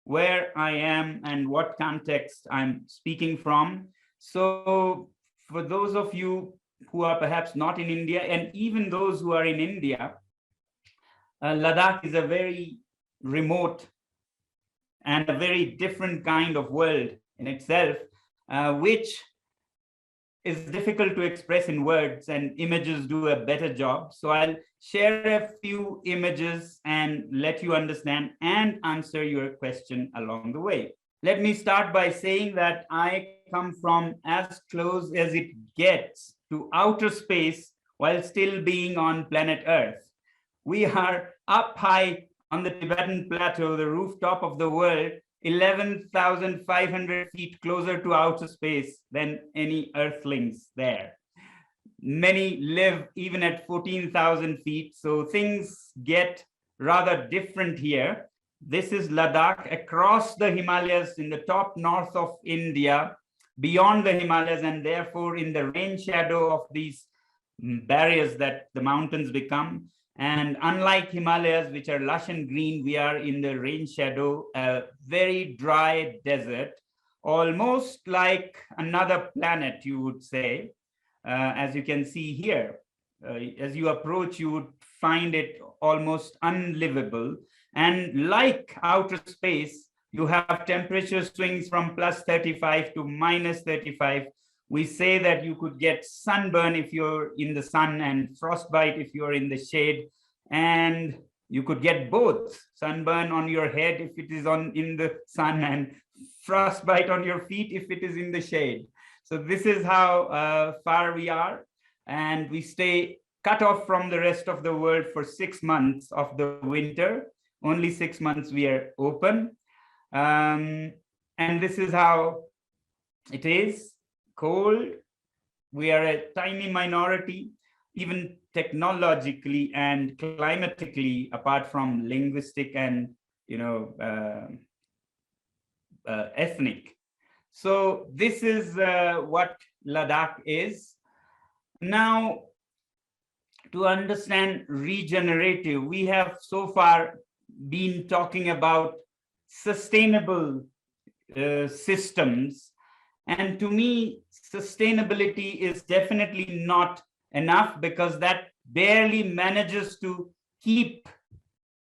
where I am and what context I'm speaking from. So for those of you who are perhaps not in India, and even those who are in India, Ladakh is a very remote and a very different kind of world in itself, which is difficult to express in words, and images do a better job. So I'll share a few images and let you understand and answer your question along the way. Let me start by saying that I come from as close as it gets to outer space while still being on planet Earth. We are up high on the Tibetan plateau, the rooftop of the world, 11,500 feet closer to outer space than any Earthlings there. Many live even at 14,000 feet, so things get rather different here. This is Ladakh across the Himalayas in the top north of India, beyond the Himalayas, and therefore in the rain shadow of these barriers that the mountains become. And unlike Himalayas, which are lush and green, we are in the rain shadow, a very dry desert, almost like another planet, you would say, as you can see here. As you approach, you would find it almost unlivable. And like outer space, you have temperature swings from plus 35 to minus 35. We say that you could get sunburn if you're in the sun and frostbite if you're in the shade. And you could get both, sunburn on your head if it is in the sun and frostbite on your feet if it is in the shade. So this is how far we are. And we stay cut off from the rest of the world for 6 months of the winter. Only 6 months we are open. And this is how It is cold. We are a tiny minority, even technologically and climatically, apart from linguistic and ethnic. So this is what Ladakh is. Now, to understand regenerative, we have so far been talking about sustainable systems. And to me, sustainability is definitely not enough, because that barely manages to keep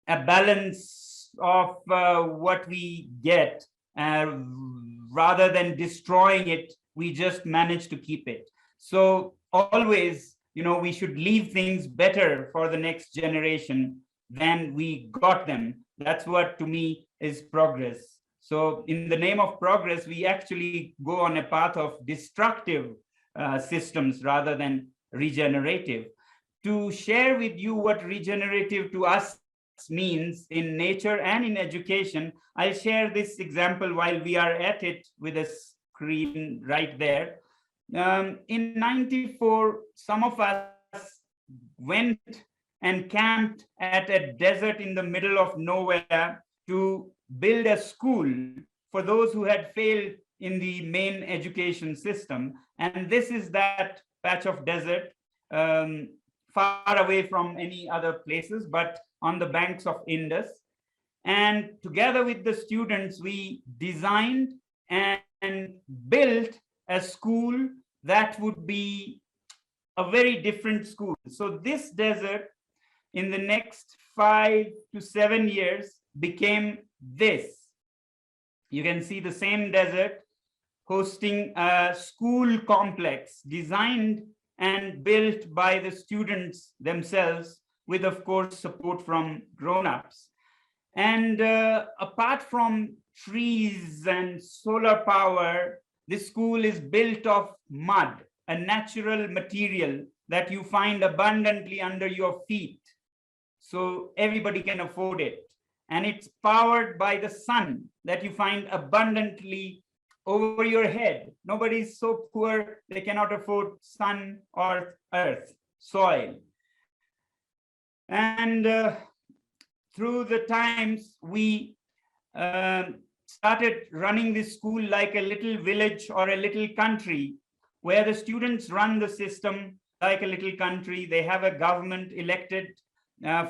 a balance of what we get. Rather than destroying it, we just manage to keep it. So always, we should leave things better for the next generation than we got them. That's what to me is progress. So in the name of progress, we actually go on a path of destructive systems rather than regenerative. To share with you what regenerative to us means in nature and in education, I'll share this example while we are at it with a screen right there. In '94, some of us went and camped at a desert in the middle of nowhere to build a school for those who had failed in the main education system. And this is that patch of desert, far away from any other places, but on the banks of Indus. And together with the students, we designed and built a school that would be a very different school. So this desert in the next 5 to 7 years became this. You can see the same desert hosting a school complex designed and built by the students themselves, with, of course, support from grown-ups. And apart from trees and solar power, this school is built of mud, a natural material that you find abundantly under your feet. So everybody can afford it. And it's powered by the sun that you find abundantly over your head. Nobody's so poor they cannot afford sun or earth, soil. And through the times, we started running this school like a little village or a little country, where the students run the system like a little country. They have a government elected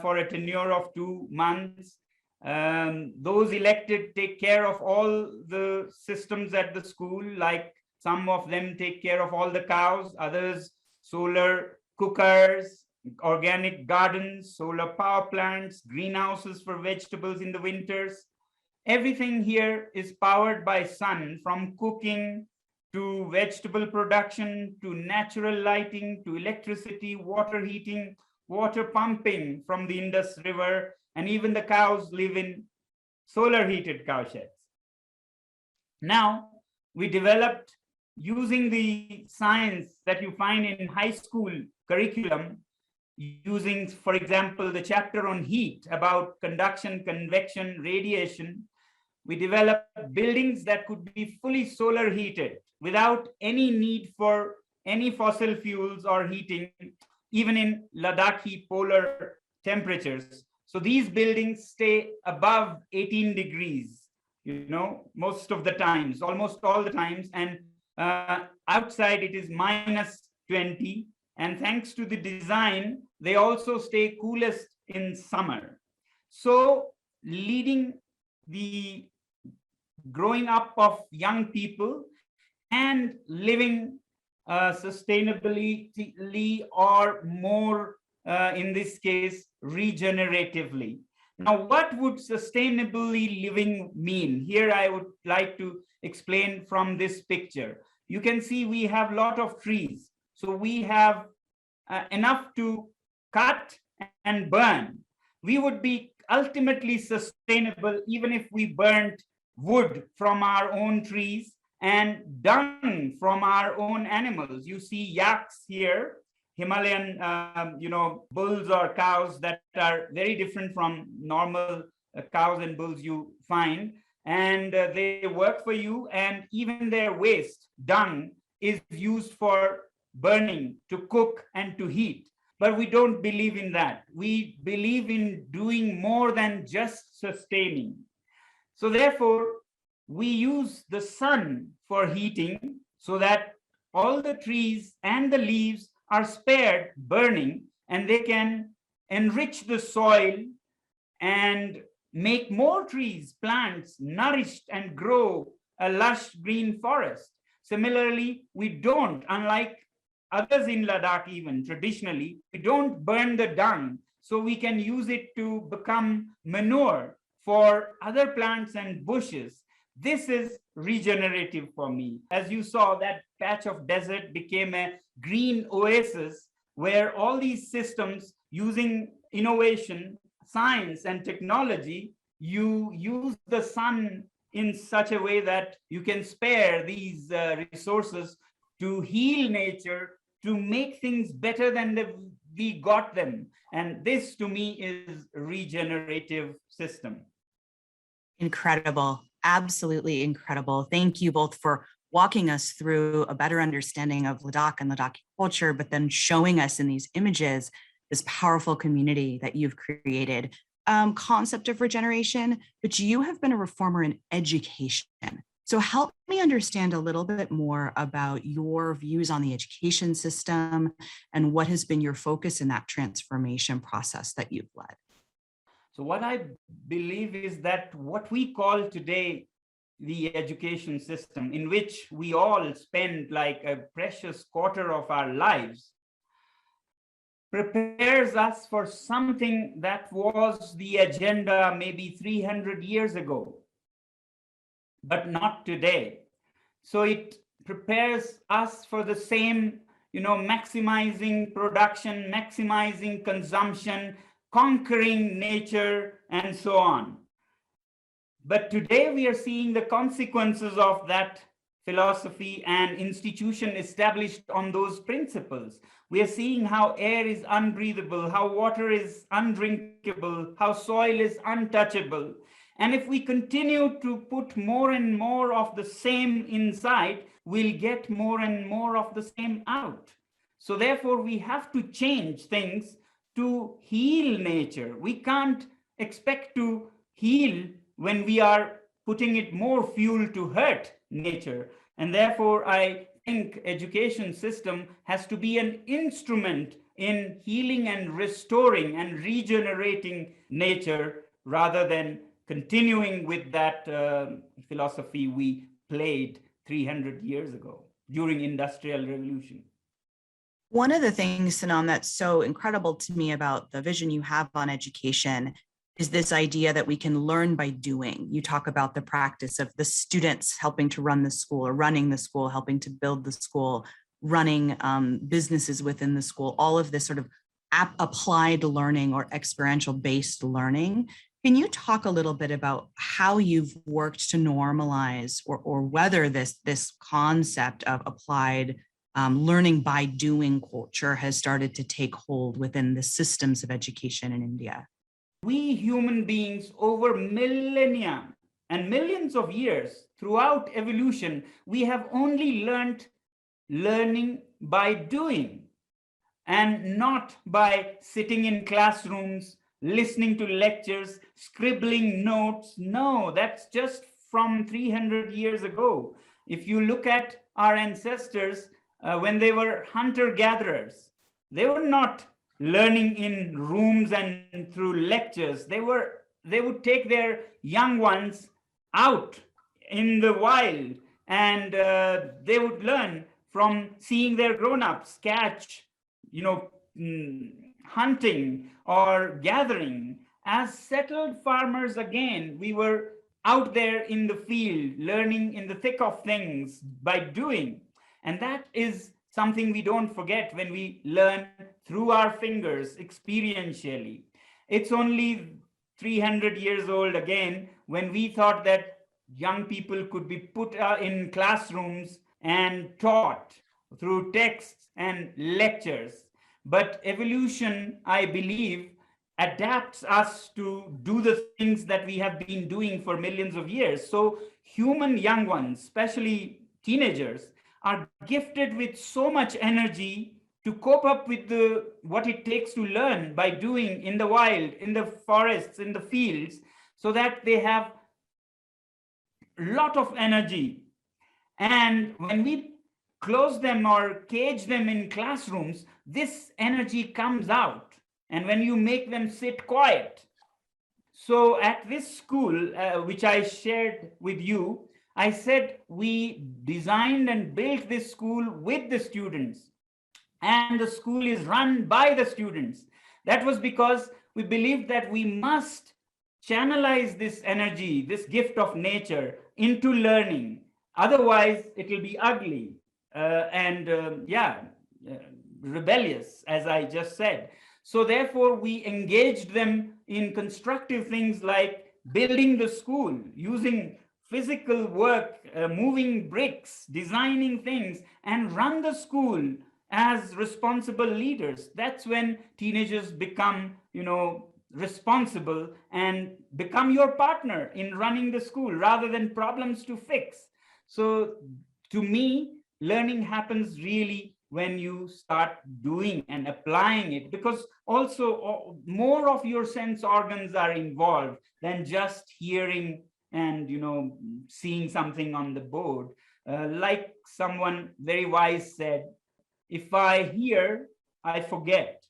for a tenure of 2 months. Those elected take care of all the systems at the school, like some of them take care of all the cows, others solar cookers, organic gardens, solar power plants, greenhouses for vegetables in the winters. Everything here is powered by sun, from cooking to vegetable production, to natural lighting, to electricity, water heating, water pumping from the Indus River, and even the cows live in solar heated cow sheds. Now, we developed, using the science that you find in high school curriculum, using, for example, the chapter on heat about conduction, convection, radiation, we developed buildings that could be fully solar heated without any need for any fossil fuels or heating, even in Ladakhi polar temperatures. So these buildings stay above 18 degrees, most of the times, almost all the times. And outside it is -20. And thanks to the design, they also stay coolest in summer. So leading the growing up of young people and living sustainably, or more in this case, regeneratively. Now, what would sustainably living mean? Here I would like to explain from this picture. You can see we have a lot of trees. So we have enough to cut and burn. We would be ultimately sustainable even if we burnt wood from our own trees and dung from our own animals. You see yaks here, Himalayan bulls or cows that are very different from normal cows and bulls you find. and they work for you, and even their waste, dung, is used for burning, to cook and to heat. But we don't believe in that. We believe in doing more than just sustaining. So therefore, we use the sun for heating so that all the trees and the leaves are spared burning, and they can enrich the soil and make more trees, plants, nourished and grow a lush green forest. Similarly, we don't, unlike others in Ladakh even traditionally, we don't burn the dung, so we can use it to become manure for other plants and bushes. This is regenerative for me. As you saw, that patch of desert became a green oasis where all these systems, using innovation, science, and technology, you use the sun in such a way that you can spare these resources to heal nature, to make things better than we got them. And this to me is regenerative system. Incredible. Absolutely incredible. Thank you both for walking us through a better understanding of Ladakh and Ladakhi culture, but then showing us in these images this powerful community that you've created. Concept of regeneration, but you have been a reformer in education. So help me understand a little bit more about your views on the education system and what has been your focus in that transformation process that you've led. So what I believe is that what we call today the education system, in which we all spend like a precious quarter of our lives, prepares us for something that was the agenda maybe 300 years ago, but not today. So it prepares us for the same, maximizing production, maximizing consumption, conquering nature, and so on. But today we are seeing the consequences of that philosophy and institution established on those principles. We are seeing how air is unbreathable, how water is undrinkable, how soil is untouchable. And if we continue to put more and more of the same inside, we'll get more and more of the same out. So therefore, we have to change things to heal nature. We can't expect to heal when we are putting it more fuel to hurt nature. And therefore, I think education system has to be an instrument in healing and restoring and regenerating nature, rather than continuing with that philosophy we played 300 years ago during Industrial Revolution. One of the things, Sanam, that's so incredible to me about the vision you have on education is this idea that we can learn by doing. You talk about the practice of the students helping to run the school, or running the school, helping to build the school, running businesses within the school, all of this sort of applied learning or experiential based learning. Can you talk a little bit about how you've worked to normalize or whether this concept of applied learning by doing culture has started to take hold within the systems of education in India? We human beings over millennia and millions of years throughout evolution, we have only learning by doing, and not by sitting in classrooms, listening to lectures, scribbling notes. No, that's just from 300 years ago. If you look at our ancestors, when they were hunter-gatherers, they were not learning in rooms and through lectures. They would take their young ones out in the wild, and they would learn from seeing their grown-ups catch, hunting or gathering. As settled farmers, again, we were out there in the field, learning in the thick of things by doing. And that is something we don't forget when we learn through our fingers experientially. It's only 300 years old again when we thought that young people could be put in classrooms and taught through texts and lectures. But evolution, I believe, adapts us to do the things that we have been doing for millions of years. So human young ones, especially teenagers, are gifted with so much energy to cope up with what it takes to learn by doing in the wild, in the forests, in the fields, so that they have a lot of energy. And when we close them or cage them in classrooms, this energy comes out. And when you make them sit quiet. So at this school, which I shared with you, I said we designed and built this school with the students, and the school is run by the students. That was because we believed that we must channelize this energy, this gift of nature, into learning. Otherwise, it will be ugly rebellious, as I just said. So therefore, we engaged them in constructive things like building the school, using physical work, moving bricks, designing things, and run the school as responsible leaders. That's when teenagers become, responsible and become your partner in running the school rather than problems to fix. So to me, learning happens really when you start doing and applying it, because also more of your sense organs are involved than just hearing and seeing something on the board. Like someone very wise said, if I hear, I forget.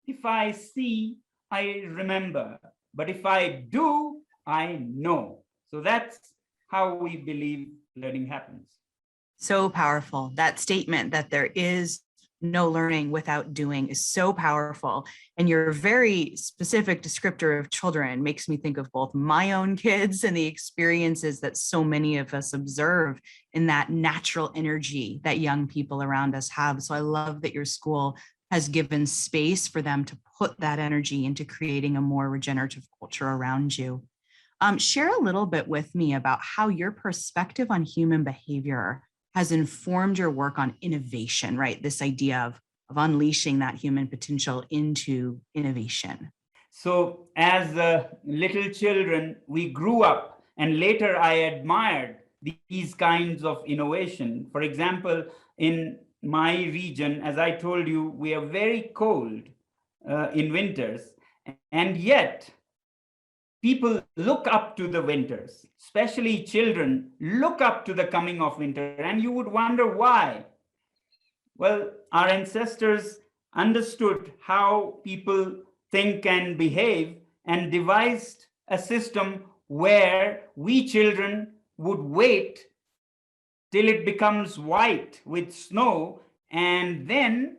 If I see, I remember. But if I do, I know. So that's how we believe learning happens. So powerful. That statement that there is no learning without doing is so powerful. And your very specific descriptor of children makes me think of both my own kids and the experiences that so many of us observe in that natural energy that young people around us have. So I love that your school has given space for them to put that energy into creating a more regenerative culture around you. Share a little bit with me about how your perspective on human behavior has informed your work on innovation, right? This idea of unleashing that human potential into innovation. So as little children, we grew up, and later I admired these kinds of innovation. For example, in my region, as I told you, we are very cold in winters, and yet people look up to the winters, especially children look up to the coming of winter, and you would wonder why. Well, our ancestors understood how people think and behave and devised a system where we children would wait till it becomes white with snow, and then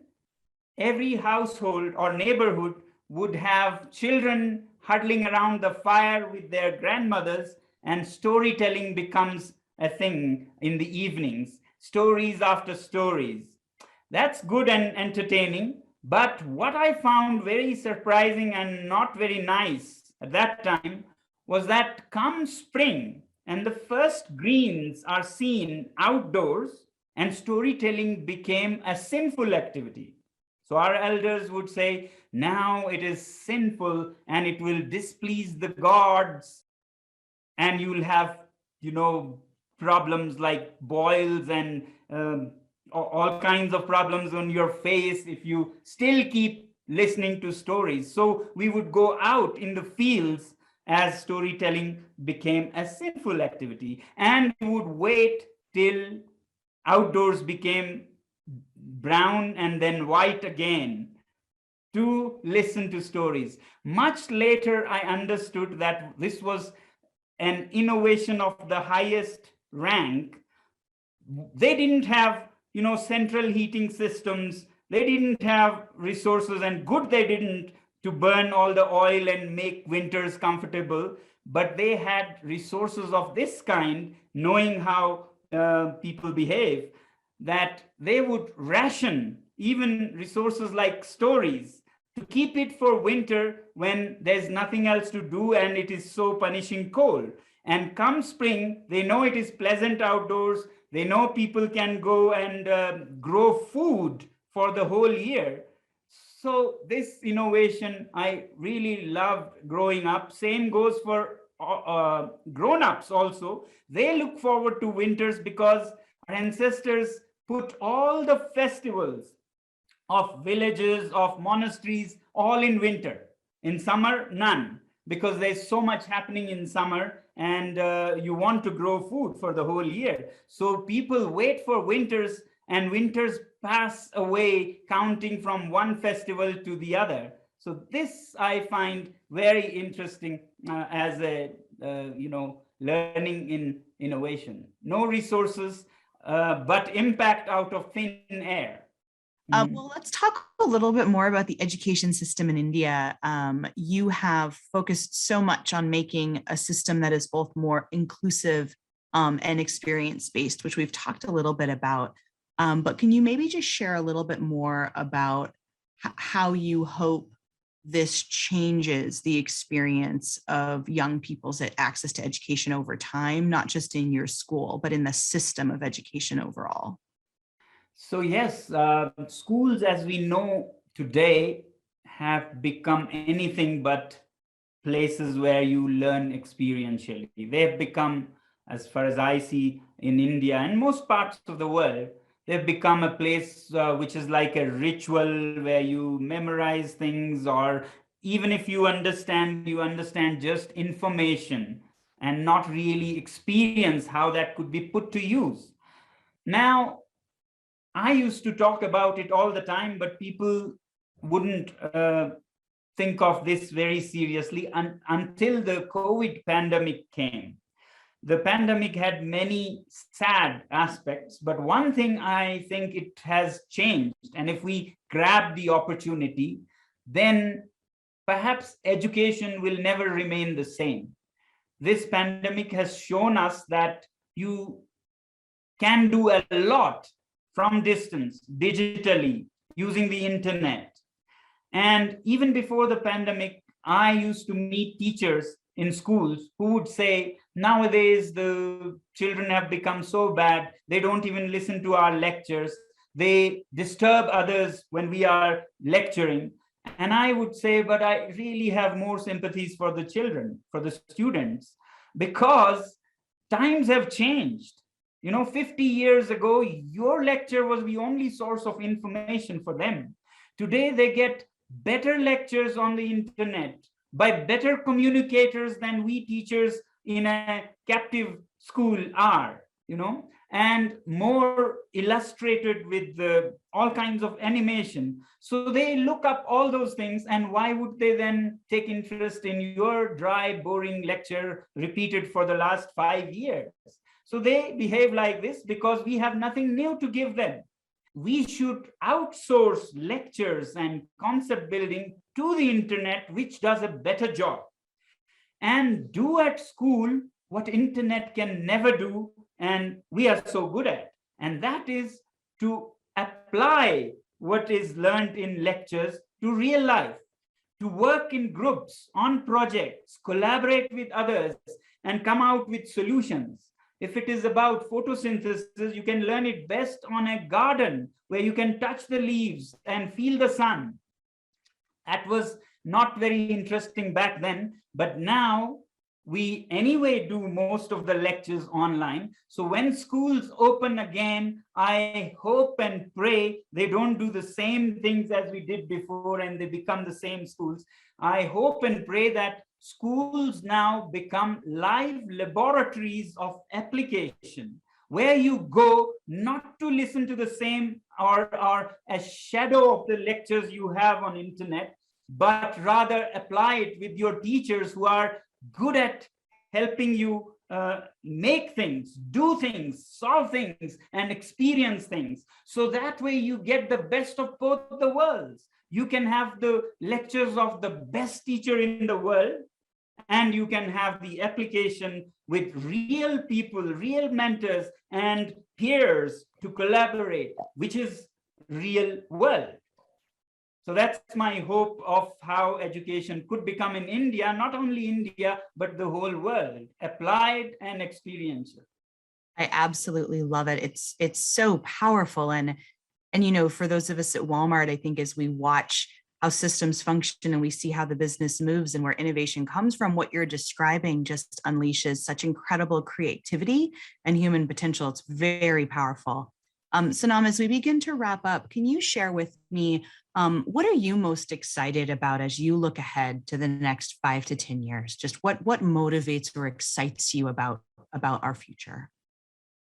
every household or neighborhood would have children huddling around the fire with their grandmothers, and storytelling becomes a thing in the evenings, stories after stories. That's good and entertaining, but what I found very surprising and not very nice at that time was that come spring and the first greens are seen outdoors, and storytelling became a sinful activity. So our elders would say, now it is sinful and it will displease the gods, and you will have, problems like boils and all kinds of problems on your face if you still keep listening to stories. So we would go out in the fields as storytelling became a sinful activity, and we would wait till outdoors became brown and then white again to listen to stories. Much later, I understood that this was an innovation of the highest rank. They didn't have, central heating systems. They didn't have resources, and good they didn't, to burn all the oil and make winters comfortable. But they had resources of this kind, knowing how people behave, that they would ration even resources like stories to keep it for winter when there's nothing else to do and it is so punishing cold. And come spring, they know it is pleasant outdoors. They know people can go and grow food for the whole year. So this innovation, I really loved growing up. Same goes for grown-ups also. They look forward to winters because our ancestors put all the festivals of villages, of monasteries, all in winter. In summer, none, because there's so much happening in summer and you want to grow food for the whole year. So people wait for winters, and winters pass away counting from one festival to the other. So this I find very interesting as a, learning in innovation. No resources, but impact out of thin air. Well, let's talk a little bit more about the education system in India. You have focused so much on making a system that is both more inclusive and experience-based, which we've talked a little bit about. But can you maybe just share a little bit more about how you hope this changes the experience of young people's access to education over time, not just in your school, but in the system of education overall? So yes, schools as we know today have become anything but places where you learn experientially. They've become, as far as I see in India and most parts of the world, they've become a place which is like a ritual where you memorize things, or even if you understand just information and not really experience how that could be put to use. Now, I used to talk about it all the time, but people wouldn't think of this very seriously until the COVID pandemic came. The pandemic had many sad aspects, but one thing I think it has changed, and if we grab the opportunity, then perhaps education will never remain the same. This pandemic has shown us that you can do a lot from distance, digitally, using the internet. And even before the pandemic, I used to meet teachers in schools who would say, nowadays the children have become so bad, they don't even listen to our lectures. They disturb others when we are lecturing. And I would say, but I really have more sympathies for the children, for the students, because times have changed. 50 years ago, your lecture was the only source of information for them. Today, they get better lectures on the internet by better communicators than we teachers in a captive school are, and more illustrated with all kinds of animation. So they look up all those things, and why would they then take interest in your dry, boring lecture repeated for the last 5 years? So they behave like this because we have nothing new to give them. We should outsource lectures and concept building to the internet, which does a better job, and do at school what internet can never do, and we are so good at. And that is to apply what is learned in lectures to real life, to work in groups on projects, collaborate with others, and come out with solutions. If it is about photosynthesis, you can learn it best on a garden where you can touch the leaves and feel the sun. That was not very interesting back then, but now we anyway do most of the lectures online. So when schools open again, I hope and pray they don't do the same things as we did before and they become the same schools. I hope and pray that schools now become live laboratories of application, where you go not to listen to the same or a shadow of the lectures you have on internet, but rather apply it with your teachers who are good at helping you make things, do things, solve things, and experience things. So that way you get the best of both the worlds. You can have the lectures of the best teacher in the world, and you can have the application with real people, real mentors and peers to collaborate, which is real world. So that's my hope of how education could become in India, not only India, but the whole world, applied and experiential. I absolutely love it. It's so powerful. And for those of us at Walmart, I think as we watch how systems function and we see how the business moves and where innovation comes from, what you're describing just unleashes such incredible creativity and human potential. It's very powerful. Sonam, as we begin to wrap up, can you share with me, what are you most excited about as you look ahead to the next 5 to 10 years? Just what motivates or excites you about our future?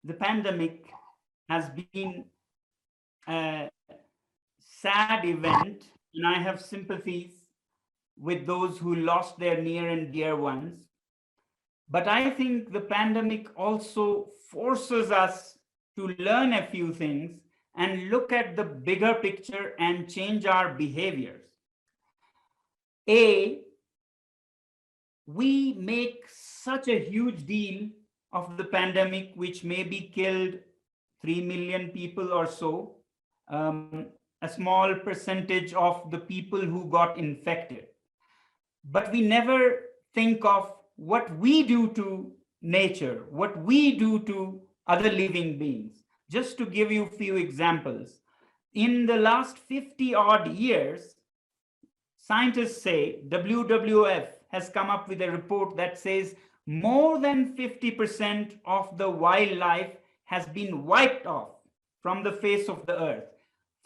The pandemic has been a sad event, and I have sympathies with those who lost their near and dear ones. But I think the pandemic also forces us to learn a few things and look at the bigger picture and change our behaviors. We make such a huge deal of the pandemic, which maybe killed 3 million people or so, a small percentage of the people who got infected. But we never think of what we do to nature, what we do to other living beings. Just to give you a few examples, in the last 50 odd years, scientists say, WWF has come up with a report that says more than 50% of the wildlife has been wiped off from the face of the earth.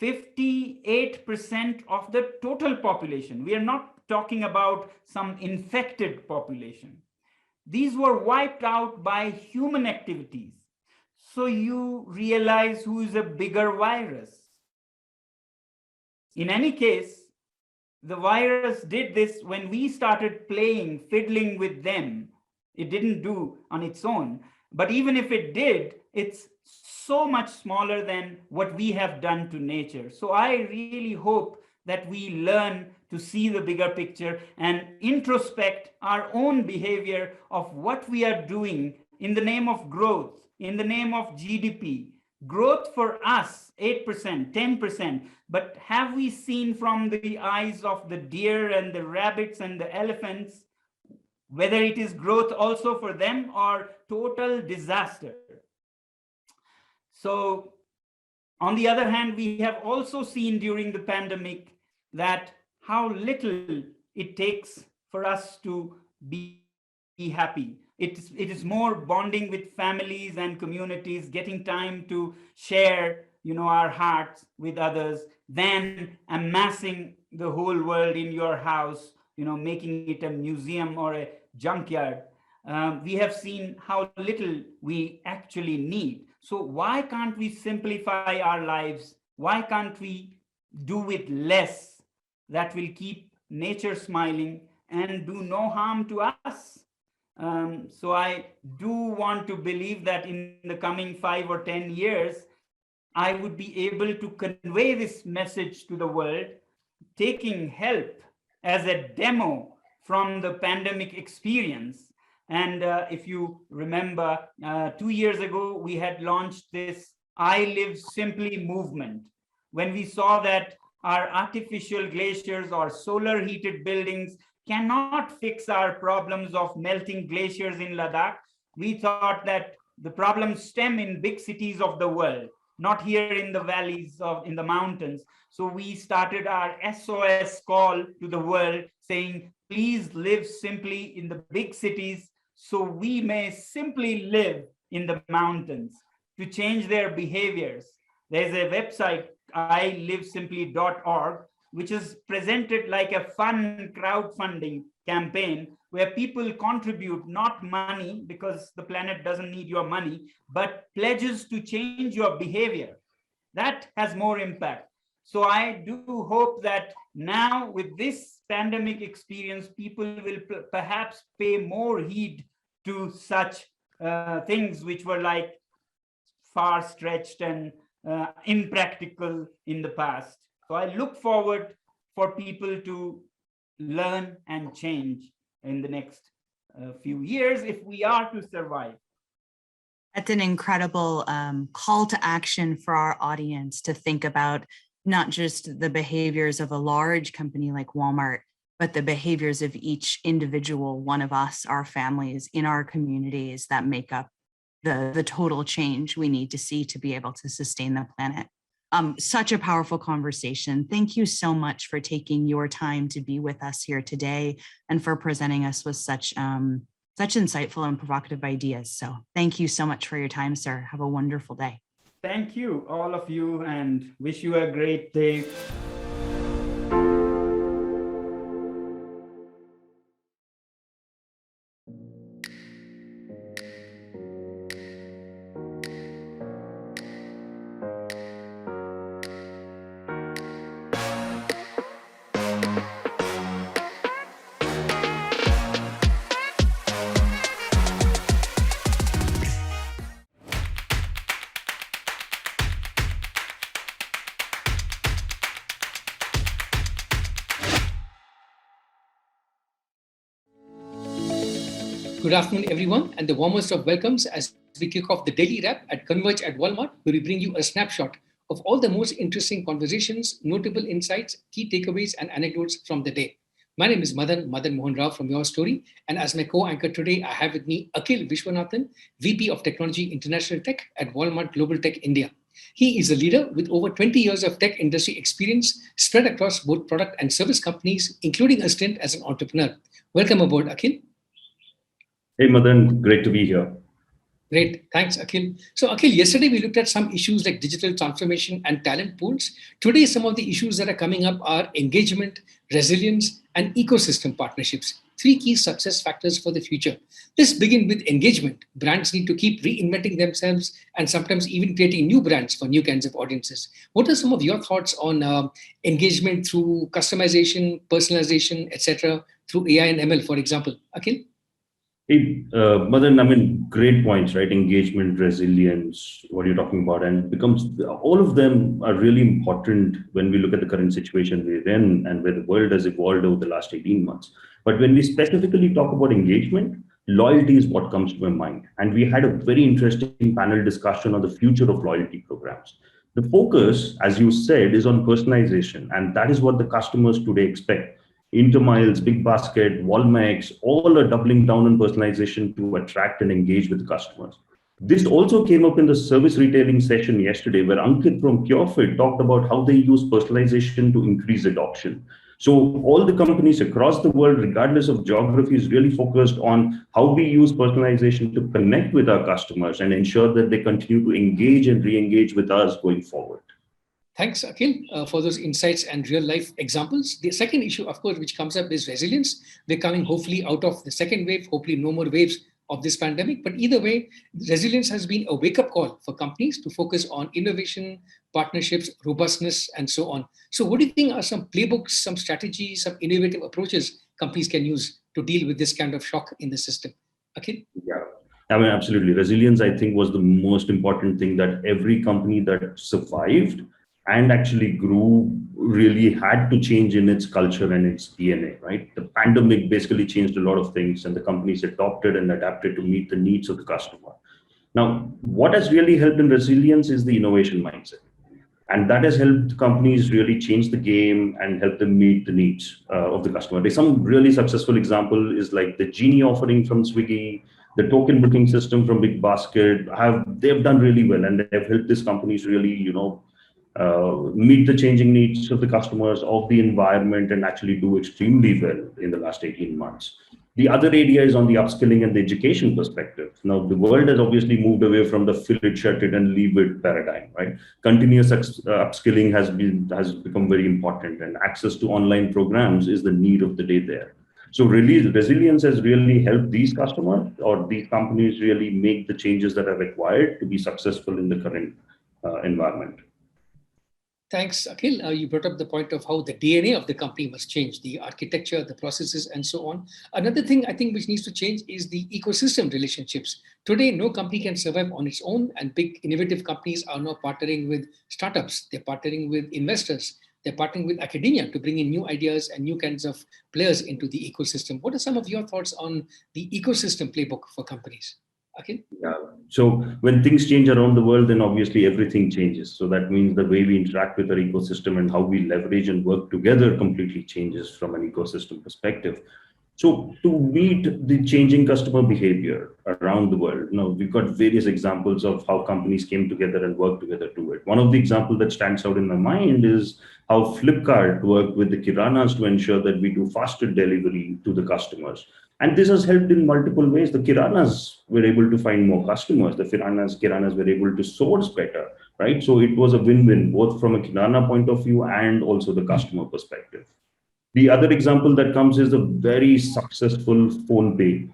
58% of the total population. We are not talking about some infected population. These were wiped out by human activities. So you realize who is a bigger virus. In any case, the virus did this when we started playing, fiddling with them. It didn't do on its own. But even if it did, it's so much smaller than what we have done to nature. So I really hope that we learn to see the bigger picture and introspect our own behavior of what we are doing in the name of growth, in the name of GDP. Growth for us, 8%, 10%, but have we seen from the eyes of the deer and the rabbits and the elephants, whether it is growth also for them or total disaster? So on the other hand, we have also seen during the pandemic that how little it takes for us to be happy. It is more bonding with families and communities, getting time to share, our hearts with others than amassing the whole world in your house, making it a museum or a junkyard. We have seen how little we actually need. So why can't we simplify our lives? Why can't we do with less that will keep nature smiling and do no harm to us? So I do want to believe that in the coming 5 or 10 years, I would be able to convey this message to the world, taking help as a demo from the pandemic experience. And if you remember, 2 years ago, we had launched this I Live Simply movement. When we saw that our artificial glaciers or solar heated buildings cannot fix our problems of melting glaciers in Ladakh, we thought that the problems stem in big cities of the world, not here in the valleys in the mountains. So we started our SOS call to the world saying, please live simply in the big cities so we may simply live in the mountains, to change their behaviors. There's a website, ilivesimply.org, which is presented like a fun crowdfunding campaign where people contribute not money, because the planet doesn't need your money, but pledges to change your behavior. That has more impact. So I do hope that now with this pandemic experience, people will perhaps pay more heed to such things which were like far-stretched and impractical in the past. So I look forward for people to learn and change in the next few years if we are to survive. That's an incredible call to action for our audience to think about not just the behaviors of a large company like Walmart, but the behaviors of each individual one of us, our families, in our communities that make up the total change we need to see to be able to sustain the planet. Such a powerful conversation. Thank you so much for taking your time to be with us here today and for presenting us with such insightful and provocative ideas. So thank you so much for your time, sir. Have a wonderful day. Thank you, all of you, and wish you a great day. Good afternoon, everyone, and the warmest of welcomes as we kick off the daily wrap at Converge at Walmart, where we bring you a snapshot of all the most interesting conversations, notable insights, key takeaways, and anecdotes from the day. My name is Madan Mohan Rao from Your Story, and as my co-anchor today, I have with me Akhil Vishwanathan, VP of Technology International Tech at Walmart Global Tech India. He is a leader with over 20 years of tech industry experience spread across both product and service companies, including a stint as an entrepreneur. Welcome aboard, Akhil. Hey, Madan, great to be here. Great. Thanks, Akhil. So, Akhil, yesterday we looked at some issues like digital transformation and talent pools. Today, some of the issues that are coming up are engagement, resilience, and ecosystem partnerships, 3 key success factors for the future. Let's begin with engagement. Brands need to keep reinventing themselves and sometimes even creating new brands for new kinds of audiences. What are some of your thoughts on engagement through customization, personalization, etc., through AI and ML, for example? Akhil? Hey, Madan, great points, right? Engagement, resilience, what you're talking about, and all of them are really important when we look at the current situation we're in and where the world has evolved over the last 18 months. But when we specifically talk about engagement, loyalty is what comes to my mind. And we had a very interesting panel discussion on the future of loyalty programs. The focus, as you said, is on personalization, and that is what the customers today expect. Intermiles, Big Basket, Walmex, all are doubling down on personalization to attract and engage with customers. This also came up in the service retailing session yesterday, where Ankit from PureFit talked about how they use personalization to increase adoption. So all the companies across the world, regardless of geography, is really focused on how we use personalization to connect with our customers and ensure that they continue to engage and re-engage with us going forward. Thanks, Akhil, for those insights and real-life examples. The second issue, of course, which comes up is resilience. We're coming hopefully out of the second wave, hopefully no more waves of this pandemic. But either way, resilience has been a wake-up call for companies to focus on innovation, partnerships, robustness, and so on. So what do you think are some playbooks, some strategies, some innovative approaches companies can use to deal with this kind of shock in the system? Akhil? Yeah. Absolutely. Resilience, I think, was the most important thing that every company that survived and actually grew really had to change in its culture and its DNA, right? The pandemic basically changed a lot of things and the companies adopted and adapted to meet the needs of the customer. Now, what has really helped in resilience is the innovation mindset. And that has helped companies really change the game and help them meet the needs of the customer. There's some really successful example is like the Genie offering from Swiggy, the token booking system from Big Basket. They've done really well and they've helped these companies really, meet the changing needs of the customers, of the environment, and actually do extremely well in the last 18 months. The other area is on the upskilling and the education perspective. Now, the world has obviously moved away from the fill it, shut it, and leave it paradigm, right? Continuous upskilling has become very important, and access to online programs is the need of the day there. So really, resilience has really helped these customers or these companies really make the changes that are required to be successful in the current environment. Thanks, Akhil. You brought up the point of how the DNA of the company must change, the architecture, the processes, and so on. Another thing I think which needs to change is the ecosystem relationships. Today, no company can survive on its own, and big innovative companies are now partnering with startups. They're partnering with investors. They're partnering with academia to bring in new ideas and new kinds of players into the ecosystem. What are some of your thoughts on the ecosystem playbook for companies? Okay. Yeah. So when things change around the world, then obviously everything changes. So that means the way we interact with our ecosystem and how we leverage and work together completely changes from an ecosystem perspective. So to meet the changing customer behavior around the world, we've got various examples of how companies came together and worked together to it. One of the examples that stands out in my mind is how Flipkart worked with the Kiranas to ensure that we do faster delivery to the customers. And this has helped in multiple ways. The Kiranas were able to find more customers. The Kiranas were able to source better, right? So it was a win-win, both from a Kirana point of view and also the customer perspective. The other example that comes is the very successful PhonePe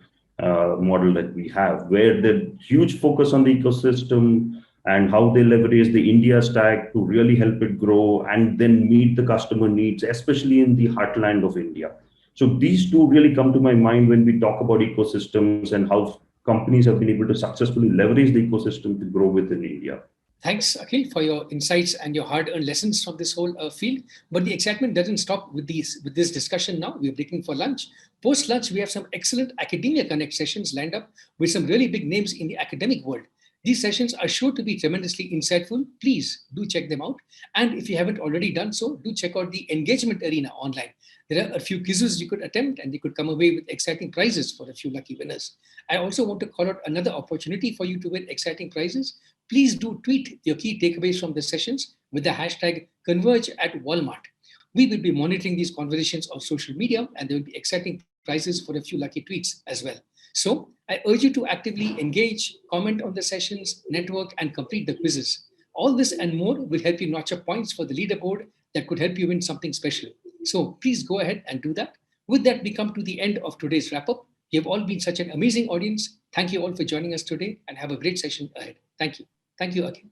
model that we have, where the huge focus on the ecosystem and how they leverage the India stack to really help it grow and then meet the customer needs, especially in the heartland of India. So these two really come to my mind when we talk about ecosystems and how companies have been able to successfully leverage the ecosystem to grow within India. Thanks, Akhil, for your insights and your hard-earned lessons from this whole field. But the excitement doesn't stop with this discussion now. We're breaking for lunch. Post-lunch, we have some excellent Academia Connect sessions lined up with some really big names in the academic world. These sessions are sure to be tremendously insightful. Please do check them out. And if you haven't already done so, do check out the Engagement Arena online. There are a few quizzes you could attempt and you could come away with exciting prizes for a few lucky winners. I also want to call out another opportunity for you to win exciting prizes. Please do tweet your key takeaways from the sessions with the hashtag #ConvergeAtWalmart. We will be monitoring these conversations on social media and there will be exciting prizes for a few lucky tweets as well. So I urge you to actively engage, comment on the sessions, network, and complete the quizzes. All this and more will help you notch up points for the leaderboard that could help you win something special. So please go ahead and do that. With that, we come to the end of today's wrap-up. You have all been such an amazing audience. Thank you all for joining us today and have a great session ahead. Thank you. Thank you again.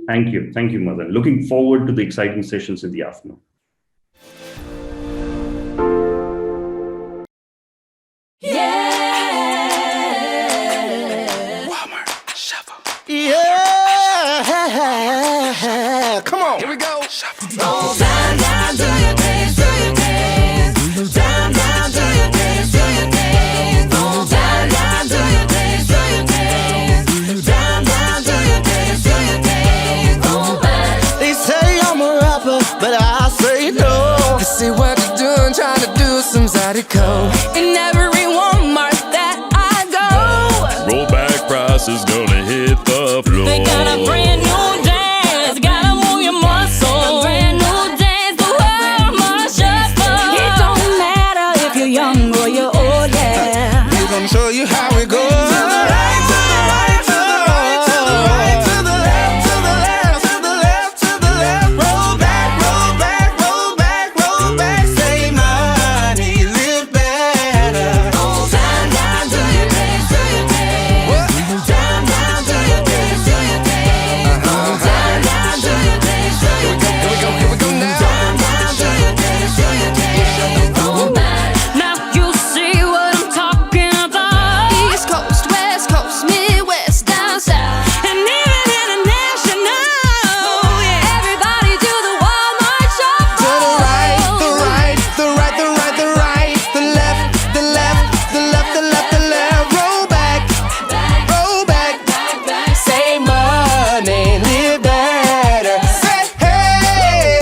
Thank you. Thank you, Madan. Looking forward to the exciting sessions in the afternoon. Yeah, come on. Here we go. Go down, down, do your dance, do your dance. Down, down, do your dance, do your dance. Go down, down, do your dance, do your dance. Down, down, do your dance, do your dance. Go back. They say I'm a rapper, but I say no. They say what you doing, trying to do some Zydeco. In every Walmart that I go, rollback price is gonna hit the floor. they got a brand new dance, gotta move your muscle. A brand new dance, the Walmart shuffle. It don't matter if you're young or you're old, yeah. We're gonna show you how it goes. To the right, to the right, to the right, to the right, to the left, to the left, to the left, to the left. Roll back, roll back, roll back, roll back. Save money, live better. Oh, down, down, do your dance, do your dance. What? Down, down, do your dance, do your dance. Oh, down, down, do your dance, do your dance. Here we go now. Down, down, do your dance, do your dance. Oh, now you see what I'm talking about. East Coast, West Coast, Midwest, down south, and even international. Yeah, everybody do the Walmart shuffle. To the right, the right, the right, the right, the right, the left, the left, the left, the left, the left. Roll back, roll back, save money, live better. Say hey,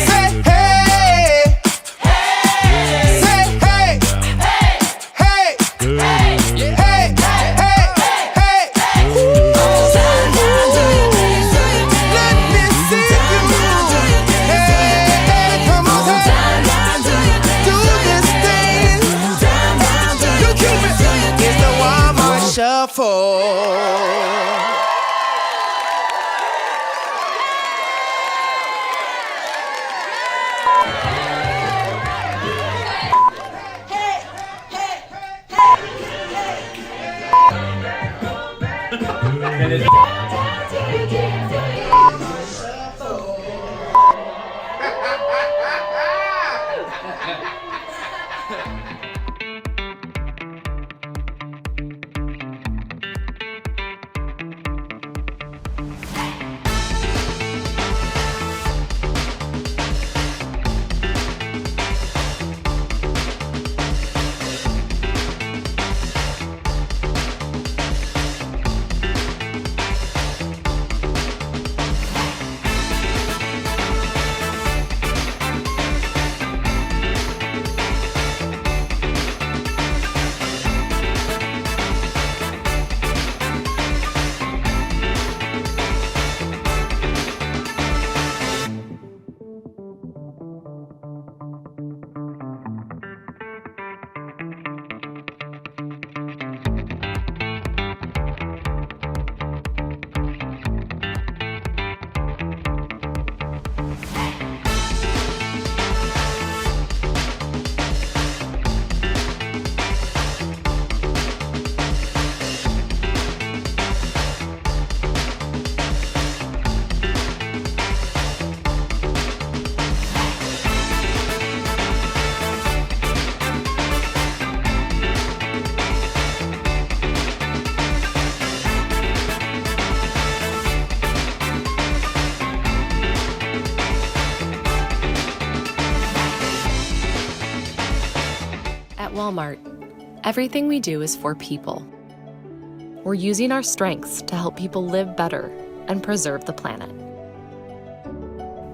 say hey, say hey, hey, hey, hey, hey, hey. Let me see you. Hey, come on, do this thing. You keep it. It's the Walmart Shuffle. Walmart, everything we do is for people. We're using our strengths to help people live better and preserve the planet.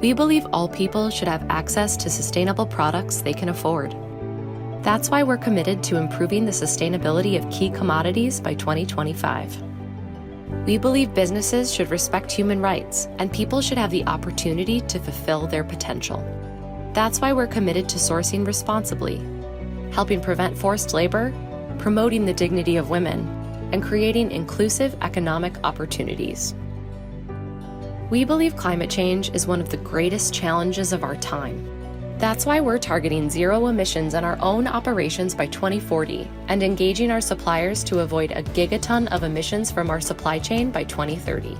We believe all people should have access to sustainable products they can afford. That's why we're committed to improving the sustainability of key commodities by 2025. We believe businesses should respect human rights and people should have the opportunity to fulfill their potential. That's why we're committed to sourcing responsibly, helping prevent forced labor, promoting the dignity of women, and creating inclusive economic opportunities. We believe climate change is one of the greatest challenges of our time. That's why we're targeting zero emissions in our own operations by 2040 and engaging our suppliers to avoid a gigaton of emissions from our supply chain by 2030.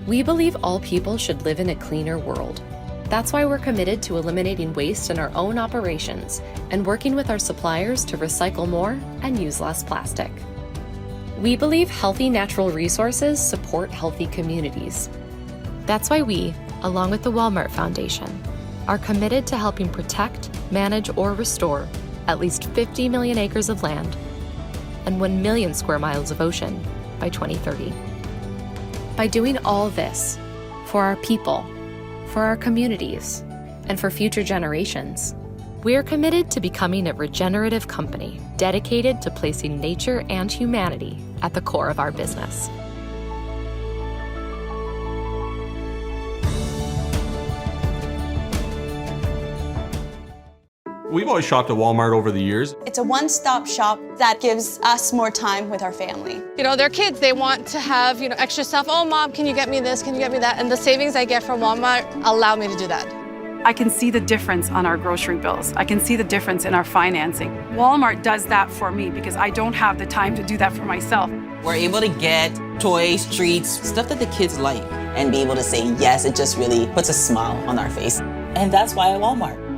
We believe all people should live in a cleaner world. That's why we're committed to eliminating waste in our own operations and working with our suppliers to recycle more and use less plastic. We believe healthy natural resources support healthy communities. That's why we, along with the Walmart Foundation, are committed to helping protect, manage, or restore at least 50 million acres of land and 1 million square miles of ocean by 2030. By doing all this for our people, for our communities, and for future generations, we are committed to becoming a regenerative company dedicated to placing nature and humanity at the core of our business. We've always shopped at Walmart over the years. It's a one-stop shop that gives us more time with our family. You know, they're kids, they want to have, extra stuff. Oh, Mom, can you get me this? Can you get me that? And the savings I get from Walmart allow me to do that. I can see the difference on our grocery bills. I can see the difference in our financing. Walmart does that for me because I don't have the time to do that for myself. We're able to get toys, treats, stuff that the kids like, and be able to say yes. It just really puts a smile on our face. And that's why at Walmart.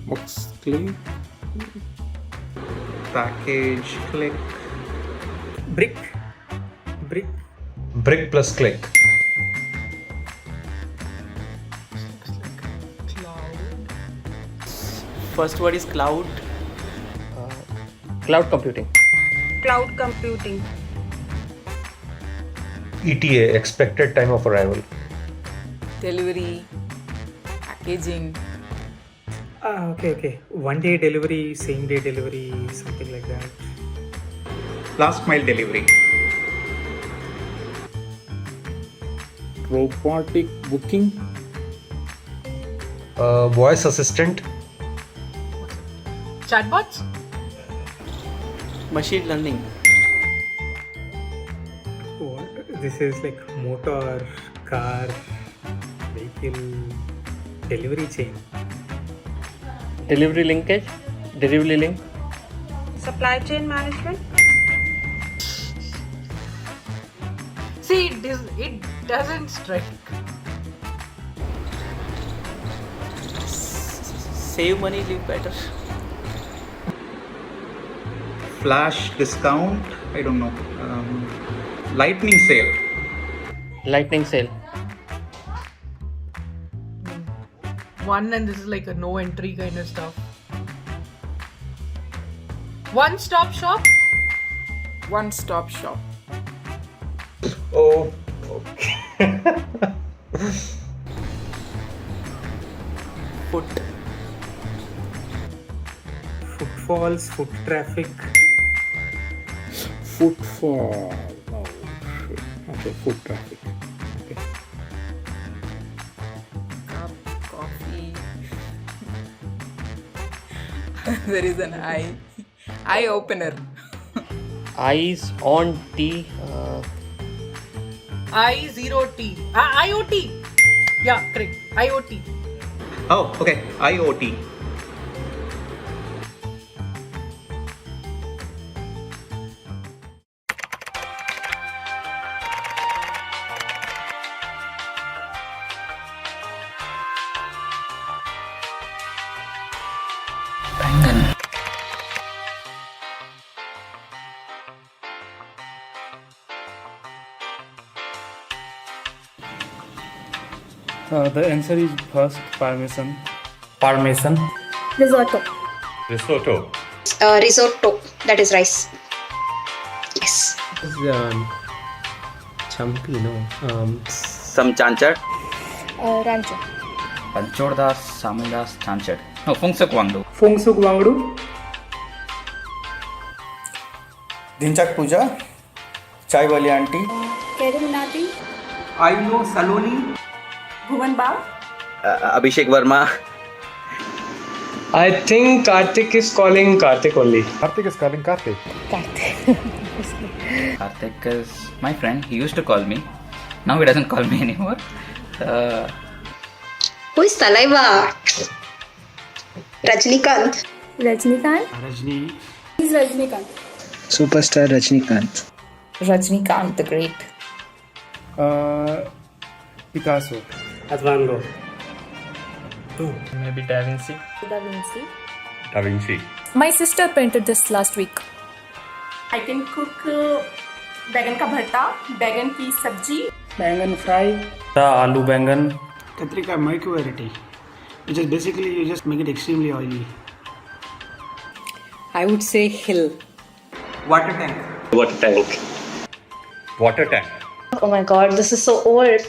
Box click, package click, brick plus click. First word is cloud. Cloud computing. Cloud computing. ETA, expected time of arrival. Delivery, packaging. Okay. 1 day delivery, same day delivery, something like that. last mile delivery. Robotic booking. Voice assistant. Chatbots. Machine learning. This is like motor, car, vehicle, delivery chain. Delivery linkage. Delivery link. Supply chain management. See, it doesn't strike. Save money, live better. Flash discount. I don't know. Lightning sale. Lightning sale. One, and this is like a no entry kind of stuff. One stop shop. One stop shop. Oh, okay. Footfalls, foot traffic. Footfall. Oh, shit. Okay, foot traffic. Okay. Cup, coffee. There is an eye opener. Eyes on tea. I0T. IoT. Yeah, correct. IoT. Oh, okay. IoT. The answer is first Parmesan. Risotto. Risotto. Risotto. That is rice. Yes. This is Champi, no? Some chanchad. Rancho. Panchordas, Samudas, chanchad. No, Fungsuk Wangdu. Fungsuk Wangdu. Dinchak Puja. Chai wali auntie. Kerimnati. Aino Saloni. Bhuvan Bal. Abhishek Verma. I think Karthik is calling Karthik only. Karthik is calling Karthik. Karthik is my friend. He used to call me. Now he doesn't call me anymore. Who is Talaiva? Rajnikant. Rajnikant? Rajni. Who's Rajnikant? Superstar Rajnikant. Rajnikant the Great. Picasso. Advango. Maybe Da Vinci. Da Vinci. Da Vinci. My sister painted this last week. I can cook बैगन का भरता, बैगन की सब्जी, Bangan fry. Aloo bangan. Katrika microvarity, which is basically you just make it extremely oily. I would say hill. Water tank. Water tank. Water tank. Oh my god, this is so old.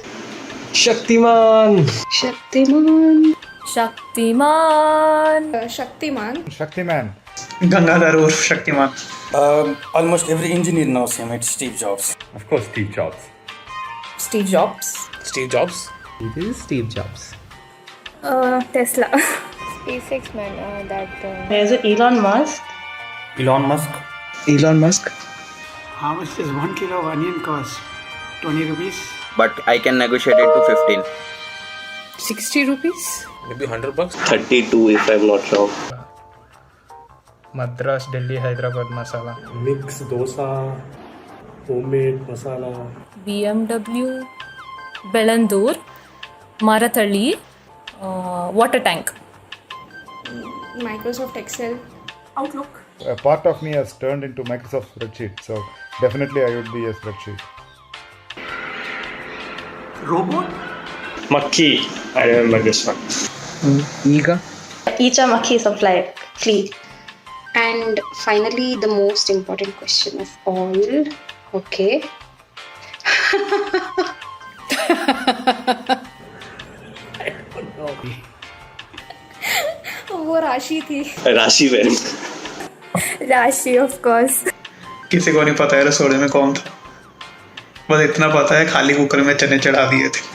Shaktiman. Shaktiman. Shaktiman. Shaktiman. Shaktiman. Gangadhar Urf Shaktiman. Almost every engineer knows him. It's Steve Jobs. Of course, Steve Jobs. Steve Jobs. Steve Jobs. It is Steve Jobs. Tesla. SpaceX man, There's Elon Musk. Elon Musk. Elon Musk. How much does 1 kilo of onion cost? 20 rupees? But I can negotiate it to 15. 60 rupees? Maybe $100. 32 if I'm not wrong. Madras, Delhi, Hyderabad masala. Mix dosa, homemade masala. BMW. Belandur. Marathalli. Water tank. Microsoft Excel. Outlook. A part of me has turned into Microsoft spreadsheet, so definitely I would be a spreadsheet. Robot? Makki. I remember this one. Ega. Icha Makhi supply flea. And finally, the most important question of all. Okay. वो राशि थी. राशि bank. Rashi, of course. किसी को नहीं पता है रसोड़े में कौन था. बस इतना पता है खाली कुकर में चने चढ़ा दिए थे.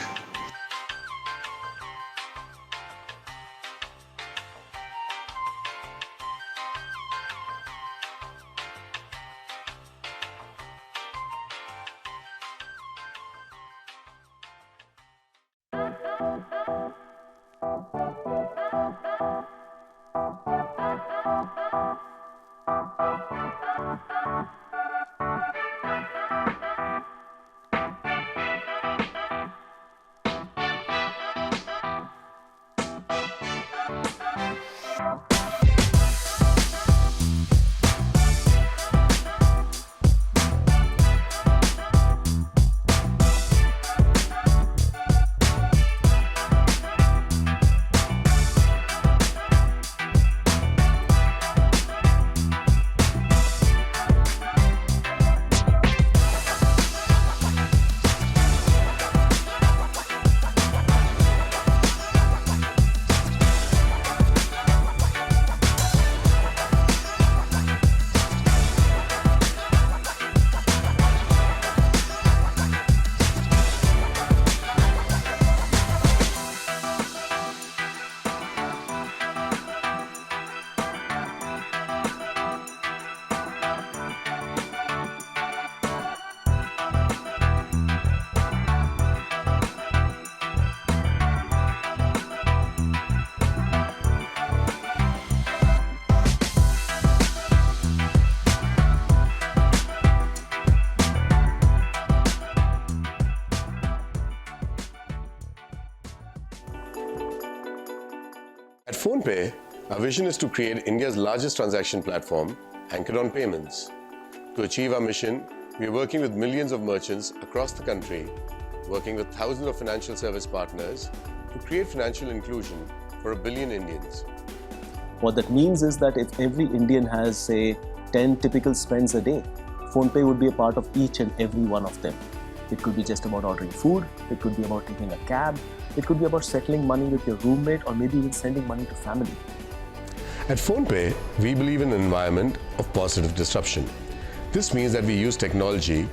At PhonePe, our vision is to create India's largest transaction platform anchored on payments. To achieve our mission, we are working with millions of merchants across the country, working with thousands of financial service partners to create financial inclusion for 1 billion Indians. What that means is that if every Indian has, say, 10 typical spends a day, PhonePe would be a part of each and every one of them. It could be just about ordering food, it could be about taking a cab, it could be about settling money with your roommate, or maybe even sending money to family. At PhonePe, we believe in an environment of positive disruption. This means that we use technology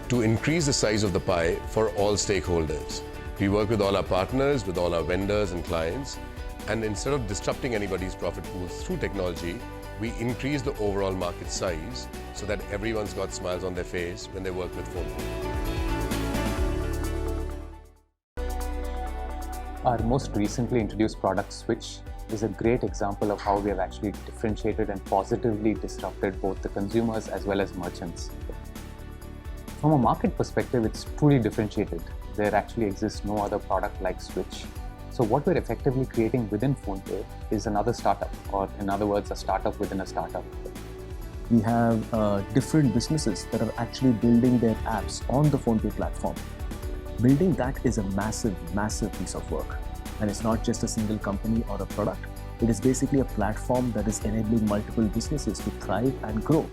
to increase the size of the pie for all stakeholders. We work with all our partners, with all our vendors and clients, And instead of disrupting anybody's profit pools through technology, we increase the overall market size so that everyone's got smiles on their face when they work with PhonePe. Our most recently introduced product, Switch, is a great example of how we have actually differentiated and positively disrupted both the consumers as well as merchants. From a market perspective, it's truly differentiated. There actually exists no other product like Switch. So what we're effectively creating within PhonePe is another startup, or in other words, a startup within a startup. We have different businesses that are actually building their apps on the PhonePe platform. Building that is a massive, massive piece of work. And it's not just a single company or a product. It is basically a platform that is enabling multiple businesses to thrive and grow.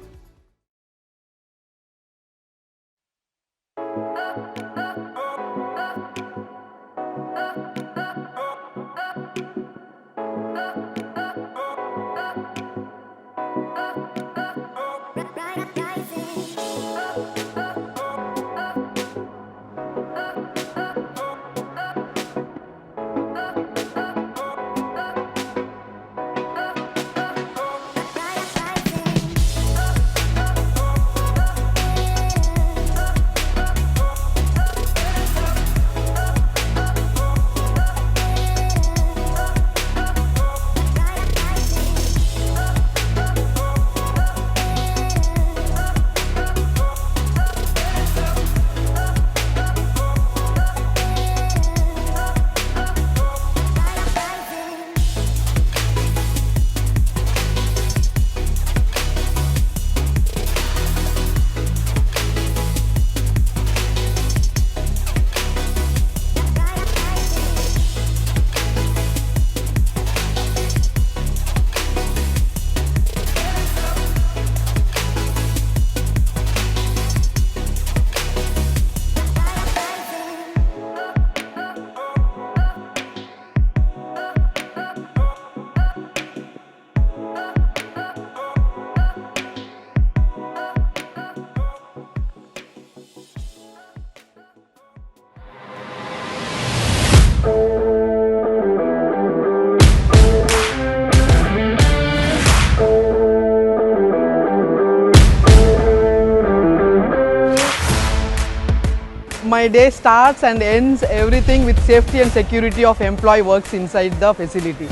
My day starts and ends everything with safety and security of employee works inside the facility.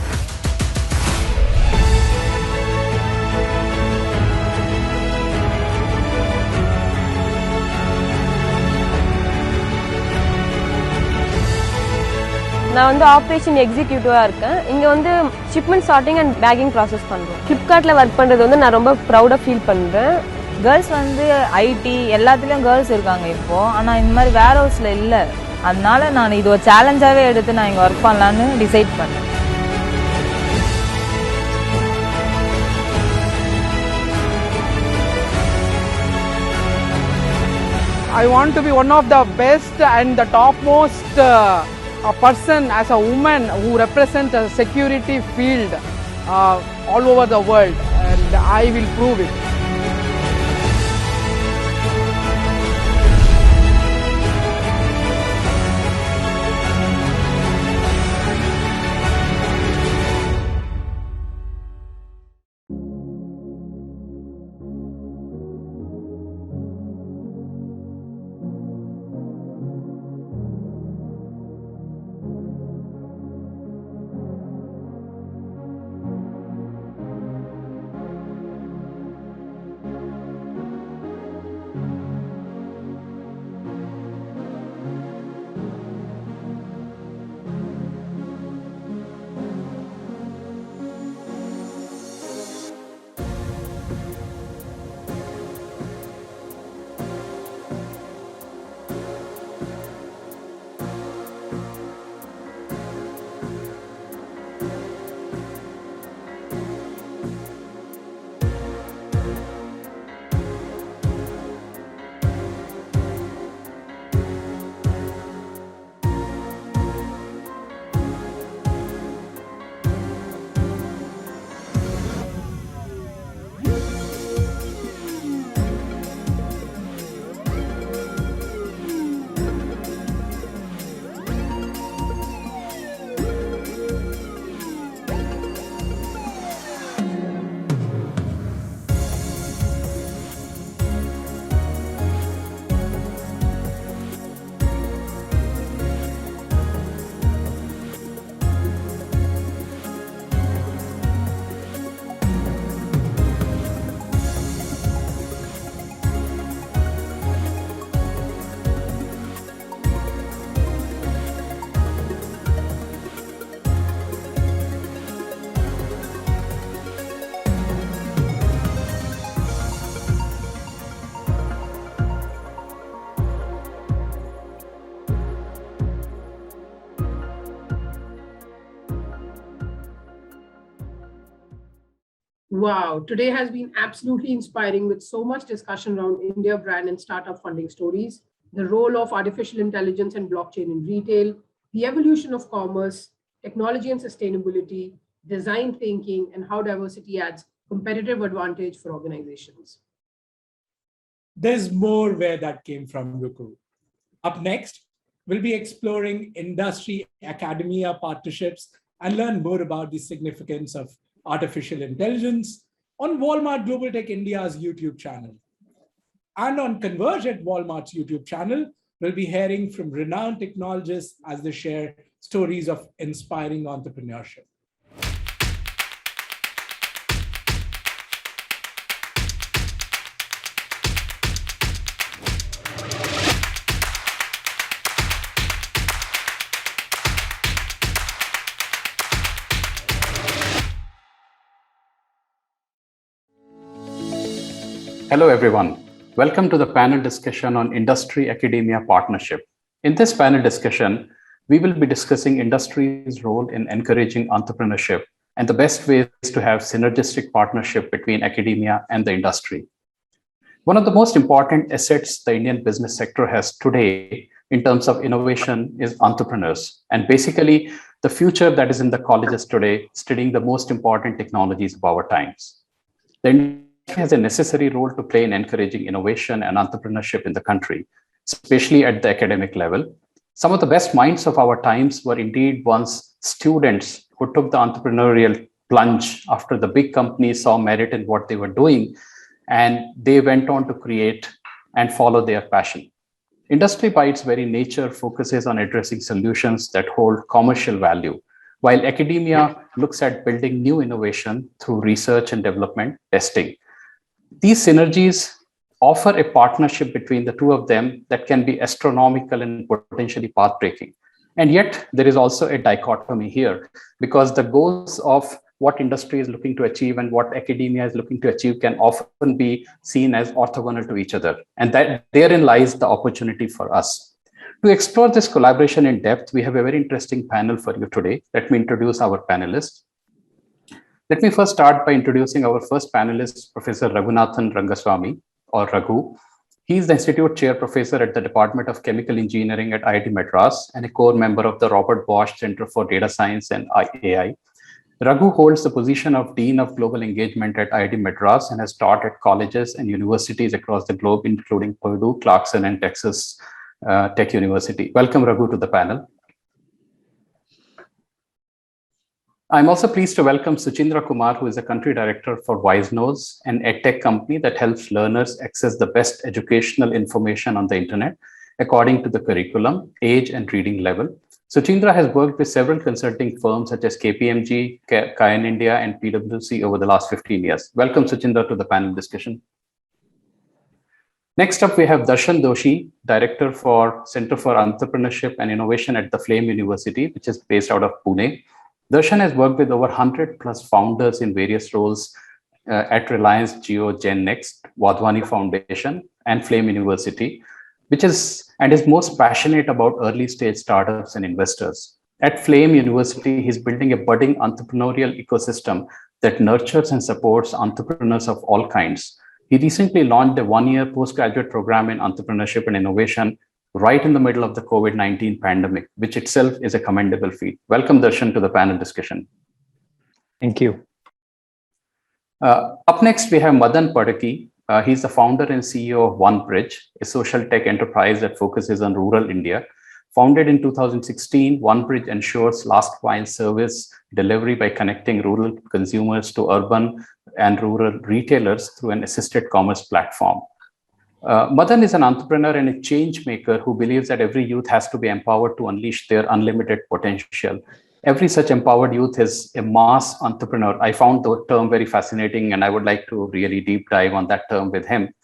நான் வந்து operation எக்ஸிக்யூட்டிவாக இருக்கேன். இங்கே வந்து shipment sorting and packing process பண்ணுறோம். ஃப்ளிப்கார்ட்டில் work பண்ணுறது வந்து நான் ரொம்ப ப்ரௌடாக ஃபீல் பண்ணுறேன். கேர்ள்ஸ் வந்து ஐடி எல்லாத்துலேயும் கேர்ள்ஸ் இருக்காங்க இப்போது. ஆனால் இந்த மாதிரி வேர் ஹவுஸில் இல்லை. அதனால நான் இது ஒரு சேலஞ்சாகவே எடுத்து நான் இங்கே ஒர்க் பண்ணலான்னு டிசைட் பண்ணேன். I want to be one of the best and the topmost a person as a woman who represents a security field all over the world, and I will prove it. Wow, today has been absolutely inspiring with so much discussion around India brand and startup funding stories, the role of artificial intelligence and blockchain in retail, the evolution of commerce, technology and sustainability, design thinking, and how diversity adds competitive advantage for organizations. There's more where that came from, Ruku. Up next, we'll be exploring industry academia partnerships and learn more about the significance of artificial intelligence on Walmart Global Tech India's YouTube channel. And on Converge at Walmart's YouTube channel, we'll be hearing from renowned technologists as they share stories of inspiring entrepreneurship. Hello, everyone. Welcome to the panel discussion on industry academia partnership. In this panel discussion, we will be discussing industry's role in encouraging entrepreneurship and the best ways to have synergistic partnership between academia and the industry. One of the most important assets the Indian business sector has today in terms of innovation is entrepreneurs. And basically, the future that is in the colleges today, studying the most important technologies of our times. The industry has a necessary role to play in encouraging innovation and entrepreneurship in the country, especially at the academic level. Some of the best minds of our times were indeed once students who took the entrepreneurial plunge after the big companies saw merit in what they were doing, and they went on to create and follow their passion. Industry by its very nature focuses on addressing solutions that hold commercial value, while academia looks at building new innovation through research and development testing. These synergies offer a partnership between the two of them that can be astronomical and potentially path-breaking. And yet, there is also a dichotomy here, because the goals of what industry is looking to achieve and what academia is looking to achieve can often be seen as orthogonal to each other. And that therein lies the opportunity for us. To explore this collaboration in depth, we have a very interesting panel for you today. Let me introduce our panelists. Let me first start by introducing our first panelist, Professor Raghunathan Rangaswamy, or Raghu. He is the Institute Chair Professor at the Department of Chemical Engineering at IIT Madras and a core member of the Robert Bosch Center for Data Science and AI. Raghu holds the position of Dean of Global Engagement at IIT Madras and has taught at colleges and universities across the globe, including Purdue, Clarkson, and Texas Tech University. Welcome, Raghu, to the panel. I'm also pleased to welcome Suchindra Kumar, who is the Country Director for WiseNose, an edtech company that helps learners access the best educational information on the internet according to the curriculum, age, and reading level. Suchindra has worked with several consulting firms such as KPMG, Kayan India, and PwC over the last 15 years. Welcome, Suchindra, to the panel discussion. Next up, we have Darshan Doshi, Director for Center for Entrepreneurship and Innovation at the Flame University, which is based out of Pune. Darshan has worked with over 100 plus founders in various roles at Reliance Jio Gen Next, Wadhwani Foundation, and Flame University, is most passionate about early stage startups and investors. At Flame University, he's building a budding entrepreneurial ecosystem that nurtures and supports entrepreneurs of all kinds. He recently launched a one-year postgraduate program in entrepreneurship and innovation right in the middle of the COVID-19 pandemic, which itself is a commendable feat. Welcome, Darshan, to the panel discussion. Thank you. Up next, we have Madan Padaki. He's the founder and CEO of OneBridge, a social tech enterprise that focuses on rural India. Founded in 2016, OneBridge ensures last mile service delivery by connecting rural consumers to urban and rural retailers through an assisted commerce platform. Madan is an entrepreneur and a change maker who believes that every youth has to be empowered to unleash their unlimited potential. Every such empowered youth is a mass entrepreneur. I found the term very fascinating, and I would like to really deep dive on that term with him.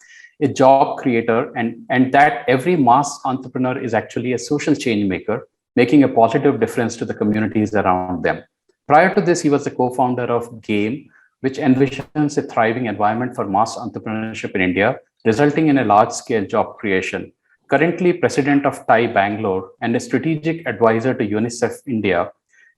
A job creator, and that every mass entrepreneur is actually a social change maker, making a positive difference to the communities around them. Prior to this, he was the co-founder of Game, which envisions a thriving environment for mass entrepreneurship in India, resulting in a large-scale job creation. Currently president of TiE Bangalore and a strategic advisor to UNICEF India,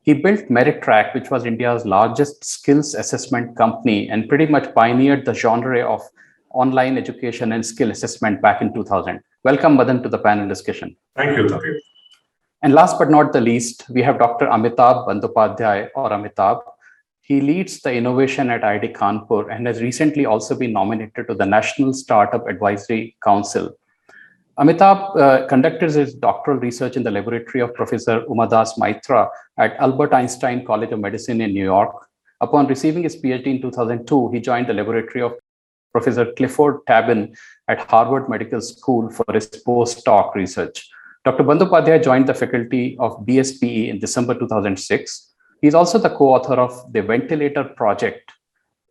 He built MeritTrack, which was India's largest skills assessment company and pretty much pioneered the genre of online education and skill assessment back in 2000. Welcome, Madan, to the panel discussion. Thank you, Tariq. And last but not the least, we have Dr. Amitabh Bandyopadhyay, or Amitabh. He leads the innovation at IIT Kanpur and has recently also been nominated to the National Startup Advisory Council. Amitabh conducted his doctoral research in the laboratory of Professor Umadas Maitra at Albert Einstein College of Medicine in New York. Upon receiving his PhD in 2002, he joined the laboratory of Professor Clifford Tabin at Harvard Medical School for his postdoc research. Dr. Bandyopadhyay joined the faculty of BSPE in December 2006. He is also the co-author of the Ventilator Project,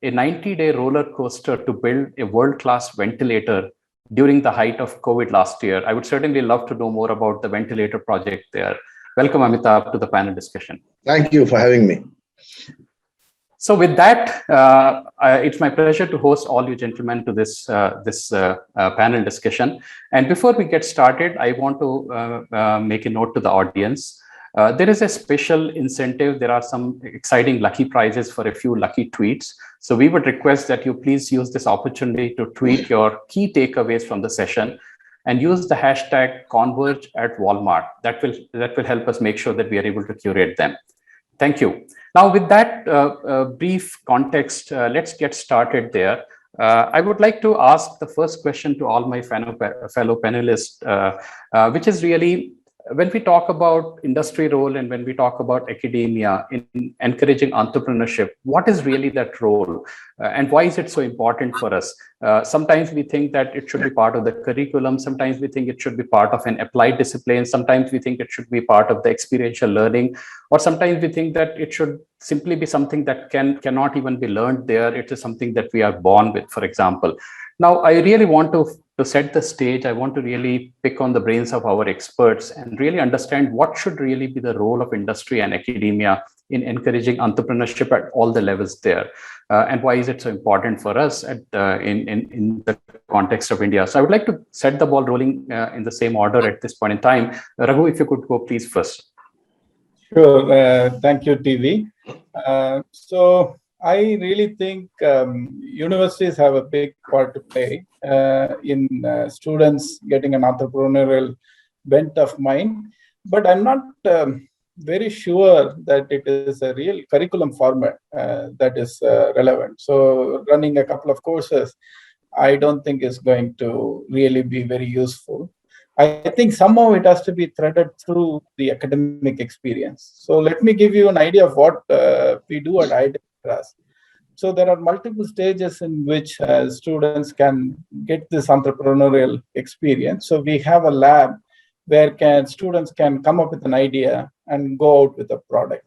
a 90-day roller coaster to build a world-class ventilator during the height of COVID last year. I would certainly love to know more about the Ventilator Project there. Welcome, Amitabh, to the panel discussion. Thank you for having me. So with that, it's my pleasure to host all you gentlemen to this panel discussion. And before we get started, I want to make a note to the audience. There is a special incentive. There are some exciting lucky prizes for a few lucky tweets. So we would request that you please use this opportunity to tweet your key takeaways from the session and use the hashtag #Converge@Walmart. That will help us make sure that we are able to curate them. Thank you. Now, with that brief context, let's get started there. I would like to ask the first question to all my fellow panelists, which is really, when we talk about industry role and when we talk about academia in encouraging entrepreneurship, what is really that role and why is it so important for us? Sometimes we think that it should be part of the curriculum. Sometimes we think it should be part of an applied discipline. Sometimes we think it should be part of the experiential learning, or sometimes we think that it should simply be something that cannot even be learned there. It is something that we are born with, for example. Now, I really want to set the stage. I want to really pick on the brains of our experts and really understand what should really be the role of industry and academia in encouraging entrepreneurship at all the levels there. And why is it so important for us in the context of India? So I would like to set the ball rolling in the same order at this point in time. Raghu, if you could go please first. Sure. Thank you, TV. So I really think universities have a big part to play in students getting an entrepreneurial bent of mind, but I'm not very sure that it is a real curriculum format that is relevant. So running a couple of courses, I don't think is going to really be very useful. I think somehow it has to be threaded through the academic experience. So let me give you an idea of what we do at IIT. So there are multiple stages in which students can get this entrepreneurial experience. So we have a lab where students can come up with an idea and go out with a product.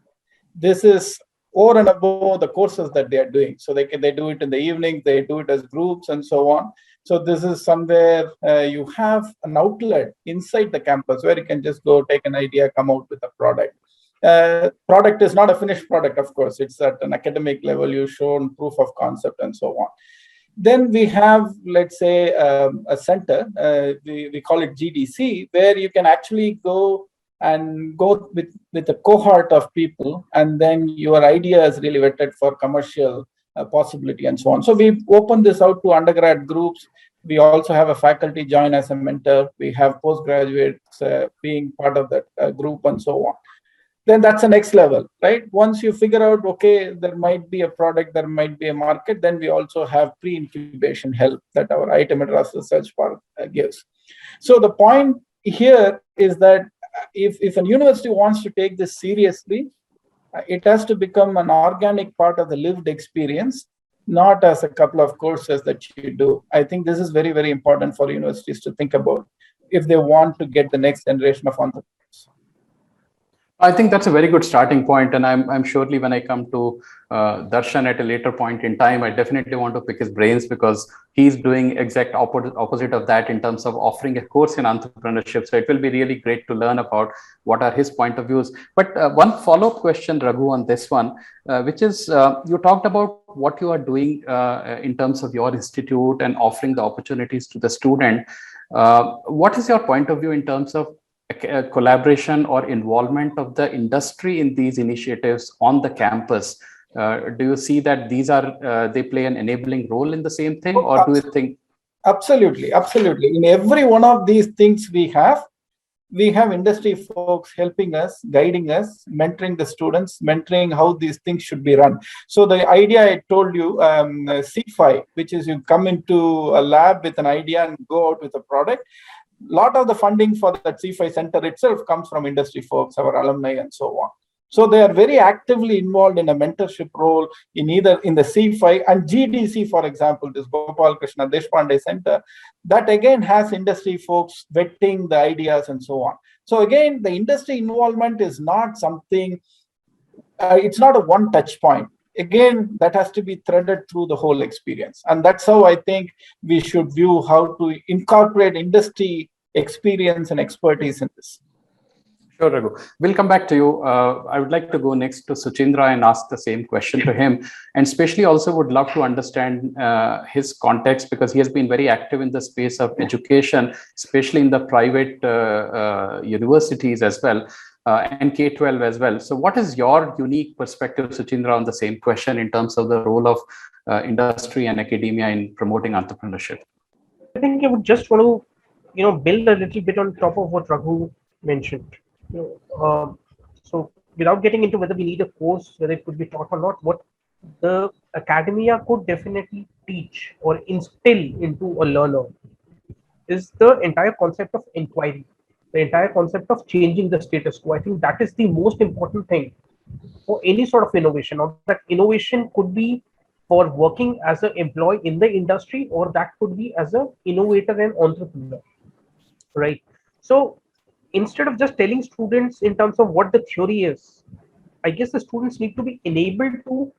This is over and above the courses that they are doing. So they do it in the evening, they do it as groups and so on. So this is somewhere you have an outlet inside the campus where you can just go take an idea, come out with a product. Product is not a finished product, of course. It's at an academic level. You've shown proof of concept and so on. Then we have, let's say, a center. We call it GDC, where you can actually go with a cohort of people, and then your idea is really vetted for commercial possibility and so on. So we open this out to undergrad groups. We also have a faculty join as a mentor. We have postgraduates being part of that group and so on. Then that's the next level, right? Once you figure out, okay, there might be a product, there might be a market, then we also have pre-incubation help that our IIT Madras Research Park gives. So the point here is that if a university wants to take this seriously, it has to become an organic part of the lived experience, not as a couple of courses that you do. I think this is very, very important for universities to think about if they want to get the next generation of entrepreneurs. I think that's a very good starting point, and I'm surely when I come to Darshan at a later point in time, I definitely want to pick his brains because he's doing exact opposite of that in terms of offering a course in entrepreneurship. So it will be really great to learn about what are his point of views. But one follow-up question, Raghu, on this one, which is you talked about what you are doing in terms of your institute and offering the opportunities to the student. What is your point of view in terms of collaboration or involvement of the industry in these initiatives on the campus? Do you see that these are they play an enabling role in the same thing, or do you think? Absolutely. In every one of these things we have industry folks helping us, guiding us, mentoring the students, mentoring how these things should be run. So the idea I told you, C5, which is you come into a lab with an idea and go out with a product. A lot of the funding for that C5 center itself comes from industry folks, our alumni, and so on. So they are very actively involved in a mentorship role in either in the C5 and GDC, for example, this Gopal Krishna Deshpande Center, that again has industry folks vetting the ideas and so on. So again, the industry involvement is not something, it's not a one touch point. Again, that has to be threaded through the whole experience. And that's how I think we should view how to incorporate industry experience and expertise in this. Sure, Raghu. We'll come back to you. I would like to go next to Suchindra and ask the same question to him. And especially also would love to understand his context, because he has been very active in the space of education, especially in the private universities as well, and K-12 as well. So what is your unique perspective, Suchindra, on the same question in terms of the role of industry and academia in promoting entrepreneurship? I think I would just want to, build a little bit on top of what Raghu mentioned. So without getting into whether we need a course, whether it could be taught or not, what the academia could definitely teach or instill into a learner is the entire concept of inquiry, the entire concept of changing the status quo. I think that is the most important thing for any sort of innovation. Or that innovation could be for working as an employee in the industry, or that could be as an innovator and entrepreneur, right? So instead of just telling students in terms of what the theory is, I guess the students need to be enabled to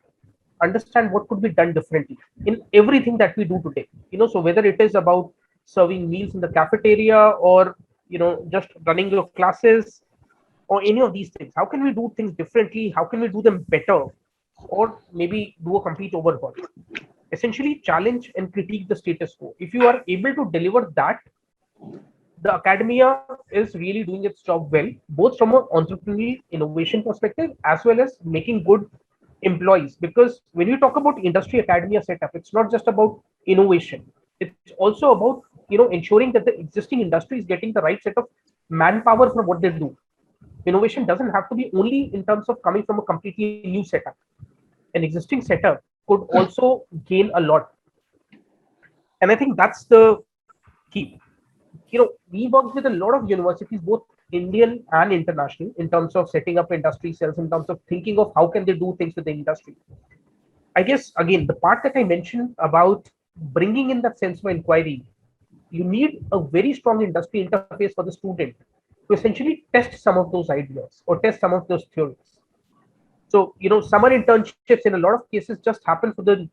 understand what could be done differently in everything that we do today. So whether it is about serving meals in the cafeteria, or just running your classes, or any of these things, how can we do things differently? How can we do them better? Or maybe do a complete overhaul. Essentially challenge and critique the status quo. If you are able to deliver that, the academia is really doing its job well, both from an entrepreneurial innovation perspective as well as making good employees. Because when you talk about industry academia setup, it's not just about innovation. It's also about ensuring that the existing industry is getting the right set of manpower for what they do. Innovation doesn't have to be only in terms of coming from a completely new setup. An existing setup could also gain a lot. And I think that's the key. We work with a lot of universities, both Indian and international, in terms of setting up industry cells, in terms of thinking of how can they do things with the industry. I guess, again, the part that I mentioned about bringing in that sense of inquiry, you need a very strong industry interface for the student to essentially test some of those ideas or test some of those theories. So, summer internships in a lot of cases just happen for the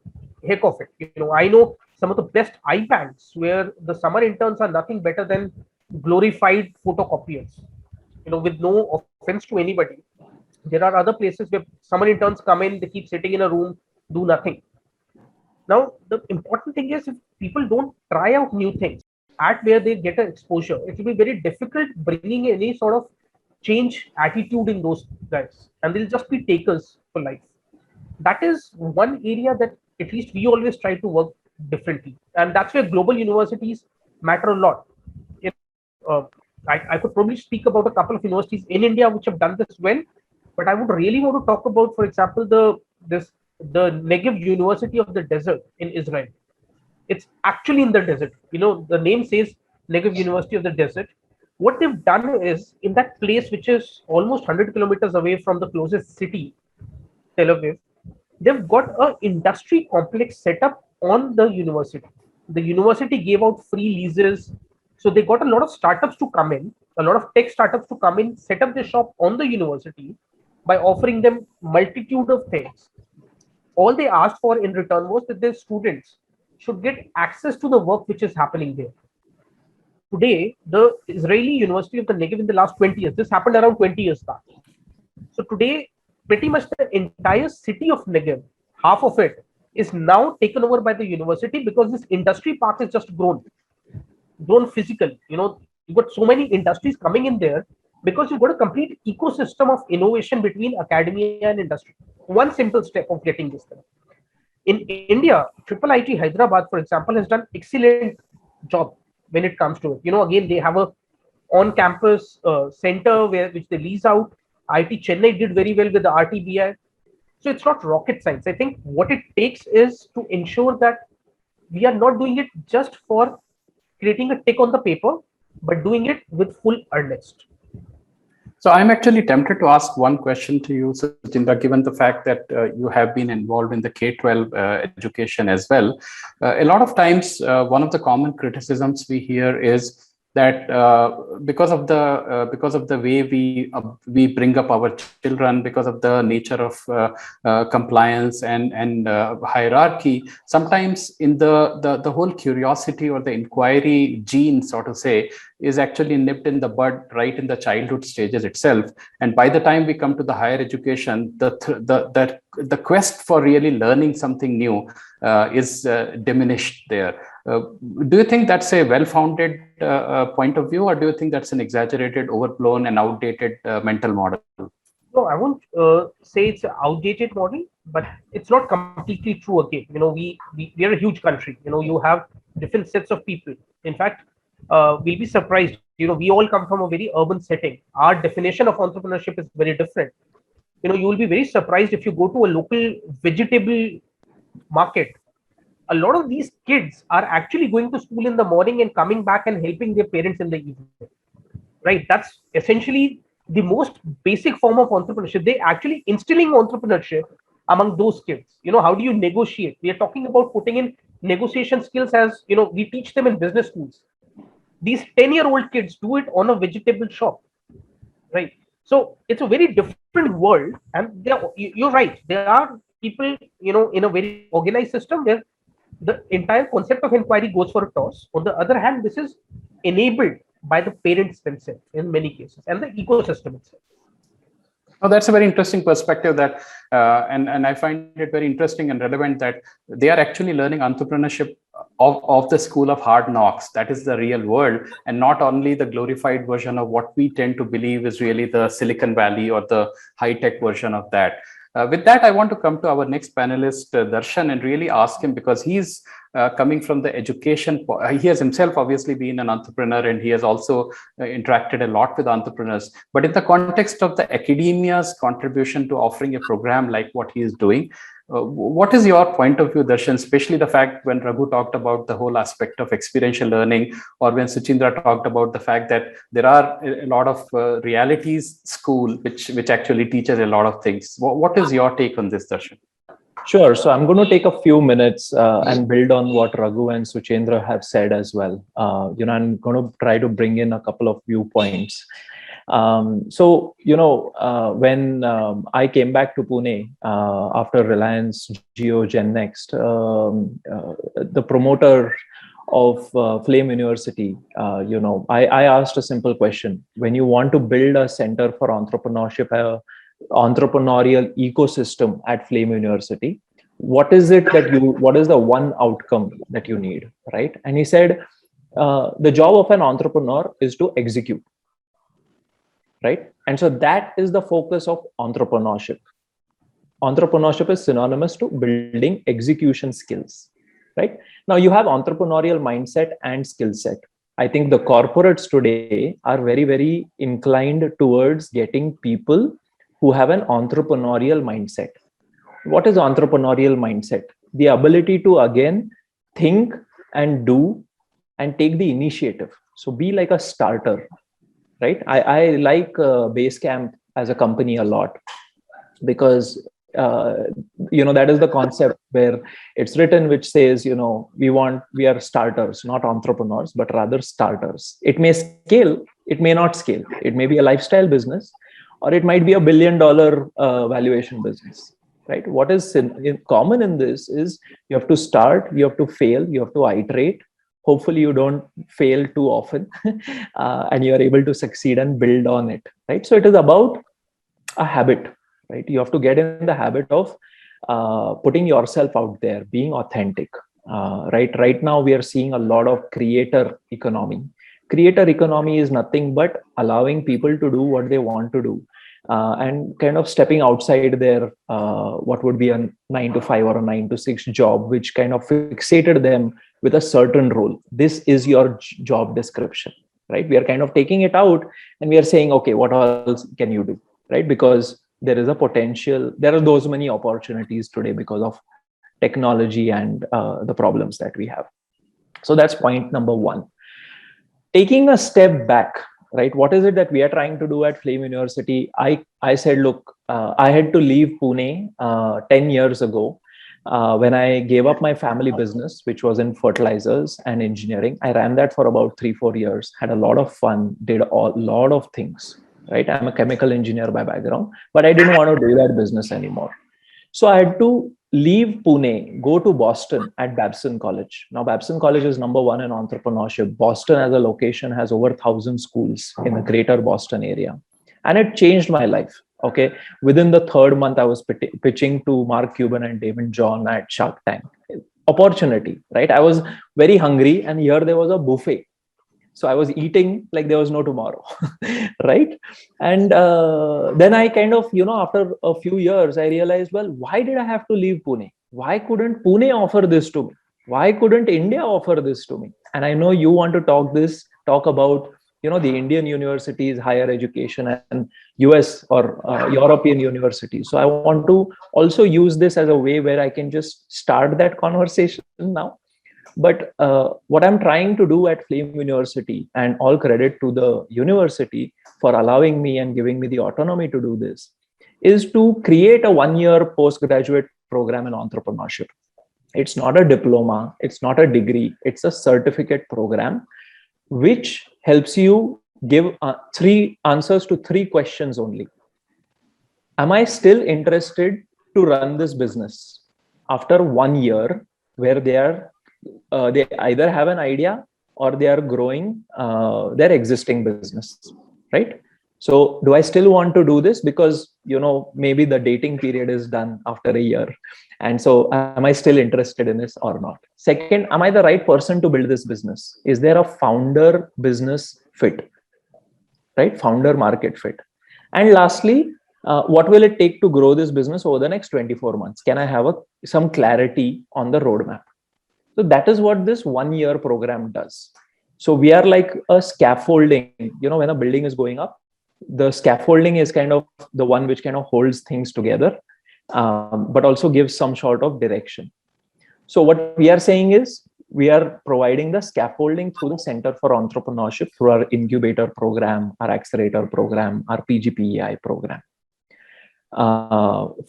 heck of it. I know some of the best banks where the summer interns are nothing better than glorified photocopiers. With no offense to anybody, there are other places where summer interns come in, they keep sitting in a room, do nothing. Now, the important thing is, if people don't try out new things at where they get an exposure, it will be very difficult bringing any sort of change attitude in those guys, and they'll just be takers for life. That is one area that at least we always try to work differently, and that's where global universities matter a lot. I could probably speak about a couple of universities in India which have done this well, but I would really want to talk about, for example, the Negev University of the Desert in Israel. It's actually in the desert. The name says Negev University of the Desert. What they've done is, in that place, which is almost 100 kilometers away from the closest city, Tel Aviv, they've got an industry complex set up on the university. The university gave out free leases. So they got a lot of startups to come in, a lot of tech startups to come in, set up their shop on the university by offering them multitude of things. All they asked for in return was that their students should get access to the work which is happening there. Today, the Israeli University of the Negev, in the last 20 years, this happened around 20 years back. So today, pretty much the entire city of Negev, half of it, is now taken over by the university, because this industry park has just grown physically. You've got so many industries coming in there because you've got a complete ecosystem of innovation between academia and industry. One simple step of getting this done. In India, Triple IT Hyderabad, for example, has done excellent job when it comes to it. Again, they have a on-campus center which they lease out. IT Chennai did very well with the RTBI. So it's not rocket science. I think what it takes is to ensure that we are not doing it just for creating a tick on the paper, but doing it with full earnest. So I'm actually tempted to ask one question to you, Sachinda, given the fact that you have been involved in the K-12 education as well. A lot of times, one of the common criticisms we hear is that because of the way we bring up our children, because of the nature of compliance and hierarchy, sometimes in the whole curiosity or the inquiry gene, so to say, is actually nipped in the bud right in the childhood stages itself. And by the time we come to the higher education, the quest for really learning something new is diminished there. Do you think that's a well-founded point of view, or do you think that's an exaggerated, overblown, and outdated mental model? No, I won't say it's an outdated model, but it's not completely true again. We are a huge country. You have different sets of people. In fact, we'll be surprised. We all come from a very urban setting. Our definition of entrepreneurship is very different. You will be very surprised if you go to a local vegetable market. A lot of these kids are actually going to school in the morning and coming back and helping their parents in the evening. Right? That's essentially the most basic form of entrepreneurship. They actually instilling entrepreneurship among those kids. How do you negotiate? We are talking about putting in negotiation skills as, we teach them in business schools. These 10-year-old kids do it on a vegetable shop, right? So it's a very different world. And you're right. There are people, in a very organized system where the entire concept of inquiry goes for a toss. On the other hand, this is enabled by the parents themselves in many cases and the ecosystem itself. Oh, that's a very interesting perspective that, and I find it very interesting and relevant that they are actually learning entrepreneurship of the school of hard knocks. That is the real world, and not only the glorified version of what we tend to believe is really the Silicon Valley or the high-tech version of that. With that, I want to come to our next panelist, Darshan, and really ask him, because he's coming from the education. He has himself obviously been an entrepreneur, and he has also interacted a lot with entrepreneurs. But in the context of the academia's contribution to offering a program like what he is doing, what is your point of view, Darshan, especially the fact when Raghu talked about the whole aspect of experiential learning, or when Suchindra talked about the fact that there are a lot of realities school, which actually teaches a lot of things. What is your take on this, Darshan? Sure. So I'm going to take a few minutes and build on what Raghu and Suchendra have said as well. I'm going to try to bring in a couple of viewpoints. When I came back to Pune after Reliance Jio Gen Next, the promoter of Flame University, I asked a simple question. When you want to build a center for entrepreneurship, entrepreneurial ecosystem at Flame University, what is the one outcome that you need, right? And he said, the job of an entrepreneur is to execute, right? And so that is the focus of entrepreneurship. Entrepreneurship is synonymous to building execution skills, right? Now you have entrepreneurial mindset and skill set. I think the corporates today are very, very inclined towards getting people who have an entrepreneurial mindset. What is entrepreneurial mindset? The ability to, again, think and do and take the initiative. So be like a starter, right? I like Basecamp as a company a lot because, that is the concept where it's written, which says, we are starters, not entrepreneurs, but rather starters. It may scale, it may not scale. It may be a lifestyle business, or it might be $1 billion valuation business, right? What is common in this is you have to start, you have to fail, you have to iterate. Hopefully you don't fail too often and you are able to succeed and build on it, right? So it is about a habit, right? You have to get in the habit of putting yourself out there, being authentic, right? Right now we are seeing a lot of creator economy. creator economy is nothing but allowing people to do what they want to do, and kind of stepping outside their what would be a 9 to 5 or a 9 to 6 job, which kind of fixated them with a certain role. This is your job description, right? We are kind of taking it out and we are saying, okay, what else can you do, right? Because there is a potential, there are those many opportunities today because of technology and the problems that we have. So that's point number one. Taking a step back, right? What is it that we are trying to do at Flame University? I said, look, I had to leave Pune 10 years ago when I gave up my family business, which was in fertilizers and engineering. I ran that for about 3-4 years, had a lot of fun, did a lot of things, right? I'm a chemical engineer by background, but I didn't want to do that business anymore. So I had to leave Pune, go to Boston at Babson College. Now, Babson College is #1 in entrepreneurship. Boston as a location has over 1,000 schools in the greater Boston area. And it changed my life. Okay. Within the 3rd month, I was pitching to Mark Cuban and David John at Shark Tank. Opportunity, right? I was very hungry and here there was a buffet. So I was eating like there was no tomorrow, right? And then I kind of, after a few years, I realized, well, why did I have to leave Pune? Why couldn't Pune offer this to me? Why couldn't India offer this to me? And I know you want to talk about, the Indian universities, higher education, and US or European universities. So I want to also use this as a way where I can just start that conversation now. But what I'm trying to do at Flame University, and all credit to the university for allowing me and giving me the autonomy to do this, is to create a 1-year postgraduate program in entrepreneurship. It's not a diploma, it's not a degree, it's a certificate program, which helps you give 3 answers to 3 questions only. Am I still interested to run this business after 1 year where they either have an idea or they are growing their existing business, right? So do I still want to do this? Because, maybe the dating period is done after a year. And so am I still interested in this or not? Second, am I the right person to build this business? Is there a founder business fit, right? Founder market fit. And lastly, what will it take to grow this business over the next 24 months? Can I have some clarity on the roadmap? So that is what this 1-year program does. So we are like a scaffolding, when a building is going up, the scaffolding is kind of the one which kind of holds things together, but also gives some sort of direction. So what we are saying is we are providing the scaffolding through the Center for Entrepreneurship, through our incubator program, our accelerator program, our PGPEI program.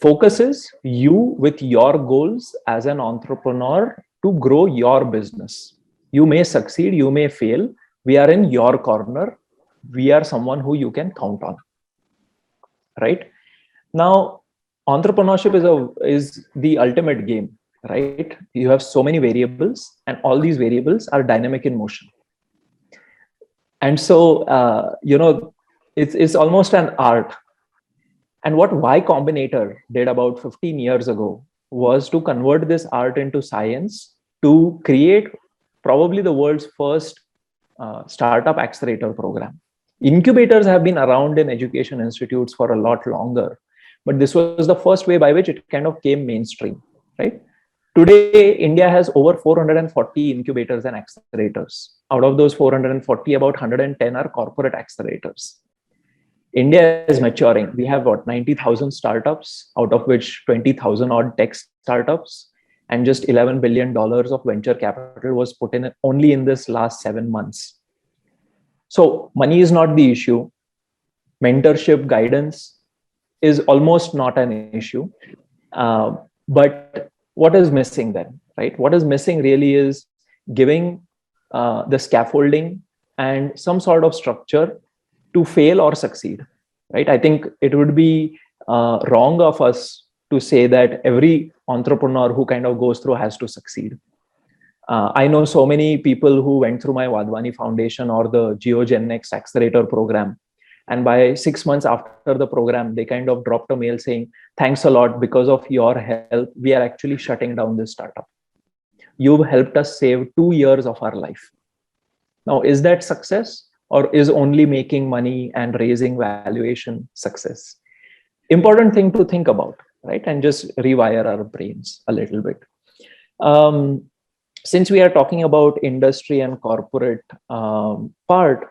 Focuses you with your goals as an entrepreneur to grow your business. You may succeed, you may fail. We are in your corner. We are someone who you can count on, right? Now, entrepreneurship is the ultimate game, right? You have so many variables and all these variables are dynamic in motion. And so, it's almost an art. And what Y Combinator did about 15 years ago was to convert this art into science to create probably the world's first startup accelerator program. Incubators have been around in education institutes for a lot longer, but this was the first way by which it kind of came mainstream, right? Today, India has over 440 incubators and accelerators. Out of those 440, about 110 are corporate accelerators. India is maturing. We have 90,000 startups, out of which 20,000 odd tech startups, and just $11 billion of venture capital was put in only in this last 7 months. So money is not the issue. Mentorship, guidance is almost not an issue. But what is missing then, right? What is missing really is giving the scaffolding and some sort of structure to fail or succeed, right? I think it would be wrong of us to say that every entrepreneur who kind of goes through has to succeed. I know so many people who went through my Wadhwani Foundation or the GeoGenX Accelerator program. And by 6 months after the program, they kind of dropped a mail saying, thanks a lot, because of your help, we are actually shutting down this startup. You've helped us save 2 years of our life. Now, is that success, or is only making money and raising valuation success? Important thing to think about, right? And just rewire our brains a little bit. Since we are talking about industry and corporate part,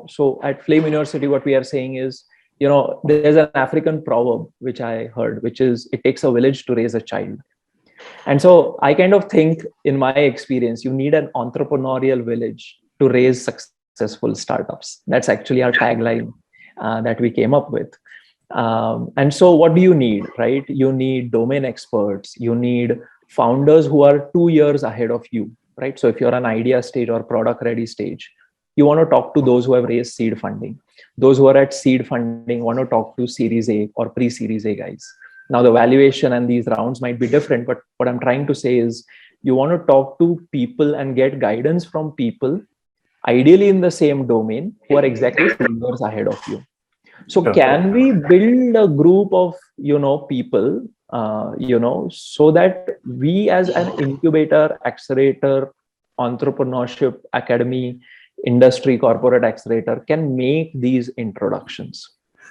so at Flame University, what we are saying is, there's an African proverb which I heard, which is, it takes a village to raise a child. And so I kind of think, in my experience, you need an entrepreneurial village to raise successful startups. That's actually our tagline that we came up with. And so what do you need, right? You need domain experts. You need founders who are 2 years ahead of you, right? So if you're an idea stage or product ready stage, you want to talk to those who have raised seed funding. Those who are at seed funding want to talk to Series A or pre-Series A guys. Now, the valuation and these rounds might be different, but what I'm trying to say is, you want to talk to people and get guidance from people, ideally in the same domain, who are exactly 2 years ahead of you. So can we build a group of, people, so that we as an incubator, accelerator, entrepreneurship academy, industry, corporate accelerator can make these introductions?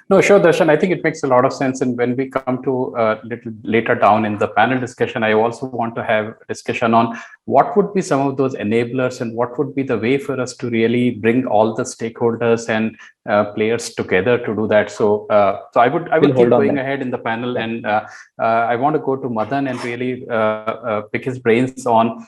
No, sure, Darshan. I think it makes a lot of sense. And when we come to a little later down in the panel discussion, I also want to have a discussion on what would be some of those enablers and what would be the way for us to really bring all the stakeholders and players together to do that. So, I would keep going ahead in the panel, and I want to go to Madan and really pick his brains on.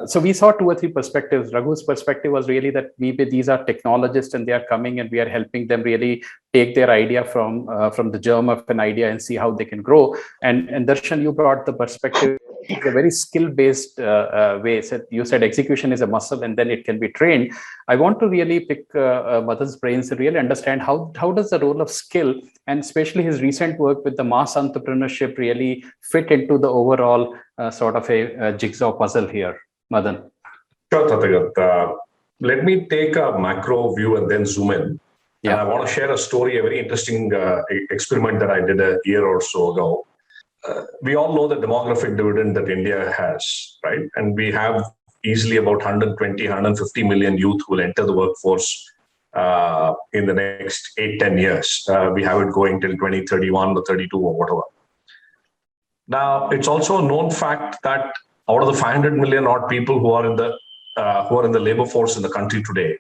So we saw 2 or 3 perspectives. Raghu's perspective was really that these are technologists and they are coming and we are helping them really take their idea from the germ of an idea and see how they can grow. And Darshan, you brought the perspective. It's a very skill-based way. So you said execution is a muscle and then it can be trained. I want to really pick Madan's brains and really understand how does the role of skill, and especially his recent work with the mass entrepreneurship, really fit into the overall sort of a jigsaw puzzle here. Madan. Sure, Tathagat. Let me take a macro view and then zoom in. Yeah. And I want to share a story, a very interesting experiment that I did a year or so ago. We all know the demographic dividend that India has, right? And we have easily about 120, 150 million youth who will enter the workforce in the next 8-10 years. We have it going till 2031 or 32 or whatever. Now, it's also a known fact that out of the 500 million odd people who are in the labor force in the country today,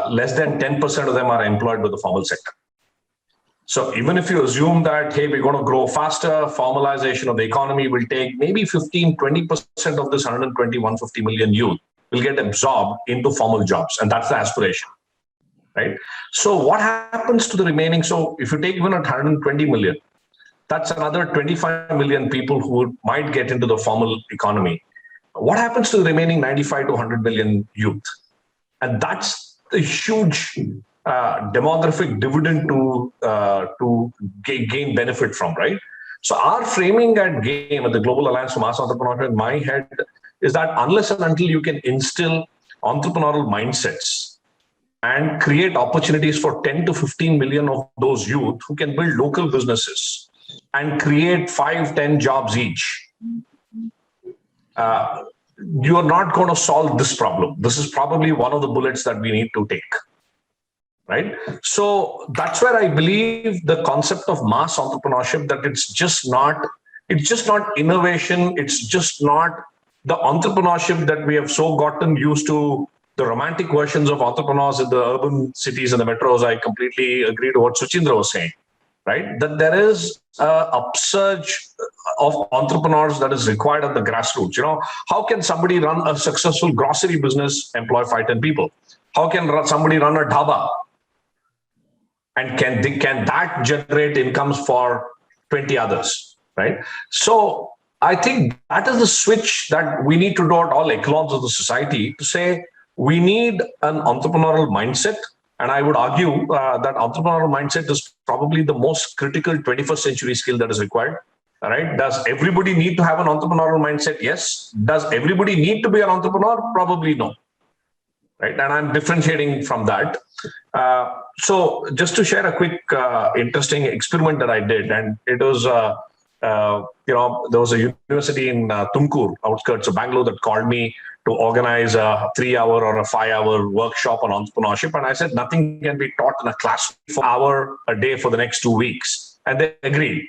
less than 10% of them are employed with the formal sector. So even if you assume that, hey, we're going to grow faster, formalization of the economy will take maybe 15, 20% of this 120, 150 million youth will get absorbed into formal jobs. And that's the aspiration, right? So what happens to the remaining? So if you take even 120 million, that's another 25 million people who might get into the formal economy. What happens to the remaining 95 to 100 million youth? And that's the huge demographic dividend to gain benefit from, right? So our framing at GAME, at the Global Alliance for Mass Entrepreneurship, in my head is that unless and until you can instill entrepreneurial mindsets and create opportunities for 10 to 15 million of those youth who can build local businesses and create 5-10 jobs each, you are not going to solve this problem. This is probably one of the bullets that we need to take. Right. So that's where I believe the concept of mass entrepreneurship, that it's just not innovation. It's just not the entrepreneurship that we have so gotten used to, the romantic versions of entrepreneurs in the urban cities and the metros. I completely agree to what Suchindra was saying, right? That there is an upsurge of entrepreneurs that is required at the grassroots. How can somebody run a successful grocery business, employ 5-10 people? How can somebody run a dhaba? And can that generate incomes for 20 others, right? So I think that is the switch that we need to do at all echelons of the society, to say we need an entrepreneurial mindset. And I would argue that entrepreneurial mindset is probably the most critical 21st century skill that is required. All right. Does everybody need to have an entrepreneurial mindset? Yes. Does everybody need to be an entrepreneur? Probably no. Right. And I'm differentiating from that. So just to share a quick interesting experiment that I did, and it was, there was a university in Tumkur, outskirts of Bangalore, that called me to organize a 3-hour or a 5-hour workshop on entrepreneurship. And I said, nothing can be taught in a class for an hour a day for the next 2 weeks. And they agreed.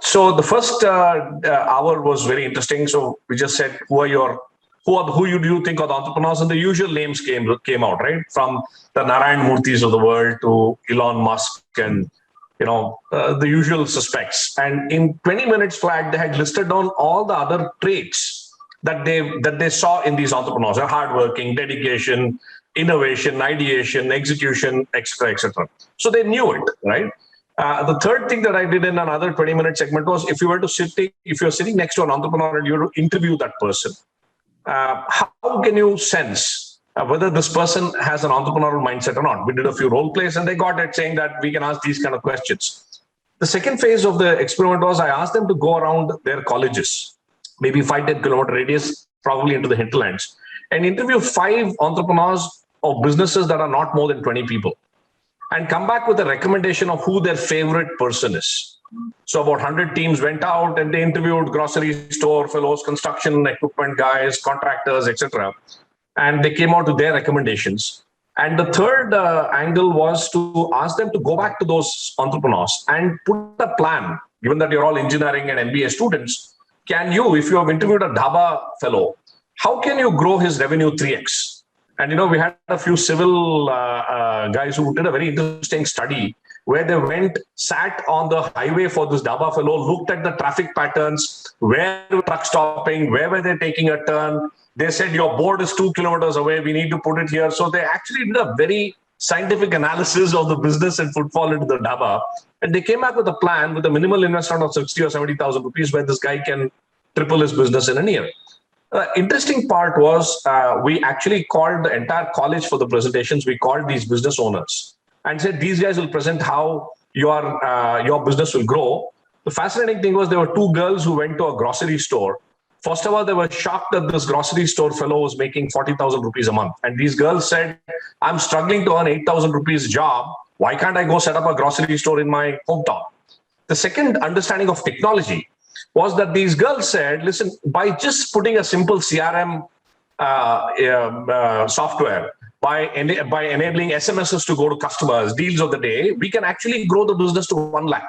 So the first hour was very interesting. So we just said, who do you think are the entrepreneurs? And the usual names came out, right? From the Narayan Murthis of the world to Elon Musk and the usual suspects. And in 20 minutes flat, they had listed down all the other traits that they saw in these entrepreneurs: hardworking, dedication, innovation, ideation, execution, etc., etc. So they knew it, right? The third thing that I did in another 20-minute segment was, if you're sitting next to an entrepreneur and you were to interview that person, how can you sense whether this person has an entrepreneurial mindset or not? We did a few role plays and they got it, saying that we can ask these kind of questions. The second phase of the experiment was, I asked them to go around their colleges, maybe 5-10 kilometer radius, probably into the hinterlands, and interview 5 entrepreneurs or businesses that are not more than 20 people, and come back with a recommendation of who their favorite person is. So about 100 teams went out and they interviewed grocery store fellows, construction equipment guys, contractors, etc. And they came out with their recommendations. And the third angle was to ask them to go back to those entrepreneurs and put a plan, given that you're all engineering and MBA students. Can you, if you have interviewed a Dhaba fellow, how can you grow his revenue 3x? And we had a few civil guys who did a very interesting study where they went, sat on the highway for this Dhaba fellow, looked at the traffic patterns, where were trucks stopping, where were they taking a turn. They said, your board is 2 kilometers away, we need to put it here. So they actually did a very scientific analysis of the business and footfall into the Dhaba. And they came back with a plan with a minimal investment of 60 or 70,000 rupees where this guy can triple his business in a year. Interesting part was we actually called the entire college for the presentations. We called these business owners and said, these guys will present how your business will grow. The fascinating thing was there were 2 girls who went to a grocery store. First of all, they were shocked that this grocery store fellow was making 40,000 rupees a month. And these girls said, I'm struggling to earn 8,000 rupees job. Why can't I go set up a grocery store in my hometown? The second understanding of technology was that these girls said, listen, by just putting a simple CRM software, by enabling SMSs to go to customers, deals of the day, we can actually grow the business to 1 lakh.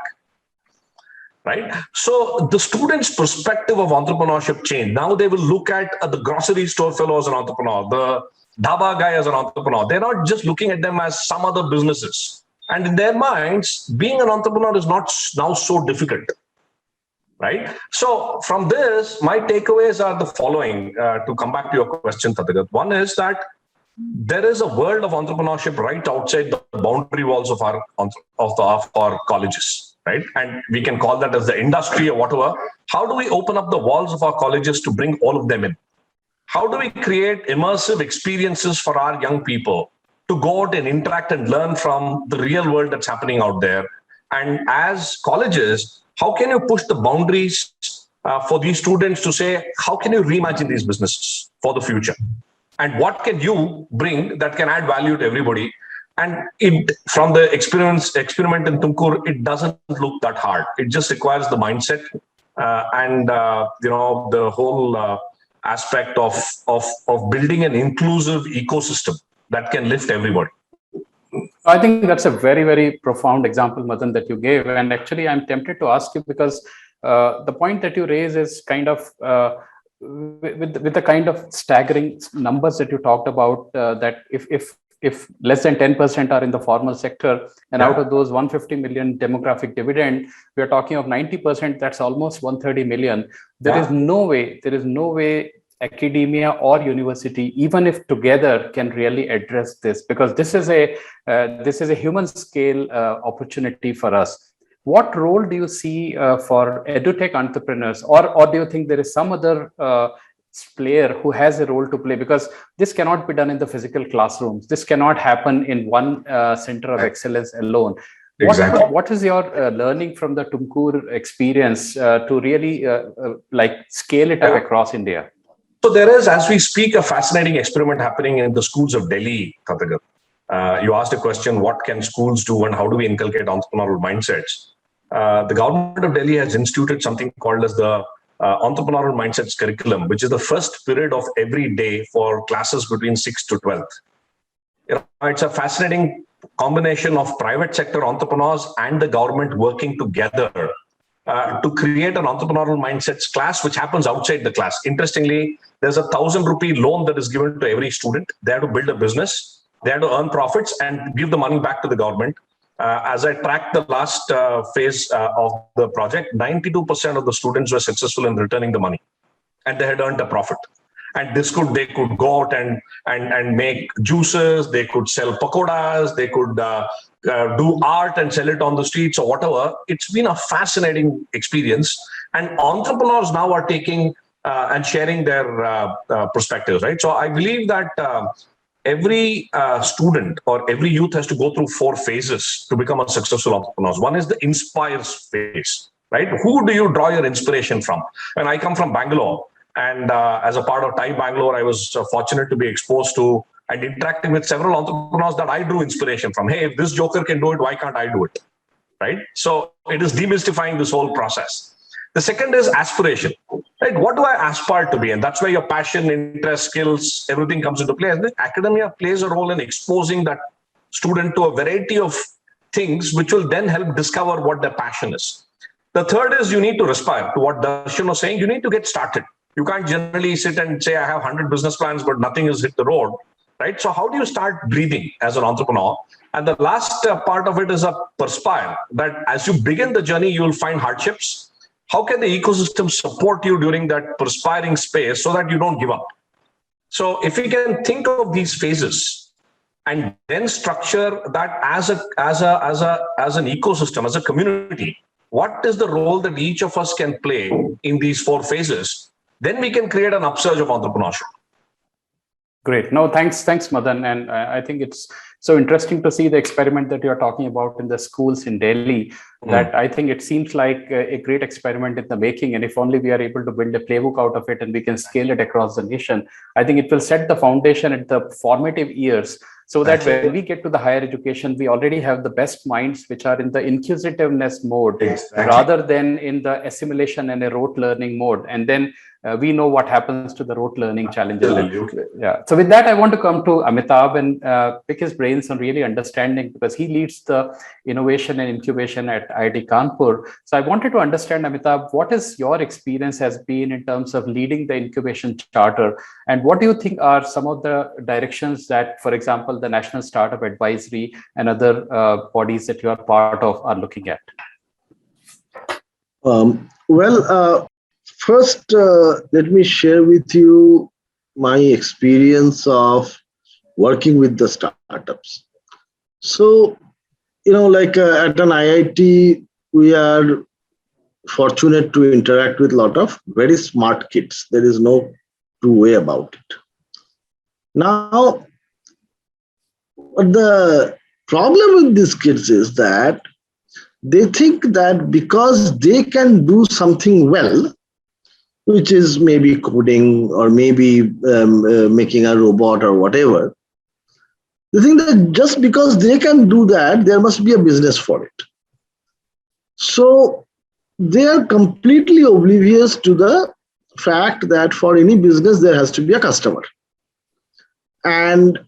Right? So the students' perspective of entrepreneurship changed. Now they will look at the grocery store fellow as an entrepreneur, the dhaba guy as an entrepreneur. They're not just looking at them as some other businesses. And in their minds, being an entrepreneur is not now so difficult. Right? So from this, my takeaways are the following, to come back to your question, Tatagat. One is that there is a world of entrepreneurship right outside the boundary walls of our colleges. Right? And we can call that as the industry or whatever. How do we open up the walls of our colleges to bring all of them in? How do we create immersive experiences for our young people to go out and interact and learn from the real world that's happening out there? And as colleges, how can you push the boundaries for these students to say, how can you reimagine these businesses for the future? And what can you bring that can add value to everybody? And from the experiment in Tumkur, it doesn't look that hard. It just requires the mindset and the whole aspect of building an inclusive ecosystem that can lift everybody. I think that's a very, very profound example, Madan, that you gave. And actually, I'm tempted to ask you because the point that you raise is kind of with the kind of staggering numbers that you talked about, that if less than 10% are in the formal sector, and out of those 150 million demographic dividend, we are talking of 90%, that's almost 130 million. There is no way academia or university, even if together, can really address this, because this is a human scale opportunity for us. What role do you see for edutech entrepreneurs, or do you think there is some other player who has a role to play? Because this cannot be done in the physical classrooms. This cannot happen in one center of excellence alone. Exactly. What is your learning from the Tumkur experience to really scale it up across India? So there is, as we speak, a fascinating experiment happening in the schools of Delhi, Tatagat. You asked a question, what can schools do and how do we inculcate entrepreneurial mindsets? The government of Delhi has instituted something called as the entrepreneurial mindsets curriculum, which is the first period of every day for classes between 6th to 12th. It's a fascinating combination of private sector entrepreneurs and the government working together to create an entrepreneurial mindsets class, which happens outside the class. Interestingly, there's a 1,000 rupee loan that is given to every student. They have to build a business, they have to earn profits and give the money back to the government. As I tracked the last phase of the project, 92% of the students were successful in returning the money, and they had earned a profit. And they could go out and make juices, they could sell pakodas, they could do art and sell it on the streets or whatever. It's been a fascinating experience. And entrepreneurs now are taking and sharing their perspectives, right? So I believe that every student or every youth has to go through 4 phases to become a successful entrepreneur. One is the inspires phase, right? Who do you draw your inspiration from? And I come from Bangalore. And as a part of TIE Bangalore, I was fortunate to be exposed to and interacting with several entrepreneurs that I drew inspiration from. Hey, if this joker can do it, why can't I do it? Right? So it is demystifying this whole process. The second is aspiration. Right? What do I aspire to be? And that's where your passion, interest, skills, everything comes into play. And the academia plays a role in exposing that student to a variety of things, which will then help discover what their passion is. The third is you need to aspire to what Darshan was saying. You need to get started. You can't generally sit and say, I have 100 business plans, but nothing has hit the road, right? So how do you start breathing as an entrepreneur? And the last part of it is a perspire, that as you begin the journey, you will find hardships. How can the ecosystem support you during that perspiring space so that you don't give up? So if you can think of these phases and then structure that as an ecosystem, as a community, what is the role that each of us can play in these 4 phases? Then we can create an upsurge of entrepreneurship. Great. No, thanks, Madan. And I think it's so interesting to see the experiment that you're talking about in the schools in Delhi, that I think it seems like a great experiment in the making. And if only we are able to build a playbook out of it and we can scale it across the nation, I think it will set the foundation at the formative years, so that when we get to the higher education, we already have the best minds which are in the inquisitiveness mode, rather than in the assimilation and a rote learning mode. And then we know what happens to the rote learning challenges. Yeah. So with that, I want to come to Amitabh and pick his brains on really understanding, because he leads the innovation and incubation at IIT Kanpur. So I wanted to understand, Amitabh, what is your experience has been in terms of leading the incubation charter, and what do you think are some of the directions that, for example, the National Startup Advisory and other bodies that you are part of are looking at? First, let me share with you my experience of working with the startups. So, like at an IIT, we are fortunate to interact with a lot of very smart kids. There is no two way about it. Now, the problem with these kids is that they think that because they can do something well, which is maybe coding or maybe making a robot or whatever, they think that just because they can do that, there must be a business for it. So they are completely oblivious to the fact that for any business, there has to be a customer. And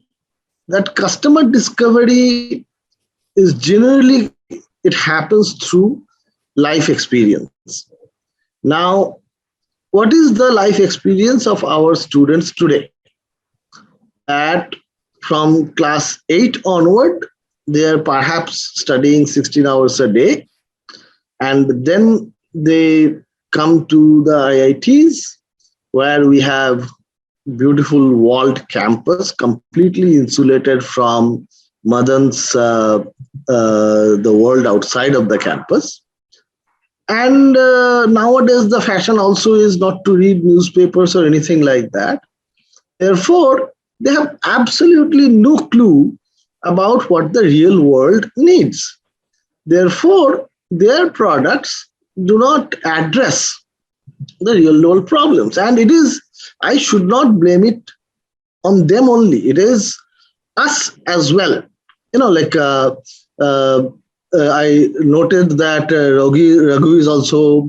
that customer discovery is generally, it happens through life experience. Now, what is the life experience of our students today? From class 8 onward, they are perhaps studying 16 hours a day, and then they come to the IITs, where we have beautiful walled campus, completely insulated from Madan's the world outside of the campus. And nowadays, the fashion also is not to read newspapers or anything like that. Therefore, they have absolutely no clue about what the real world needs. Therefore, their products do not address the real world problems. And it is, I should not blame it on them only. It is us as well. I noted that Raghu is also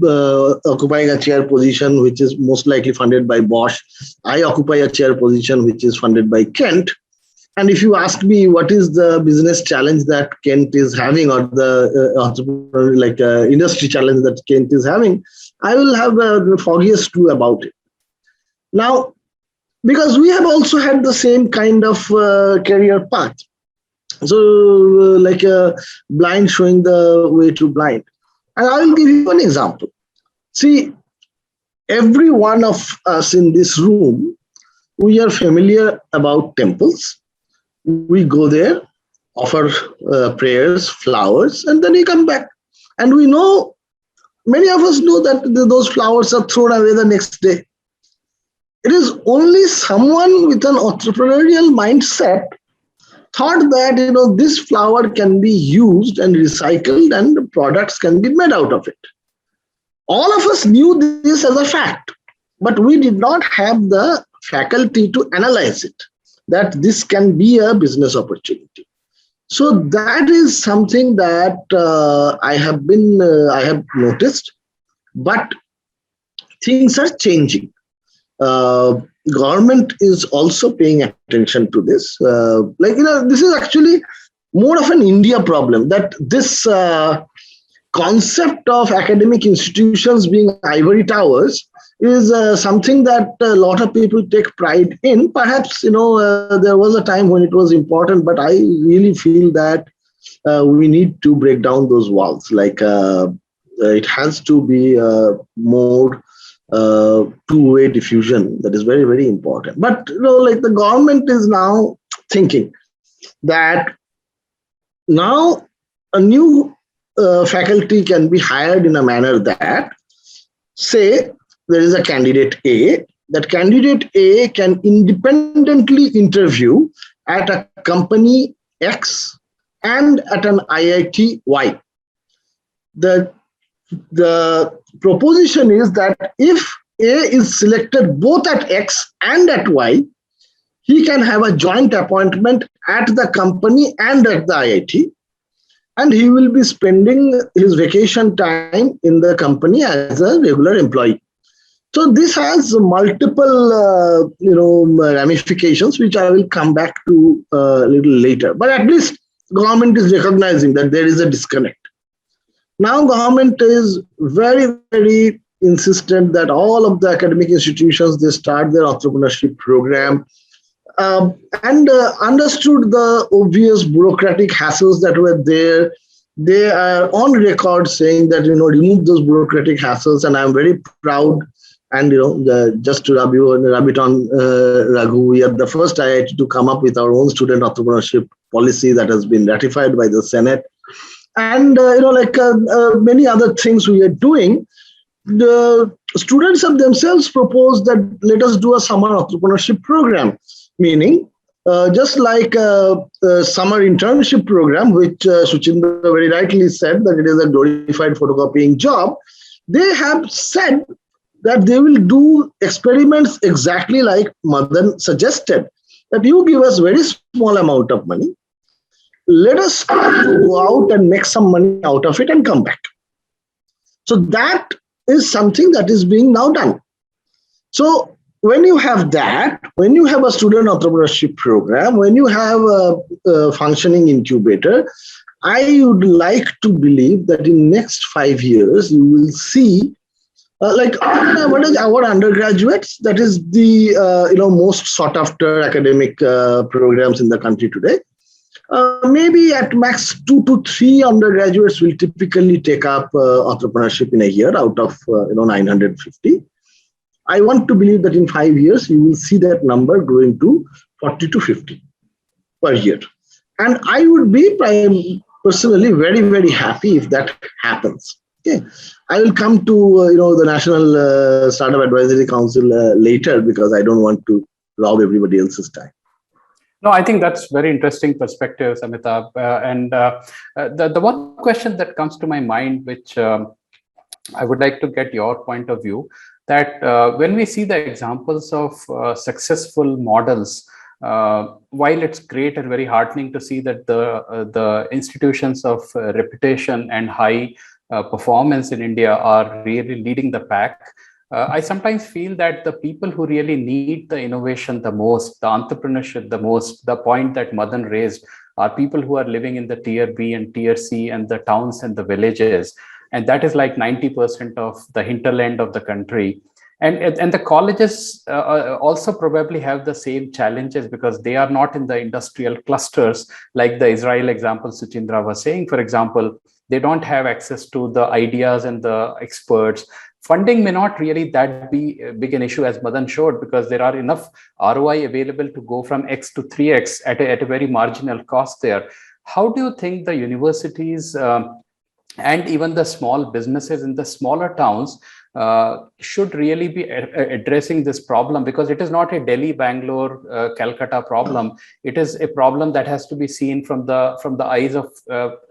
occupying a chair position, which is most likely funded by Bosch. I occupy a chair position, which is funded by Kent. And if you ask me what is the business challenge that Kent is having, or the industry challenge that Kent is having, I will have the foggiest clue about it. Now, because we have also had the same kind of career path. So like a blind showing the way to blind. And I will give you an example. See, every one of us in this room, we are familiar about temples. We go there, offer prayers, flowers, and then we come back. And we know, many of us know that those flowers are thrown away the next day. It is only someone with an entrepreneurial mindset thought that this flower can be used and recycled and products can be made out of it. All of us knew this as a fact, but we did not have the faculty to analyze it, that this can be a business opportunity. So that is something that I have noticed, but things are changing. Government is also paying attention to this. This is actually more of an India problem, that this concept of academic institutions being ivory towers is something that a lot of people take pride in. Perhaps, there was a time when it was important, but I really feel that we need to break down those walls. It has to be more two-way diffusion. That is very, very important. But the government is now thinking that now a new faculty can be hired in a manner that, say, there is a candidate A. That candidate A can independently interview at a company X and at an IIT Y. The proposition is that if A is selected both at X and at Y, he can have a joint appointment at the company and at the IIT, and he will be spending his vacation time in the company as a regular employee. So this has multiple, ramifications, which I will come back to a little later. But at least government is recognizing that there is a disconnect. Now government is very, very insistent that all of the academic institutions, they start their entrepreneurship program, and understood the obvious bureaucratic hassles that were there. They are on record saying that, remove those bureaucratic hassles, and I'm very proud. And, just to rub it on Raghu, we are the first IIT to come up with our own student entrepreneurship policy that has been ratified by the Senate. And, many other things we are doing. The students have themselves proposed that let us do a summer entrepreneurship program, meaning just like a summer internship program, which Suchinda very rightly said that it is a glorified photocopying job. They have said that they will do experiments exactly like Madan suggested, that you give us very small amount of money, let us go out and make some money out of it and come back. So that is something that is being now done. So when you have that, when you have a student entrepreneurship program, when you have a functioning incubator, I would like to believe that in next 5 years, you will see what is our undergraduates? That is the most sought after academic programs in the country today. Maybe at max 2 to 3 undergraduates will typically take up entrepreneurship in a year out of 950. I want to believe that in 5 years you will see that number growing to 40 to 50 per year, and I would be personally very, very happy if that happens. Okay, I will come to the National Startup Advisory Council later, because I don't want to rob everybody else's time. No, I think that's very interesting perspective, Amitabh. And the one question that comes to my mind, which I would like to get your point of view, that when we see the examples of successful models while it's great and very heartening to see that the institutions of reputation and high performance in India are really leading the pack, I sometimes feel that the people who really need the innovation the most, the entrepreneurship the most, the point that Madan raised, are people who are living in the tier B and tier C and the towns and the villages. And that is like 90% of the hinterland of the country. And the colleges also probably have the same challenges because they are not in the industrial clusters, like the Israel example Suchindra was saying. For example, they don't have access to the ideas and the experts. Funding may not really that be big an issue as Madan showed, because there are enough ROI available to go from X to 3X at a very marginal cost there. How do you think the universities and even the small businesses in the smaller towns should really be addressing this problem? Because it is not a Delhi, Bangalore, Calcutta problem. It is a problem that has to be seen from the eyes of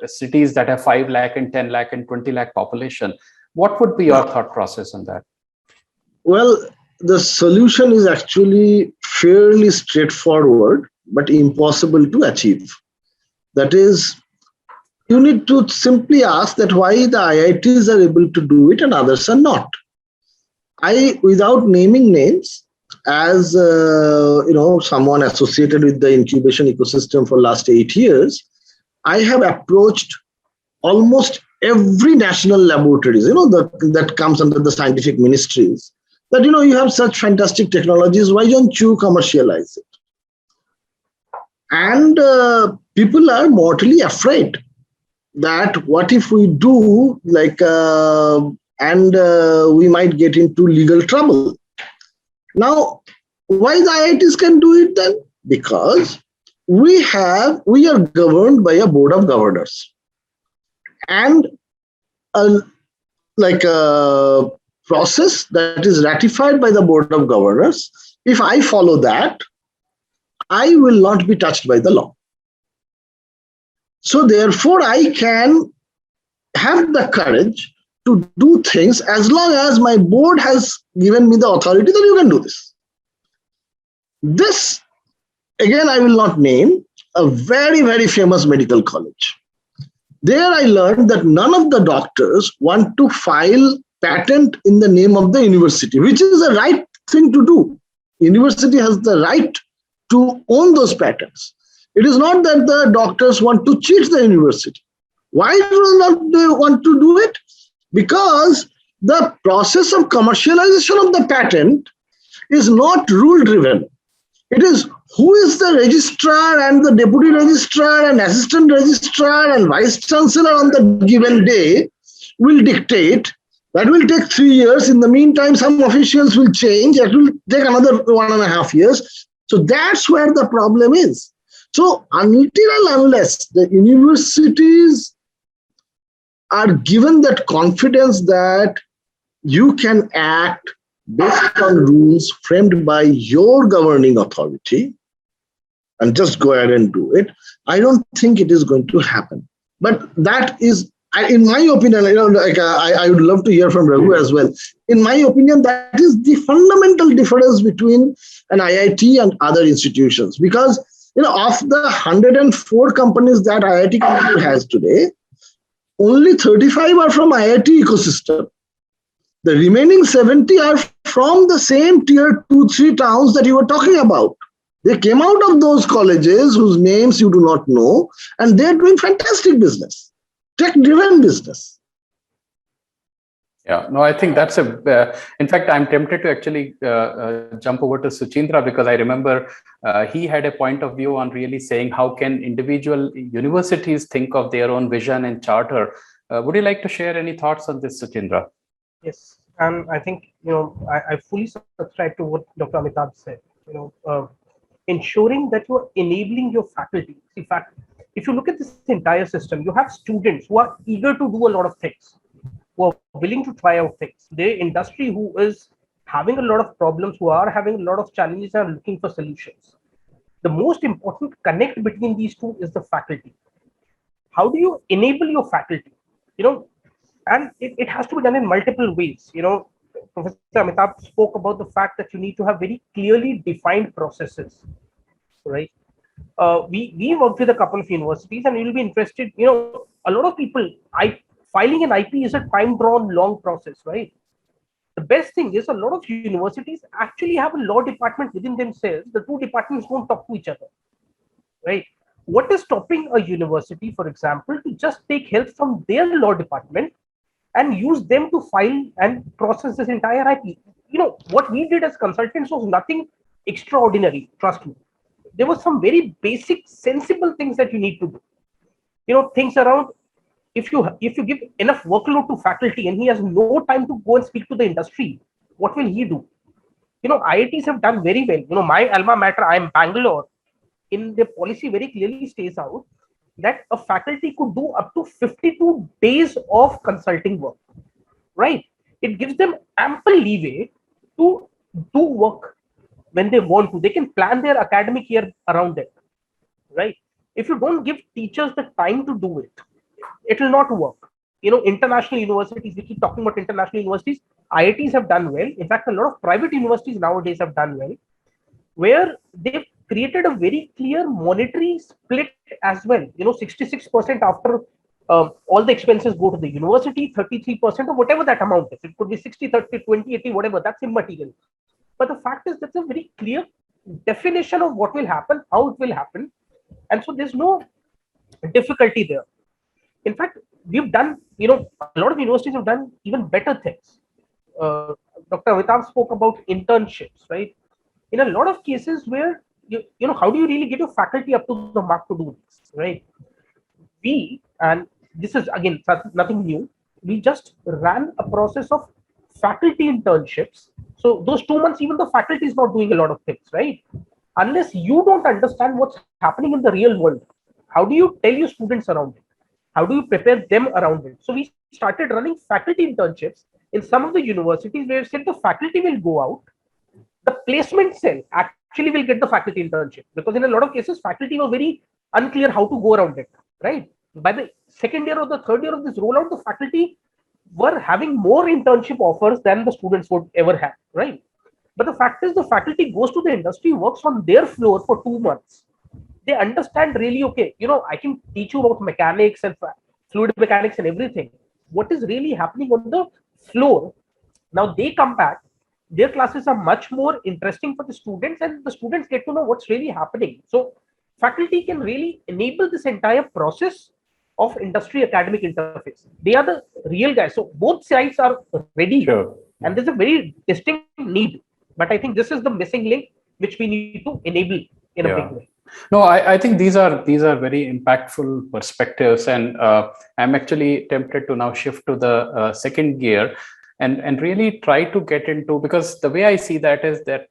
cities that have 5 lakh and 10 lakh and 20 lakh population. What would be your thought process on that? Well, the solution is actually fairly straightforward, but impossible to achieve. That is, you need to simply ask that why the IITs are able to do it and others are not. Without naming names, as someone associated with the incubation ecosystem for last 8 years, I have approached almost every national laboratories, that comes under the scientific ministries, that, you have such fantastic technologies, why don't you commercialize it? And people are mortally afraid that what if we do, we might get into legal trouble. Now, why the IITs can do it then? Because we are governed by a board of governors. And a process that is ratified by the board of governors, if I follow that, I will not be touched by the law. So therefore, I can have the courage to do things as long as my board has given me the authority that you can do this. This, again, I will not name, a very, very famous medical college. There I learned that none of the doctors want to file patent in the name of the university, which is the right thing to do. University has the right to own those patents. It is not that the doctors want to cheat the university. Why do not they want to do it? Because the process of commercialization of the patent is not rule-driven. It is who is the registrar and the deputy registrar and assistant registrar and vice chancellor on the given day will dictate. That will take 3 years. In the meantime, some officials will change. It will take another 1.5 years. So that's where the problem is. So until and unless the universities are given that confidence that you can act based on rules framed by your governing authority and just go ahead and do it, I don't think it is going to happen. But that is, in my opinion, I would love to hear from Raghu as well. In my opinion, that is the fundamental difference between an IIT and other institutions. Because of the 104 companies that IIT has today, only 35 are from IIT ecosystem. The remaining 70 are from the same tier 2-3 towns that you were talking about. They came out of those colleges whose names you do not know, and they're doing fantastic business, tech-driven business. Yeah, no, I think that's in fact, I'm tempted to actually jump over to Suchindra, because I remember he had a point of view on really saying how can individual universities think of their own vision and charter. Would you like to share any thoughts on this, Suchindra? Yes, and I think, I fully subscribe to what Dr. Amitabh said. Ensuring that you are enabling your faculty. In fact, if you look at this entire system, you have students who are eager to do a lot of things, who are willing to try out things. The industry who is having a lot of problems, who are having a lot of challenges and looking for solutions. The most important connect between these two is the faculty. How do you enable your faculty? And it has to be done in multiple ways. Professor Amitabh spoke about the fact that you need to have very clearly defined processes. right? We worked with a couple of universities, and you'll be interested. A lot of people, filing an IP is a time-drawn, long process, right? The best thing is a lot of universities actually have a law department within themselves. The two departments don't talk to each other, right? What is stopping a university, for example, to just take help from their law department and use them to file and process this entire IP? What we did as consultants was nothing extraordinary, trust me. There were some very basic, sensible things that you need to do. Things around, if you give enough workload to faculty and he has no time to go and speak to the industry, what will he do? IITs have done very well. My alma mater, I am Bangalore. In the policy very clearly states out that a faculty could do up to 52 days of consulting work, right? It gives them ample leeway to do work when they want to. They can plan their academic year around it, right? If you don't give teachers the time to do it, it will not work. International universities, we keep talking about international universities, IITs have done well. In fact, a lot of private universities nowadays have done well, where they've created a very clear monetary split as well. 66% after all the expenses go to the university, 33% or whatever that amount is. It could be 60, 30, 20, 80, whatever, that's immaterial. But the fact is that's a very clear definition of what will happen, how it will happen. And so there's no difficulty there. In fact, we've done, a lot of universities have done even better things. Dr. Amitabh spoke about internships, right? In a lot of cases where, how do you really get your faculty up to the mark to do this, right? And this is again nothing new, we just ran a process of faculty internships. So those 2 months, even the faculty is not doing a lot of things, right? Unless you don't understand what's happening in the real world, how do you tell your students around it? How do you prepare them around it? So we started running faculty internships in some of the universities where we said the faculty will go out, the placement cell actually will get the faculty internship, because in a lot of cases, faculty were very unclear how to go around it, right? By the second year or the third year of this rollout, the faculty were having more internship offers than the students would ever have, right? But the fact is, the faculty goes to the industry, works on their floor for 2 months. They understand really, okay, I can teach you about mechanics and fluid mechanics and everything. What is really happening on the floor? Now they come back, their classes are much more interesting for the students, and the students get to know what's really happening. So faculty can really enable this entire process of industry academic interface. They are the real guys. So both sides are ready. Sure. And there's a very distinct need. But I think this is the missing link which we need to enable in a big way. No, I think these are very impactful perspectives, and I'm actually tempted to now shift to the second gear and really try to get into, because the way I see that is that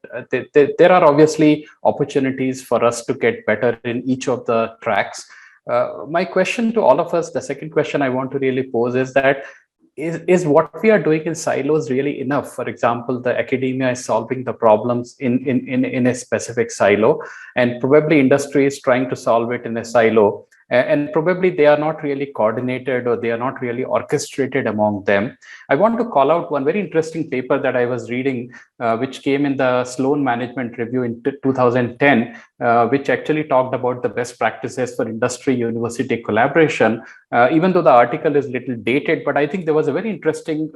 there are obviously opportunities for us to get better in each of the tracks. My question to all of us, the second question I want to really pose is that is what we are doing in silos really enough? For example, the academia is solving the problems in a specific silo, and probably industry is trying to solve it in a silo, and probably they are not really coordinated or they are not really orchestrated among them. I want to call out one very interesting paper that I was reading, which came in the Sloan Management Review in 2010, which actually talked about the best practices for industry university collaboration. Even though the article is little dated, but I think there was a very interesting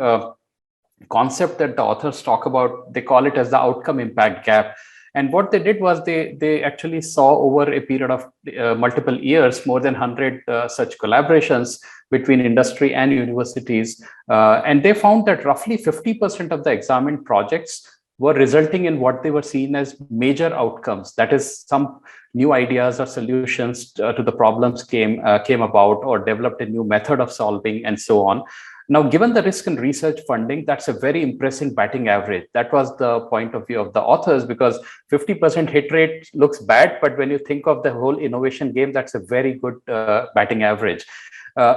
concept that the authors talk about. They call it as the outcome impact gap. And what they did was they actually saw over a period of multiple years, more than 100 such collaborations between industry and universities. And they found that roughly 50% of the examined projects were resulting in what they were seen as major outcomes. That is, some new ideas or solutions to the problems came about, or developed a new method of solving, and so on. Now, given the risk and research funding, that's a very impressive batting average. That was the point of view of the authors, because 50% hit rate looks bad, but when you think of the whole innovation game, that's a very good batting average.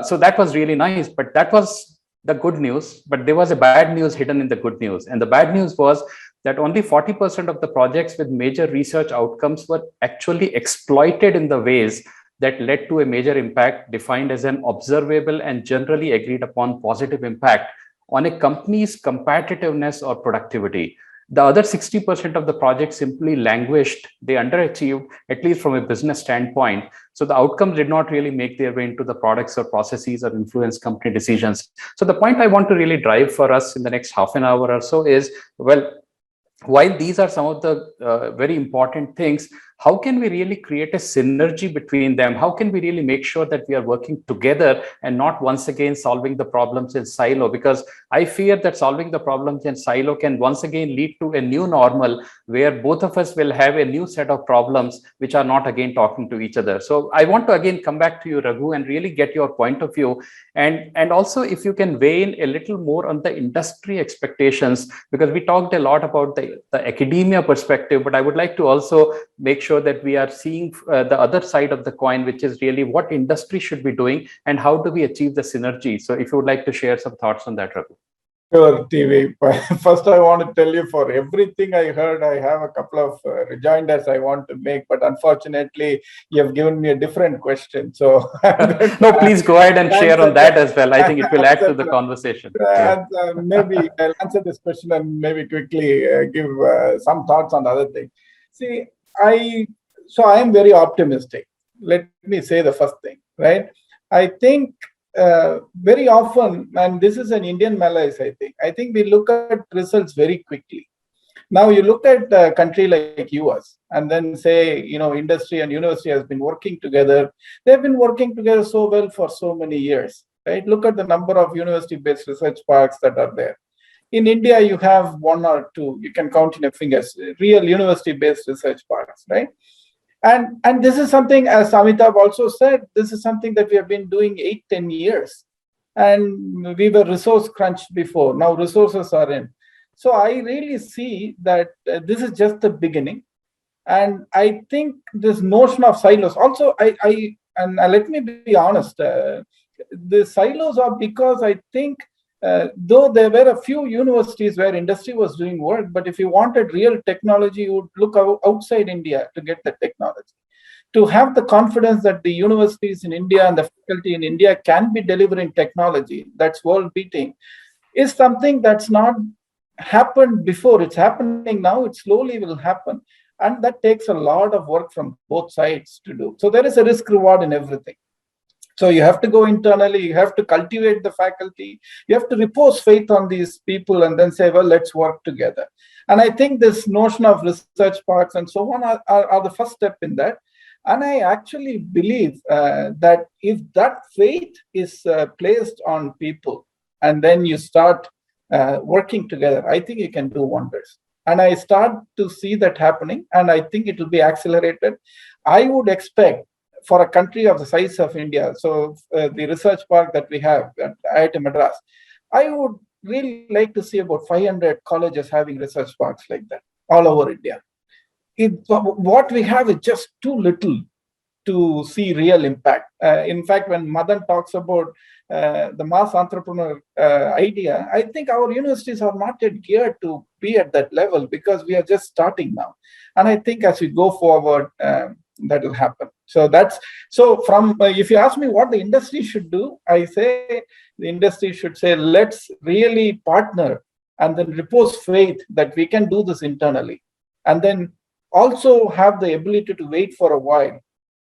So that was really nice, but that was the good news. But there was a bad news hidden in the good news. And the bad news was that only 40% of the projects with major research outcomes were actually exploited in the ways that led to a major impact defined as an observable and generally agreed upon positive impact on a company's competitiveness or productivity. The other 60% of the project simply languished. They underachieved, at least from a business standpoint. So the outcomes did not really make their way into the products or processes or influence company decisions. So the point I want to really drive for us in the next half an hour or so is, well, while these are some of the very important things, how can we really create a synergy between them? How can we really make sure that we are working together and not once again solving the problems in silo? Because I fear that solving the problems in silo can once again lead to a new normal where both of us will have a new set of problems which are not again talking to each other. So I want to again come back to you, Raghu, and really get your point of view. And also if you can weigh in a little more on the industry expectations, because we talked a lot about the academia perspective, but I would like to also make sure that we are seeing the other side of the coin, which is really what industry should be doing and how do we achieve the synergy. So if you would like to share some thoughts on that, Raghu. Sure, TV. First, I want to tell you, for everything I heard, I have a couple of rejoinders I want to make, but unfortunately, you have given me a different question. So no, please go ahead and share on that as well. I think it will add to the conversation. Maybe I'll answer this question and maybe quickly give some thoughts on the other thing. See, I am very optimistic. Let me say the first thing, right? I think very often, and this is an Indian malaise, I think we look at results very quickly. Now you look at a country like US and then say, industry and university has been working together. They've been working together so well for so many years, right? Look at the number of university-based research parks that are there. In India, you have one or two, you can count in your fingers, real university-based research parks, right? And this is something, as Amitabh also said, this is something that we have been doing 8-10 years. And we were resource crunched before. Now resources are in. So I really see that this is just the beginning. And I think this notion of silos, also, and let me be honest, the silos are because I think, though there were a few universities where industry was doing work, but if you wanted real technology, you would look outside India to get the technology. To have the confidence that the universities in India and the faculty in India can be delivering technology that's world beating is something that's not happened before. It's happening now. It slowly will happen. And that takes a lot of work from both sides to do. So there is a risk reward in everything. So you have to go internally, you have to cultivate the faculty, you have to repose faith on these people and then say, well, let's work together. And I think this notion of research parks and so on are the first step in that. And I actually believe that if that faith is placed on people and then you start working together, I think you can do wonders. And I start to see that happening, and I think it will be accelerated. I would expect for a country of the size of India, so the research park that we have at IIT Madras, I would really like to see about 500 colleges having research parks like that all over India. What we have is just too little to see real impact. In fact, when Madan talks about the mass entrepreneur idea, I think our universities are not yet geared to be at that level because we are just starting now. And I think as we go forward, that will happen. So if you ask me what the industry should do, I say the industry should say, let's really partner and then repose faith that we can do this internally. And then also have the ability to wait for a while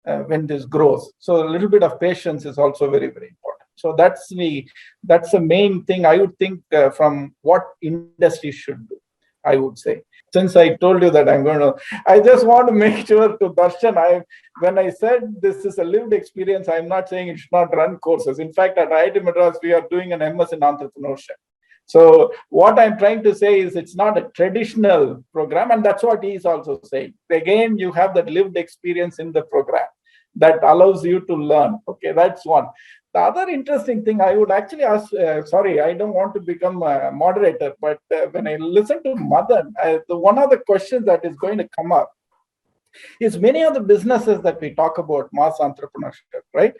when this grows. So a little bit of patience is also very, very important. So that's the main thing I would think from what industry should do, I would say. Since I told you that I just want to make sure to Darshan, when I said this is a lived experience, I'm not saying it should not run courses. In fact, at IIT Madras, we are doing an MS in entrepreneurship. So what I'm trying to say is it's not a traditional program, and that's what he is also saying. Again, you have that lived experience in the program that allows you to learn. Okay, that's one. The other interesting thing I would actually ask, sorry, I don't want to become a moderator, but when I listen to Madan, one of the questions that is going to come up is many of the businesses that we talk about, mass entrepreneurship, right?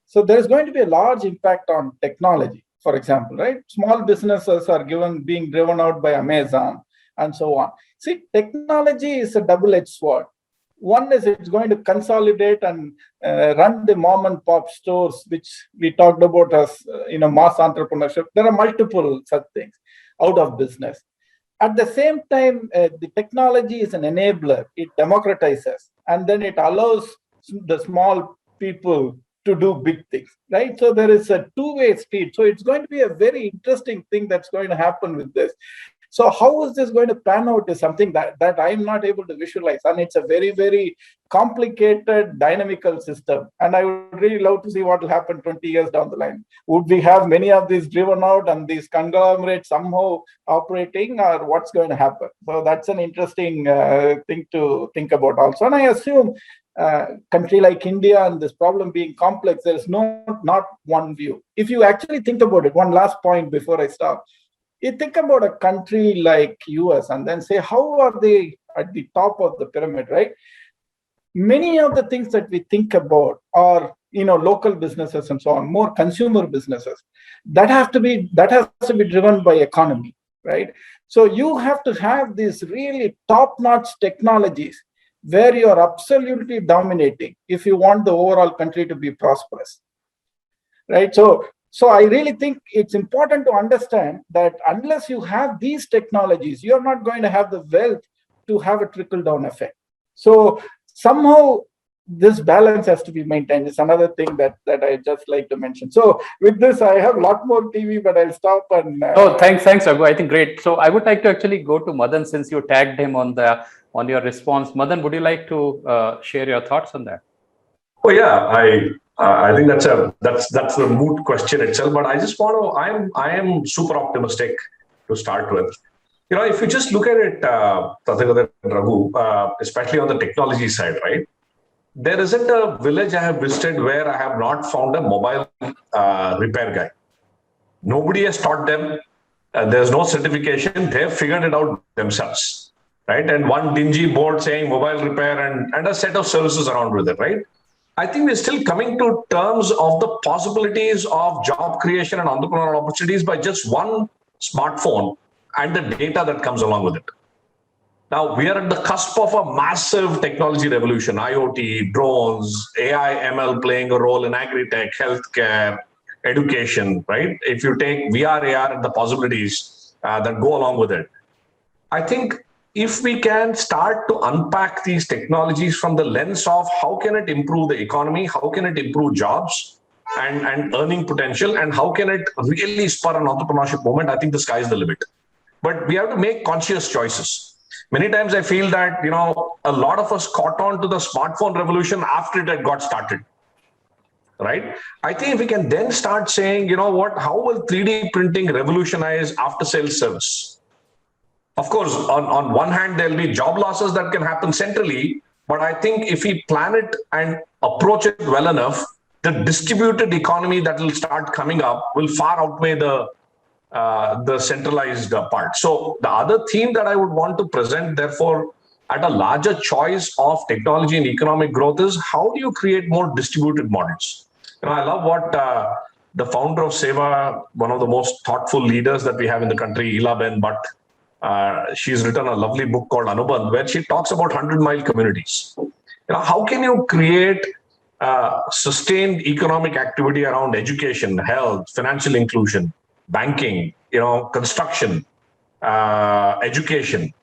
So there's going to be a large impact on technology, for example, right? Small businesses are being driven out by Amazon and so on. See, technology is a double-edged sword. One is it's going to consolidate and run the mom and pop stores, which we talked about as mass entrepreneurship. There are multiple such things out of business. at the same time, the technology is an enabler. It democratizes, and then it allows the small people to do big things, right? So there is a two-way street. So it's going to be a very interesting thing that's going to happen with this. So how is this going to pan out is something that I'm not able to visualize. And it's a very, very complicated, dynamical system. And I would really love to see what will happen 20 years down the line. Would we have many of these driven out and these conglomerates somehow operating, or what's going to happen? So that's an interesting thing to think about also. And I assume country like India and this problem being complex, there is not one view. If you actually think about it, one last point before I stop. You think about a country like US and then say, how are they at the top of the pyramid, right? Many of the things that we think about are, local businesses and so on, more consumer businesses. That has to be driven by economy, right? So you have to have these really top-notch technologies where you are absolutely dominating if you want the overall country to be prosperous, right? So I really think it's important to understand that unless you have these technologies, you're not going to have the wealth to have a trickle-down effect. So somehow this balance has to be maintained. It's another thing that I just like to mention. So with this, I have a lot more TV, but I'll stop and... Thanks, Raghu. I think great. So I would like to actually go to Madan since you tagged him on your response. Madan, would you like to share your thoughts on that? Oh yeah, I think that's the moot question itself. But I just want to. I am super optimistic to start with. If you just look at it, Tathagata and Raghu, especially on the technology side, right? There isn't a village I have visited where I have not found a mobile repair guy. Nobody has taught them. There's no certification. They've figured it out themselves, right? And one dingy board saying mobile repair and a set of services around with it, right? I think we're still coming to terms of the possibilities of job creation and entrepreneurial opportunities by just one smartphone and the data that comes along with it. Now, we are at the cusp of a massive technology revolution, IoT, drones, AI, ML playing a role in agri-tech, healthcare, education, right? If you take VR, AR and the possibilities that go along with it, I think if we can start to unpack these technologies from the lens of how can it improve the economy, how can it improve jobs and earning potential, and how can it really spur an entrepreneurship movement, I think the sky is the limit. But we have to make conscious choices. Many times I feel that, a lot of us caught on to the smartphone revolution after it had got started, right? I think if we can then start saying, how will 3D printing revolutionize after-sales service? Of course, on one hand, there'll be job losses that can happen centrally, but I think if we plan it and approach it well enough, the distributed economy that will start coming up will far outweigh the centralized part. So the other theme that I would want to present, therefore, at a larger choice of technology and economic growth is how do you create more distributed models? I love what the founder of Seva, one of the most thoughtful leaders that we have in the country, Elaben Bhatt, she's written a lovely book called Anubandh, where she talks about 100-mile communities. How can you create sustained economic activity around education, health, financial inclusion, banking, construction, education,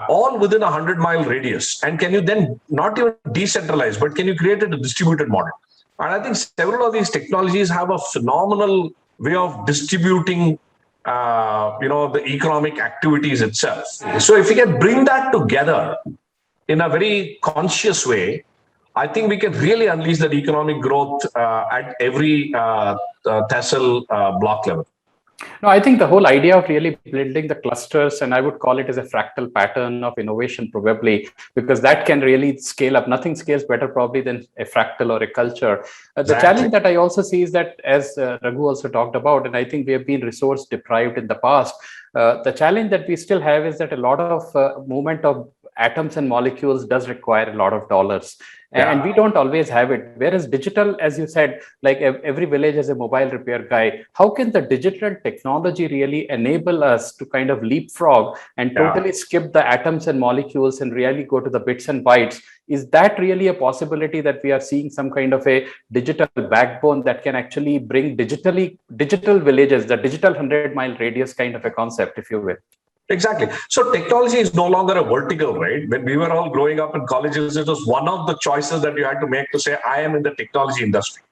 all within a 100-mile radius? And can you then not even decentralize, but can you create a distributed model? And I think several of these technologies have a phenomenal way of distributing the economic activities itself. So if we can bring that together in a very conscious way, I think we can really unleash that economic growth at every TESOL block level. No, I think the whole idea of really building the clusters, and I would call it as a fractal pattern of innovation probably, because that can really scale up. Nothing scales better probably than a fractal or a culture. The challenge that I also see is that, as Raghu also talked about, and I think we have been resource deprived in the past, the challenge that we still have is that a lot of movement of atoms and molecules does require a lot of dollars. And we don't always have it. Whereas digital, as you said, like every village has a mobile repair guy. How can the digital technology really enable us to kind of leapfrog and totally skip the atoms and molecules and really go to the bits and bytes? Is that really a possibility that we are seeing some kind of a digital backbone that can actually bring digital villages, the digital 100-mile radius kind of a concept, if you will? Exactly. So technology is no longer a vertical, right? When we were all growing up in colleges, it was one of the choices that you had to make to say, I am in the technology industry,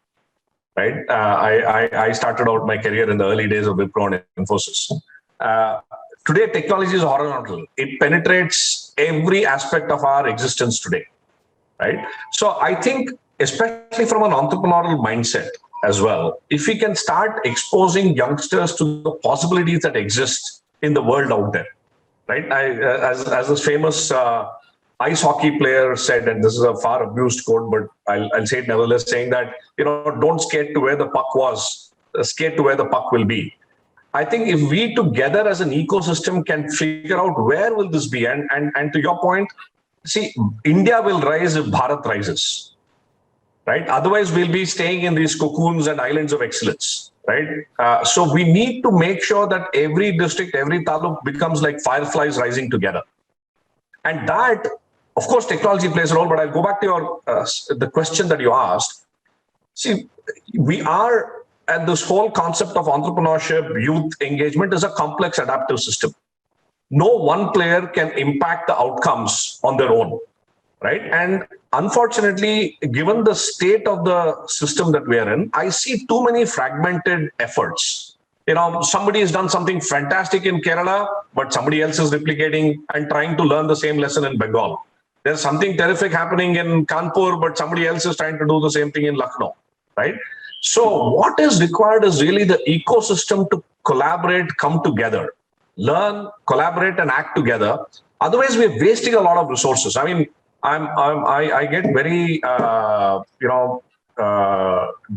right? I started out my career in the early days of Wipro and Infosys. Today, technology is horizontal. It penetrates every aspect of our existence today, right? So I think, especially from an entrepreneurial mindset as well, if we can start exposing youngsters to the possibilities that exist in the world out there, right? As this famous ice hockey player said, and this is a far abused quote, but I'll say it nevertheless, saying that, don't skate to where the puck was, skate to where the puck will be. I think if we together as an ecosystem can figure out where will this be, and to your point, see, India will rise if Bharat rises, right? Otherwise, we'll be staying in these cocoons and islands of excellence, right? So we need to make sure that every district, every taluk becomes like fireflies rising together. And that, of course, technology plays a role, but I'll go back to your the question that you asked. See, we are at this whole concept of entrepreneurship, youth engagement is a complex adaptive system. No one player can impact the outcomes on their own, right? And unfortunately, given the state of the system that we are in, I see too many fragmented efforts. Somebody has done something fantastic in Kerala, but somebody else is replicating and trying to learn the same lesson in Bengal. There's something terrific happening in Kanpur, but somebody else is trying to do the same thing in Lucknow, right? So what is required is really the ecosystem to collaborate, come together, learn, collaborate, and act together. Otherwise, we're wasting a lot of resources. I mean, I get very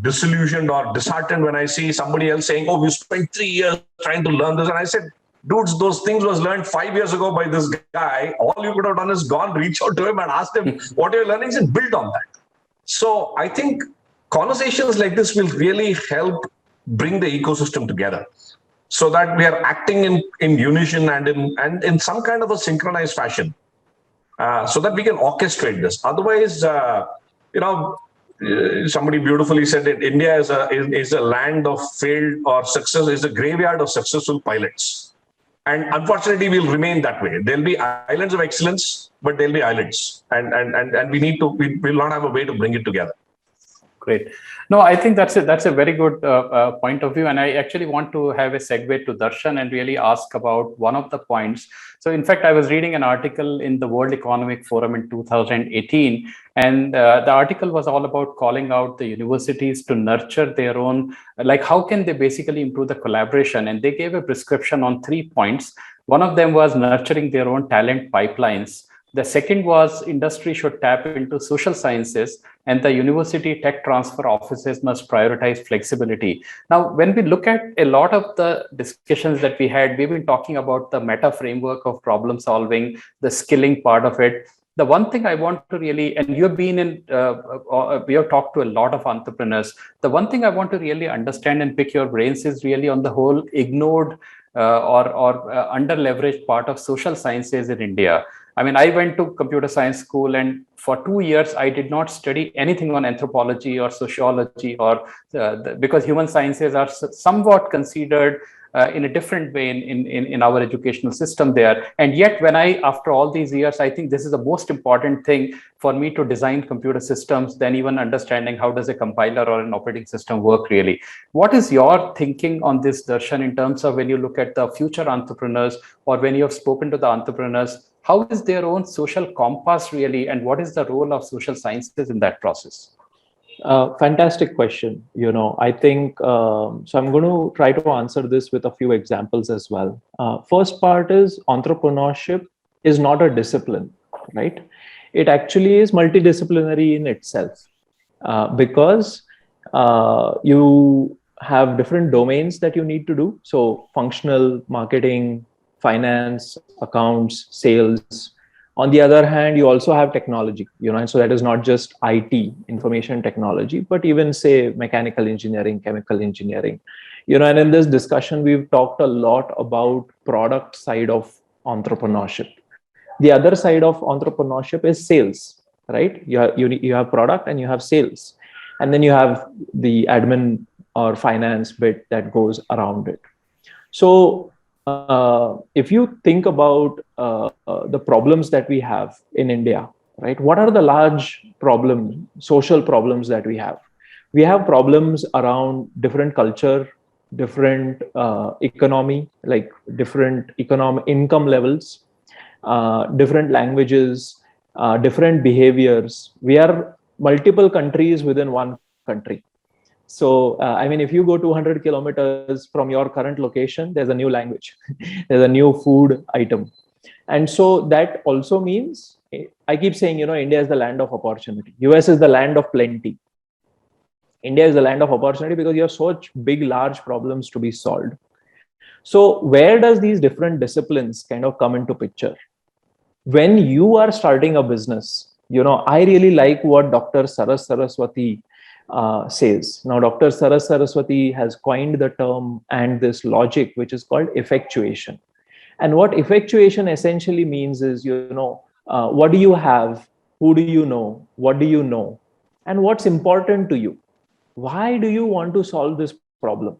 disillusioned or disheartened when I see somebody else saying, "Oh, we spent 3 years trying to learn this," and I said, "Dudes, those things was learned 5 years ago by this guy. All you could have done is reach out to him and asked him what are your learnings and build on that." So I think conversations like this will really help bring the ecosystem together, so that we are acting in unison and in some kind of a synchronized fashion, so that we can orchestrate this. Otherwise, somebody beautifully said that India is a land of failed or success, is a graveyard of successful pilots. And unfortunately, we'll remain that way. There'll be islands of excellence, but there'll be islands. And we will not have a way to bring it together. Great. No, I think that's a very good point of view. And I actually want to have a segue to Darshan and really ask about one of the points. So in fact, I was reading an article in the World Economic Forum in 2018, and the article was all about calling out the universities to nurture their own, like how can they basically improve the collaboration? And they gave a prescription on 3 points. One of them was nurturing their own talent pipelines. The second was industry should tap into social sciences, and the university tech transfer offices must prioritize flexibility. Now, when we look at a lot of the discussions that we had, we've been talking about the meta framework of problem solving, the skilling part of it. The one thing I want to really, and you've been in, we have talked to a lot of entrepreneurs. The one thing I want to really understand and pick your brains is really on the whole ignored or under leveraged part of social sciences in India. I mean, I went to computer science school, and for 2 years, I did not study anything on anthropology or sociology, or because human sciences are somewhat considered in a different way in our educational system there. And yet, when after all these years, I think this is the most important thing for me to design computer systems than even understanding how does a compiler or an operating system work really. What is your thinking on this, Darshan, in terms of when you look at the future entrepreneurs, or when you have spoken to the entrepreneurs, how is their own social compass really, and what is the role of social sciences in that process? Fantastic question. I think, so I'm going to try to answer this with a few examples as well. First part is entrepreneurship is not a discipline, right? It actually is multidisciplinary in itself, because you have different domains that you need to do. So functional, marketing, finance, accounts, sales. On the other hand, you also have technology, and so that is not just IT, information technology, but even say mechanical engineering, chemical engineering, and in this discussion, we've talked a lot about product side of entrepreneurship. The other side of entrepreneurship is sales, right? You have product and you have sales, and then you have the admin or finance bit that goes around it. So if you think about the problems that we have in India, right? What are the large problems, social problems that we have? We have problems around different culture, different economy, like different economic income levels, different languages, different behaviors. We are multiple countries within one country. So, I mean, if you go 200 kilometers from your current location, there's a new language, there's a new food item. And so that also means, I keep saying, India is the land of opportunity. US is the land of plenty. India is the land of opportunity because you have such big, large problems to be solved. So where does these different disciplines kind of come into picture? When you are starting a business, I really like what Dr. Saras Saraswati says. Now, Dr. Saras Saraswati has coined the term and this logic, which is called effectuation. And what effectuation essentially means is, what do you have? Who do you know? What do you know? And what's important to you? Why do you want to solve this problem?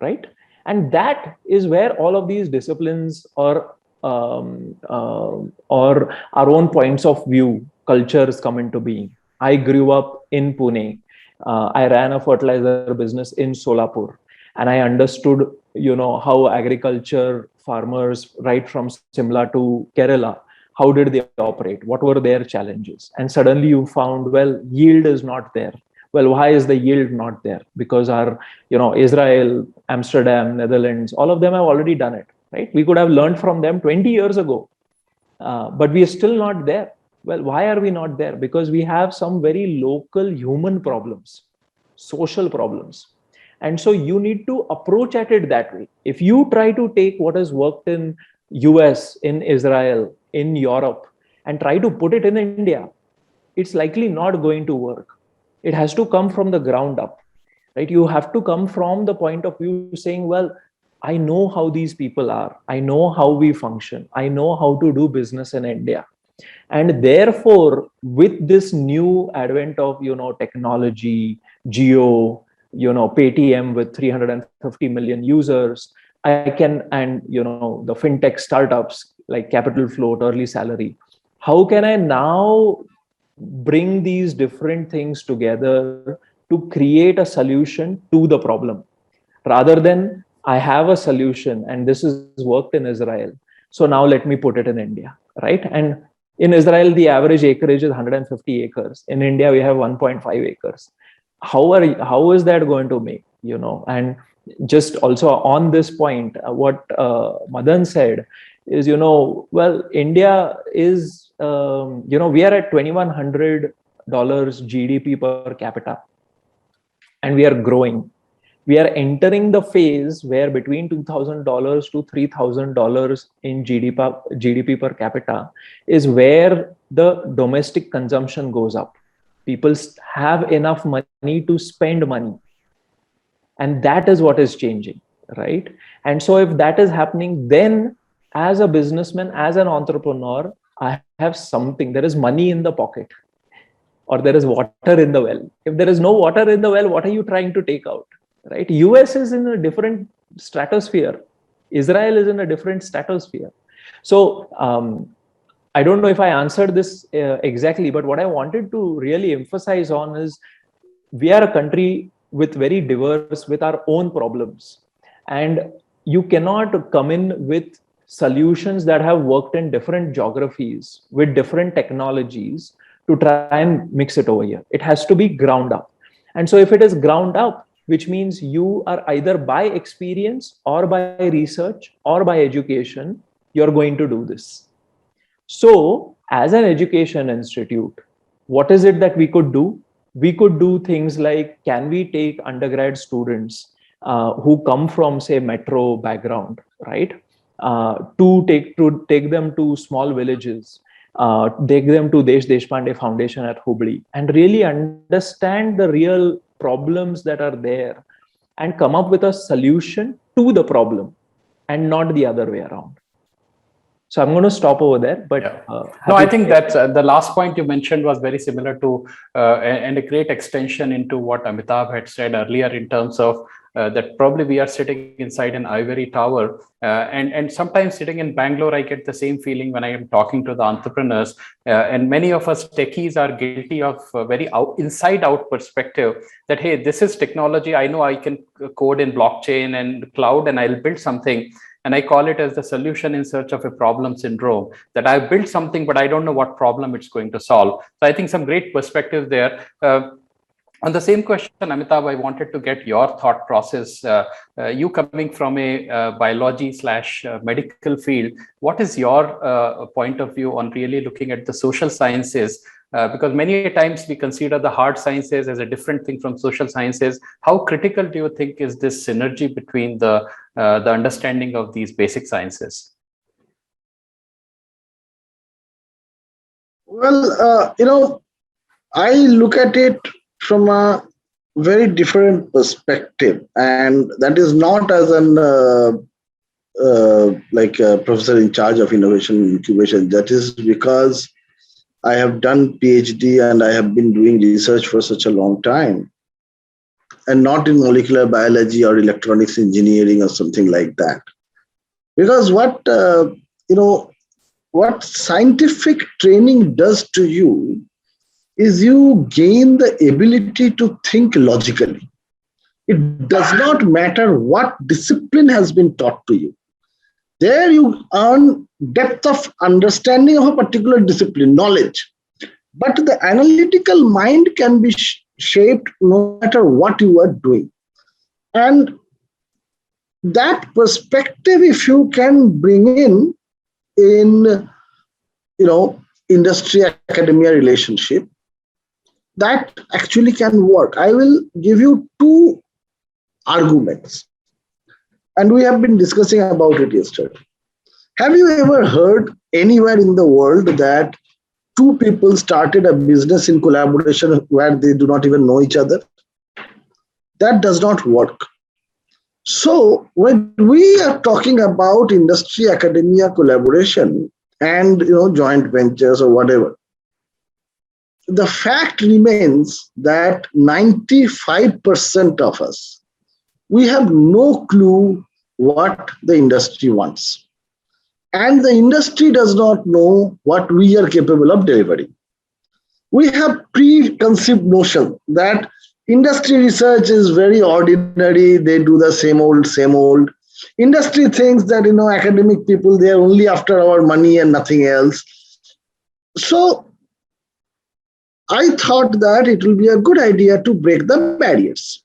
Right? And that is where all of these disciplines or our own points of view, cultures come into being. I grew up in Pune. I ran a fertilizer business in Solapur, and I understood, how agriculture farmers right from Simla to Kerala, how did they operate? What were their challenges? And suddenly you found, well, yield is not there. Well, why is the yield not there? Because our, Israel, Amsterdam, Netherlands, all of them have already done it, right? We could have learned from them 20 years ago, but we are still not there. Well, why are we not there? Because we have some very local human problems, social problems. And so you need to approach at it that way. If you try to take what has worked in US, in Israel, in Europe, and try to put it in India, it's likely not going to work. It has to come from the ground up, right? You have to come from the point of view saying, well, I know how these people are. I know how we function. I know how to do business in India. And therefore, with this new advent of, technology, Geo, Paytm with 350 million users, I can, and, the fintech startups like Capital Float, Early Salary, how can I now bring these different things together to create a solution to the problem, rather than I have a solution and this is worked in Israel, so now let me put it in India, right? And in Israel, the average acreage is 150 acres. In India, we have 1.5 acres. How is that going to make, And just also on this point, what Madan said is, well, India is, we are at $2,100 GDP per capita, and we are growing. We are entering the phase where between $2,000 to $3,000 in GDP per capita is where the domestic consumption goes up. People have enough money to spend money. And that is what is changing, right? And so if that is happening, then as a businessman, as an entrepreneur, I have something. There is money in the pocket, or there is water in the well. If there is no water in the well, what are you trying to take out? Right? US is in a different stratosphere. Israel is in a different stratosphere. So I don't know if I answered this exactly, but what I wanted to really emphasize on is we are a country with very diverse, with our own problems. And you cannot come in with solutions that have worked in different geographies with different technologies to try and mix it over here. It has to be ground up. And so if it is ground up, which means you are either by experience or by research or by education, you're going to do this. So as an education institute, what is it that we could do? We could do things like, can we take undergrad students who come from, say, metro background, right? To take them to small villages, take them to Desh Deshpande Foundation at Hubli, and really understand the real problems that are there and come up with a solution to the problem and not the other way around. So I'm going to stop over there, but no, I think that the last point you mentioned was very similar to and a great extension into what Amitabh had said earlier in terms of that probably we are sitting inside an ivory tower. And sometimes sitting in Bangalore, I get the same feeling when I am talking to the entrepreneurs. And many of us techies are guilty of a very inside out perspective that, hey, this is technology. I know I can code in blockchain and cloud and I'll build something. And I call it as the solution in search of a problem syndrome, that I've built something, but I don't know what problem it's going to solve. So I think some great perspectives there. On the same question, Amitabh, I wanted to get your thought process. You coming from a biology/medical field, what is your point of view on really looking at the social sciences? Because many times we consider the hard sciences as a different thing from social sciences. How critical do you think is this synergy between the understanding of these basic sciences? Well, I look at it from a very different perspective, and that is not as an like a professor in charge of innovation and incubation. That is because I have done PhD and I have been doing research for such a long time, and not in molecular biology or electronics engineering or something like that. Because what scientific training does to you is you gain the ability to think logically. It does not matter what discipline has been taught to you. There you earn depth of understanding of a particular discipline, knowledge. But the analytical mind can be shaped no matter what you are doing. And that perspective, if you can bring in industry academia relationship, that actually can work. I will give you two arguments, and we have been discussing about it yesterday. Have you ever heard anywhere in the world that two people started a business in collaboration where they do not even know each other? That does not work. So when we are talking about industry academia collaboration and joint ventures or whatever, the fact remains that 95% of us, we have no clue what the industry wants. And the industry does not know what we are capable of delivering. We have preconceived notion that industry research is very ordinary. They do the same old, same old. Industry thinks that, academic people, they are only after our money and nothing else. So I thought that it will be a good idea to break the barriers.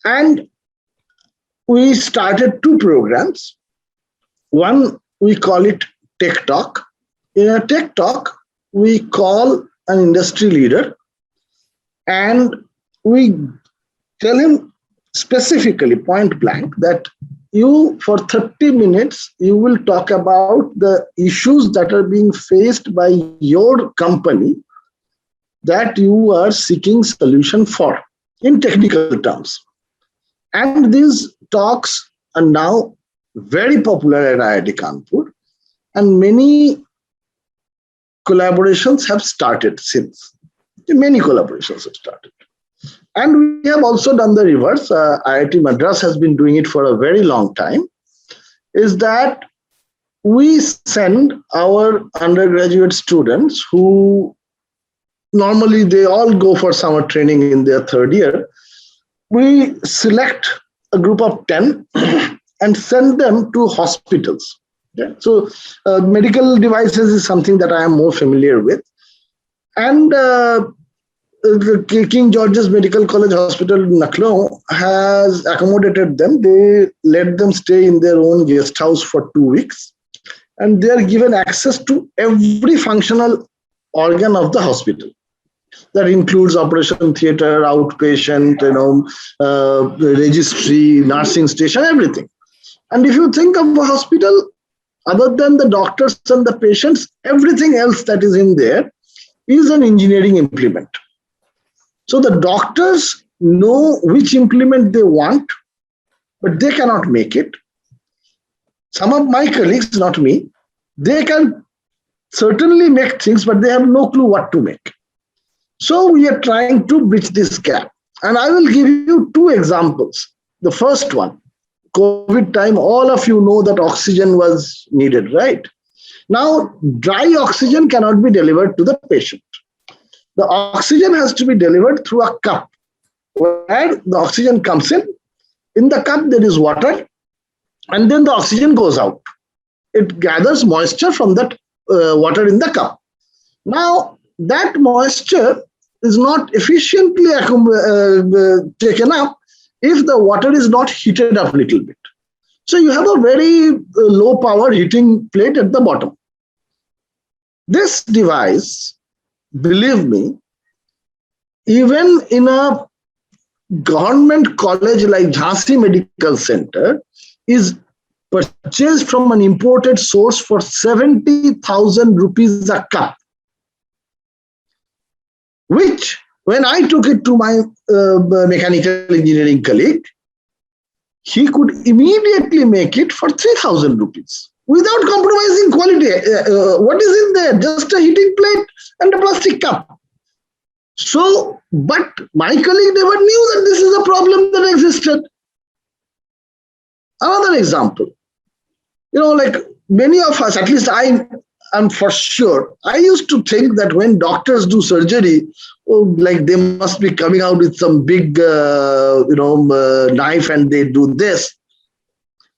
And we started two programs. One, we call it Tech Talk. In a Tech Talk, we call an industry leader and we tell him specifically, point blank, that you, for 30 minutes, you will talk about the issues that are being faced by your company that you are seeking solution for in technical terms. And these talks are now very popular at IIT Kanpur, and many collaborations have started since. Many collaborations have started. And we have also done the reverse. IIT Madras has been doing it for a very long time, is that we send our undergraduate students who normally they all go for summer training in their third year. We select a group of 10 and send them to hospitals. Okay? So medical devices is something that I am more familiar with. And the King George's Medical College Hospital in Lucknow has accommodated them. They let them stay in their own guest house for 2 weeks. And they are given access to every functional organ of the hospital. That includes operation theater, outpatient, registry, nursing station, everything. And if you think of a hospital, other than the doctors and the patients, everything else that is in there is an engineering implement. So the doctors know which implement they want, but they cannot make it. Some of my colleagues, not me, they can certainly make things, but they have no clue what to make. So we are trying to bridge this gap. And I will give you two examples. The first one, COVID time, all of you know that oxygen was needed, right? Now, dry oxygen cannot be delivered to the patient. The oxygen has to be delivered through a cup, where the oxygen comes in. In the cup, there is water, and then the oxygen goes out. It gathers moisture from that water in the cup. Now, that moisture is not efficiently taken up if the water is not heated up a little bit. So you have a very low power heating plate at the bottom. This device, believe me, even in a government college like Jhansi Medical Center, is purchased from an imported source for 70,000 rupees a cup, which when I took it to my mechanical engineering colleague, he could immediately make it for 3,000 rupees without compromising quality. What is in there? Just a heating plate and a plastic cup. So, but my colleague never knew that this is a problem that existed. Another example, like many of us, at least I am for sure, I used to think that when doctors do surgery, like they must be coming out with some big, knife and they do this.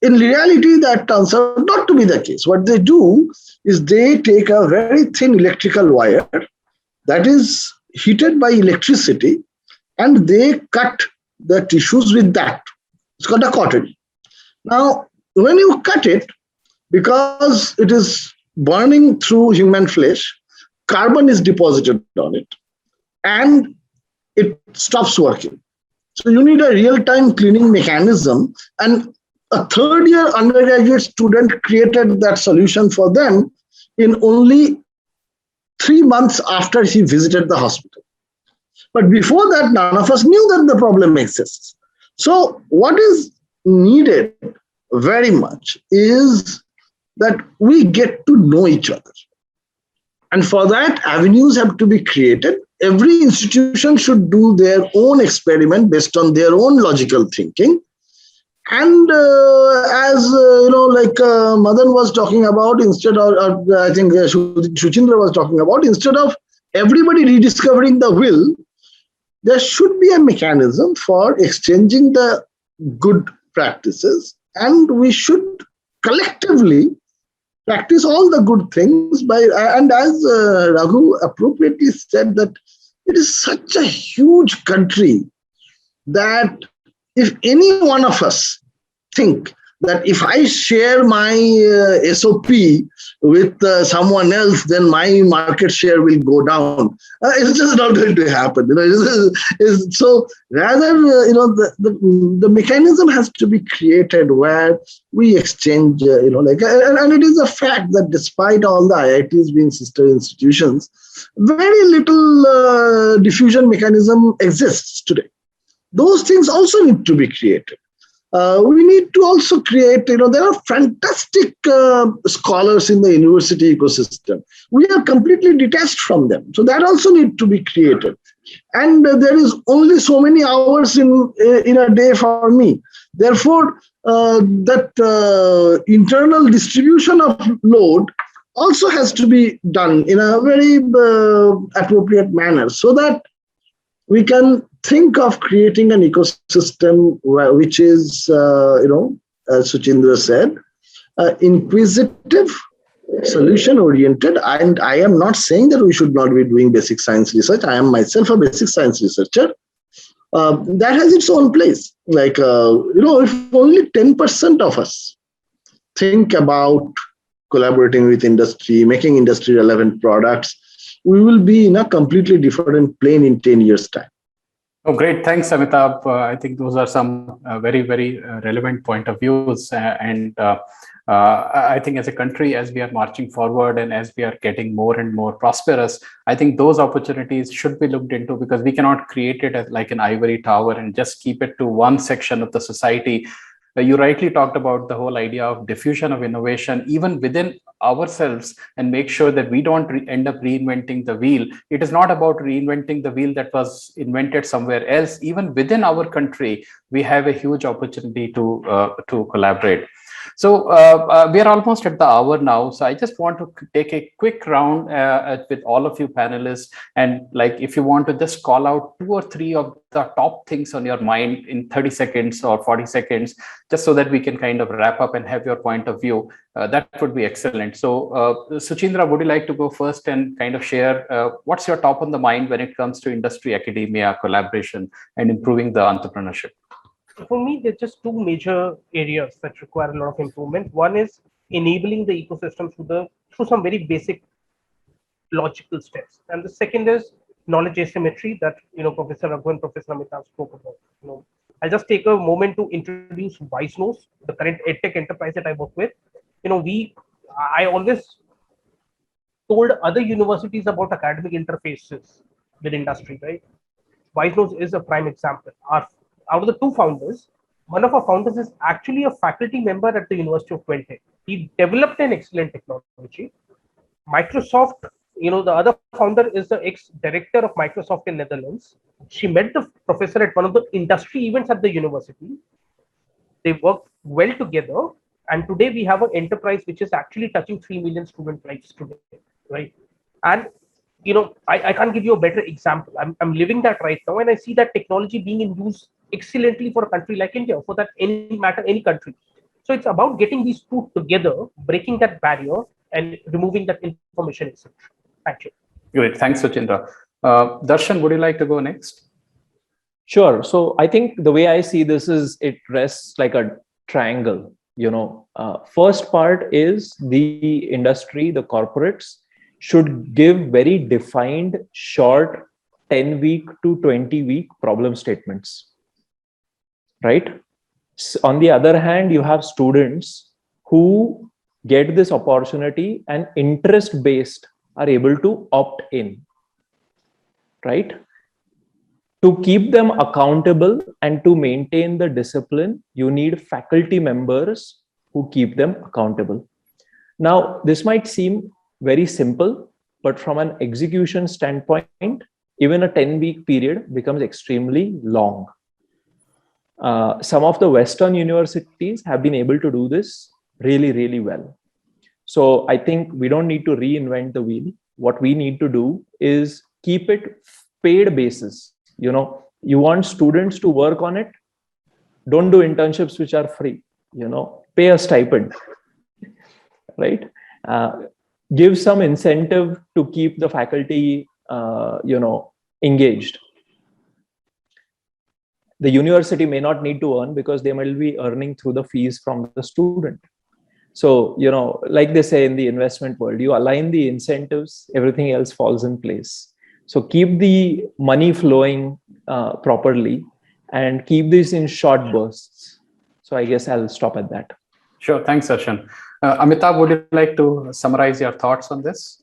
In reality, that turns out not to be the case. What they do is they take a very thin electrical wire that is heated by electricity and they cut the tissues with that. It's called a cautery. Now, when you cut it, because it is burning through human flesh, carbon is deposited on it and it stops working. So you need a real-time cleaning mechanism, and a third-year undergraduate student created that solution for them in only 3 months after he visited the hospital. But before that, none of us knew that the problem exists. So what is needed very much is that we get to know each other. And for that, avenues have to be created. Every institution should do their own experiment based on their own logical thinking. And as Madan was talking about, instead of, I think Shuchindra was talking about, instead of everybody rediscovering the wheel, there should be a mechanism for exchanging the good practices, and we should collectively practice all the good things and as Raghu appropriately said, that it is such a huge country that if any one of us think that if I share my SOP with someone else, then my market share will go down. It's just not going to happen. So rather, the mechanism has to be created where we exchange, and it is a fact that despite all the IITs being sister institutions, very little diffusion mechanism exists today. Those things also need to be created. We need to also create, there are fantastic scholars in the university ecosystem. We are completely detached from them. So that also needs to be created. And there is only so many hours in a day for me. Therefore, that internal distribution of load also has to be done in a very appropriate manner so that we can think of creating an ecosystem which is, as Suchindra said, inquisitive, solution-oriented. And I am not saying that we should not be doing basic science research. I am myself a basic science researcher. That has its own place. Like, if only 10% of us think about collaborating with industry, making industry-relevant products, we will be in a completely different plane in 10 years' time. Oh, great. Thanks, Amitabh. I think those are some very, very relevant point of views. I think as a country, as we are marching forward and as we are getting more and more prosperous, I think those opportunities should be looked into, because we cannot create it as like an ivory tower and just keep it to one section of the society. You rightly talked about the whole idea of diffusion of innovation, even within ourselves, and make sure that we don't end up reinventing the wheel. It is not about reinventing the wheel that was invented somewhere else. Even within our country, we have a huge opportunity to collaborate. So we are almost at the hour now. So I just want to take a quick round with all of you panelists. And like, if you want to just call out 2 or 3 of the top things on your mind in 30 seconds or 40 seconds, just so that we can kind of wrap up and have your point of view, that would be excellent. So Suchindra, would you like to go first and kind of share what's your top on the mind when it comes to industry, academia, collaboration, and improving the entrepreneurship? For me, there's just 2 major areas that require a lot of improvement. One is enabling the ecosystem through some very basic logical steps, and the second is knowledge asymmetry that Professor Raghu and Professor Amitabh spoke about. I'll just take a moment to introduce WiseNose, the current edtech enterprise that I work with. I always told other universities about academic interfaces with industry, right? WiseNose is a prime example. Out of the 2 founders, one of our founders is actually a faculty member at the University of Twente. He developed an excellent technology. Microsoft, the other founder is the ex-director of Microsoft in Netherlands. She met the professor at one of the industry events at the university. They worked well together, and today we have an enterprise which is actually touching 3 million student lives today, right? And I can't give you a better example. I'm living that right now, and I see that technology being in use excellently for a country like India, for that any country. So it's about getting these 2 together, breaking that barrier, and removing that information asymmetry. Thank you. Great, thanks, Suchindra. Darshan, would you like to go next? Sure. So I think the way I see this is it rests like a triangle. First part is the industry, the corporates should give very defined, short 10-week to 20-week problem statements, right? On the other hand, you have students who get this opportunity and interest-based are able to opt in, right? To keep them accountable and to maintain the discipline, you need faculty members who keep them accountable. Now, this might seem very simple, but from an execution standpoint, even a 10-week period becomes extremely long. Some of the Western universities have been able to do this really, really well. So I think we don't need to reinvent the wheel. What we need to do is keep it paid basis. You want students to work on it. Don't do internships which are free. Pay a stipend, right? Give some incentive to keep the faculty, engaged. The university may not need to earn because they might be earning through the fees from the student. So, like they say in the investment world, you align the incentives, everything else falls in place. So keep the money flowing properly and keep this in short bursts. So I guess I'll stop at that. Sure. Thanks, Darshan. Amitabh, would you like to summarize your thoughts on this?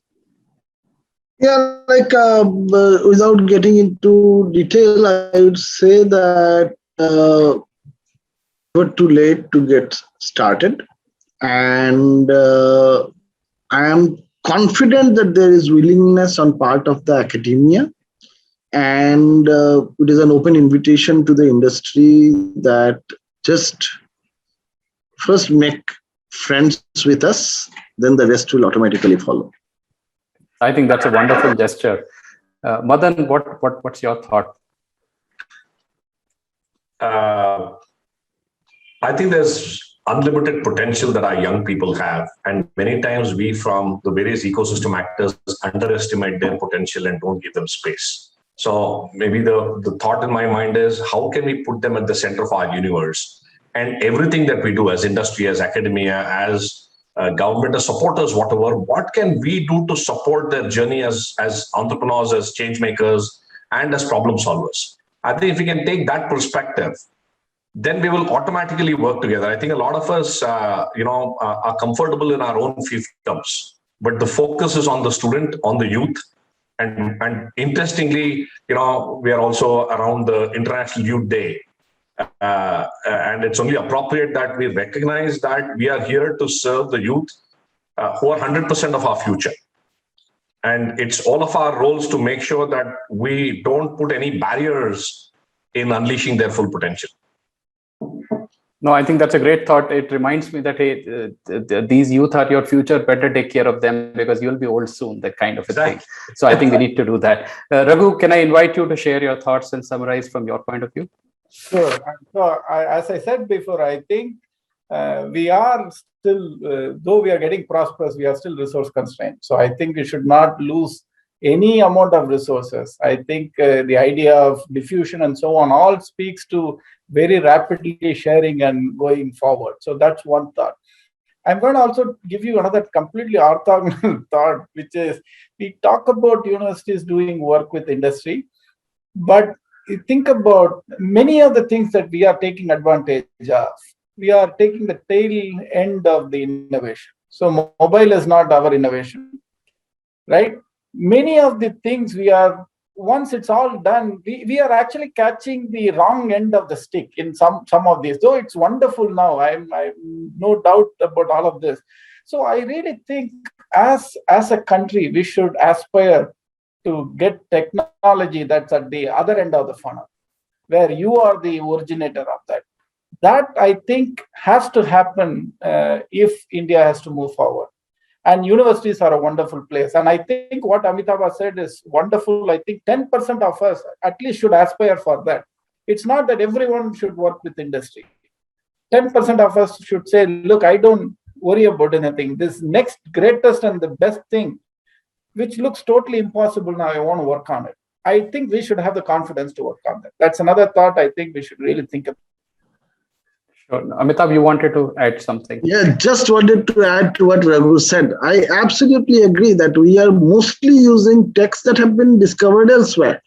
Yeah, without getting into detail, I would say that we're too late to get started. And I am confident that there is willingness on part of the academia. And it is an open invitation to the industry that just first make friends with us, then the rest will automatically follow. I think that's a wonderful gesture. Madan, what's your thought? I think there's unlimited potential that our young people have, and many times we from the various ecosystem actors underestimate their potential and don't give them space. So maybe the thought in my mind is, how can we put them at the center of our universe? And everything that we do as industry, as academia, as government, as supporters, whatever, what can we do to support their journey as entrepreneurs, as change makers, and as problem solvers? I think if we can take that perspective, then we will automatically work together. I think a lot of us, are comfortable in our own fiefdoms, but the focus is on the student, on the youth. And interestingly, we are also around the International Youth Day. And it's only appropriate that we recognize that we are here to serve the youth who are 100% of our future. And it's all of our roles to make sure that we don't put any barriers in unleashing their full potential. No, I think that's a great thought. It reminds me that, hey, these youth are your future. Better take care of them because you'll be old soon, that kind of a thing. So I think we need to do that. Raghu, can I invite you to share your thoughts and summarize from your point of view? Sure. So, as I said before, I think we are still, though we are getting prosperous, we are still resource constrained. So I think we should not lose any amount of resources. I think the idea of diffusion and so on all speaks to very rapidly sharing and going forward. So that's one thought. I'm going to also give you another completely orthogonal thought, which is we talk about universities doing work with industry, but you think about many of the things that we are taking advantage of. We are taking the tail end of the innovation. So mobile is not our innovation, right? Many of the things we are, once it's all done, we are actually catching the wrong end of the stick in some of these. Though it's wonderful now, I'm no doubt about all of this. So I really think as a country, we should aspire to get technology that's at the other end of the funnel, where you are the originator of that. That, I think, has to happen if India has to move forward. And universities are a wonderful place. And I think what Amitabh said is wonderful. I think 10% of us at least should aspire for that. It's not that everyone should work with industry. 10% of us should say, look, I don't worry about anything. This next greatest and the best thing, which looks totally impossible now, I want to work on it. I think we should have the confidence to work on that. That's another thought I think we should really think about. Sure. Amitabh, you wanted to add something? Yeah, just wanted to add to what Raghu said. I absolutely agree that we are mostly using texts that have been discovered elsewhere.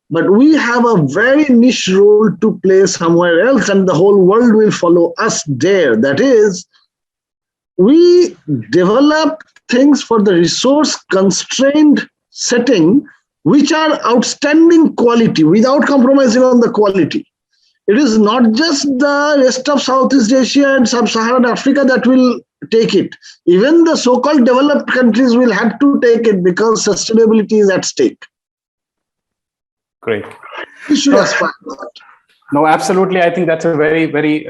But we have a very niche role to play somewhere else, and the whole world will follow us there. That is, we develop things for the resource-constrained setting, which are outstanding quality without compromising on the quality. It is not just the rest of Southeast Asia and Sub-Saharan Africa that will take it. Even the so-called developed countries will have to take it because sustainability is at stake. Great. We should aspire to that. No, absolutely. I think that's a very, very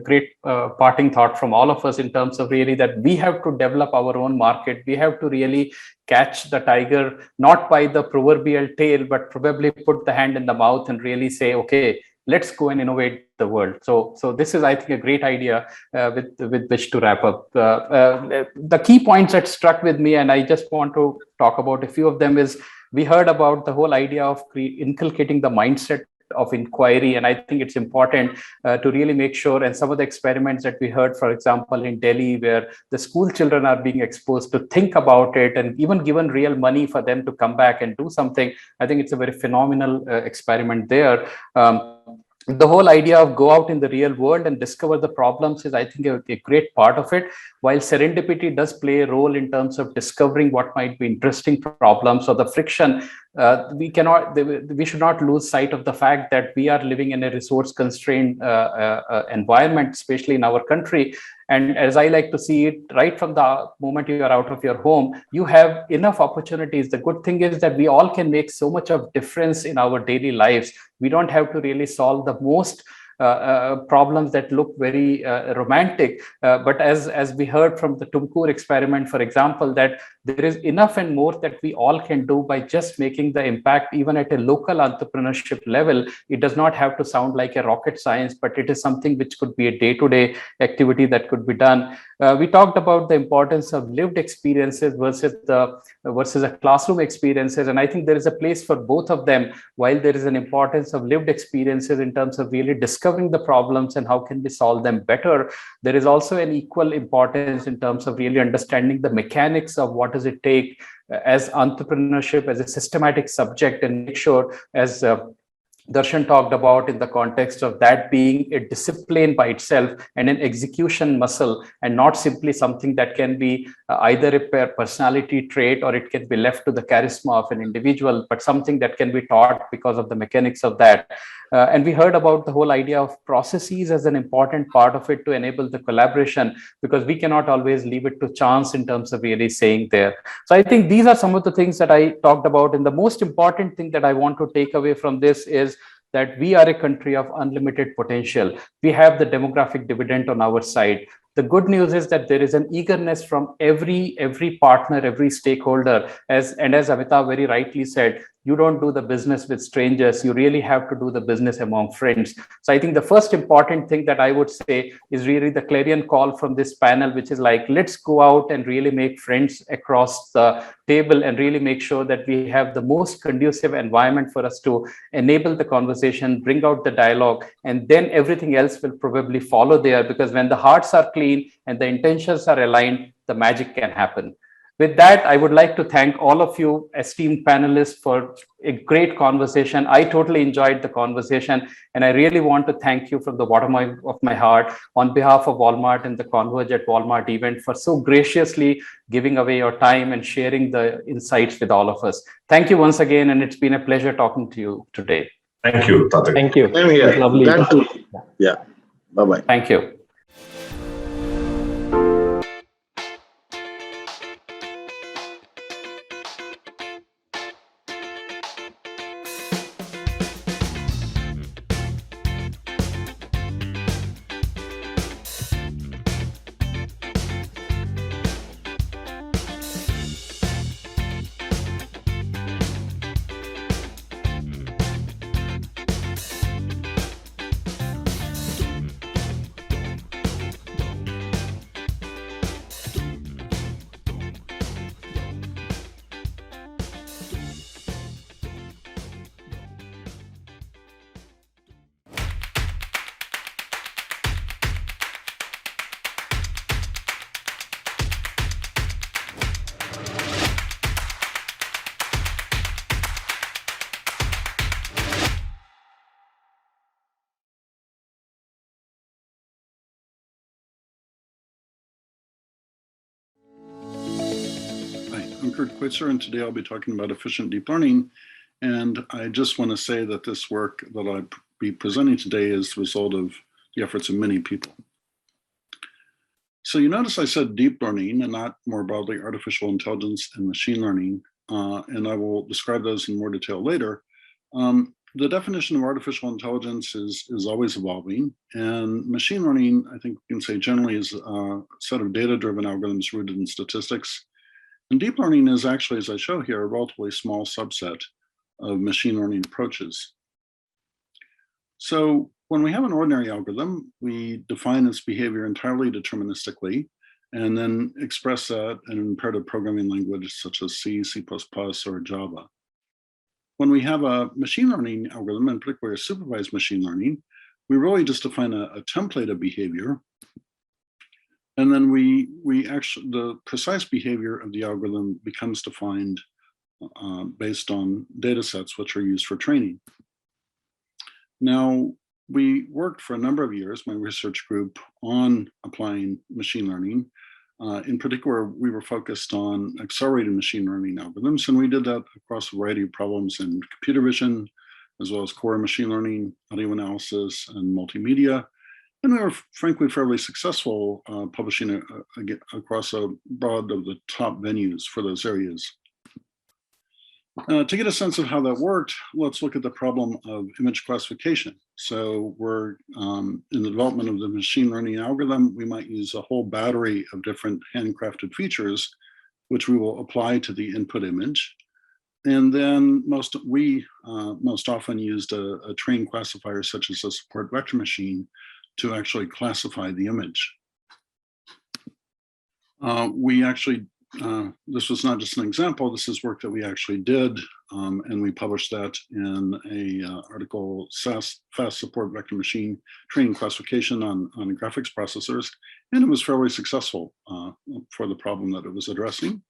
great parting thought from all of us in terms of really that we have to develop our own market. We have to really catch the tiger, not by the proverbial tail, but probably put the hand in the mouth and really say, okay, let's go and innovate the world. So this is, I think, a great idea with which to wrap up. The key points that struck with me, and I just want to talk about a few of them, is we heard about the whole idea of inculcating the mindset of inquiry, and I think it's important to really make sure, and some of the experiments that we heard, for example, in Delhi, where the school children are being exposed to think about it and even given real money for them to come back and do something. I think it's a very phenomenal experiment there. The whole idea of go out in the real world and discover the problems is, I think, a great part of it. While serendipity does play a role in terms of discovering what might be interesting problems or the friction, we should not lose sight of the fact that we are living in a resource constrained environment, especially in our country. And as I like to see it, right from the moment you are out of your home, you have enough opportunities. The good thing is that we all can make so much of difference in our daily lives. We don't have to really solve the most problems that look very romantic. But as we heard from the Tumkur experiment, for example, that there is enough and more that we all can do by just making the impact even at a local entrepreneurship level. It does not have to sound like a rocket science, but it is something which could be a day-to-day activity that could be done. We talked about the importance of lived experiences versus a classroom experiences, and I think there is a place for both of them. While there is an importance of lived experiences in terms of really discovering the problems and how can we solve them better, there is also an equal importance in terms of really understanding the mechanics of what does it take as entrepreneurship as a systematic subject, and make sure, as Darshan talked about in the context of that being a discipline by itself and an execution muscle, and not simply something that can be either a personality trait or it can be left to the charisma of an individual, but something that can be taught because of the mechanics of that. And we heard about the whole idea of processes as an important part of it to enable the collaboration, because we cannot always leave it to chance in terms of really saying there. So I think these are some of the things that I talked about. And the most important thing that I want to take away from this is that we are a country of unlimited potential. We have the demographic dividend on our side. The good news is that there is an eagerness from every partner, every stakeholder, as Amitabh very rightly said, you don't do the business with strangers, you really have to do the business among friends. So I think the first important thing that I would say is really the clarion call from this panel, which is like, let's go out and really make friends across the table and really make sure that we have the most conducive environment for us to enable the conversation, bring out the dialogue, and then everything else will probably follow there, because when the hearts are clean and the intentions are aligned, the magic can happen. With that, I would like to thank all of you esteemed panelists for a great conversation. I totally enjoyed the conversation, and I really want to thank you from the bottom of my heart on behalf of Walmart and the Converge at Walmart event for so graciously giving away your time and sharing the insights with all of us. Thank you once again, and it's been a pleasure talking to you today. Thank you, Tatik. Thank you. Yeah. Lovely. Yeah. Bye-bye. Thank you. I'm Kurt Quitzer, and today I'll be talking about efficient deep learning. And I just want to say that this work that I'll be presenting today is the result of the efforts of many people. So you notice I said deep learning and not more broadly artificial intelligence and machine learning, and I will describe those in more detail later. The definition of artificial intelligence is always evolving, and machine learning, I think we can say generally, is a set of data-driven algorithms rooted in statistics. And deep learning is actually, as I show here, a relatively small subset of machine learning approaches. So when we have an ordinary algorithm, we define its behavior entirely deterministically, and then express that in an imperative programming language such as C, C++, or Java. When we have a machine learning algorithm, in particular supervised machine learning, we really just define a template of behavior. And then we actually, the precise behavior of the algorithm becomes defined based on data sets which are used for training. Now, we worked for a number of years, my research group, on applying machine learning. In particular, we were focused on accelerated machine learning algorithms, and we did that across a variety of problems in computer vision, as well as core machine learning, audio analysis, and multimedia. And we were, frankly, fairly successful publishing across a broad of the top venues for those areas. To get a sense of how that worked, let's look at the problem of image classification. So we're in the development of the machine learning algorithm, we might use a whole battery of different handcrafted features, which we will apply to the input image. And then most often used a trained classifier such as a support vector machine to actually classify the image. We actually, this was not just an example, this is work that we actually did, and we published that in a article, Fast Support Vector Machine Training Classification on Graphics Processors, and it was fairly successful for the problem that it was addressing.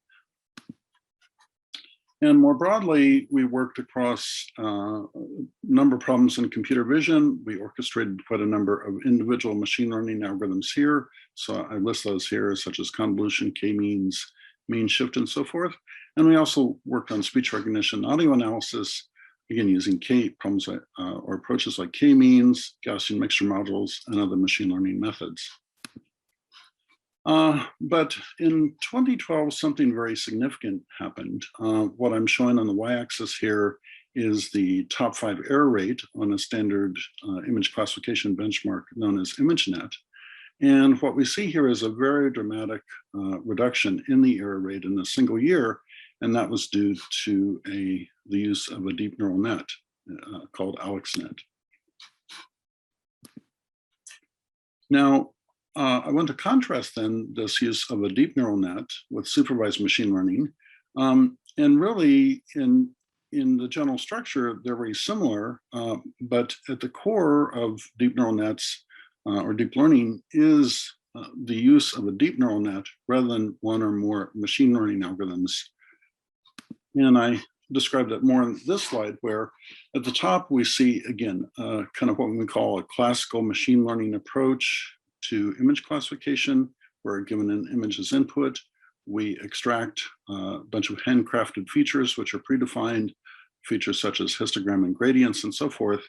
And more broadly, we worked across a number of problems in computer vision. We orchestrated quite a number of individual machine learning algorithms here. So I list those here, such as convolution, k-means, mean shift, and so forth. And we also worked on speech recognition, audio analysis, again, using problems or approaches like k-means, Gaussian mixture modules, and other machine learning methods. But in 2012, something very significant happened. What I'm showing on the y-axis here is the top 5 error rate on a standard image classification benchmark known as ImageNet. And what we see here is a very dramatic reduction in the error rate in a single year, and that was due to the use of a deep neural net called AlexNet. Now, I want to contrast then this use of a deep neural net with supervised machine learning. And really, in the general structure, they're very similar, but at the core of deep neural nets or deep learning is the use of a deep neural net rather than one or more machine learning algorithms. And I described that more in this slide, where at the top we see, again, kind of what we call a classical machine learning approach to image classification, where given an image as input, we extract a bunch of handcrafted features, which are predefined, features such as histogram and gradients and so forth.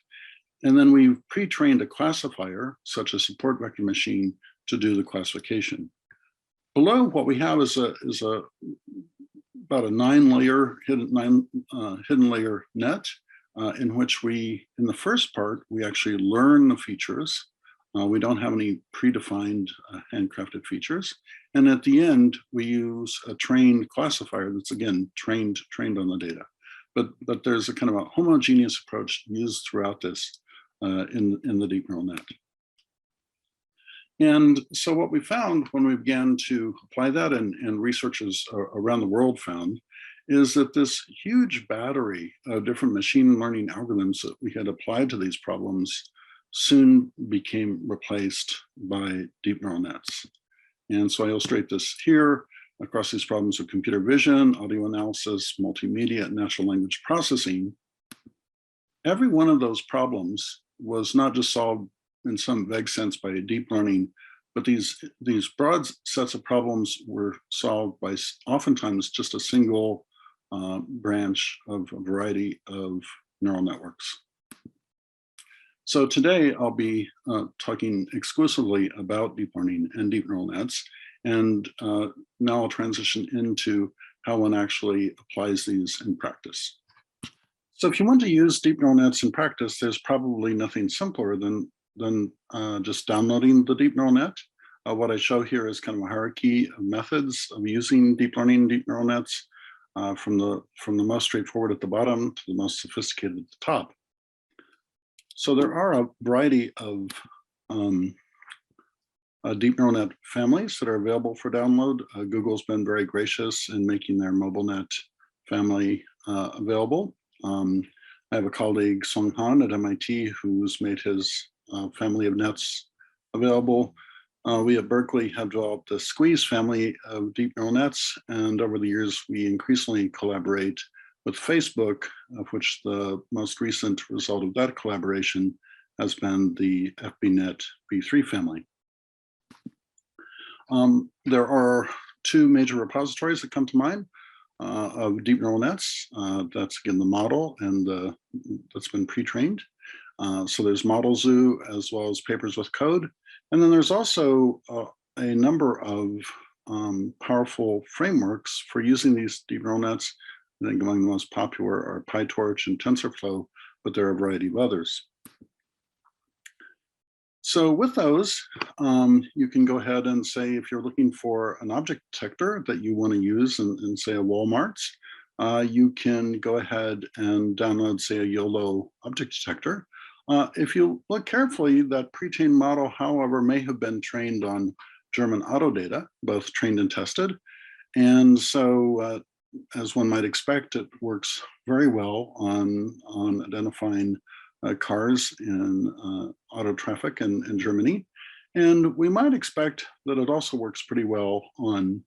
And then we've pre-trained a classifier, such as support vector machine, to do the classification. Below, what we have is about a 9-layer hidden layer net, in which we, in the first part, we actually learn the features. We don't have any predefined handcrafted features. And at the end, we use a trained classifier that's, again, trained on the data. But there's a kind of a homogeneous approach used throughout this in the deep neural net. And so what we found when we began to apply that, and researchers around the world found, is that this huge battery of different machine learning algorithms that we had applied to these problems soon became replaced by deep neural nets. And so I illustrate this here across these problems of computer vision, audio analysis, multimedia, and natural language processing. Every one of those problems was not just solved in some vague sense by deep learning, but these broad sets of problems were solved by oftentimes just a single branch of a variety of neural networks. So today I'll be talking exclusively about deep learning and deep neural nets, and now I'll transition into how one actually applies these in practice. So if you want to use deep neural nets in practice, there's probably nothing simpler than just downloading the deep neural net. What I show here is kind of a hierarchy of methods of using deep learning and deep neural nets, from the most straightforward at the bottom to the most sophisticated at the top. So there are a variety of deep neural net families that are available for download. Google's been very gracious in making their MobileNet family available. I have a colleague, Song Han at MIT, who's made his family of nets available. We at Berkeley have developed a Squeeze family of deep neural nets, and over the years, we increasingly collaborate with Facebook, of which the most recent result of that collaboration has been the FBNet v3 family. There are two major repositories that come to mind of deep neural nets. That's again the model, and that's been pre-trained. So there's Model Zoo as well as Papers with Code. And then there's also a number of powerful frameworks for using these deep neural nets. I think among the most popular are PyTorch and TensorFlow, but there are a variety of others. So with those, you can go ahead and say, if you're looking for an object detector that you want to use in say, a Walmart's, you can go ahead and download, say, a YOLO object detector. If you look carefully, that pre-trained model, however, may have been trained on German auto data, both trained and tested. And so, as one might expect, it works very well on identifying cars in auto traffic in Germany. And we might expect that it also works pretty well on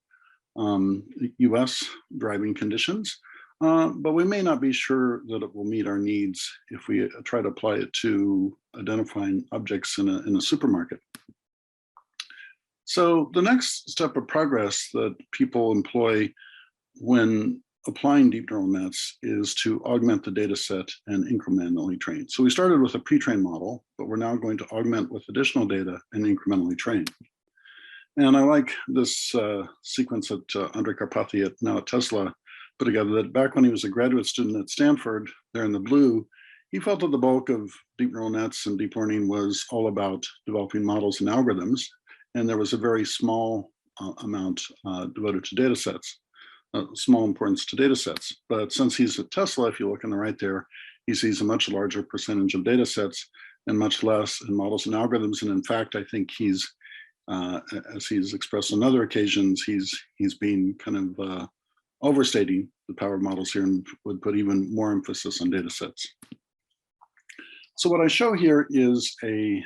US driving conditions. but we may not be sure that it will meet our needs if we try to apply it to identifying objects in a supermarket. So the next step of progress that people employ when applying deep neural nets is to augment the data set and incrementally train. So we started with a pre-trained model, but we're now going to augment with additional data and incrementally train. And I like this sequence that Andre Karpathy now at Tesla put together, that back when he was a graduate student at Stanford, there in the blue, he felt that the bulk of deep neural nets and deep learning was all about developing models and algorithms. And there was a very small amount devoted to data sets, small importance to data sets. But since he's at Tesla, if you look on the right there, he sees a much larger percentage of data sets and much less in models and algorithms. And in fact, I think he's, as he's expressed on other occasions, he's been kind of overstating the power of models here and would put even more emphasis on data sets. So what I show here is a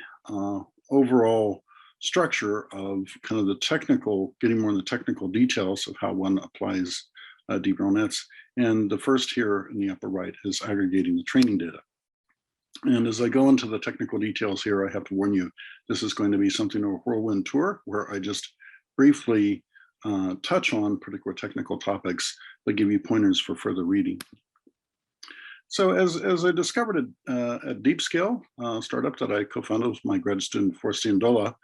overall structure of kind of the technical, getting more in the technical details of how one applies deep neural nets. And the first here in the upper right is aggregating the training data. And as I go into the technical details here, I have to warn you, this is going to be something of a whirlwind tour where I just briefly touch on particular technical topics, but give you pointers for further reading. So as I discovered at DeepScale, a startup that I co-founded with my grad student Forsti Ndola,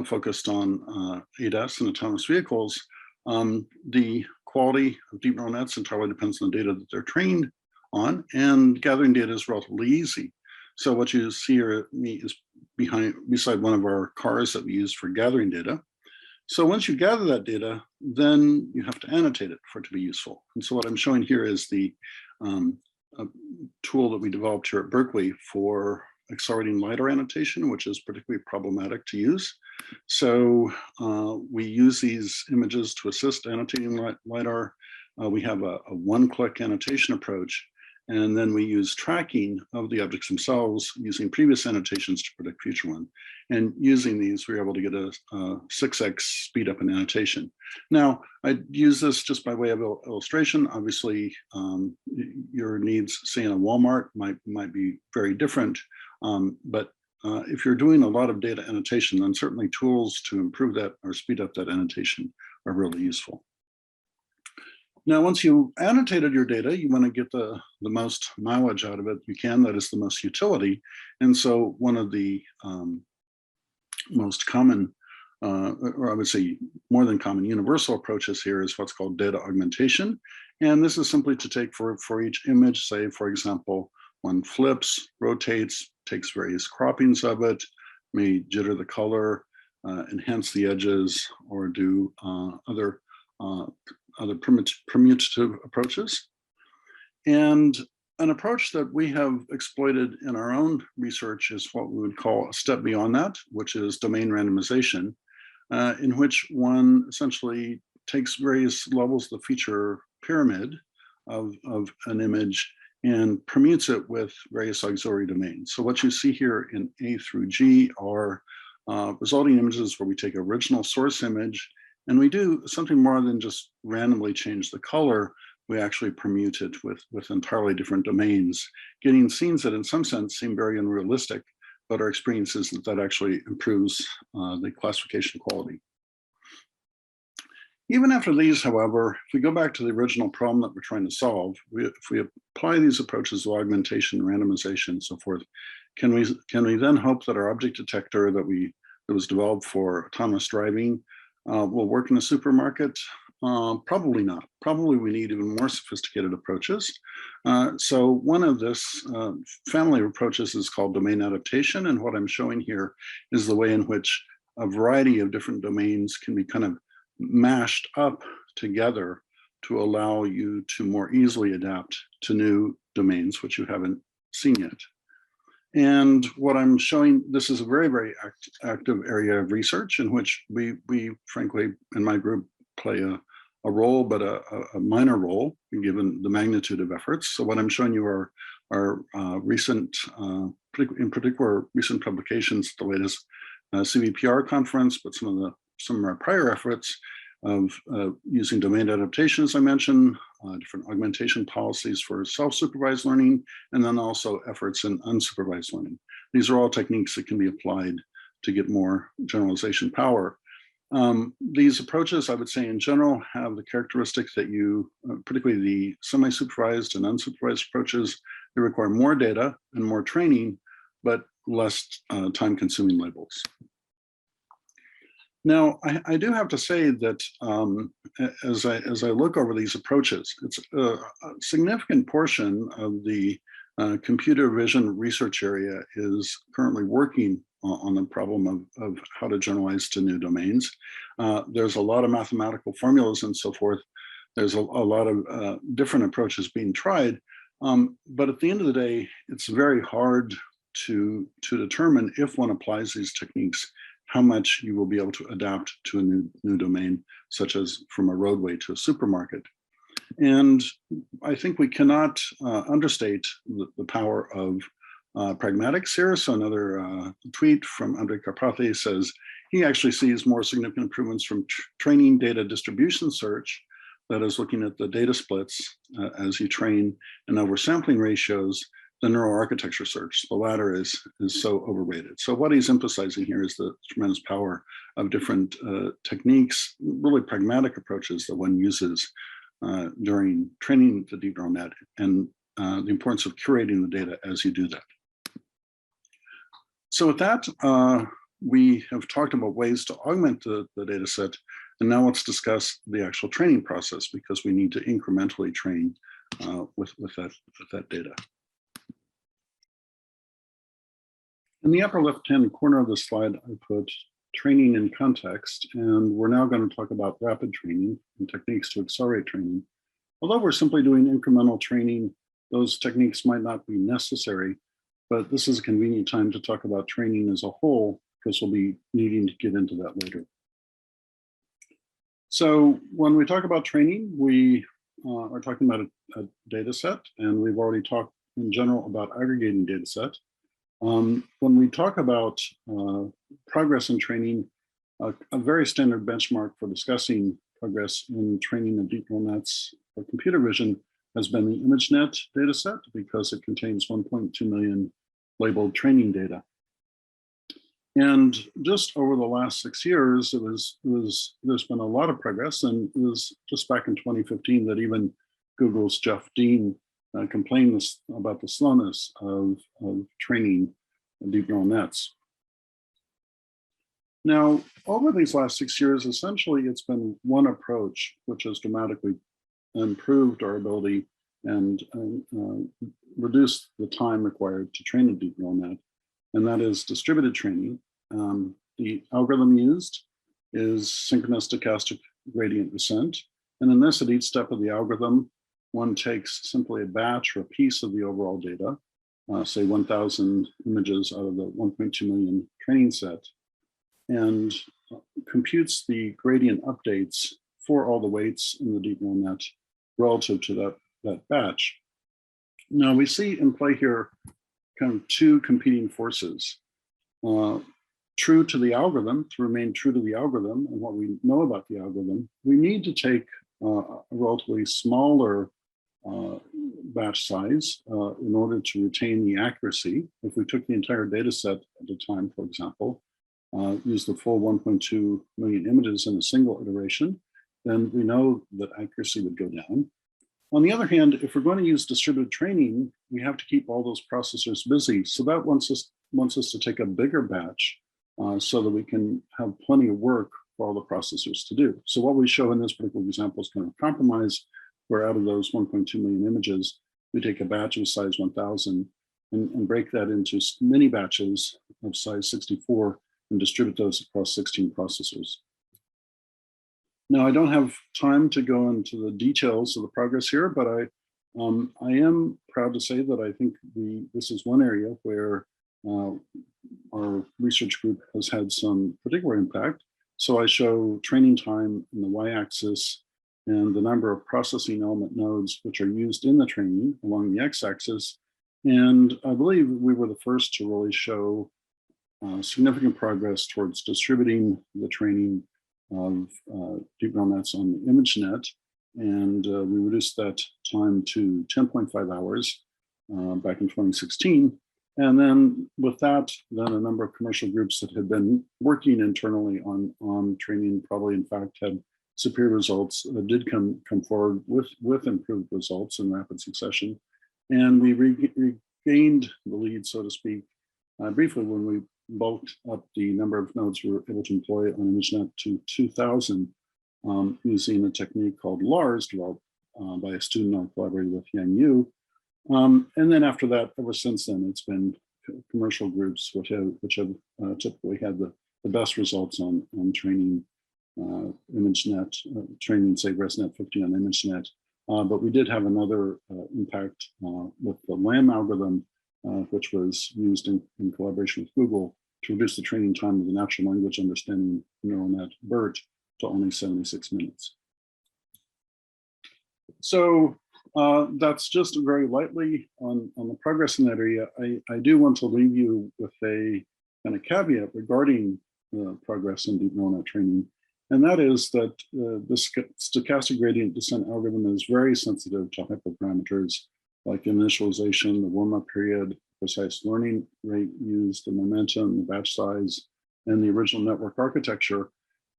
focused on ADAS and autonomous vehicles, the quality of deep neural nets entirely depends on the data that they're trained on, and gathering data is relatively easy. So what you see here is beside one of our cars that we use for gathering data. So once you gather that data, then you have to annotate it for it to be useful. And so what I'm showing here is the tool that we developed here at Berkeley for accelerating LiDAR annotation, which is particularly problematic to use. So we use these images to assist annotating LiDAR. We have a one-click annotation approach, and then we use tracking of the objects themselves using previous annotations to predict future one. And using these, we were able to get a 6x speed up in annotation. Now, I use this just by way of illustration. Obviously, your needs, say in a Walmart, might be very different. But if you're doing a lot of data annotation, then certainly tools to improve that or speed up that annotation are really useful. Now, once you annotated your data, you want to get the most mileage out of it you can, that is the most utility. And so one of the most common, or I would say more than common, universal approaches here is what's called data augmentation. And this is simply to take for each image, say, for example, one flips, rotates, takes various croppings of it, may jitter the color, enhance the edges, or do other permutative approaches. And an approach that we have exploited in our own research is what we would call a step beyond that, which is domain randomization, in which one essentially takes various levels of the feature pyramid of an image and permutes it with various auxiliary domains. So what you see here in A through G are resulting images where we take an original source image, and we do something more than just randomly change the color. We actually permute it with entirely different domains, getting scenes that in some sense seem very unrealistic, but our experience is that actually improves the classification quality. Even after these, however, if we go back to the original problem that we're trying to solve, if we apply these approaches to augmentation, randomization, and so forth, can we then hope that our object detector that was developed for autonomous driving will work in a supermarket? Probably not. Probably we need even more sophisticated approaches. So one of this family of approaches is called domain adaptation. And what I'm showing here is the way in which a variety of different domains can be kind of mashed up together to allow you to more easily adapt to new domains, which you haven't seen yet. And what I'm showing, this is a very, very active area of research in which we frankly, in my group, play a role, but a minor role, given the magnitude of efforts. So what I'm showing you are recent, in particular, recent publications, the latest CVPR conference, but some of our prior efforts of using domain adaptation, as I mentioned, different augmentation policies for self-supervised learning, and then also efforts in unsupervised learning. These are all techniques that can be applied to get more generalization power. These approaches, I would say in general, have the characteristic that you, particularly the semi-supervised and unsupervised approaches, they require more data and more training, but less time-consuming labels. Now, I do have to say that as I look over these approaches, it's a significant portion of the computer vision research area is currently working on the problem of how to generalize to new domains. There's a lot of mathematical formulas and so forth. There's a lot of different approaches being tried. But at the end of the day, it's very hard to determine if one applies these techniques, how much you will be able to adapt to a new domain, such as from a roadway to a supermarket. And I think we cannot understate the power of pragmatics here. So another tweet from Andrei Karpathy says he actually sees more significant improvements from training data distribution search, that is looking at the data splits as you train and oversampling ratios, the neural architecture search. The latter is so overrated. So what he's emphasizing here is the tremendous power of different techniques, really pragmatic approaches that one uses during training the deep neural net, and the importance of curating the data as you do that. So with that, we have talked about ways to augment the data set, and now let's discuss the actual training process, because we need to incrementally train with that data. In the upper left-hand corner of the slide, I put training in context, and we're now going to talk about rapid training and techniques to accelerate training. Although we're simply doing incremental training, those techniques might not be necessary, but this is a convenient time to talk about training as a whole, because we'll be needing to get into that later. So when we talk about training, we are talking about a data set, and we've already talked in general about aggregating data set. When we talk about progress in training, a very standard benchmark for discussing progress in training of deep neural nets for computer vision has been the ImageNet dataset, because it contains 1.2 million labeled training data. And just over the last 6 years, there's been a lot of progress, and it was just back in 2015 that even Google's Jeff Dean complained about the slowness of training deep neural nets. Now, over these last 6 years, essentially it's been one approach which has dramatically improved our ability and reduced the time required to train a deep neural net, and that is distributed training. The algorithm used is synchronous stochastic gradient descent, and in this, at each step of the algorithm, one takes simply a batch or a piece of the overall data, say 1,000 images out of the 1.2 million training set, and computes the gradient updates for all the weights in the deep neural net relative to that batch. Now we see in play here kind of two competing forces. True to the algorithm, to remain true to the algorithm and what we know about the algorithm, we need to take a relatively smaller batch size in order to retain the accuracy. If we took the entire data set at a time, for example, use the full 1.2 million images in a single iteration, then we know that accuracy would go down. On the other hand, if we're going to use distributed training, we have to keep all those processors busy. So that wants us to take a bigger batch so that we can have plenty of work for all the processors to do. So what we show in this particular example is kind of a compromise, where out of those 1.2 million images, we take a batch of size 1,000 and break that into mini batches of size 64 and distribute those across 16 processors. Now, I don't have time to go into the details of the progress here, but I am proud to say that I think this is one area where our research group has had some particular impact. So I show training time in the y-axis and the number of processing element nodes which are used in the training along the x-axis. And I believe we were the first to really show significant progress towards distributing the training of deep neural nets on the ImageNet. and we reduced that time to 10.5 hours back in 2016. And then with that, then a number of commercial groups that had been working internally on training, probably in fact had superior results, did come forward with improved results in rapid succession. And we regained the lead, so to speak, briefly when we bulked up the number of nodes we were able to employ on ImageNet to 2,000 using a technique called LARS, developed by a student I collaborated with, Yang Yu. And then after that, ever since then, it's been commercial groups which have typically had the best results on training ImageNet, training, say, ResNet 50 on ImageNet. But we did have another impact with the LAM algorithm, which was used in collaboration with Google to reduce the training time of the natural language understanding neural net BERT to only 76 minutes. So that's just very lightly on the progress in that area. I do want to leave you with a kind of caveat regarding progress in deep neural net training. And that is that the stochastic gradient descent algorithm is very sensitive to hyperparameters like initialization, the warm-up period, precise learning rate used, the momentum, the batch size, and the original network architecture.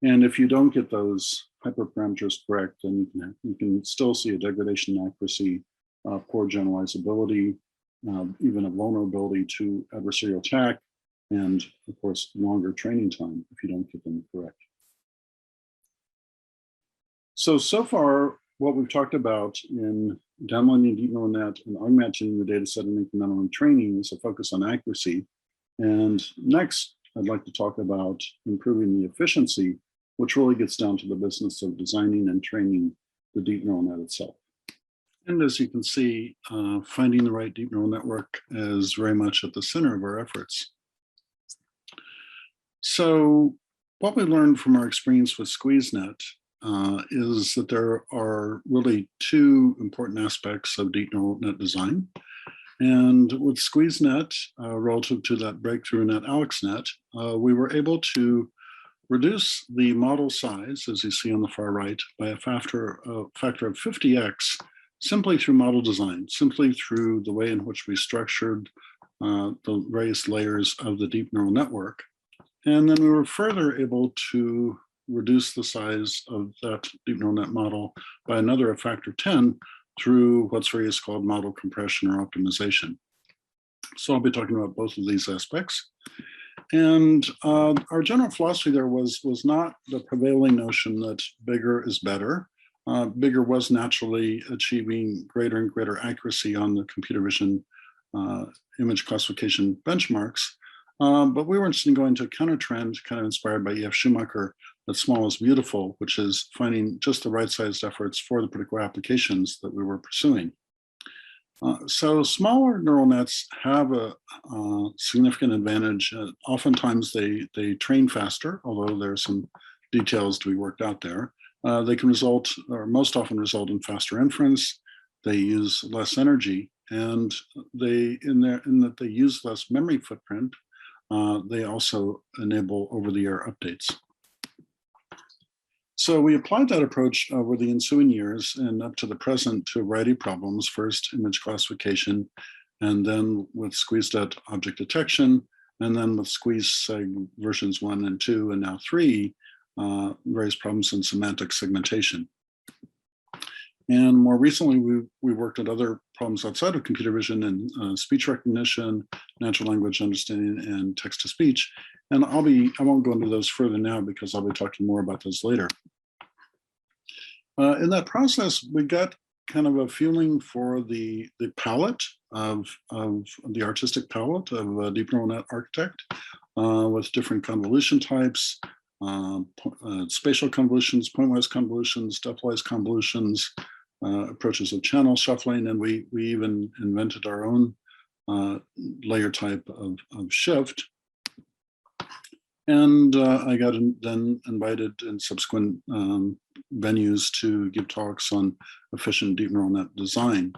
And if you don't get those hyperparameters correct, then you can still see a degradation in accuracy, poor generalizability, even a vulnerability to adversarial attack, and of course, longer training time if you don't get them correct. So far, what we've talked about in downloading deep neural net and augmenting the data set and incremental training is a focus on accuracy. And next, I'd like to talk about improving the efficiency, which really gets down to the business of designing and training the deep neural net itself. And as you can see, finding the right deep neural network is very much at the center of our efforts. So what we learned from our experience with SqueezeNet is that there are really two important aspects of deep neural net design. And with SqueezeNet, relative to that breakthrough net AlexNet, we were able to reduce the model size, as you see on the far right, by a factor of 50x, simply through model design, simply through the way in which we structured the various layers of the deep neural network. And then we were further able to reduce the size of that deep neural net model by another factor 10 through what's variously called model compression or optimization. So I'll be talking about both of these aspects. And our general philosophy there was not the prevailing notion that bigger is better. Bigger was naturally achieving greater and greater accuracy on the computer vision image classification benchmarks. But we were interested in going to a counter trend, kind of inspired by E.F. Schumacher, that small is beautiful, which is finding just the right sized efforts for the particular applications that we were pursuing. So smaller neural nets have a significant advantage. Oftentimes they train faster, although there are some details to be worked out there. They can result, or most often result, in faster inference. They use less energy, and in that they use less memory footprint. They also enable over-the-air updates. So we applied that approach over the ensuing years and up to the present to a variety of problems. First, image classification, and then with SqueezeNet object detection, and then with SqueezeSeg versions 1 and 2, and now 3, various problems in semantic segmentation. And more recently, we worked at other problems outside of computer vision and speech recognition, natural language understanding, and text-to-speech. And I won't go into those further now because I'll be talking more about those later. In that process, we got kind of a feeling for the palette of the artistic palette of a deep neural net architect with different convolution types, spatial convolutions, pointwise convolutions, stepwise convolutions, approaches of channel shuffling, and we even invented our own layer type of shift. And I got then invited in subsequent venues to give talks on efficient deep neural net design.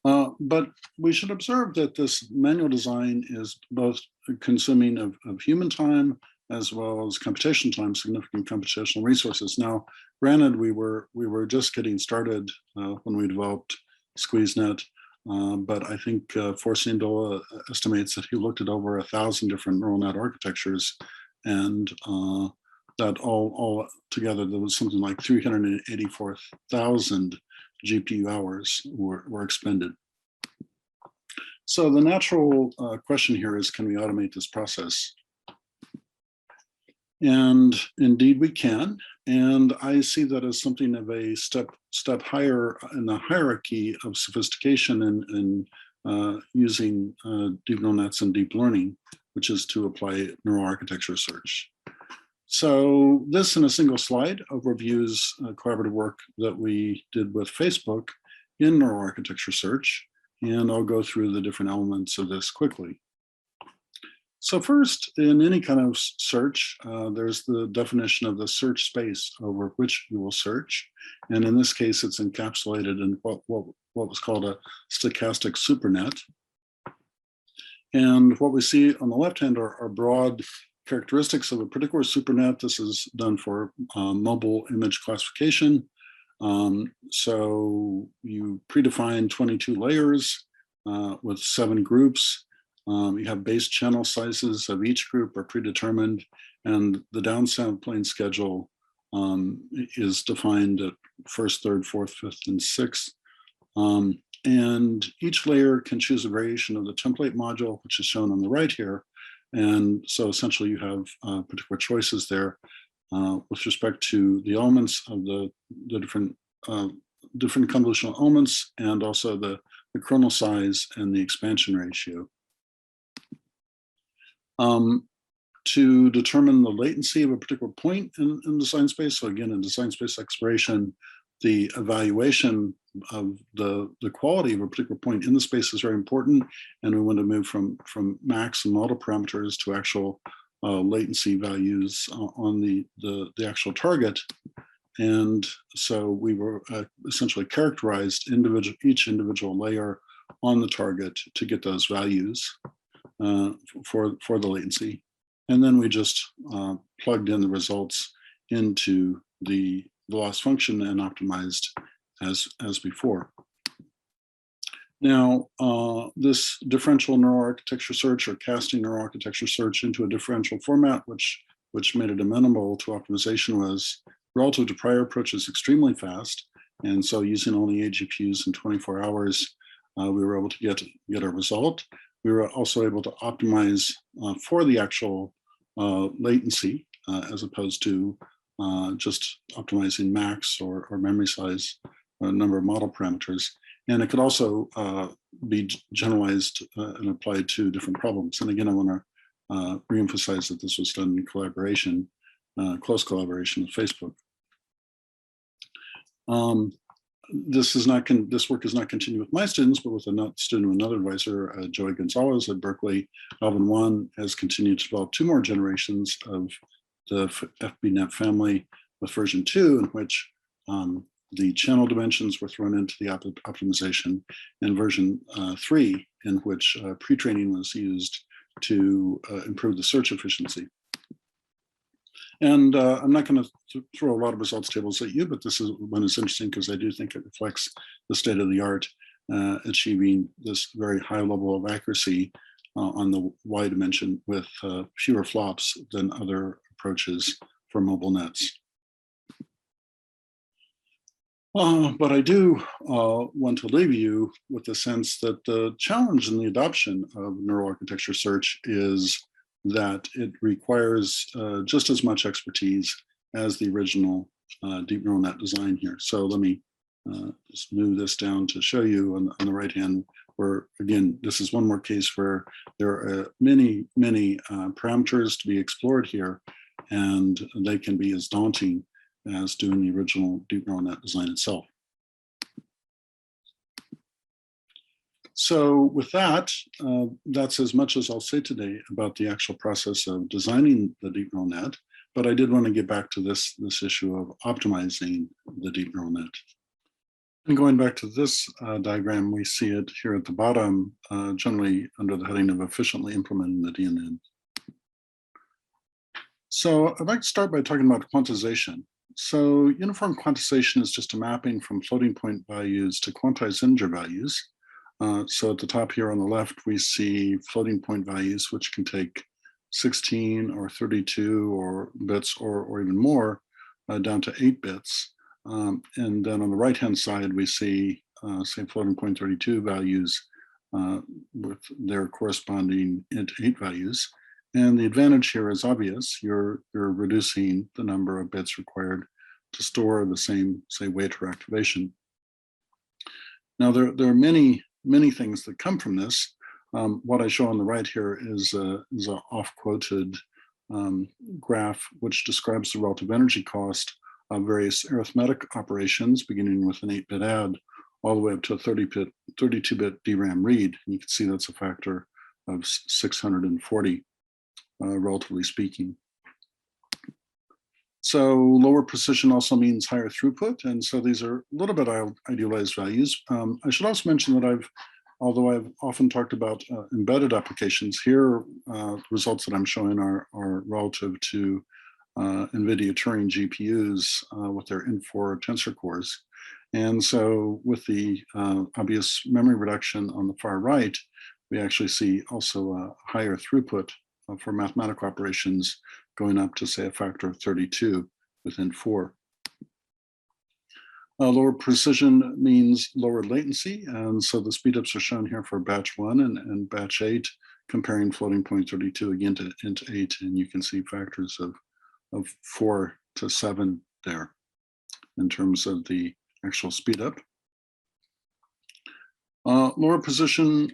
But we should observe that this manual design is both consuming of human time as well as computation time, significant computational resources. Now, Granted, we were just getting started when we developed SqueezeNet, but I think Forcindola estimates that he looked at over 1,000 different neural net architectures, and that all together there was something like 384,000 GPU hours were expended. So the natural question here is, can we automate this process? And indeed we can. And I see that as something of a step higher in the hierarchy of sophistication in using deep neural nets and deep learning, which is to apply neural architecture search. So this in a single slide overviews collaborative work that we did with Facebook in neural architecture search. And I'll go through the different elements of this quickly. So first, in any kind of search, there's the definition of the search space over which you will search. And in this case, it's encapsulated in what was called a stochastic supernet. And what we see on the left hand are broad characteristics of a particular supernet. This is done for mobile image classification. So you predefine 22 layers with 7 groups. You have base channel sizes of each group are predetermined, and the downsampling schedule is defined at 1st, 3rd, 4th, 5th, and 6th. And each layer can choose a variation of the template module, which is shown on the right here. And so essentially you have particular choices there with respect to the elements of the different convolutional elements, and also the kernel size and the expansion ratio. To determine the latency of a particular point in design space. So again, in design space exploration, the evaluation of the quality of a particular point in the space is very important. And we want to move from max and model parameters to actual latency values on the actual target. And so we were essentially characterized each individual layer on the target to get those values for the latency. And then we just plugged in the results into the loss function and optimized as before. Now, this differential neural architecture search, or casting neural architecture search into a differential format, which made it amenable to optimization, was relative to prior approaches extremely fast. And so using only 8 GPUs in 24 hours, we were able to get a result. We were also able to optimize for the actual latency as opposed to just optimizing max or memory size or number of model parameters. And it could also be generalized and applied to different problems. And again, I want to reemphasize that this was done in collaboration, close collaboration with Facebook. This work is not continued with my students, but with a student of another advisor, Joey Gonzalez at Berkeley. Alvin Wan has continued to develop 2 more generations of the FBNet family with version 2, in which the channel dimensions were thrown into the optimization, and version 3, in which pre-training was used to improve the search efficiency. And I'm not going to throw a lot of results tables at you, but this one is interesting because I do think it reflects the state of the art, achieving this very high level of accuracy on the Y dimension with fewer flops than other approaches for mobile nets. But I do want to leave you with the sense that the challenge in the adoption of neural architecture search is that it requires just as much expertise as the original deep neural net design here. So let me just move this down to show you on the right hand, where again, this is one more case where there are many parameters to be explored here, and they can be as daunting as doing the original deep neural net design itself. So with that, that's as much as I'll say today about the actual process of designing the deep neural net, but I did want to get back to this issue of optimizing the deep neural net. And going back to this diagram, we see it here at the bottom, generally under the heading of efficiently implementing the DNN. So I'd like to start by talking about quantization. So uniform quantization is just a mapping from floating point values to quantized integer values. So at the top here on the left, we see floating point values, which can take 16 or 32 or bits or even more, down to 8 bits. And then on the right-hand side, we see, say, floating point 32 values with their corresponding int 8 values. And the advantage here is obvious. You're reducing the number of bits required to store the same, say, weight or activation. Now, there are many things that come from this. What I show on the right here is a off-quoted graph which describes the relative energy cost of various arithmetic operations, beginning with an 8-bit add, all the way up to a 32-bit DRAM read. And you can see that's a factor of 640, relatively speaking. So lower precision also means higher throughput. And so these are a little bit idealized values. I should also mention that although I've often talked about embedded applications, here results that I'm showing are relative to NVIDIA Turing GPUs with their N4 tensor cores. And so with the obvious memory reduction on the far right, we actually see also a higher throughput for mathematical operations going up to, say, a factor of 32 within 4. Lower precision means lower latency. And so the speedups are shown here for batch 1 and batch 8, comparing floating point 32 again to int 8. And you can see factors of 4 to 7 there in terms of the actual speedup. Lower precision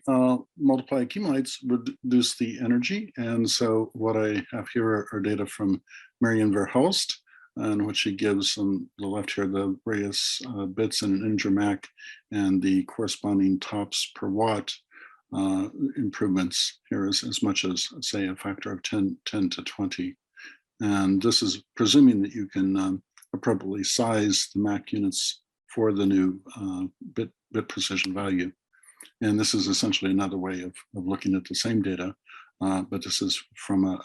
multiply accumulates reduce the energy. And so what I have here are data from Marian Verhulst, in which she gives on the left here the various bits in an integer MAC and the corresponding tops per watt improvements here is as much as, say, a factor of 10 to 20. And this is presuming that you can appropriately size the MAC units for the new bit precision value. And this is essentially another way of looking at the same data, but this is from a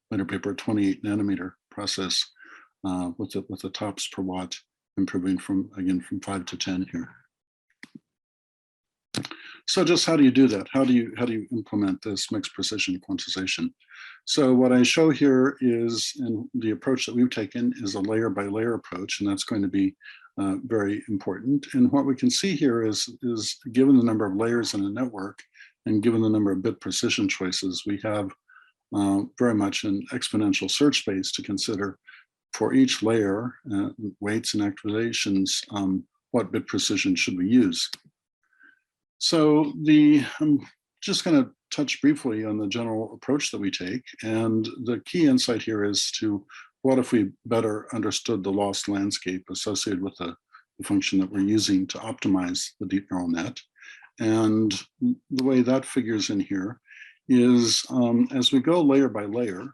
later paper, 28 nanometer process with the tops per watt improving from 5 to 10 here. So just how do you do that? How do you implement this mixed precision quantization? So what I show here is, and the approach that we've taken is a layer by layer approach, and that's going to be very important. And what we can see here is given the number of layers in a network and given the number of bit precision choices, we have very much an exponential search space to consider for each layer, weights and activations, what bit precision should we use? So I'm just going to touch briefly on the general approach that we take. And the key insight here is to what if we better understood the loss landscape associated with the function that we're using to optimize the deep neural net. And the way that figures in here is as we go layer by layer,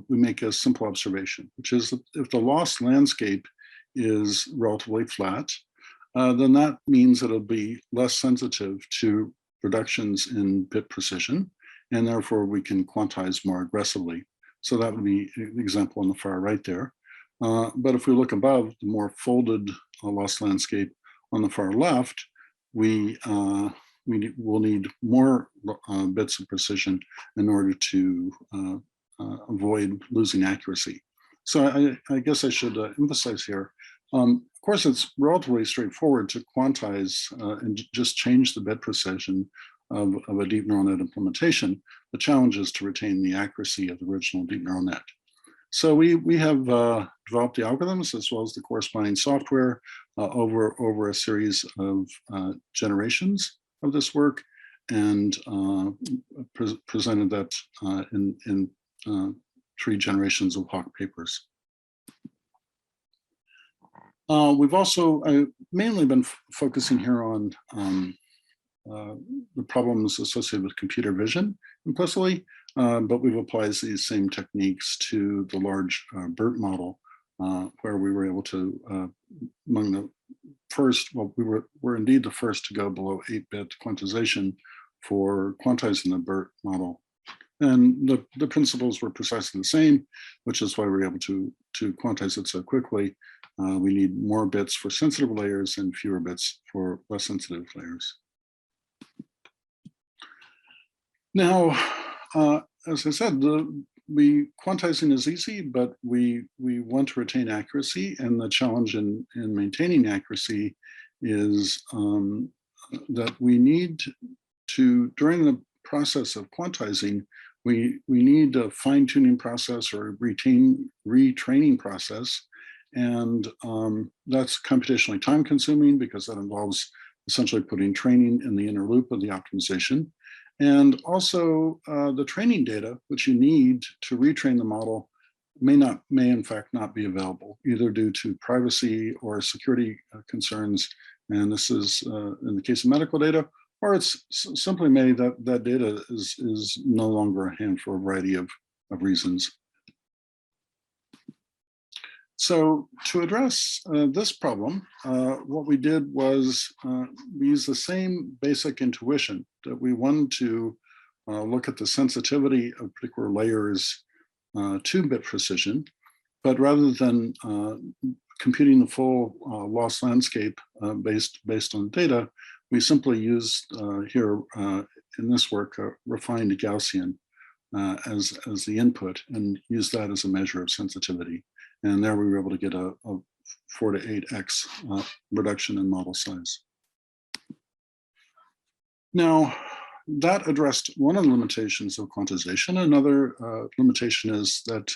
we make a simple observation, which is that if the loss landscape is relatively flat, then that means it'll be less sensitive to reductions in bit precision, and therefore we can quantize more aggressively. So that would be an example on the far right there. But if we look above, the more folded loss landscape on the far left, we will need more bits of precision in order to avoid losing accuracy. So I guess I should emphasize here, of course, it's relatively straightforward to quantize and just change the bit precision of a deep neural net implementation. The challenge is to retain the accuracy of the original deep neural net. So we have developed the algorithms as well as the corresponding software over a series of generations of this work, and presented that in 3 generations of Hawk papers. We've also mainly been focusing here on the problems associated with computer vision implicitly, but we've applied these same techniques to the large BERT model, where we were able to, among the first, well, we were indeed the first to go below 8-bit quantization for quantizing the BERT model And the principles were precisely the same, which is why we were able to quantize it so quickly. We need more bits for sensitive layers and fewer bits for less sensitive layers. Now, as I said, quantizing is easy, but we want to retain accuracy, and the challenge in maintaining accuracy is that we need to, during the process of quantizing, we need a fine-tuning process or a retraining process, and that's computationally time-consuming because that involves essentially putting training in the inner loop of the optimization. And also the training data, which you need to retrain the model, may in fact not be available, either due to privacy or security concerns. And this is in the case of medical data, or it's simply made that that data is no longer at hand for a variety of reasons. So to address this problem, what we did was we used the same basic intuition that we wanted to look at the sensitivity of particular layers to bit precision, but rather than computing the full loss landscape based on data, we simply used here in this work refined Gaussian as the input and used that as a measure of sensitivity. And there we were able to get a 4 to 8x reduction in model size. Now, that addressed one of the limitations of quantization. Another limitation is that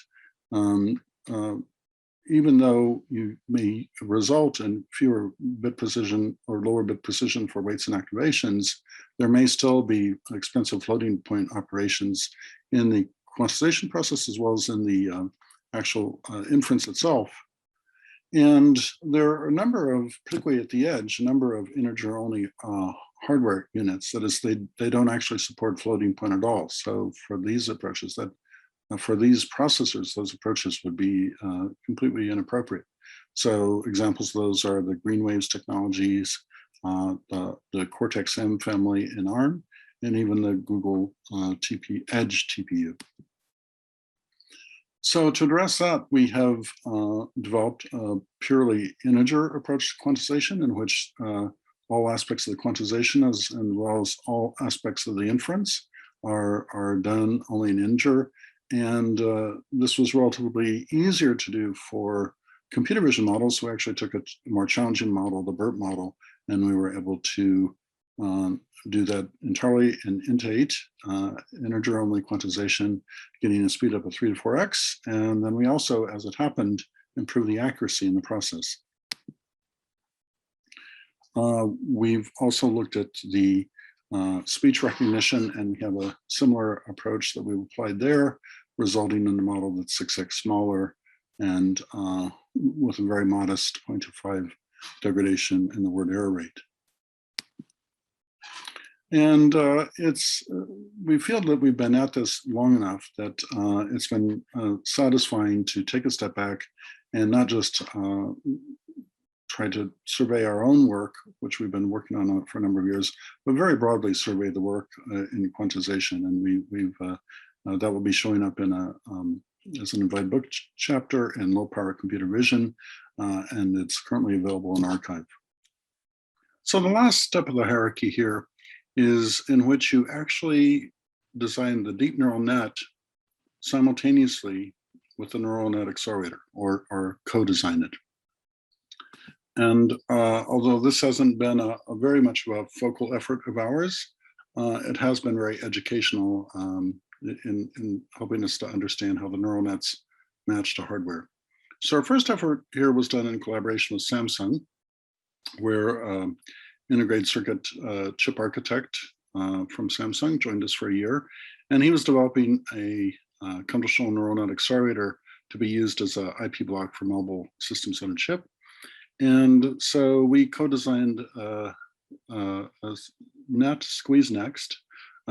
even though you may result in fewer bit precision or lower bit precision for weights and activations, there may still be expensive floating point operations in the quantization process as well as in the actual inference itself. And there are a number of, particularly at the edge, a number of integer-only hardware units. That is, they don't actually support floating point at all. So for these approaches, for these processors, those approaches would be completely inappropriate. So examples of those are the GreenWaves technologies, the Cortex-M family in ARM, and even the Google Edge TPU. So to address that, we have developed a purely integer approach to quantization in which all aspects of the quantization as well as all aspects of the inference are done only in integer. And this was relatively easier to do for computer vision models. So we actually took a more challenging model, the BERT model, and we were able to do that entirely in int8, integer-only quantization, getting a speed up of 3 to 4x. And then we also, as it happened, improved the accuracy in the process. We've also looked at the speech recognition, and we have a similar approach that we've applied there, resulting in a model that's 6x smaller and with a very modest 0.25 degradation in the word error rate. And we feel that we've been at this long enough that it's been satisfying to take a step back and not just try to survey our own work, which we've been working on for a number of years, but very broadly survey the work in quantization. And that will be showing up in as an invited book chapter in low power computer vision, and it's currently available in archive. So the last step of the hierarchy here is in which you actually design the deep neural net simultaneously with the neural net accelerator, or co-design it. And although this hasn't been a very much of a focal effort of ours, it has been very educational in helping us to understand how the neural nets match to hardware. So our first effort here was done in collaboration with Samsung, where integrated circuit chip architect from Samsung joined us for a year, and he was developing a convolutional neural net accelerator to be used as an IP block for mobile systems on a chip. And so we co-designed a net squeeze next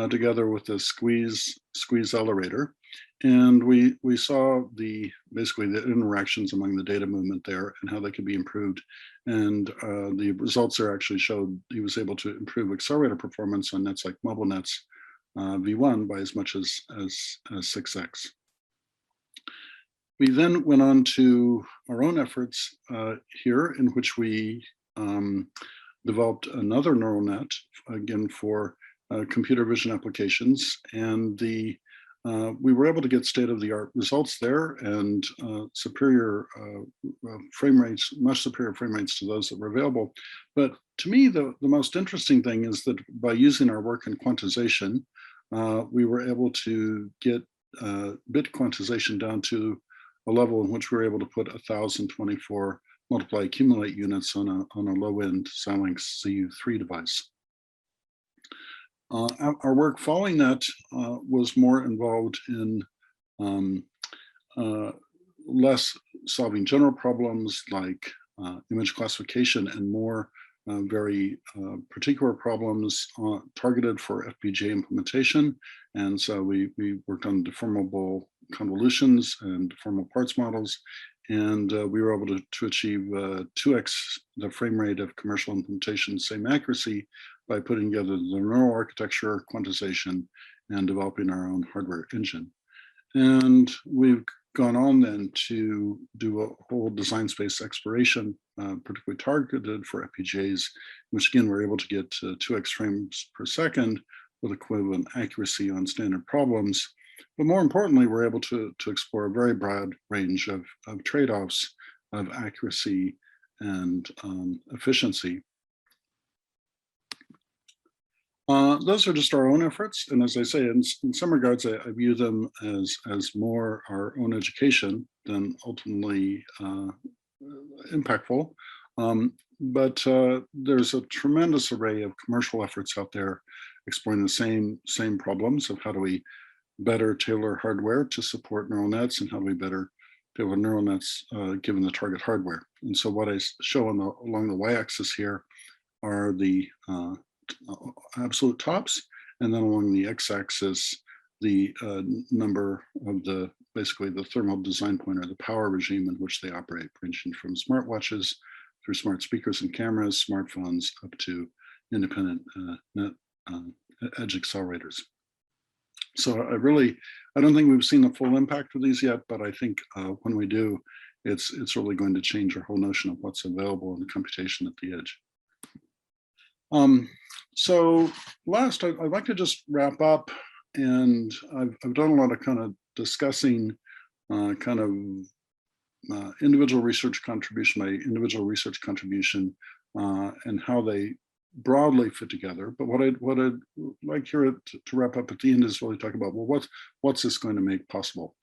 together with the squeeze accelerator, and we saw basically the interactions among the data movement there and how they could be improved. And the results there actually showed he was able to improve accelerator performance on nets like mobile nets V1 by as much as 6x. We then went on to our own efforts here, in which we developed another neural net, again for computer vision applications, and we were able to get state-of-the-art results there, and superior frame rates, much superior frame rates to those that were available. But to me, the most interesting thing is that by using our work in quantization, we were able to get bit quantization down to a level in which we were able to put 1,024 multiply accumulate units on a low-end Xilinx ZU3 device. Our work following that was more involved in less solving general problems like image classification, and more very particular problems targeted for FPGA implementation. And so we worked on deformable convolutions and deformable parts models, and we were able to achieve 2x the frame rate of commercial implementation, same accuracy, by putting together the neural architecture, quantization, and developing our own hardware engine. And we've gone on then to do a whole design space exploration, particularly targeted for FPGAs, which again, we're able to get 2x frames per second with equivalent accuracy on standard problems. But more importantly, we're able to explore a very broad range of trade-offs of accuracy and efficiency. Those are just our own efforts, and as I say, in some regards, I view them as more our own education than ultimately impactful. But there's a tremendous array of commercial efforts out there exploring the same problems of how do we better tailor hardware to support neural nets, and how do we better tailor neural nets given the target hardware. And so what I show along the y-axis here are the absolute tops, and then along the x-axis the number of basically the thermal design point, or the power regime in which they operate, ranging from smartwatches through smart speakers and cameras, smartphones, up to independent edge accelerators. So I don't think we've seen the full impact of these yet, but I think when we do, it's really going to change our whole notion of what's available in computation at the edge. So last, I'd like to just wrap up, and I've done a lot of kind of discussing individual research contribution by individual research contribution, and how they broadly fit together. But what I'd like here to wrap up at the end is really talk about, well, what's this going to make possible?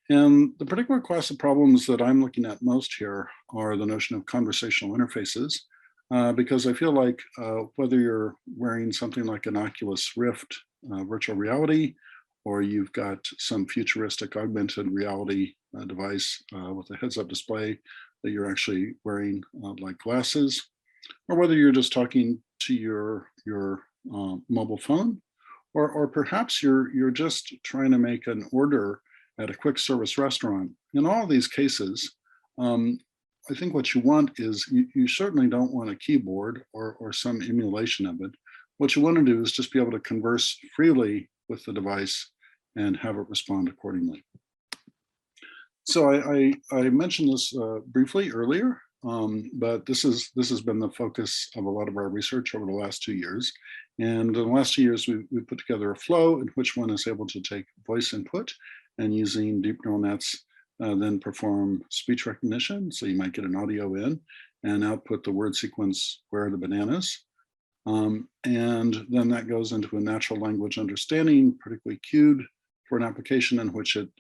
And the particular class of problems that I'm looking at most here are the notion of conversational interfaces, because I feel like whether you're wearing something like an Oculus Rift virtual reality, or you've got some futuristic augmented reality device with a heads-up display that you're actually wearing like glasses, or whether you're just talking to your mobile phone, or perhaps you're just trying to make an order at a quick service restaurant. In all of these cases, I think what you want is, you certainly don't want a keyboard or some emulation of it. What you want to do is just be able to converse freely with the device and have it respond accordingly. So I mentioned this briefly earlier, but this has been the focus of a lot of our research over the last 2 years. And in the last 2 years, we put together a flow in which one is able to take voice input, and using deep neural nets, then perform speech recognition. So you might get an audio in and output the word sequence, "Where are the bananas?" And then that goes into a natural language understanding, particularly cued for an application in which it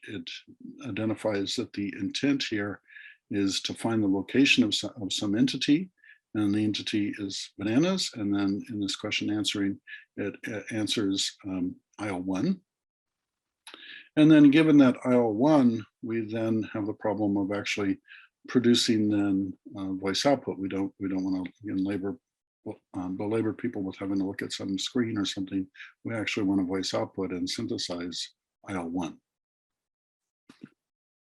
identifies that the intent here is to find the location of some entity, and the entity is bananas. And then in this question answering, it answers aisle 1. And then given that aisle 1, we then have the problem of actually producing then voice output. We don't want to, again, belabor people with having to look at some screen or something. We actually want to voice output and synthesize aisle 1.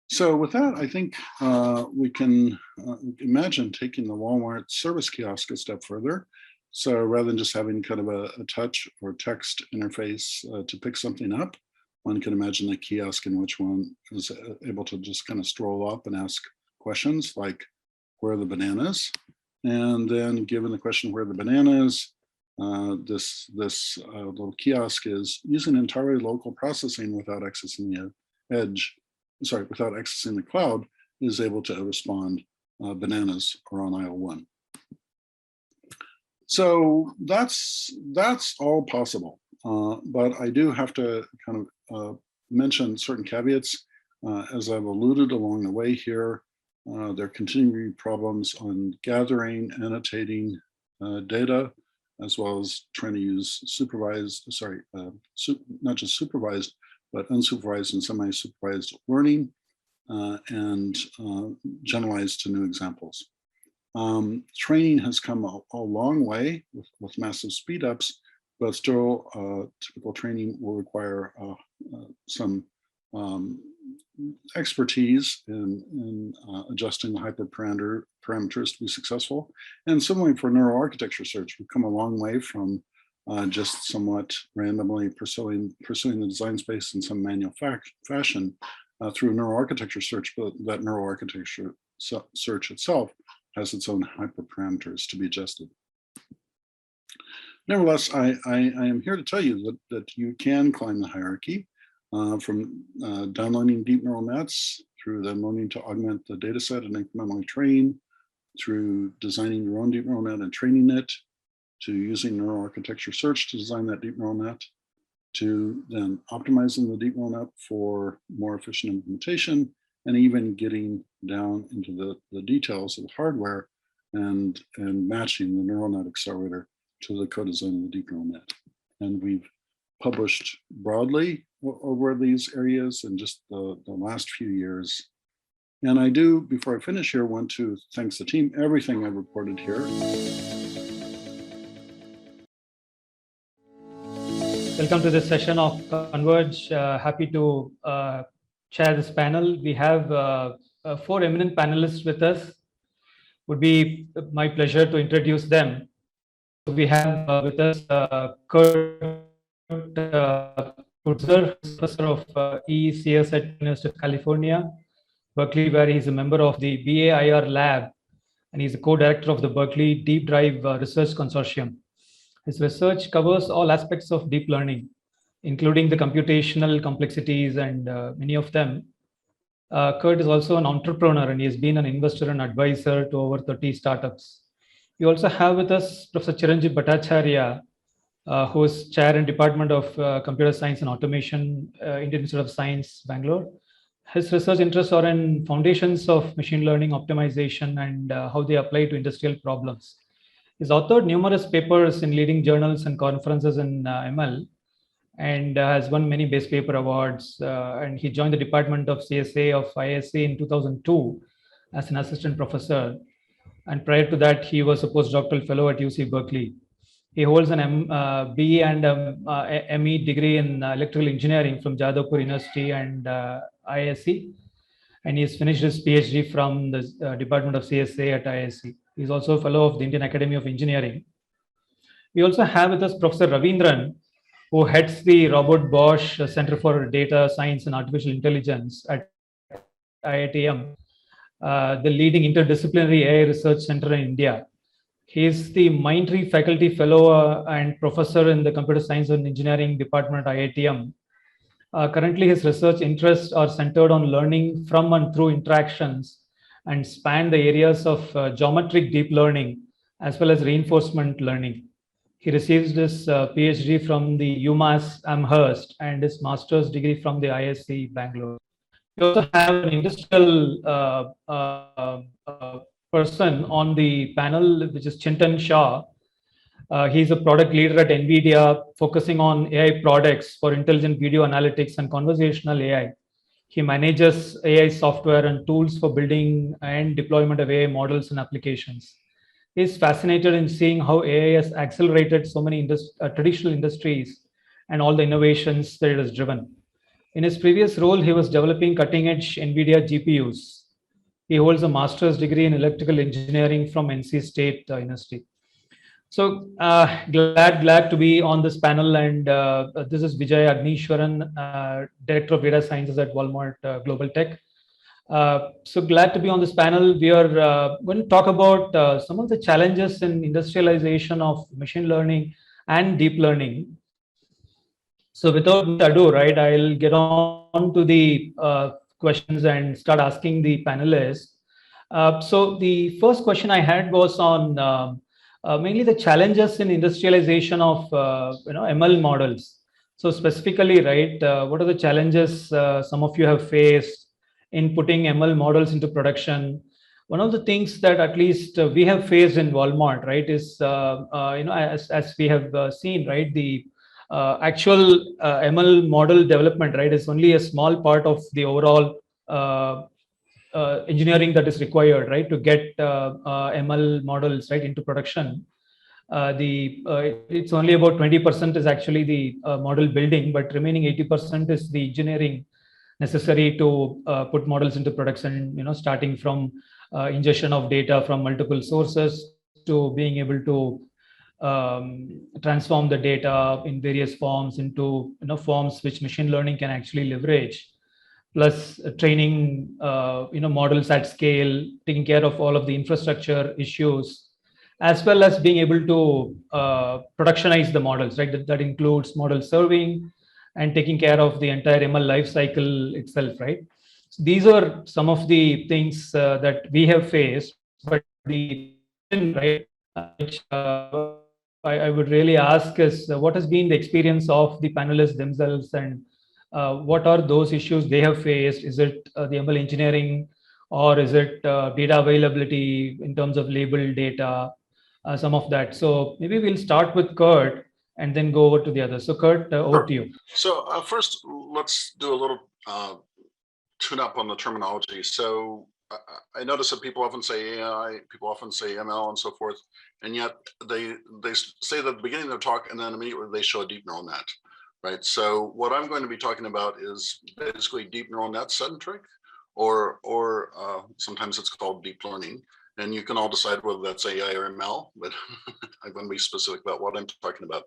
So with that, I think we can imagine taking the Walmart service kiosk a step further. So rather than just having kind of a touch or text interface to pick something up, one can imagine a kiosk in which one is able to just kind of stroll up and ask questions like, where are the bananas? And then given the question, where are the bananas, this little kiosk is using entirely local processing without accessing the edge, without accessing the cloud, is able to respond bananas are on aisle 1. So that's all possible. But I do have to kind of mention certain caveats. As I've alluded along the way here, there continue to be problems on gathering, annotating data, as well as trying to use not just supervised, but unsupervised and semi-supervised learning and generalized to new examples. Training has come a long way with massive speed ups, but still typical training will require some expertise in adjusting the hyperparameters to be successful. And similarly for neural architecture search, we've come a long way from just somewhat randomly pursuing the design space in some manual fashion through neural architecture search, but that neural architecture search itself has its own hyperparameters to be adjusted. Nevertheless, I am here to tell you that you can climb the hierarchy from downloading deep neural nets, through then learning to augment the data set and incrementally train, through designing your own deep neural net and training it, to using neural architecture search to design that deep neural net, to then optimizing the deep neural net for more efficient implementation, and even getting down into the details of the hardware and matching the neural net accelerator to the co-design of the deep neural net. And we've published broadly over these areas in just the last few years. And I do, before I finish here, want to thank the team, everything I've reported here. Welcome to this session of Converge. Happy to chair this panel. We have 4 eminent panelists with us. Would be my pleasure to introduce them. We have with us Kurt Putzer, professor of ECS at University of California, Berkeley, where he's a member of the BAIR lab, and he's a co-director of the Berkeley Deep Drive Research Consortium. His research covers all aspects of deep learning, including the computational complexities and many of them. Kurt is also an entrepreneur, and he has been an investor and advisor to over 30 startups. We also have with us Professor Chiranjeev Bhattacharya, who is chair in Department of Computer Science and Automation, Indian Institute of Science, Bangalore. His research interests are in foundations of machine learning optimization and how they apply to industrial problems. He's authored numerous papers in leading journals and conferences in ML, and has won many base paper awards. And he joined the Department of CSA of ISC in 2002 as an assistant professor. And prior to that, he was a postdoctoral fellow at UC Berkeley. He holds an BE and ME degree in electrical engineering from Jadavpur University and ISC. And he's finished his PhD from the Department of CSA at ISC. He's also a fellow of the Indian Academy of Engineering. We also have with us Professor Ravindran, who heads the Robert Bosch Center for Data Science and Artificial Intelligence at IITM, the leading interdisciplinary AI research center in India. He is the Mindtree Faculty Fellow and Professor in the Computer Science and Engineering Department at IITM. Currently, his research interests are centered on learning from and through interactions and span the areas of geometric deep learning as well as reinforcement learning. He received his PhD from the UMass Amherst and his master's degree from the ISC Bangalore. We also have an industrial person on the panel, which is Chintan Shah. He's a product leader at NVIDIA, focusing on AI products for intelligent video analytics and conversational AI. He manages AI software and tools for building and deployment of AI models and applications. He's fascinated in seeing how AI has accelerated so many traditional industries and all the innovations that it has driven. In his previous role, he was developing cutting-edge NVIDIA GPUs. He holds a master's degree in electrical engineering from NC State University. So glad to be on this panel, and this is Vijay Agneeshwaran, Director of Data Sciences at Walmart Global Tech. So glad to be on this panel. We are going to talk about some of the challenges in industrialization of machine learning and deep learning. So without ado, right, I'll get on to the questions and start asking the panelists. So the first question I had was on mainly the challenges in industrialization of ML models. So specifically, right, what are the challenges some of you have faced in putting ML models into production? One of the things that at least we have faced in Walmart, right, is as we have seen, right, the actual ML model development, right, is only a small part of the overall engineering that is required, right, to get ML models right into production. It's only about 20% is actually the model building, but remaining 80% is the engineering necessary to put models into production. Starting from ingestion of data from multiple sources to being able to transform the data in various forms into forms which machine learning can actually leverage, plus training models at scale, taking care of all of the infrastructure issues, as well as being able to productionize the models, right? That includes model serving and taking care of the entire ML life cycle itself, right? So these are some of the things that we have faced, but the right, which I would really ask is what has been the experience of the panelists themselves, and what are those issues they have faced? Is it the ML engineering, or is it data availability in terms of labeled data? Some of that. So maybe we'll start with Kurt and then go over to the others. So Kurt, over to you. So first, let's do a little tune up on the terminology. So I notice that people often say AI, people often say ML and so forth, and yet they say that at the beginning of their talk and then immediately they show a deep neural net, right? So what I'm going to be talking about is basically deep neural net centric, or sometimes it's called deep learning. And you can all decide whether that's AI or ML, but I'm going to be specific about what I'm talking about.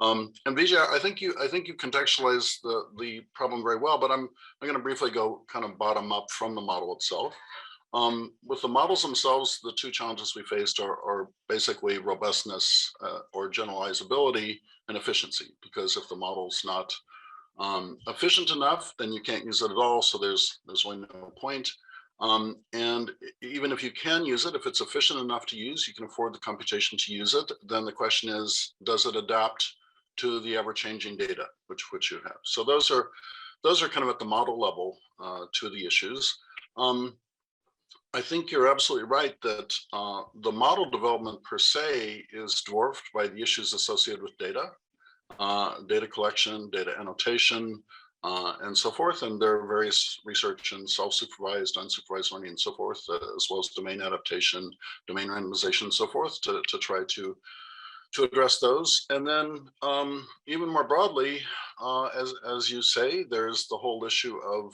And Vijay, I think you contextualized the problem very well, but I'm going to briefly go kind of bottom up from the model itself. With the models themselves, the two challenges we faced are basically robustness or generalizability and efficiency, because if the model's not efficient enough, then you can't use it at all. So there's really no point. And even if you can use it, if it's efficient enough to use, you can afford the computation to use it, then the question is, does it adapt to the ever-changing data which you have? So those are kind of at the model level to the issues. I think you're absolutely right that the model development per se is dwarfed by the issues associated with data, data collection, data annotation, and so forth. And there are various research in self-supervised, unsupervised learning, and so forth, as well as domain adaptation, domain randomization, and so forth, to try to address those. And then even more broadly, as you say, there's the whole issue of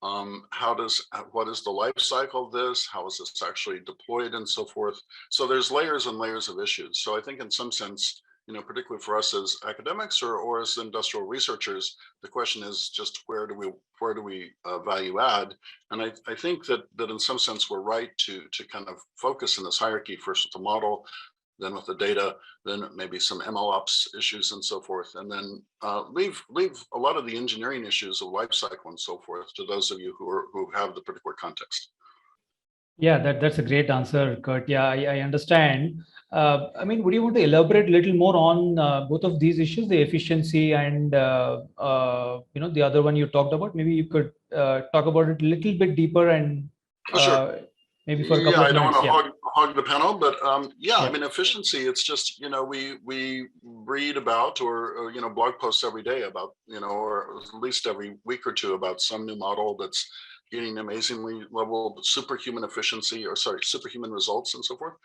what is the life cycle of this? How is this actually deployed, and so forth? So there's layers and layers of issues. So I think in some sense, particularly for us as academics or as industrial researchers, the question is just where do we value add? And I think that in some sense we're right to kind of focus in this hierarchy, first with the model, then with the data, then maybe some MLOps issues and so forth, and then leave a lot of the engineering issues of life cycle and so forth to those of you who have the particular context. Yeah, that's a great answer, Kurt. Yeah, I understand. I mean, would you want to elaborate a little more on both of these issues, the efficiency and the other one you talked about? Maybe you could talk about it a little bit deeper and sure. Maybe for a couple of minutes. I don't want to hog the panel, but I mean, efficiency. It's just we read about or blog posts every day about or at least every week or two about some new model that's getting amazingly level of superhuman efficiency, or superhuman results and so forth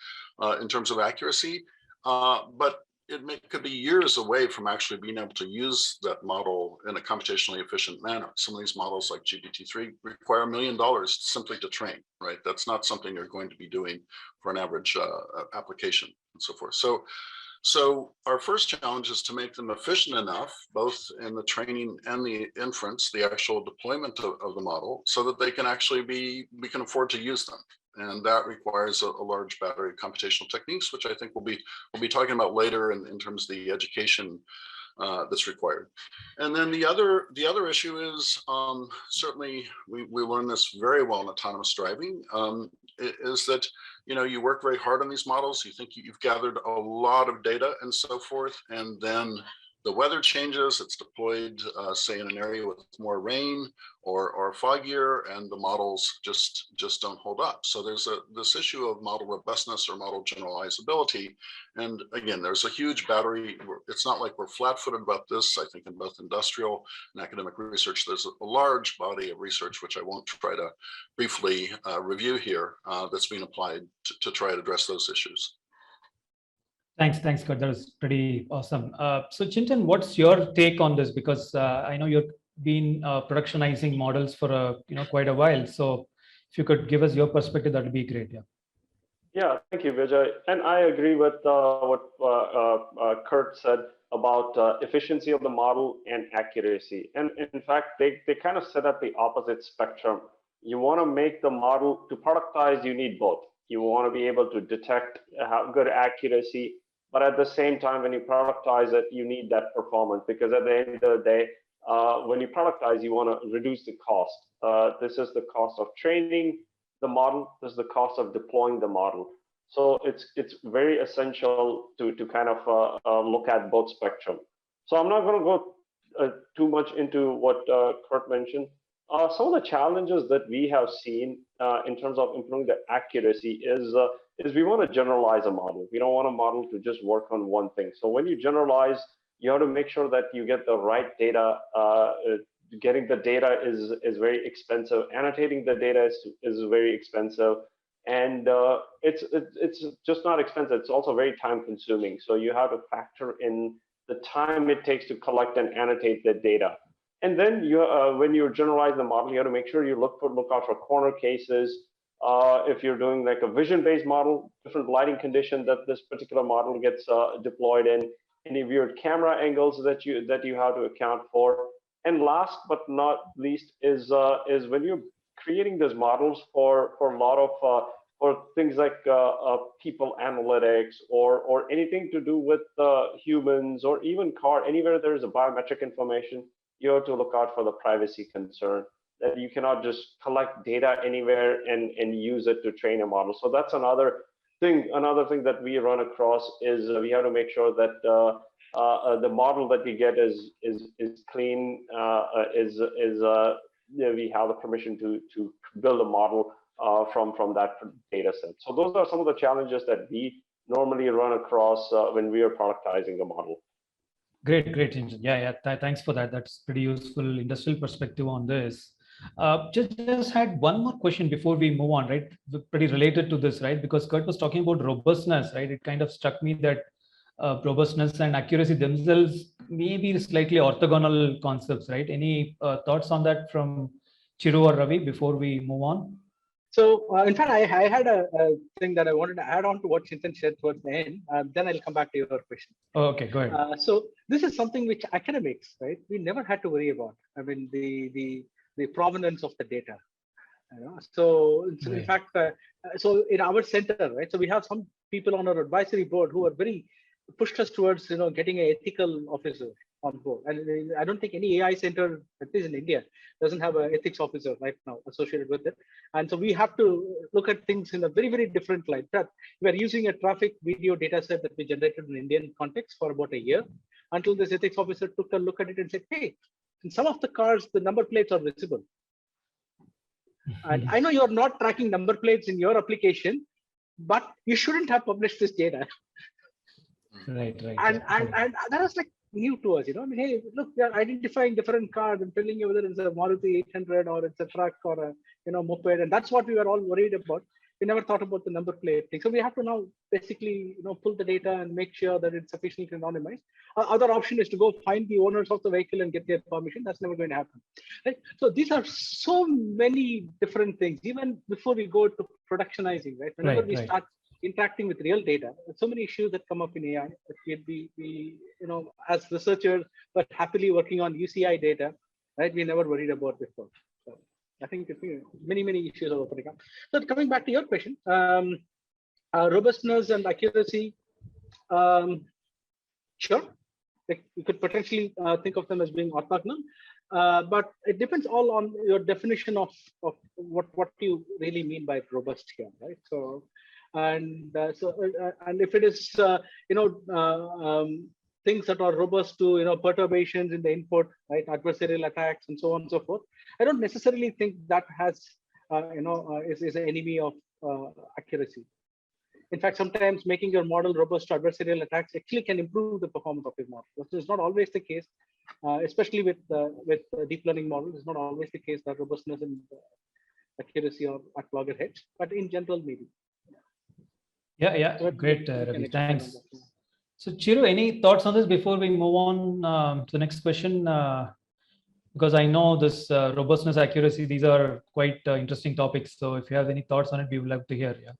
in terms of accuracy. But it could be years away from actually being able to use that model in a computationally efficient manner. Some of these models like GPT-3 require $1 million simply to train, right? That's not something you're going to be doing for an average application and so forth. So our first challenge is to make them efficient enough, both in the training and the inference, the actual deployment of the model, so that they can actually we can afford to use them. And that requires a large battery of computational techniques, which I think we'll be talking about later in terms of the education that's required. And then the other issue is certainly we learn this very well in autonomous driving, is that you work very hard on these models, you think you've gathered a lot of data and so forth, and then the weather changes, it's deployed, say in an area with more rain or foggier, and the models just don't hold up. So there's this issue of model robustness or model generalizability. And again, there's a huge battery. It's not like we're flat-footed about this. I think in both industrial and academic research, there's a large body of research, which I won't try to briefly review here, that's being applied to try to address those issues. Thanks, Kurt. That was pretty awesome. So Chintan, what's your take on this? Because I know you've been productionizing models for quite a while. So if you could give us your perspective, that would be great. Yeah, thank you, Vijay. And I agree with what Kurt said about efficiency of the model and accuracy. And in fact, they kind of set at the opposite spectrum. You want to make the model to productize, you need both. You want to be able to detect, have good accuracy, but at the same time, when you productize it, you need that performance, because at the end of the day, when you productize, you want to reduce the cost. This is the cost of training the model. This is the cost of deploying the model. So it's very essential to kind of look at both spectrum. So I'm not going to go too much into what Kurt mentioned. Some of the challenges that we have seen in terms of improving the accuracy is we want to generalize a model. We don't want a model to just work on one thing. So when you generalize, you have to make sure that you get the right data. Getting the data is very expensive. Annotating the data is very expensive, and it's just not expensive. It's also very time consuming. So you have to factor in the time it takes to collect and annotate the data. And then when you generalize the model, you have to make sure you look out for corner cases. If you're doing like a vision-based model, different lighting condition that this particular model gets deployed in, any weird camera angles that you have to account for. And last but not least is when you're creating these models for a lot of for things like people analytics or anything to do with humans, or even anywhere there is a biometric information, you have to look out for the privacy concern, that you cannot just collect data anywhere and use it to train a model. So that's another thing that we run across is we have to make sure that the model that we get is clean, we have the permission to build a model from that data set. So those are some of the challenges that we normally run across when we are productizing a model. Great, Chintan. Yeah. Thanks for that. That's pretty useful industrial perspective on this. Just had one more question before we move on, right? Pretty related to this, right? Because Kurt was talking about robustness, right? It kind of struck me that robustness and accuracy themselves may be slightly orthogonal concepts, right? Any thoughts on that from Chiru or Ravi before we move on? So, in fact, I had a thing that I wanted to add on to what Chintan said towards the end. Then I'll come back to your question. Oh, okay, go ahead. So this is something which academics, right? We never had to worry about. I mean, the provenance of the data. So in fact, so in our center, right? So we have some people on our advisory board who are very pushed us towards getting an ethical officer on board. And I don't think any AI center, at least in India, doesn't have an ethics officer right now associated with it. And so we have to look at things in a very, very different light. We are using a traffic video data set that we generated in Indian context for about a year, until this ethics officer took a look at it and said, hey, in some of the cars, the number plates are visible. And I know you're not tracking number plates in your application, but you shouldn't have published this data. Right. And that was like new to us, I mean, hey, look, we are identifying different cars and telling you whether it's a Maruti 800 or it's a truck or a moped, and that's what we were all worried about. We never thought about the number plate thing. So we have to now basically, pull the data and make sure that it's sufficiently anonymized. Other option is to go find the owners of the vehicle and get their permission. That's never going to happen, right? So these are so many different things, even before we go to productionizing, right? Whenever we start interacting with real data. There's so many issues that come up in AI that we as researchers, but happily working on UCI data, right? We never worried about before. So I think many issues are opening up. So coming back to your question, robustness and accuracy, sure, you could potentially think of them as being orthogonal, but it depends all on your definition of what you really mean by robust here, right? So, and if it is things that are robust to perturbations in the input, right, adversarial attacks and so on and so forth, I don't necessarily think that has is an enemy of accuracy. In fact, sometimes making your model robust to adversarial attacks actually can improve the performance of your model. This is not always the case, especially with deep learning models. It's not always the case that robustness and accuracy are at loggerheads, but in general, maybe. Yeah, great, Ravi. Thanks. So, Chiru, any thoughts on this before we move on to the next question? Because I know this robustness, accuracy, these are quite interesting topics. So, if you have any thoughts on it, we would love to hear. Yeah.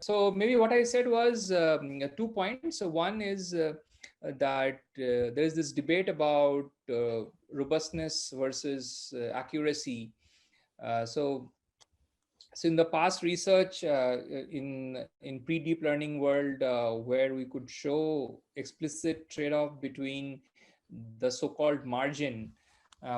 So maybe what I said was 2 points. So one is that there's this debate about robustness versus accuracy. So in the past research in pre-deep learning world, where we could show explicit trade-off between the so-called margin,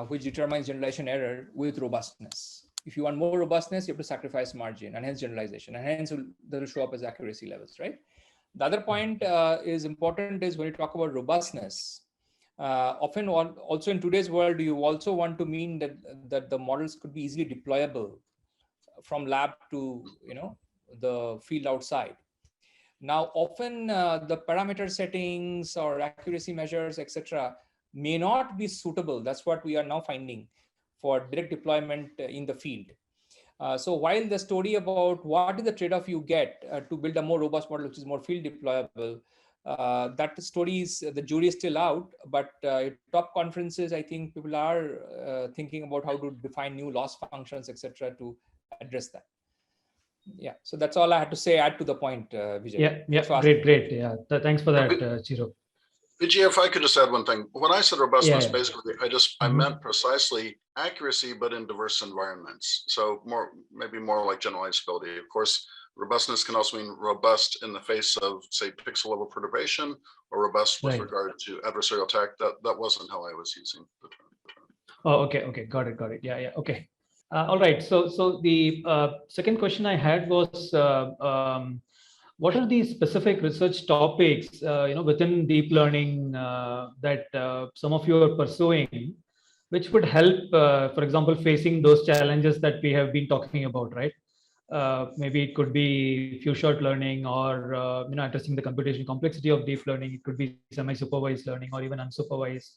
which determines generalization error, with robustness. If you want more robustness, you have to sacrifice margin and hence generalization, and hence that will show up as accuracy levels, right? The other point is important is when you talk about robustness, often also in today's world, you also want to mean that the models could be easily deployable from lab to the field outside. Now, often the parameter settings or accuracy measures, etc., may not be suitable. That's what we are now finding for direct deployment in the field. So while the story about what is the trade-off you get to build a more robust model, which is more field deployable, that story is, the jury is still out, but at top conferences, I think people are thinking about how to define new loss functions, etc., to address that. Yeah, so that's all I had to say, add to the point, Vijay. Yeah, great. Yeah, thanks for that, Chiru. Vijay, if I could just add one thing. When I said robustness, Yeah. basically, I meant precisely accuracy, but in diverse environments. So maybe more like generalizability. Of course, robustness can also mean robust in the face of, say, pixel level perturbation, or robust with regard to adversarial attack. That wasn't how I was using the term. Oh, okay, got it. Yeah, okay. All right. So the second question I had was, what are the specific research topics, within deep learning that some of you are pursuing, which would help, for example, facing those challenges that we have been talking about, right? Maybe it could be few shot learning, or addressing the computational complexity of deep learning. It could be semi-supervised learning, or even unsupervised.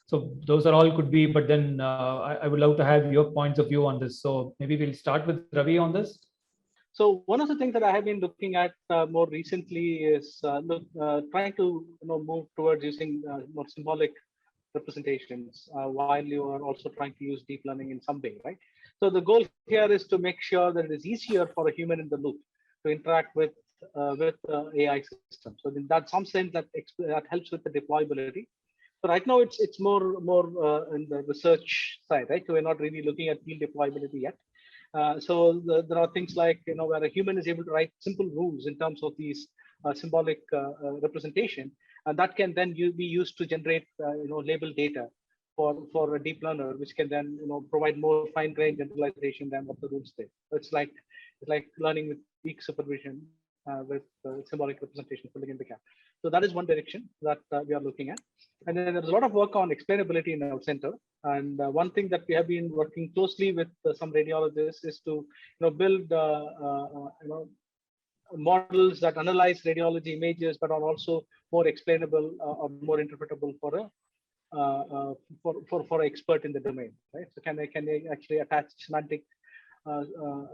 So those are all could be, but then I would love to have your points of view on this. So maybe we'll start with Ravi on this. So one of the things that I have been looking at more recently is trying to move towards using more symbolic representations while you are also trying to use deep learning in some way, right? So the goal here is to make sure that it is easier for a human in the loop to interact with AI systems. So in that some sense, that helps with the deployability. So right now it's more in the research side, right? So we're not really looking at field deployability yet. So there are things like where a human is able to write simple rules in terms of these symbolic representation, and that can then be used to generate label data for a deep learner, which can then provide more fine-grained generalization than what the rules did. So it's like learning with weak supervision with symbolic representation filling in the gap. So that is one direction that we are looking at. And then there's a lot of work on explainability in our center. And one thing that we have been working closely with some radiologists is to build models that analyze radiology images, but are also more explainable or more interpretable for an expert in the domain, right? So can they actually attach semantic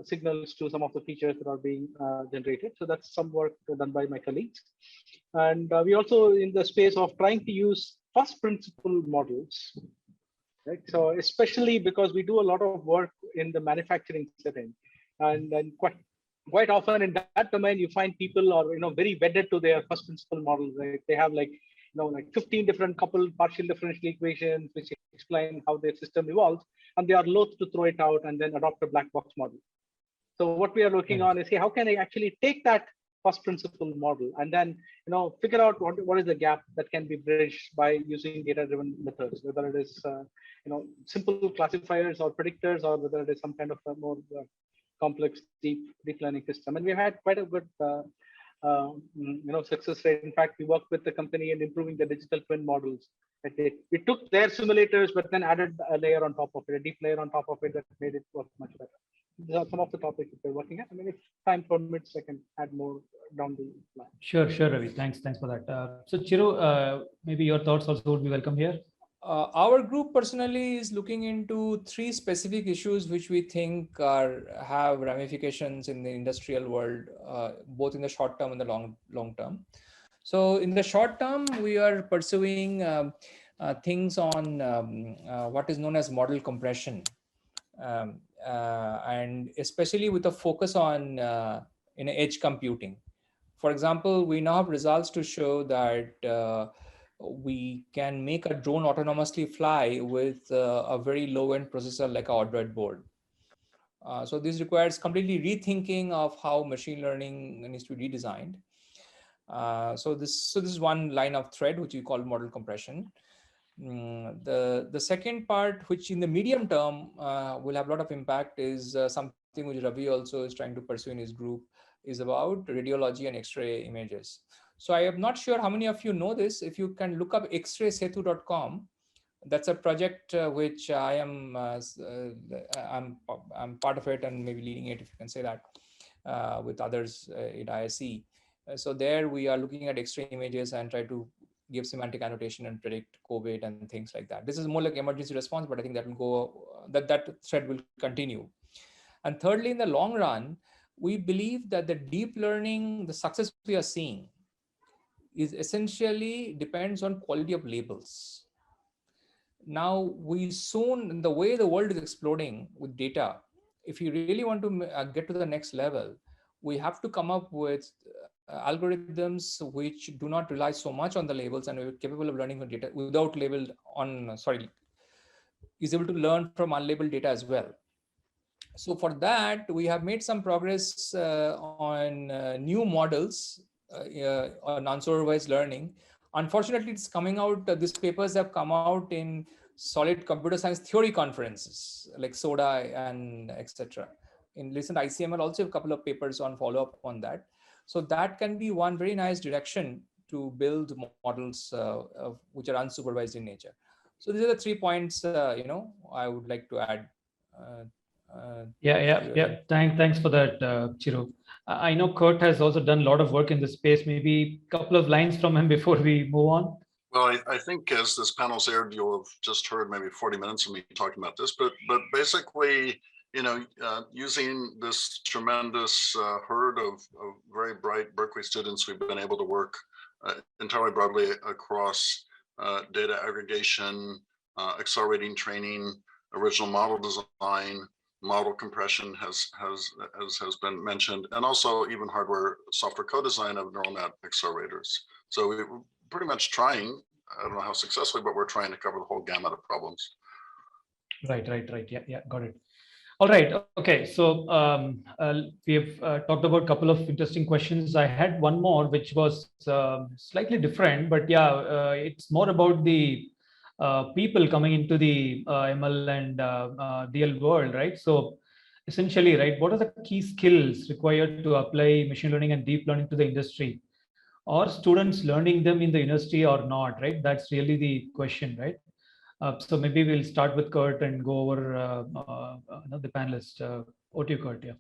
signals to some of the features that are being generated? So that's some work done by my colleagues. And we also in the space of trying to use first principle models, right? So especially because we do a lot of work in the manufacturing setting, and quite quite often in that domain, you find people are, very wedded to their first principle models. Right? They have like 15 different coupled partial differential equations which explain how their system evolves, and they are loath to throw it out and then adopt a black box model. So what we are looking on is, hey, how can I actually take that first principle model and then figure out what is the gap that can be bridged by using data-driven methods, whether it is simple classifiers or predictors, or whether it is some kind of a more complex deep learning system. And we've had quite a good success rate. In fact, we worked with the company in improving the digital twin models. We took their simulators, but then added a layer on top of it, a deep layer on top of it that made it work much better. These are some of the topics that we're working at. I mean, if time permits, I can add more down the line. Sure, Ravi. Thanks for that. So Chiru, maybe your thoughts also would be welcome here. Our group personally is looking into 3 specific issues which we think have ramifications in the industrial world, both in the short term and the long term. So in the short term, we are pursuing things on what is known as model compression. And especially with a focus on edge computing. For example, we now have results to show that we can make a drone autonomously fly with a very low-end processor like our Android board. So this requires completely rethinking of how machine learning needs to be redesigned. So this is one line of thread which we call model compression. The second part, which in the medium term will have a lot of impact, is something which Ravi also is trying to pursue in his group, is about radiology and X-ray images. So I am not sure how many of you know this. If you can look up xraysetu.com, that's a project which I am I'm part of it and maybe leading it, if you can say that, with others at ISC. So there we are looking at X-ray images and try to give semantic annotation and predict COVID and things like that. This is more like emergency response, but I think that will go, that thread will continue. And thirdly, in the long run, we believe that the deep learning, the success we are seeing, is essentially depends on quality of labels. Now, we soon, the way the world is exploding with data, if you really want to get to the next level, we have to come up with algorithms which do not rely so much on the labels and are capable of learning from data without labeled on, is able to learn from unlabeled data as well. So for that, we have made some progress on new models on unsupervised learning. Unfortunately, it's coming out, these papers have come out in solid computer science theory conferences like SODA and etc. In recent ICML also a couple of papers on follow-up on that. So that can be one very nice direction to build models which are unsupervised in nature. So these are the 3 points, I would like to add. Thanks for that, Chiru. I know Kurt has also done a lot of work in this space. Maybe a couple of lines from him before we move on. Well, I think as this panel's aired, you'll have just heard maybe 40 minutes of me talking about this, but basically, using this tremendous herd of very bright Berkeley students, we've been able to work entirely broadly across data aggregation, accelerating training, original model design, model compression has been mentioned, and also even hardware software co-design of neural net accelerators. So we're pretty much trying, I don't know how successfully, but we're trying to cover the whole gamut of problems. Right. Yeah, got it. All right. Okay. So we have talked about a couple of interesting questions. I had one more, which was slightly different, but yeah, it's more about the people coming into the ML and DL world, right? So essentially, right, what are the key skills required to apply machine learning and deep learning to the industry? Are students learning them in the university or not, right? That's really the question, right? So maybe we'll start with Kurt and go over the panelists. Over to you, Kurt, yeah.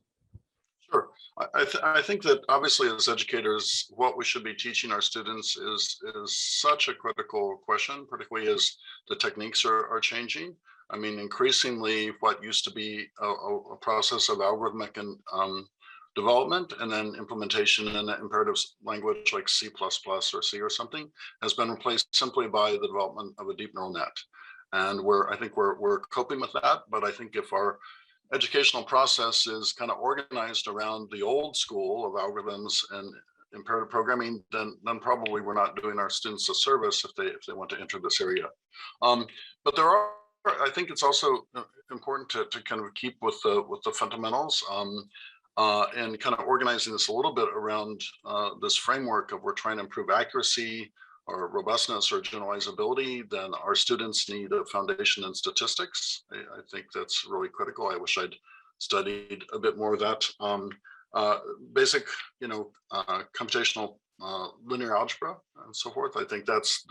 Sure. I think that obviously as educators, what we should be teaching our students is such a critical question, particularly as the techniques are changing. I mean, increasingly what used to be a process of algorithmic and development and then implementation in an imperative language like C++ or C or something has been replaced simply by the development of a deep neural net. And I think we're coping with that, but I think if our educational process is kind of organized around the old school of algorithms and imperative programming, then probably we're not doing our students a service if they want to enter this area. But there are, I think it's also important to kind of keep with the fundamentals and kind of organizing this a little bit around this framework of we're trying to improve accuracy or robustness or generalizability. Then our students need a foundation in statistics. I think that's really critical. I wish I'd studied a bit more of that. Basic, computational linear algebra and so forth. I think that's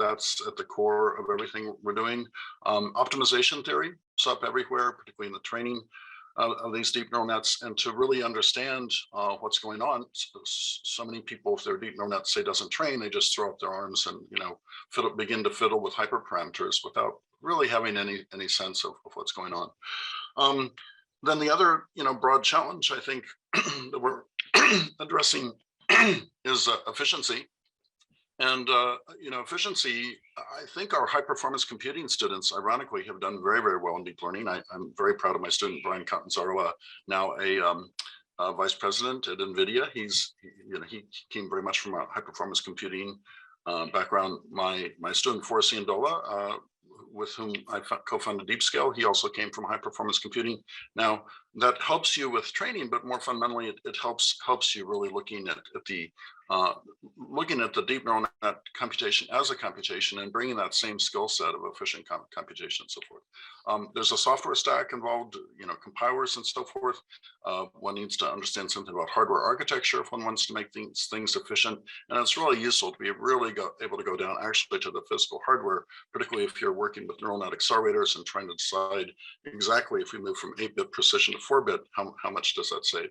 at the core of everything we're doing. Optimization theory is up everywhere, particularly in the training of these deep neural nets, and to really understand what's going on. So many people, if their deep neural net say doesn't train, they just throw up their arms and begin to fiddle with hyperparameters without really having any sense of what's going on. Then the other broad challenge I think that we're addressing is efficiency. And efficiency, I think our high performance computing students, ironically, have done very, very well in deep learning. I'm very proud of my student, Brian Catanzaro, now a vice president at NVIDIA. He came very much from a high performance computing background. My student, Forrest Iandola, with whom I co-founded DeepScale, he also came from high performance computing. Now that helps you with training, but more fundamentally, it helps you really looking at the deep neural net computation as a computation and bringing that same skill set of efficient computation and so forth. There's a software stack involved, compilers and so forth. One needs to understand something about hardware architecture if one wants to make things efficient. And it's really useful to be really able to go down actually to the physical hardware, particularly if you're working with neural net accelerators and trying to decide exactly if we move from 8-bit precision to 4-bit, how much does that save?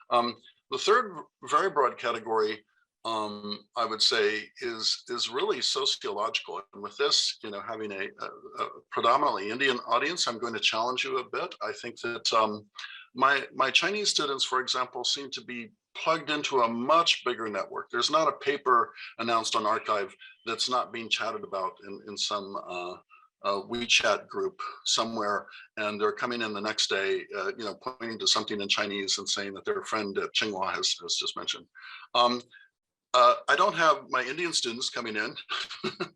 The third very broad category I would say is really sociological. And with this, having a predominantly Indian audience, I'm going to challenge you a bit. I think that my Chinese students, for example, seem to be plugged into a much bigger network. There's not a paper announced on Archive that's not being chatted about in some WeChat group somewhere, and they're coming in the next day, pointing to something in Chinese and saying that their friend at Tsinghua has just mentioned. I don't have my Indian students coming in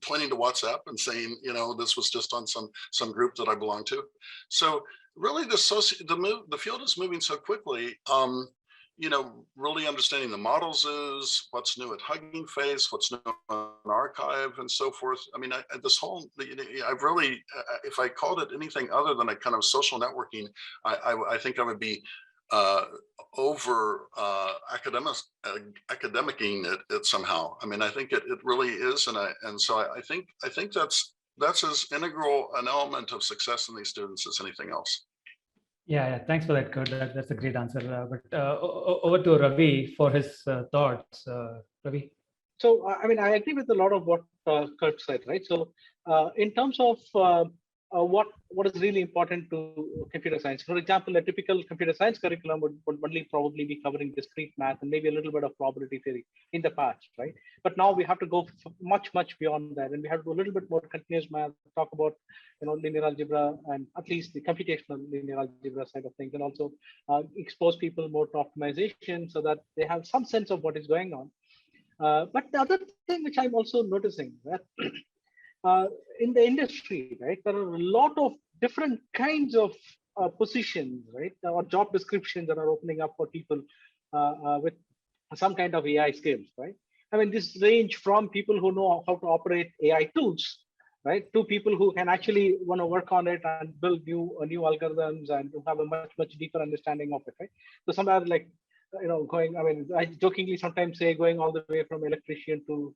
pointing to WhatsApp and saying, this was just on some group that I belong to. So really the field is moving so quickly. Really understanding the models is what's new at Hugging Face, what's new on Archive, and so forth. I mean, I've really, if I called it anything other than a kind of social networking, I think I would be over academicing it somehow. I mean, I think it really is, and so I think that's as integral an element of success in these students as anything else. Yeah, thanks for that, Kurt. That's a great answer. But over to Ravi for his thoughts. Ravi. So, I mean, I agree with a lot of what Kurt said, right? So, in terms of what is really important to computer science, for example, a typical computer science curriculum would only probably be covering discrete math and maybe a little bit of probability theory in the past, right? But now we have to go much beyond that, and we have to do a little bit more continuous math, talk about linear algebra and at least the computational linear algebra side of things, and also expose people more to optimization so that they have some sense of what is going on. But the other thing which I'm also noticing that in the industry, right, there are a lot of different kinds of positions, right, or job descriptions that are opening up for people with some kind of AI skills, right? I mean, this range from people who know how to operate AI tools, right, to people who can actually want to work on it and build new algorithms and have a much deeper understanding of it, right? So somewhere like, I jokingly sometimes say going all the way from electrician to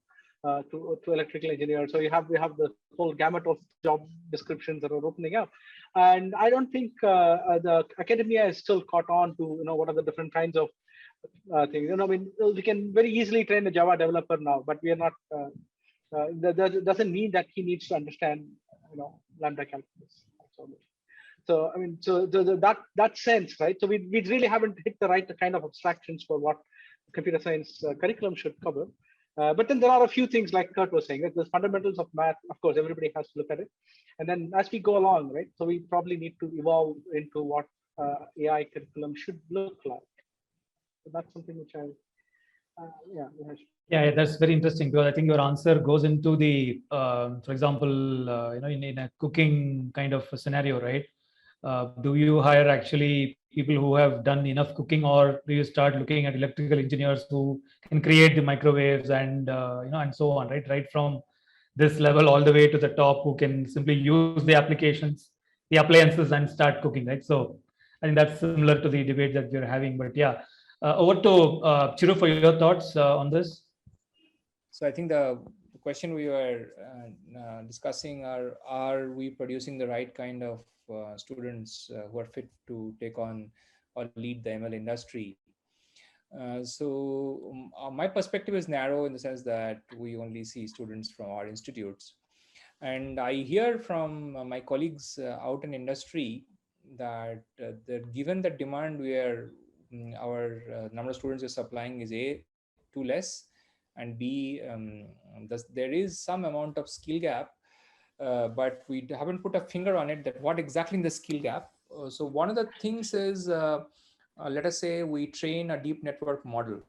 electrical engineer. So we have the whole gamut of job descriptions that are opening up, and I don't think the academia is still caught on to what are the different kinds of things. I mean, we can very easily train a Java developer now, but we are not. That doesn't mean that he needs to understand lambda calculus. So I mean, so that sense, right? So we really haven't hit the right kind of abstractions for what computer science curriculum should cover. But then there are a few things like Kurt was saying, right? The fundamentals of math, of course, everybody has to look at it. And then as we go along, right? So we probably need to evolve into what AI curriculum should look like. So that's something which I, yeah. Yeah, that's very interesting, because I think your answer goes into the, for example, in a cooking kind of a scenario, right? Do you hire actually people who have done enough cooking, or do you start looking at electrical engineers who can create the microwaves and and so on, right? Right from this level all the way to the top, who can simply use the applications, the appliances, and start cooking, right? So I think that's similar to the debate that we're having. But yeah, over to Chiru for your thoughts on this. So I think the question we were discussing are we producing the right kind of students who are fit to take on or lead the ML industry? My perspective is narrow in the sense that we only see students from our institutes. And I hear from my colleagues out in industry that given the demand our number of students we're supplying is A, too less, and B, there is some amount of skill gap, but we haven't put a finger on it, that what exactly in the skill gap. So one of the things is, let us say we train a deep network model.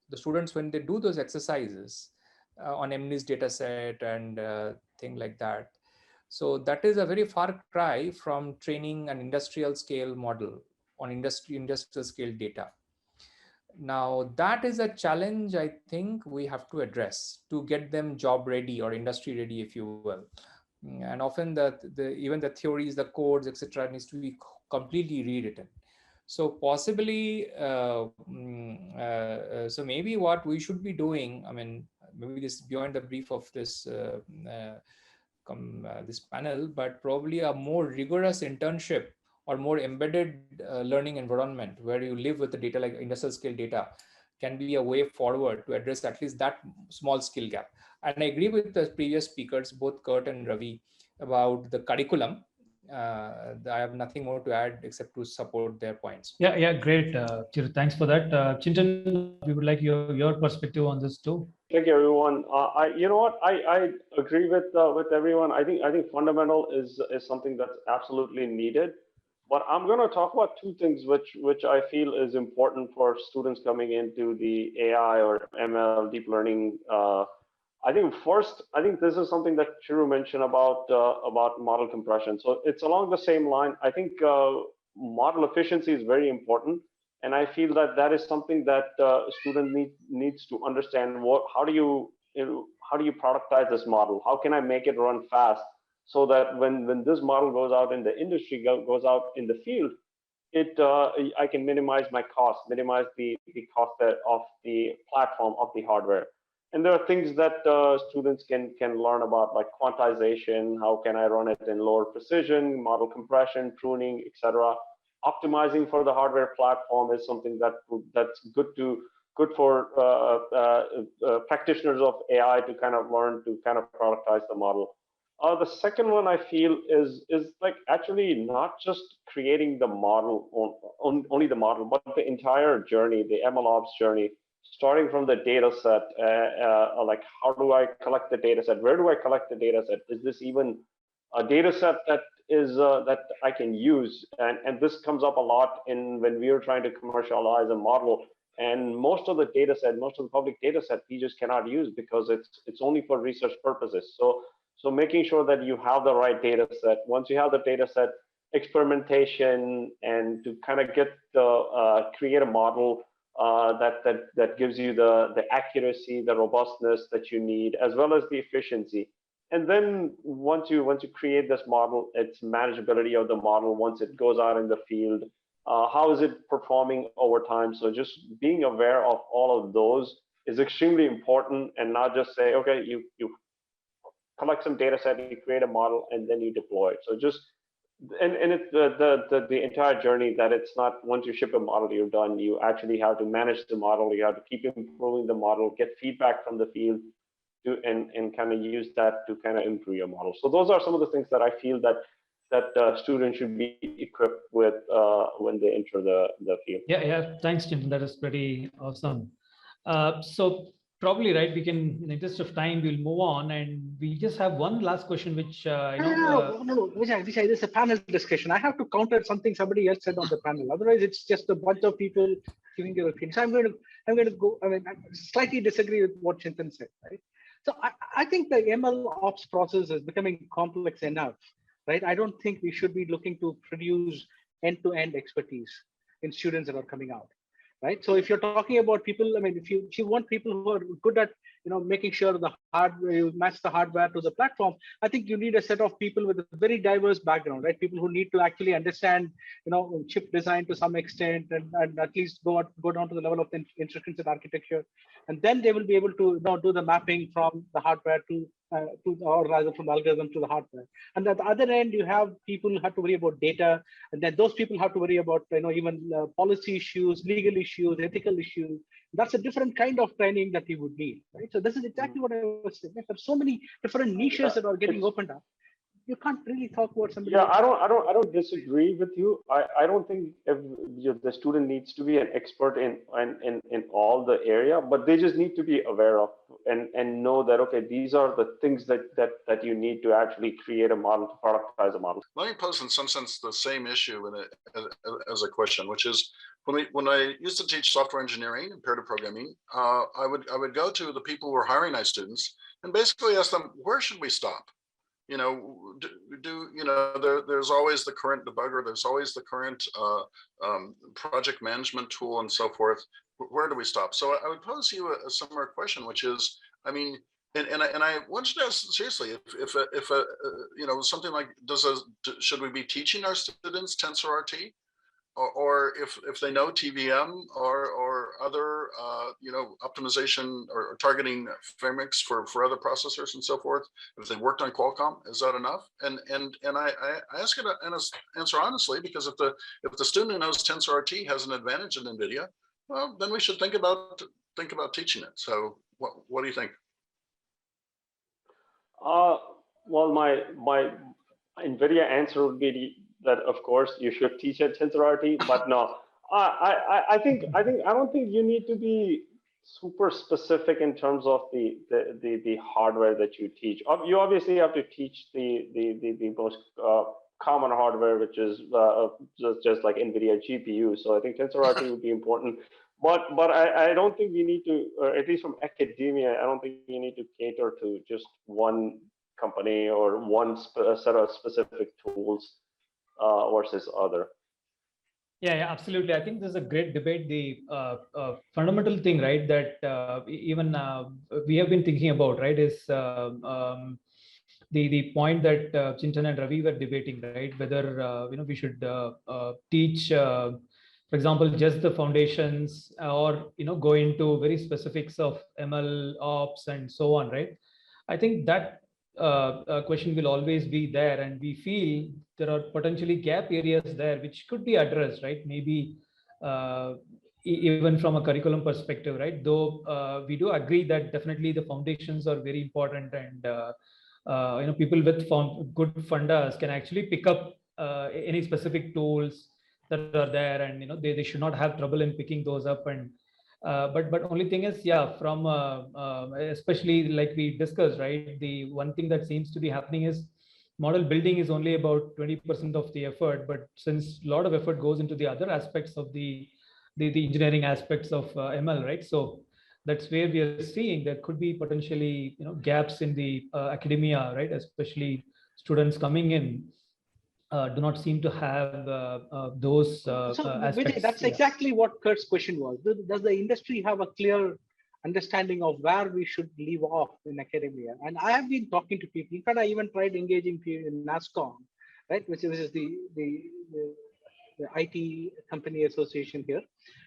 The students, when they do those exercises on MNIST data set and thing like that, so that is a very far cry from training an industrial scale model on industrial scale data. Now, that is a challenge I think we have to address to get them job ready or industry ready, if you will. And often even the theories, the codes, etc., needs to be completely rewritten. So possibly, so maybe what we should be doing, I mean, maybe this is beyond the brief of this this panel, but probably a more rigorous internship or more embedded learning environment where you live with the data, like industrial scale data, can be a way forward to address at least that small skill gap. And I agree with the previous speakers, both Kurt and Ravi, about the curriculum. I have nothing more to add except to support their points. Yeah, great. Chiru, thanks for that. Chintan, we would like your perspective on this too. Thank you, everyone. You know what? I agree with everyone. I think fundamental is something that's absolutely needed. But I'm going to talk about two things which I feel is important for students coming into the AI or ML deep learning. I think first, I think this is something that Chiru mentioned about model compression. So it's along the same line. I think model efficiency is very important. And I feel that is something that student needs to understand. How do you productize this model? How can I make it run fast so that when this model goes out in the industry, goes out in the field, I can minimize my cost, minimize the cost of the platform, of the hardware. And there are things that students can learn about, like quantization. How can I run it in lower precision, model compression, pruning, etc. Optimizing for the hardware platform is something that's good for practitioners of AI to kind of learn to kind of productize the model. The second one I feel is like actually not just creating the model, only the model, but the entire journey, the MLOps journey, starting from the data set. Like how do I collect the data set? Where do I collect the data set? Is this even a data set that I can use? And this comes up a lot when we are trying to commercialize a model. And most of the data set, most of the public data set, we just cannot use because it's only for research purposes. So making sure that you have the right data set. Once you have the data set, experimentation, and to kind of get create a model that gives you the accuracy, the robustness that you need, as well as the efficiency. And then once you create this model, it's manageability of the model once it goes out in the field. How is it performing over time? So just being aware of all of those is extremely important, and not just say, okay, you collect some data set, you create a model, and then you deploy it. So just and it's the entire journey, that it's not once you ship a model, you're done. You actually have to manage the model. You have to keep improving the model, get feedback from the field, and kind of use that to kind of improve your model. So those are some of the things that I feel that students should be equipped with when they enter the field. Yeah. Thanks, Chintan. That is pretty awesome. So probably, right, we can, in the interest of time, we'll move on, and we just have one last question, which no, Vijay, this is a panel discussion. I have to counter something somebody else said on the panel. Otherwise, it's just a bunch of people giving their opinion. So I'm going to go. I slightly disagree with what Chintan said. Right. So I think the ML ops process is becoming complex enough. Right. I don't think we should be looking to produce end-to-end expertise in students that are coming out. Right. So if you're talking about people, if you want people who are good at making sure the hardware, you match the hardware to the platform, I think you need a set of people with a very diverse background, right? People who need to actually understand, chip design to some extent, and at least go down to the level of the intricate architecture, and then they will be able to do the mapping from the hardware to or rather from the algorithm to the hardware. And at the other end, you have people who have to worry about data, and then those people have to worry about even policy issues, legal issues, ethical issues. That's a different kind of training that you would need, right? So this is exactly what I was saying. There's so many different niches that are getting opened up. You can't really talk about somebody. Yeah, I don't disagree with you. I don't think the student needs to be an expert in all the area, but they just need to be aware of and know that, okay, these are the things that you need to actually create a model, to productize a model. Let me pose in some sense the same issue as a question, which is when I used to teach software engineering and imperative programming, I would go to the people who were hiring my students and basically ask them, where should we stop? There's always the current debugger, there's always the current project management tool and so forth. Where do we stop? So I would pose you a similar question, which is, and I want you to ask seriously, if something like, should we be teaching our students TensorRT? Or if they know TVM or other optimization or targeting frameworks for other processors and so forth, if they worked on Qualcomm, is that enough? And I ask you to answer honestly, because if the student who knows TensorRT has an advantage in NVIDIA, well, then we should think about teaching it. So what do you think? Well, my NVIDIA answer would be that of course you should teach at TensorRT, but no, I don't think you need to be super specific in terms of the hardware that you teach. You obviously have to teach the most common hardware, which is just like NVIDIA GPU. So I think TensorRT would be important, but I don't think you need to, at least from academia, I don't think you need to cater to just one company or one set of specific tools versus other. Yeah, absolutely. I think there's a great debate. The fundamental thing, right, that even we have been thinking about, right, is the point that Chintan and Ravi were debating, right, whether we should teach, for example, just the foundations, or go into very specifics of ML ops and so on, right? I think that question will always be there, and we feel there are potentially gap areas there which could be addressed, right? Maybe even from a curriculum perspective, right? Though we do agree that definitely the foundations are very important, and people with good fundas can actually pick up any specific tools that are there, and they should not have trouble in picking those up. And but only thing is, yeah, from especially like we discussed, right, the one thing that seems to be happening is model building is only about 20% of the effort, but since a lot of effort goes into the other aspects of the engineering aspects of ML, right? So that's where we are seeing there could be potentially gaps in the academia, right? Especially students coming in do not seem to have those aspects. That's exactly what Kurt's question was. Does the industry have a clear understanding of where we should leave off in academia? And I have been talking to people. In fact, I even tried engaging people in NASCOM, right, which is the IT company association here,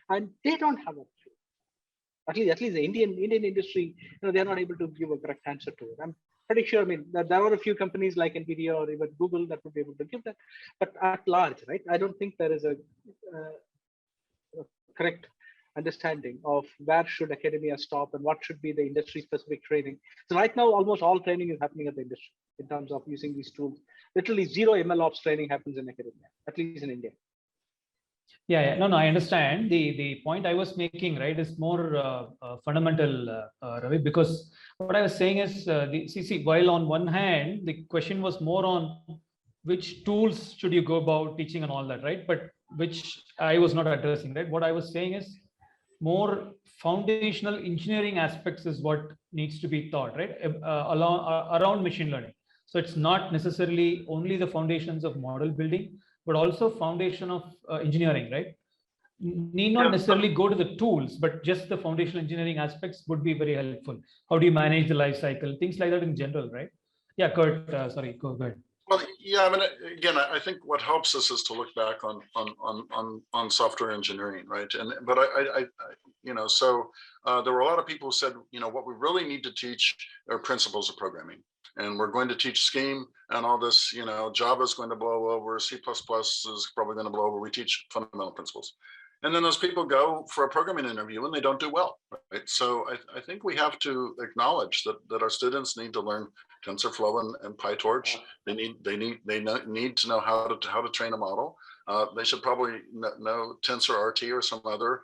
and they don't have a clue. At least the Indian industry, they're not able to give a correct answer to it. I'm pretty sure. I mean, there are a few companies like NVIDIA or even Google that would be able to give that, but at large, right? I don't think there is a correct understanding of where should academia stop and what should be the industry-specific training. So right now, almost all training is happening at the industry in terms of using these tools. Literally zero ML ops training happens in academia, at least in India. No, I understand. The point I was making, right, is more fundamental, Ravi, because what I was saying is, while on one hand, the question was more on which tools should you go about teaching and all that, right? But which I was not addressing, right? What I was saying is more foundational engineering aspects is what needs to be taught, right? Around machine learning. So it's not necessarily only the foundations of model building, but also foundation of engineering, right? Need not necessarily go to the tools, but just the foundational engineering aspects would be very helpful. How do you manage the life cycle? Things like that in general, right? Yeah, Kurt, sorry, go ahead. Well, yeah, I mean, again, I think what helps us is to look back on software engineering, right? But I so there were a lot of people who said, what we really need to teach are principles of programming. And we're going to teach scheme and all this, Java is going to blow over, C++ is probably going to blow over. We teach fundamental principles. And then those people go for a programming interview and they don't do well, right? So I think we have to acknowledge that our students need to learn TensorFlow and PyTorch. They need to know how to train a model. They should probably know TensorRT or some other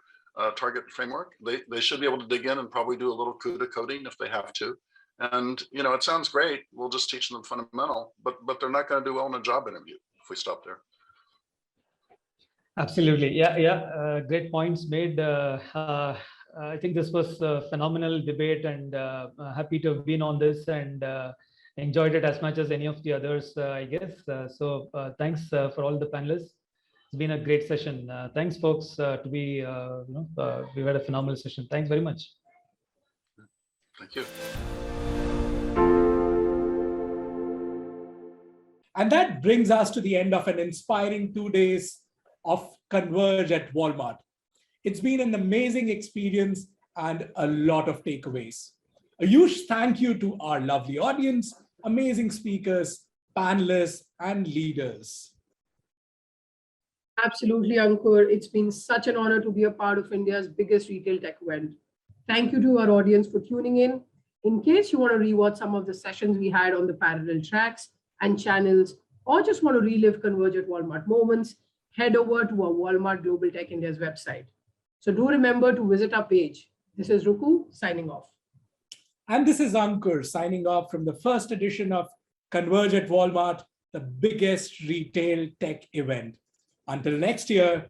target framework. They should be able to dig in and probably do a little CUDA coding if they have to. And it sounds great. We'll just teach them fundamental, but they're not going to do well in a job interview if we stop there. Absolutely, yeah. Great points made. I think this was a phenomenal debate, and happy to have been on this and enjoyed it as much as any of the others, I guess. So thanks for all the panelists. It's been a great session. Thanks, folks. We had a phenomenal session. Thanks very much. Thank you. And that brings us to the end of an inspiring 2 days of Converge at Walmart. It's been an amazing experience and a lot of takeaways. A huge thank you to our lovely audience, amazing speakers, panelists, and leaders. Absolutely, Ankur. It's been such an honor to be a part of India's biggest retail tech event. Thank you to our audience for tuning in. In case you want to rewatch some of the sessions we had on the parallel tracks and channels, or just want to relive Converge at Walmart moments, head over to our Walmart Global Tech India's website. So do remember to visit our page. This is Ruku signing off. And this is Ankur signing off from the first edition of Converge at Walmart, the biggest retail tech event. Until next year,